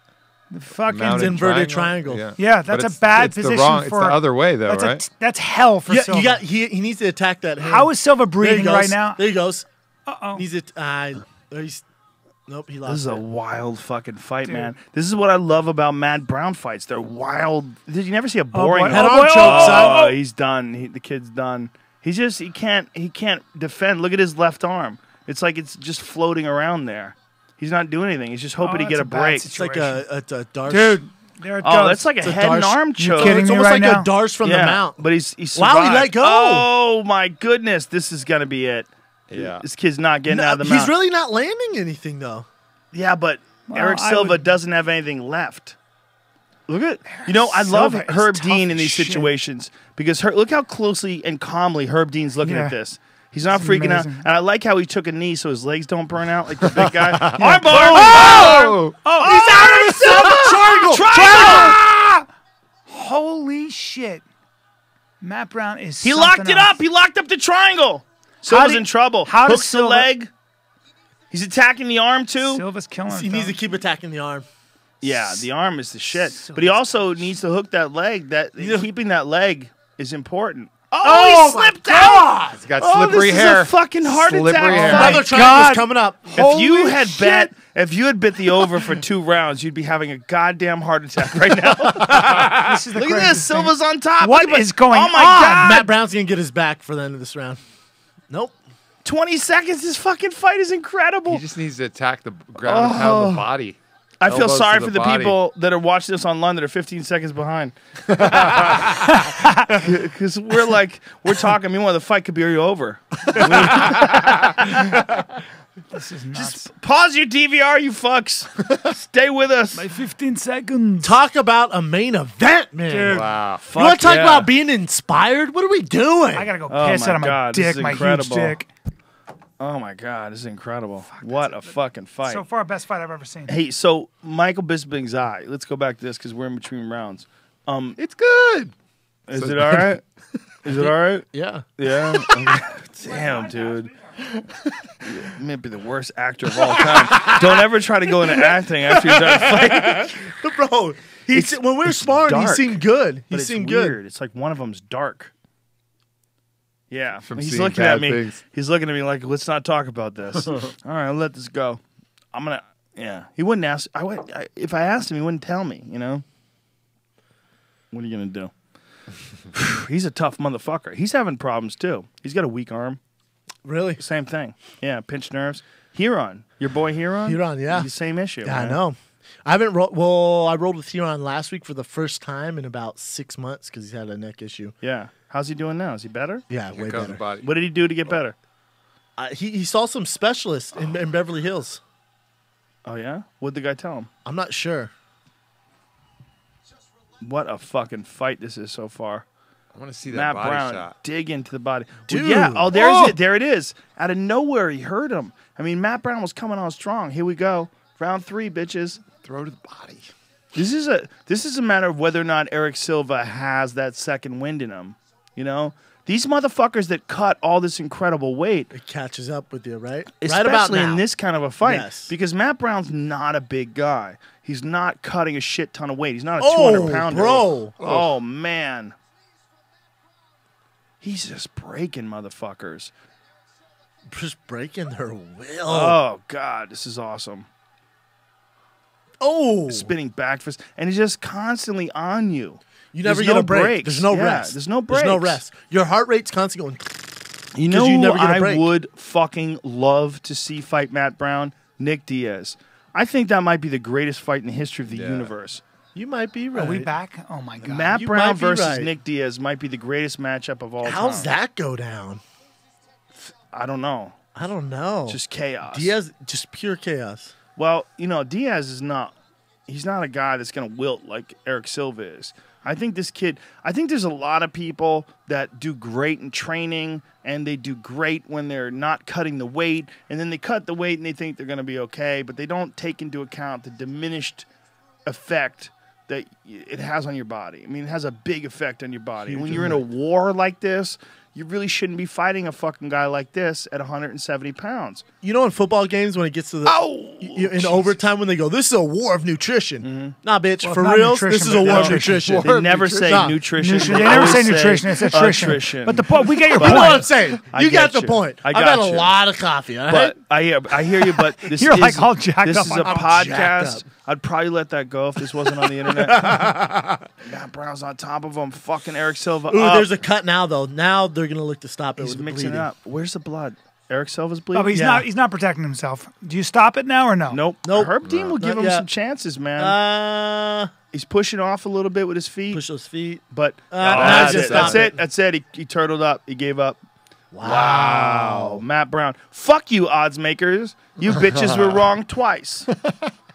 B: The fucking.
C: Mounted
D: inverted triangle.
B: Yeah,
C: But
B: that's a bad
C: it's
B: position
C: the wrong,
B: for.
C: It's the other way, though,
B: That's
C: right?
B: that's hell for
D: Yeah,
B: Silva.
D: you got. He needs to attack that hand.
B: How is Silva
D: There he
B: breathing
D: goes.
B: right now?
D: There he goes.
B: Uh-oh.
D: Needs it. Nope, he lost.
A: This is a
D: it.
A: wild fucking fight,
B: Dude.
A: man. This is what I love about Matt Brown fights. They're wild. Did you never see a boring
B: boy.
D: Head
B: Oh,
D: on
B: boy.
D: choke,
B: Oh,
D: son.
A: Oh, he's done. The kid's done. He's just he can't defend. Look at his left arm. It's like it's just floating around there. He's not doing anything. He's just hoping to
B: that's
A: get
B: a
A: a
B: bad
A: break.
D: It's like a Darsh.
B: Dude, there it goes.
A: Oh, that's like a
D: It's a
A: head and
D: Darsh-
A: arm
D: You
A: choke.
B: kidding
D: It's
B: me
D: almost
B: right
D: like
B: now?
D: a Darsh from the mount.
A: But he's
D: Wow, he
A: survived.
D: let go.
A: Oh my goodness, this is gonna be it.
C: Yeah.
A: This kid's not getting
D: No,
A: out of the
D: he's
A: mount.
D: really not landing anything though.
A: Yeah, but Eric
B: I
A: Silva
B: would-
A: doesn't have anything left. Look at I love
B: Silva is
A: Herb
B: tough
A: Dean in
B: as
A: these
B: shit.
A: situations because look how closely and calmly Herb Dean's looking
B: Yeah.
A: at this. He's not
B: It's
A: freaking out,
B: amazing.
A: and I like how he took a knee so his legs don't burn out like the big guy. Armbar!
C: Oh!
A: He's out of Silva! Triangle!
B: Holy shit. Matt Brown is.
A: He
B: something
A: locked it
B: else.
A: up. He locked up the triangle. Silva's
B: do-
A: in trouble.
B: how does
A: Hooks the
B: Silva-
A: leg. He's attacking the arm too.
B: Silva's killing.
D: He
B: it,
D: needs
B: though.
D: to keep attacking the arm.
A: Yeah, the arm is the shit.
B: So
A: But he
B: it's
A: also needs to hook that leg. Keeping that leg is important.
D: Oh,
A: Oh, he slipped out.
C: He's got
A: Oh,
C: slippery
A: this
C: hair.
A: is a fucking heart
C: Slippery
A: attack
C: hair.
A: fight.
D: Another
B: God.
D: triangle's coming up.
A: If you
B: Holy
A: had
B: shit.
A: if you had bit the over for 2 rounds, you'd be having a goddamn heart attack right now.
B: This is the
A: Look at
B: craziest
A: this.
B: thing.
A: Silva's on top.
B: What
A: Look at
B: is going
A: Oh my
B: on?
A: god.
D: Matt Brown's gonna get his back for the end of this round. Nope.
A: 20 seconds. This fucking fight is incredible.
C: He just needs to attack the ground and pound the body.
A: I feel
C: elbows
A: sorry
C: to
A: for
C: the
A: the
C: body.
A: people that are watching this online that are 15 seconds behind. Because we're talking. Meanwhile, the fight could be over.
B: This is nuts.
A: Pause your DVR, you fucks. Stay with us.
B: By 15 seconds.
D: Talk about a main event, man.
B: Dude.
C: Wow.
D: You want to talk
A: yeah.
D: about being inspired? What are we doing?
B: I gotta go
A: Oh
B: piss
A: my
B: out of my
A: God, this
B: dick,
A: is
B: my huge
A: incredible.
B: dick.
A: Oh my god, this is incredible. What a fucking fight.
B: So far, best fight I've ever seen.
A: Hey, so Michael Bisping's eye. Let's go back to this because we're in between rounds.
C: It's good.
A: Is it all right? Is it all right?
D: yeah.
A: Yeah. Damn, dude. You may be the worst actor of all time. Don't ever try to go into acting after you're done fighting.
D: Bro, when we were
A: it's
D: sparring, he
A: dark,
D: seemed good. He
A: But it's
D: seemed
A: weird.
D: good.
A: It's like one of them's dark. Yeah.
C: From
A: He's
C: seeing
A: looking at
C: bad
A: me.
C: things.
A: He's looking at me like, let's not talk about this. All right, I'll let this go. I'm gonna. Yeah. He wouldn't ask. If I asked him, he wouldn't tell me. You know. What are you gonna do? He's a tough motherfucker. He's having problems too. He's got a weak arm.
D: Really?
A: Same thing. Yeah, pinched nerves. Huron, your boy Huron.
D: Huron, yeah.
A: The same issue.
D: Yeah, I
A: man.
D: know. I haven't well, I rolled with Huron last week for the first time in about 6 months because he's had a neck issue.
A: Yeah. How's he doing now? Is he better?
D: Yeah,
C: Here
D: way
C: comes the
D: better.
C: body.
A: What did he do to get better?
D: He saw some specialists in Beverly Hills.
A: Oh yeah. What'd the guy tell him?
D: I'm not sure.
A: What a fucking fight this is so far.
C: I want to see that
A: Matt
C: body
A: Brown
C: shot.
A: dig into the body. Well,
D: Dude.
A: yeah. Oh, there's it. There it is. Out of nowhere, he hurt him. I mean, Matt Brown was coming on strong. Here we go. Round 3, bitches.
C: Throw to the body.
A: This is a matter of whether or not Eric Silva has that second wind in him. You know, these motherfuckers that cut all this incredible weight,
D: It catches up with you, right?
A: especially
D: right about now.
A: in this kind of a fight,
D: Yes.
A: because Matt Brown's not a big guy. He's not cutting a shit ton of weight. He's not a
D: Oh,
A: 200-pounder.
D: bro.
A: Oh man. He's just breaking motherfuckers.
D: Just breaking their will.
A: Oh God, this is awesome.
D: Oh.
A: Spinning back fist, and he's just constantly on you.
D: You never
A: There's
D: get
A: no
D: a break.
A: breaks.
D: There's no
A: Yeah,
D: rest.
A: there's no
D: There's no
A: breaks.
D: rest. Your heart rate's constantly going.
A: You know
D: you
A: who
D: never get a
A: I
D: break.
A: would fucking love to see fight Matt Brown? Nick Diaz. I think that might be the greatest fight in the history of the universe.
D: You might be right.
B: Are we back? Oh my god.
A: Matt
D: You
A: Brown
D: might be
A: versus
D: right.
A: Nick Diaz might be the greatest matchup of all time.
D: How's that go down?
A: I don't know.
D: I don't know.
A: Just chaos.
D: Diaz, just pure chaos.
A: Well, you know, Diaz is not. He's not a guy that's going to wilt like Eric Silva is. I think this kid. I think there's a lot of people that do great in training, and they do great when they're not cutting the weight, and then they cut the weight and they think they're going to be okay, but they don't take into account the diminished effect that it has on your body. I mean, it has a big effect on your body. When you're in a war like this, you really shouldn't be fighting a fucking guy like this at 170 pounds.
D: You know, in football games when it gets to the in overtime when they go, "This is a war of nutrition." Nah, bitch,
B: Well,
D: for
B: it's not
D: real,
B: nutrition,
D: this is
B: but
D: a war of
B: nutrition.
D: nutrition.
A: They never say
D: Nah.
A: nutrition.
B: They never say
A: always
B: nutrition. It's attrition.
A: attrition.
B: But the point, we get your
D: You know
B: point.
D: what I'm saying?
A: I
D: You got
A: get
D: the
A: you.
D: point.
A: I
D: I've
A: got
D: had a
A: you.
D: lot of coffee. All right?
A: But I hear you. But this
B: You're
A: is,
B: like all jacked
A: this
B: up
A: is
B: on
A: a
B: it.
D: I'm jacked
A: podcast.
D: up.
A: I'd probably let that go if this wasn't on the internet. Matt Brown's on top of him, fucking Eric Silva.
D: Ooh,
A: up.
D: there's a cut now though. Now they're gonna look to stop it
A: He's
D: with the
A: mixing
D: bleeding.
A: it up. Where's the blood? Eric Silva's
B: Oh,
A: bleeding.
B: but he's
D: Yeah.
B: not. He's not protecting himself. Do you stop it now or no?
A: Nope.
D: Nope.
A: Herb Dean will give
D: Not
A: him
D: yet.
A: some chances, man. He's pushing off a little bit with his feet,
D: Push those feet.
A: but
D: now
A: that's
D: just
A: it. That's
D: stop
A: it. That's it. He turtled up. He gave up.
D: Wow.
A: Matt Brown. Fuck you, odds makers. You bitches were wrong twice.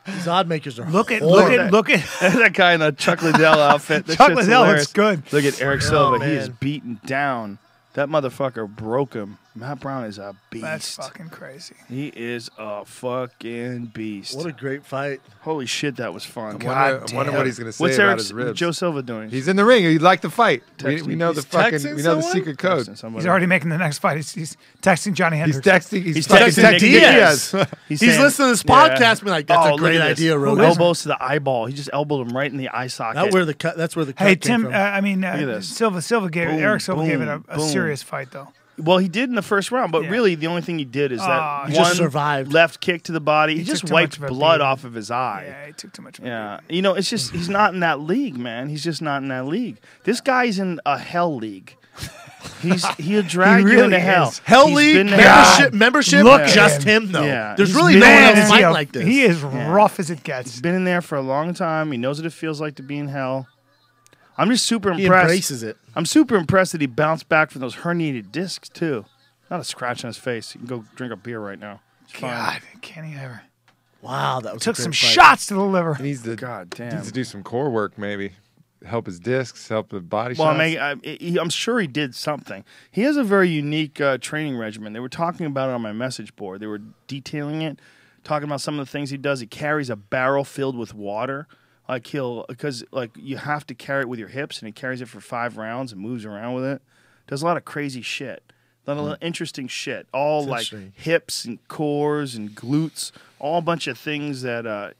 D: These odd makers are
B: Look at
D: horrible.
B: look at
A: That guy in a Chuck Liddell outfit. That
B: Chuck
A: shit's
B: Liddell
A: hilarious.
B: looks good.
A: Look at Eric Silva. He is
D: man.
A: beaten down. That motherfucker broke him. Matt Brown is a beast.
B: That's fucking crazy.
A: He is a fucking beast.
D: What a great fight.
A: Holy shit, that was fun.
C: I wonder what he's going to say
A: What's
C: about
A: Eric
C: his ribs.
A: Joe Silva doing?
C: He's in the ring. He'd like to fight.
A: Texting.
C: We know the
D: He's
C: fucking.
D: texting
C: We know the
D: someone?
C: secret code.
A: Texting somebody.
B: He's already making the next fight. He's texting Johnny
C: He's
B: Hendricks.
C: texting. He's
A: texting
C: texting
A: Nick
C: Diaz.
A: Diaz.
D: He's
A: saying-
D: listening to this
A: Yeah.
D: podcast, being like, "That's
A: Oh,
D: a
A: look
D: great
A: at this.
D: idea, Rogan."
A: Elbows to the eyeball. He just elbowed him right in the eye socket.
D: That's where the cut. That's where the cut
B: Hey
D: came
B: Tim,
D: from.
A: at this.
B: Silva gave
A: Boom,
B: Eric Silva gave it a
A: boom,
B: serious fight though.
A: Well, he did in the first round, but
B: Yeah.
A: really the only thing he did is that
D: He
A: one
D: just survived.
A: left kick to the body. He
B: He
A: just
B: took too much
A: wiped
B: of a
A: blood
B: beating.
A: off of his eye.
B: Yeah, he took too much.
A: Yeah, you know, it's just he's not in that league, man. He's just not in that league. This guy's in a hell league. He'll drag
B: He
A: you
B: really
A: into hell.
B: is.
D: Hell
A: He's
D: League
A: been there.
D: membership.
B: Look at
D: just
B: him.
D: him though.
A: Yeah.
D: There's
A: He's
D: really
A: been
D: no one
A: there.
D: else
B: is he
D: fighting
B: a-
D: like this.
B: He is rough as it gets.
A: He's been in there for a long time. He knows what it feels like to be in hell. I'm just super
D: He
A: impressed.
D: embraces it.
A: I'm super impressed that he bounced back from those herniated discs too. Not a scratch on his face. You can go drink a beer right now. It's fine.
B: God, can he ever?
D: Wow, that was
B: Took
D: a great
B: some
D: fight.
B: shots to the liver.
C: He needs to.
A: God damn.
C: Needs to do some core work, maybe. Help his discs. Help the body.
A: Well,
C: shots.
A: I'm sure he did something. He has a very unique training regimen. They were talking about it on my message board. They were detailing it, talking about some of the things he does. He carries a barrel filled with water. Because you have to carry it with your hips, and he carries it for 5 rounds and moves around with it. Does a lot of crazy shit. A lot of interesting shit. All
D: That's
A: like
D: interesting.
A: hips and cores and glutes. All a bunch of things that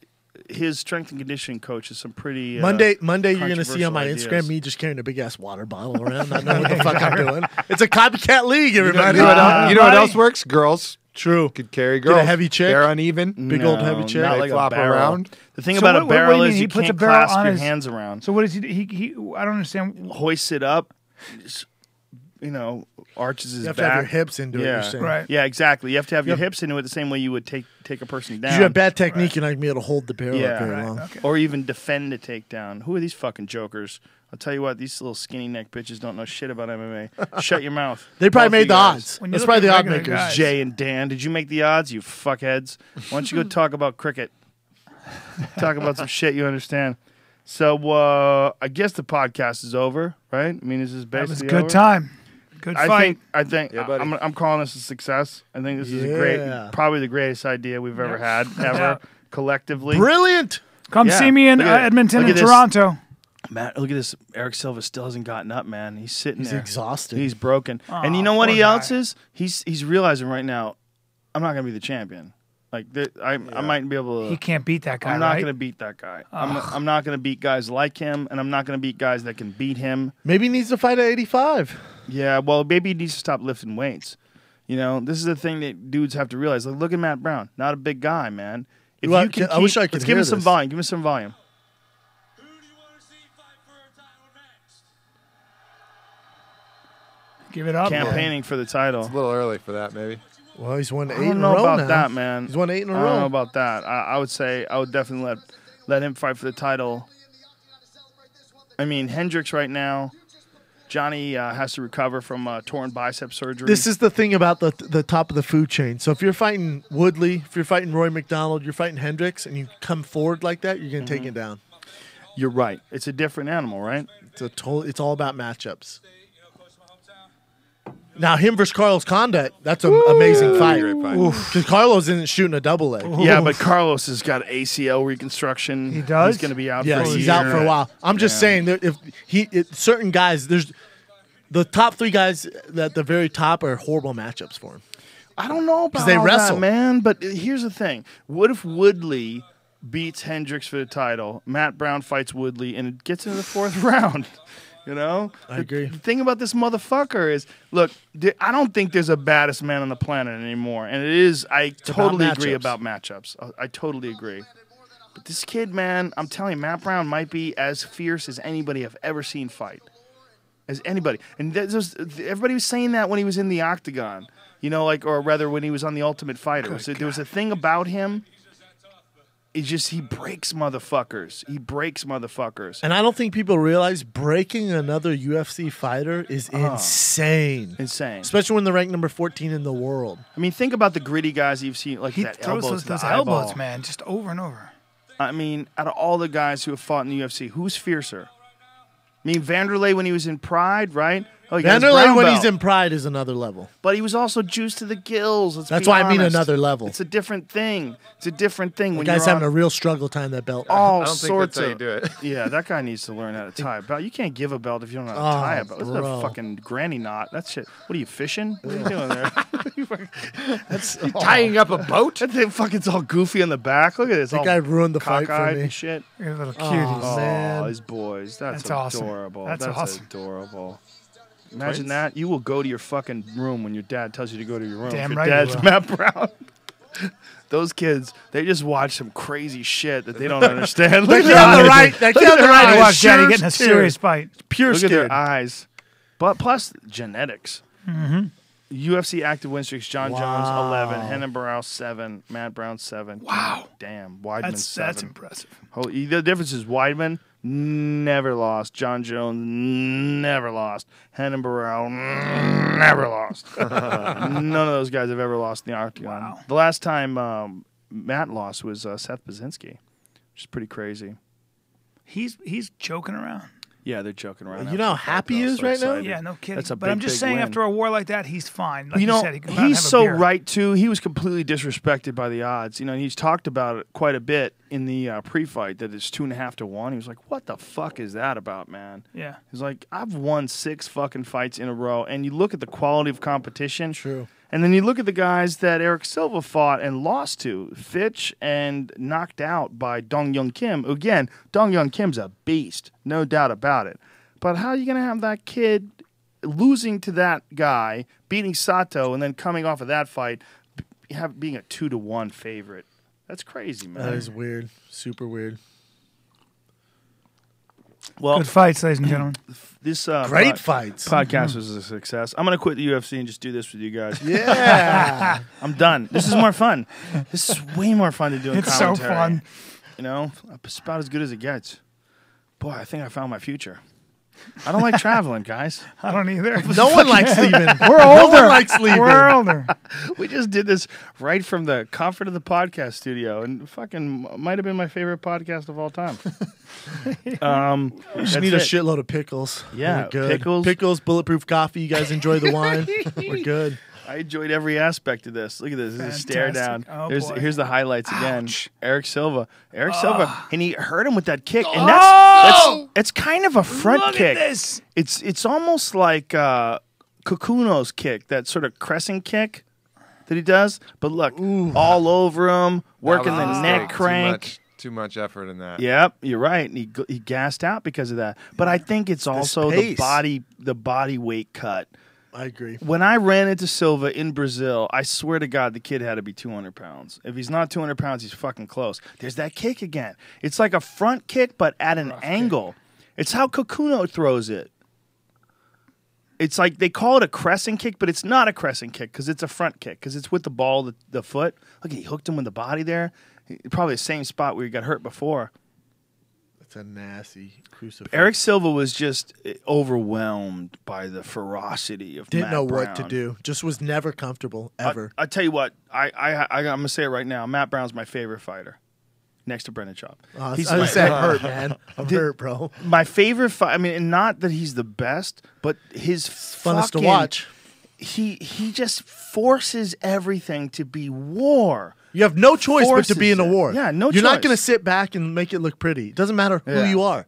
A: his strength and conditioning coach is some pretty
D: Monday, you're gonna see on my
A: controversial
D: Instagram
A: ideas.
D: me just carrying a big ass water bottle around, not knowing what the fuck I'm doing. It's a copycat league, everybody.
C: You know what else works? Girls
D: True.
C: could carry girls.
D: heavy chick.
C: They're uneven.
D: Big old heavy chick.
A: Not
C: They
A: like
C: flop
A: a barrel.
C: around.
A: The thing
B: So
A: about
B: what-
A: a
B: what do you
A: barrel
B: mean?
A: is
B: He
A: you
B: puts
A: can't
B: a barrel
A: clasp
B: on
A: your
B: his-
A: hands around.
B: So what is he? I don't understand.
A: Hoists it up, just, arches his
D: You have to
A: back.
D: have your hips into it.
A: Yeah.
D: You're saying.
B: Right.
A: Yeah, exactly. You have to have your
D: Yep.
A: hips into it the same way you would take a person down.
D: You have bad technique, you're not gonna be able to hold the barrel
A: Yeah.
D: up very
A: Right,
D: long.
B: Okay.
A: or even defend a takedown. Who are these fucking jokers? I'll tell you what, these little skinny neck bitches don't know shit about MMA. Shut your mouth.
D: They probably
A: Both
D: made
A: you
D: the
A: guys.
D: odds.
B: When you
D: That's
B: look
D: probably
B: at
D: the odd
B: regular
D: makers.
B: guys-
A: Jay and Dan, did you make the odds, you fuckheads? Why don't you go talk about cricket? Talk about some shit you understand. So I guess the podcast is over, right? I mean, this is
B: That was
A: basically
B: a good
A: over.
B: time. Good fight.
A: I think
C: Yeah, buddy.
A: I'm calling this a success. I think this is a
D: Yeah.
A: great, probably the greatest idea we've ever had, ever, collectively.
D: Brilliant.
B: Come
A: Yeah,
B: see me in
A: look at it.
B: Edmonton
A: Look
B: and
A: at this.
B: Toronto.
A: Matt, look at this. Eric Silva still hasn't gotten up, man. He's sitting
D: He's
A: there.
D: exhausted.
A: He's broken. And you
B: Aw,
A: know what
B: poor
A: he else
B: guy.
A: is? He's realizing right now, I'm not going to be the champion. Like, I might be able to.
B: He can't beat that guy,
A: I'm not
B: right?
A: going to beat that guy. I'm not going to beat guys like him, and I'm not going to beat guys that can beat him.
D: Maybe he needs to fight at 85.
A: Yeah, well, maybe he needs to stop lifting weights. You know, this is the thing that dudes have to realize. Like, look at Matt Brown. Not a big guy, man. If
D: Well,
A: you can
D: I wish I could
A: let's give
D: hear
A: him some
D: this.
A: volume. Give him some volume.
G: Who do you want to see fight for a title next?
B: Give it up. man.
A: Campaigning for the title.
C: A little early for that, maybe.
D: Well, he's won 8
A: I
D: in
A: don't
D: a
A: know
D: row
A: about
D: now.
A: that, man.
D: He's won 8 in a
A: I don't know
D: row.
A: about that. I would say I would definitely let him fight for the title. I mean, Hendricks right now, Johnny has to recover from torn bicep surgery.
D: This is the thing about the top of the food chain. So if you're fighting Woodley, if you're fighting Roy McDonald, you're fighting Hendricks, and you come forward like that, you're going to take it down.
A: You're right. It's a different animal, right?
D: It's all about matchups. Now, him versus Carlos Condit, that's an amazing
C: Yeah,
D: fight.
C: that'd be a great fight.
D: Because Carlos isn't shooting a double leg.
A: Yeah, but Carlos has got ACL reconstruction.
B: He does?
A: He's going to be out
D: Yes,
A: for a
D: he's
A: year.
D: out for a while. I'm just saying that certain guys, there's the top 3 guys at the very top are horrible matchups for him.
A: I don't know about
D: they
A: all
D: wrestle.
A: that, man. But here's the thing: what if Woodley beats Hendricks for the title? Matt Brown fights Woodley, and it gets into the 4th round. You know,
D: I agree.
A: The thing about this motherfucker is, look, I don't think there's a baddest man on the planet anymore, and it is. I totally agree
D: matchups.
A: about matchups. I totally agree. But this kid, man, I'm telling you, Matt Brown might be as fierce as anybody I've ever seen fight. As anybody, and everybody was saying that when he was in the octagon, you know, like, or rather when he was on the Ultimate Fighter. So there was a thing about him. It's just he breaks motherfuckers. He breaks motherfuckers.
D: And I don't think people realize breaking another UFC fighter is insane.
A: Insane.
D: Especially when they're ranked number 14 in the world.
A: I mean, think about the gritty guys you've seen, like
B: He
A: that
B: throws
A: elbows,
B: those
A: the
B: elbows,
A: eyeball.
B: man, just over and over.
A: I mean, out of all the guys who have fought in the UFC, who's fiercer? I mean, Vanderlei when he was in Pride, right? Oh, he got his
D: Vanderlei
A: brown
D: when
A: belt.
D: he's in Pride is another level.
A: But he was also juiced to the gills.
D: That's
A: be
D: why I mean
A: honest.
D: another level.
A: It's a different thing. It's a different thing.
D: The
A: when
D: guy's
A: you're
D: having
A: on
D: a real struggle tying that belt.
A: all
C: I don't think
A: sorts
C: that's how you
A: of.
C: do it.
A: Yeah, that guy needs to learn how to tie a belt. You can't give a belt if you don't know how to
D: Oh,
A: tie a belt. What's
D: bro.
A: a fucking granny knot? That shit. What are you fishing? What are you doing there? That's
C: Tying up a boat?
A: that thing fucking all goofy on the back. Look at this.
D: That
A: all
D: guy ruined the fight for
A: cockeyed
D: me.
A: and shit.
B: You're little cuties.
D: Oh, man.
A: Oh, his boys. That's
B: That's awesome.
A: adorable.
B: That's awesome.
A: adorable. Imagine that. You will go to your fucking room when your dad tells you to go to your room.
B: Damn
A: If your
B: right you
A: dad's
B: will.
A: Matt Brown. Those kids, they just watch some crazy shit that they don't understand.
D: That
A: Look
D: kid
A: at
D: on the
A: their
D: right.
A: eyes.
D: That
A: Look
D: kid
A: at
D: on the
A: their
D: right.
B: I
A: eyes.
B: watched Daddy
D: sure
B: get in a
D: scared.
B: serious fight.
D: Pure
A: Look at their
D: skin.
A: eyes. But plus genetics. UFC active win streaks: John Jones 11, Henan Barrow 7, Matt Brown 7.
B: Wow.
A: Damn, Weidman
B: That's
A: 7.
B: impressive.
A: The difference is Weidman never lost. John Jones never lost. Henan Barrow never lost. None of those guys have ever lost in the octagon.
B: Wow.
A: The last time Matt lost was Seth Baczynski, which is pretty crazy.
B: He's joking around.
A: Yeah, they're joking around.
D: You know how happy he is right now?
B: Yeah, no kidding.
A: That's a
B: but I'm
A: big,
B: just
A: big
B: saying,
A: win.
B: after a war like that, he's fine. Like
A: You know,
B: said, he can go out and
A: he's
B: have a
A: so
B: beer.
A: right too. He was completely disrespected by the odds. You know, and he's talked about it quite a bit in the pre-fight that it's 2.5 to 1. He was like, "What the fuck is that about, man?"
B: Yeah.
A: He's like, "I've won 6 fucking fights in a row," and you look at the quality of competition.
D: True.
A: And then you look at the guys that Eric Silva fought and lost to, Fitch, and knocked out by Dong Young Kim. Again, Dong Young Kim's a beast, no doubt about it. But how are you going to have that kid losing to that guy, beating Sato, and then coming off of that fight, being a 2 to 1 favorite? That's crazy, man.
D: That is weird. Super weird.
A: Well,
B: Good fights, ladies and gentlemen.
A: this
D: Great fights.
A: podcast was a success. I'm going to quit the UFC and just do this with you guys.
D: Yeah.
A: I'm done. This is more fun. This is way more fun to do in
B: It's so
A: commentary.
B: fun.
A: You know, it's about as good as it gets. Boy, I think I found my future. I don't like traveling, guys.
B: I don't either.
D: No one likes leaving.
B: We're
D: No
B: older.
D: one likes leaving.
B: We're older.
A: We just did this right from the comfort of the podcast studio, and fucking might have been my favorite podcast of all time.
D: We just need a shitload of pickles.
A: Yeah,
D: We're good.
A: pickles.
D: Bulletproof coffee. You guys enjoy the wine? We're good.
A: I enjoyed every aspect of this. Look at this. This is a stare down.
B: Fantastic. Oh, boy.
A: Here's the highlights again.
B: Ouch.
A: Eric Silva. And he hurt him with that kick. And that's kind of a front
B: Look
A: kick.
B: at this.
A: It's almost like Kakuno's kick, that sort of crescent kick that he does. But look, all over him, working
C: That was
A: the
C: a
A: neck
C: mistake.
A: crank.
C: Too much effort in that.
A: Yep, you're right. And he gassed out because of that. But I think it's also the
D: pace.
A: body weight cut.
D: I agree.
A: When I ran into Silva in Brazil, I swear to God, the kid had to be 200 pounds. If he's not 200 pounds, he's fucking close. There's that kick again. It's like a front kick, but at an angle. It's how Kakuno throws it. It's like they call it a crescent kick, but it's not a crescent kick because it's a front kick because it's with the ball, the foot. Look, he hooked him with the body there. Probably the same spot where he got hurt before.
D: That's a nasty crucifix.
A: Eric Silva was just overwhelmed by the ferocity of
D: didn't
A: Matt
D: know
A: Brown.
D: what to do. Just was never comfortable ever.
A: I tell you what, I'm gonna say it right now. Matt Brown's my favorite fighter, next to Brendan Schaub.
D: I was saying, hurt, man. I'm hurt, bro.
A: My favorite fight. I mean, and not that he's the best, but his
D: Funnest to watch.
A: He just forces everything to be war.
D: You have no choice but to
A: Forces
D: be in a
A: it.
D: war.
A: Yeah, no
D: You're not
A: choice.
D: going to sit back and make it look pretty. It doesn't matter who
A: Yeah.
D: you are.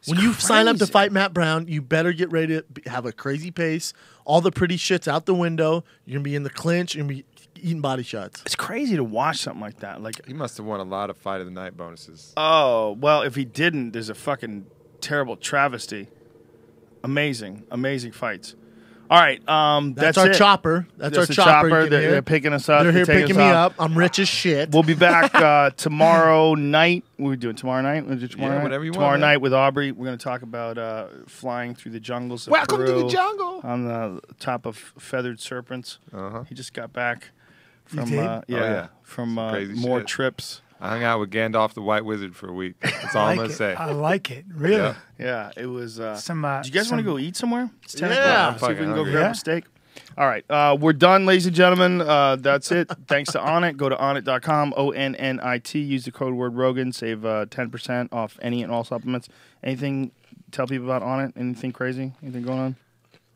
D: When you sign up to
A: crazy.
D: fight Matt Brown, you better get ready to have a crazy pace. All the pretty shit's out the window. You're going to be in the clinch. You're going to be eating body shots.
A: It's crazy to watch something like that. Like,
C: He must have won a lot of fight of the night bonuses.
A: oh well, if he didn't, there's a fucking terrible travesty. Amazing fights. All right,
D: That's,
A: that's
D: our
A: it.
D: chopper. That's our
A: the
D: chopper. You
A: chopper.
D: can
A: They're,
D: hear.
A: they're picking us up.
D: They're here
A: taking
D: picking
A: us
D: me
A: off.
D: up. I'm rich as shit.
A: We'll be back tomorrow night. What are we doing tomorrow night? We'll do tomorrow night?
C: whatever you want,
A: Tomorrow
C: man.
A: night with Aubrey. We're going to talk about flying through the jungles of
C: Welcome to
A: Peru
C: the jungle.
A: on the top of feathered serpents.
C: Uh-huh.
A: He just got back from
B: did?
C: yeah.
A: from
C: Crazy
A: more
C: shit.
A: trips.
C: I hung out with Gandalf the White Wizard for a week. That's all I'm going to say.
B: I like it. Really.
C: Yeah.
A: Yeah, it was. Do
B: Some.
A: you guys want to go eat somewhere? It's 10
D: Yeah.
A: o'clock. See if we can go
C: Fucking
A: grab
B: hungry.
A: a steak. All right, we're done, ladies and gentlemen. That's it. Thanks to Onnit. Go to onnit.com, ONNIT. Use the code word Rogan. Save 10% off any and all supplements. Anything? Tell people about Onnit. Anything crazy? Anything going on?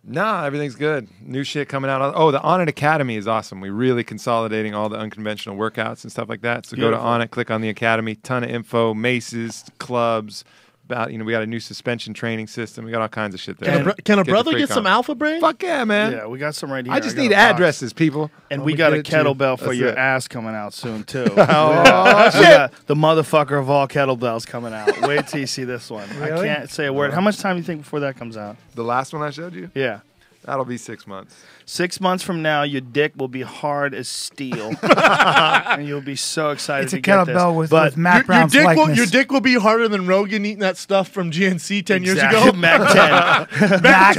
C: Nah, everything's good. New shit coming out. Oh, the Onnit Academy is awesome. We're really consolidating all the unconventional workouts and stuff like that. So
A: Beautiful.
C: go to Onnit, click on the Academy. Ton of info, maces, clubs. About we got a new suspension training system. We got all kinds of shit there.
D: Can a
C: Get the
D: brother
C: freak
D: get some
C: on.
D: alpha brain?
C: Fuck yeah, man.
A: Yeah, we got some right here.
C: I just
A: got
C: need
A: a box.
C: addresses, people.
A: And
D: Let
A: we
D: me
A: got
D: get
A: a
D: it to you.
A: kettlebell for
C: That's
A: your
C: it.
A: ass coming out soon, too.
C: Oh,
A: We got the motherfucker of all kettlebells coming out. Wait till you see this one. I
B: Really?
A: can't say a word. How much time do you think before that comes out?
C: The last one I showed you?
A: Yeah.
C: That'll be 6 months.
A: 6 months from now, your dick will be hard as steel, and you'll be so excited
B: It's a
A: to get this.
B: kettlebell with
A: But
B: Matt Brown's likeness.
D: Your dick will be harder than Rogan eating that stuff from GNC 10 years
A: Exactly.
D: ago.
A: Mac 10.
B: Mac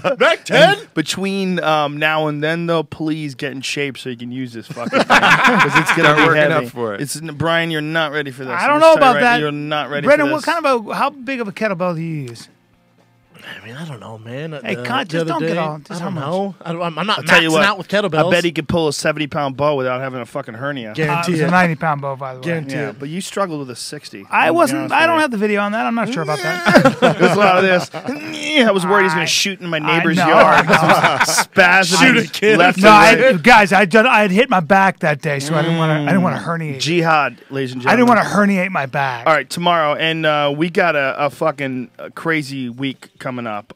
B: 10.
D: Back 10?
A: Between now and then, though, please get in shape so you can use this fucking thing because it's gonna
C: Start
A: be
C: working
A: heavy.
C: up for it.
A: It's Brian, you're not ready for this.
B: I
A: I'm
B: don't
A: just
B: know
A: telling
B: about
A: you right now,
B: that.
A: You're not ready
B: Brendan,
A: for
B: what
A: this.
B: kind of how big of a kettlebell do you use?
D: I mean, I don't know, man.
B: Hey,
D: The
B: just
D: other
B: don't get
D: day,
B: on. Just
D: I
B: how
D: don't
B: much?
D: know. I'm not
A: I'll tell you
D: maxing
A: what,
D: out with kettlebells.
A: I bet he could pull a 70-pound bow without having a fucking hernia.
D: Guarantee
B: It's a
D: it.
B: 90-pound bow, by the way.
D: Guarantee
A: Yeah,
D: it.
A: but you struggled with a 60.
B: I
A: I'll be
B: wasn't.
A: honest
B: I
A: with
B: don't
A: you.
B: have the video on that. I'm not sure about that.
A: There's a lot of this. I was worried he was going to shoot in my neighbor's
B: know,
A: yard.
B: I
A: Spasming
D: Shoot a kid.
A: left
B: No,
A: and right.
B: guys, I had hit my back that day, so I didn't want to herniate.
A: Jihad, ladies and
B: I
A: gentlemen.
B: didn't want to herniate my back.
A: All right, tomorrow, and we got a fucking crazy week coming up.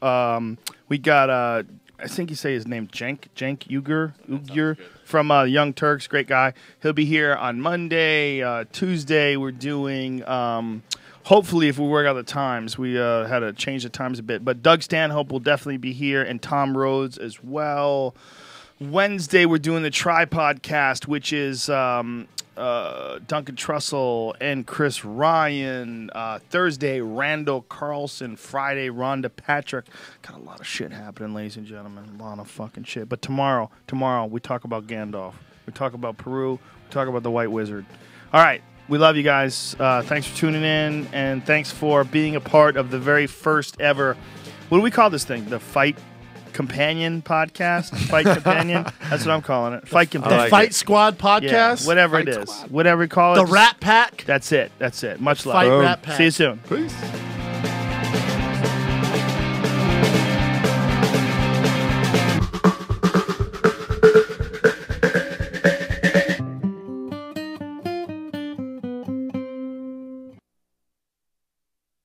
A: We got, I think you say his name, Cenk Uygur from Young Turks, great guy. He'll be here on Monday. Tuesday, we're doing, hopefully, if we work out the times, we had to change the times a bit. But Doug Stanhope will definitely be here, and Tom Rhodes as well. Wednesday, we're doing the Tripod Cast, which is Duncan Trussell and Chris Ryan. Thursday, Randall Carlson. Friday, Rhonda Patrick. Got a lot of shit happening, ladies and gentlemen. A lot of fucking shit. But tomorrow, we talk about Gandalf. We talk about Peru. We talk about the White Wizard. All right. We love you guys. Thanks for tuning in, and thanks for being a part of the very first ever What do we call this thing? The Fight Companion podcast? Fight Companion? That's what I'm calling it. Fight Companion.
C: like
D: Fight
C: it.
D: Squad
A: Yeah,
D: podcast.
A: whatever
C: Fight
A: it is.
C: Squad.
A: Whatever you call it.
D: The
A: just-
D: Rat Pack.
A: That's it. That's it. Much love.
D: Fight
C: Boom.
D: Rat Pack.
A: See you soon.
C: Peace.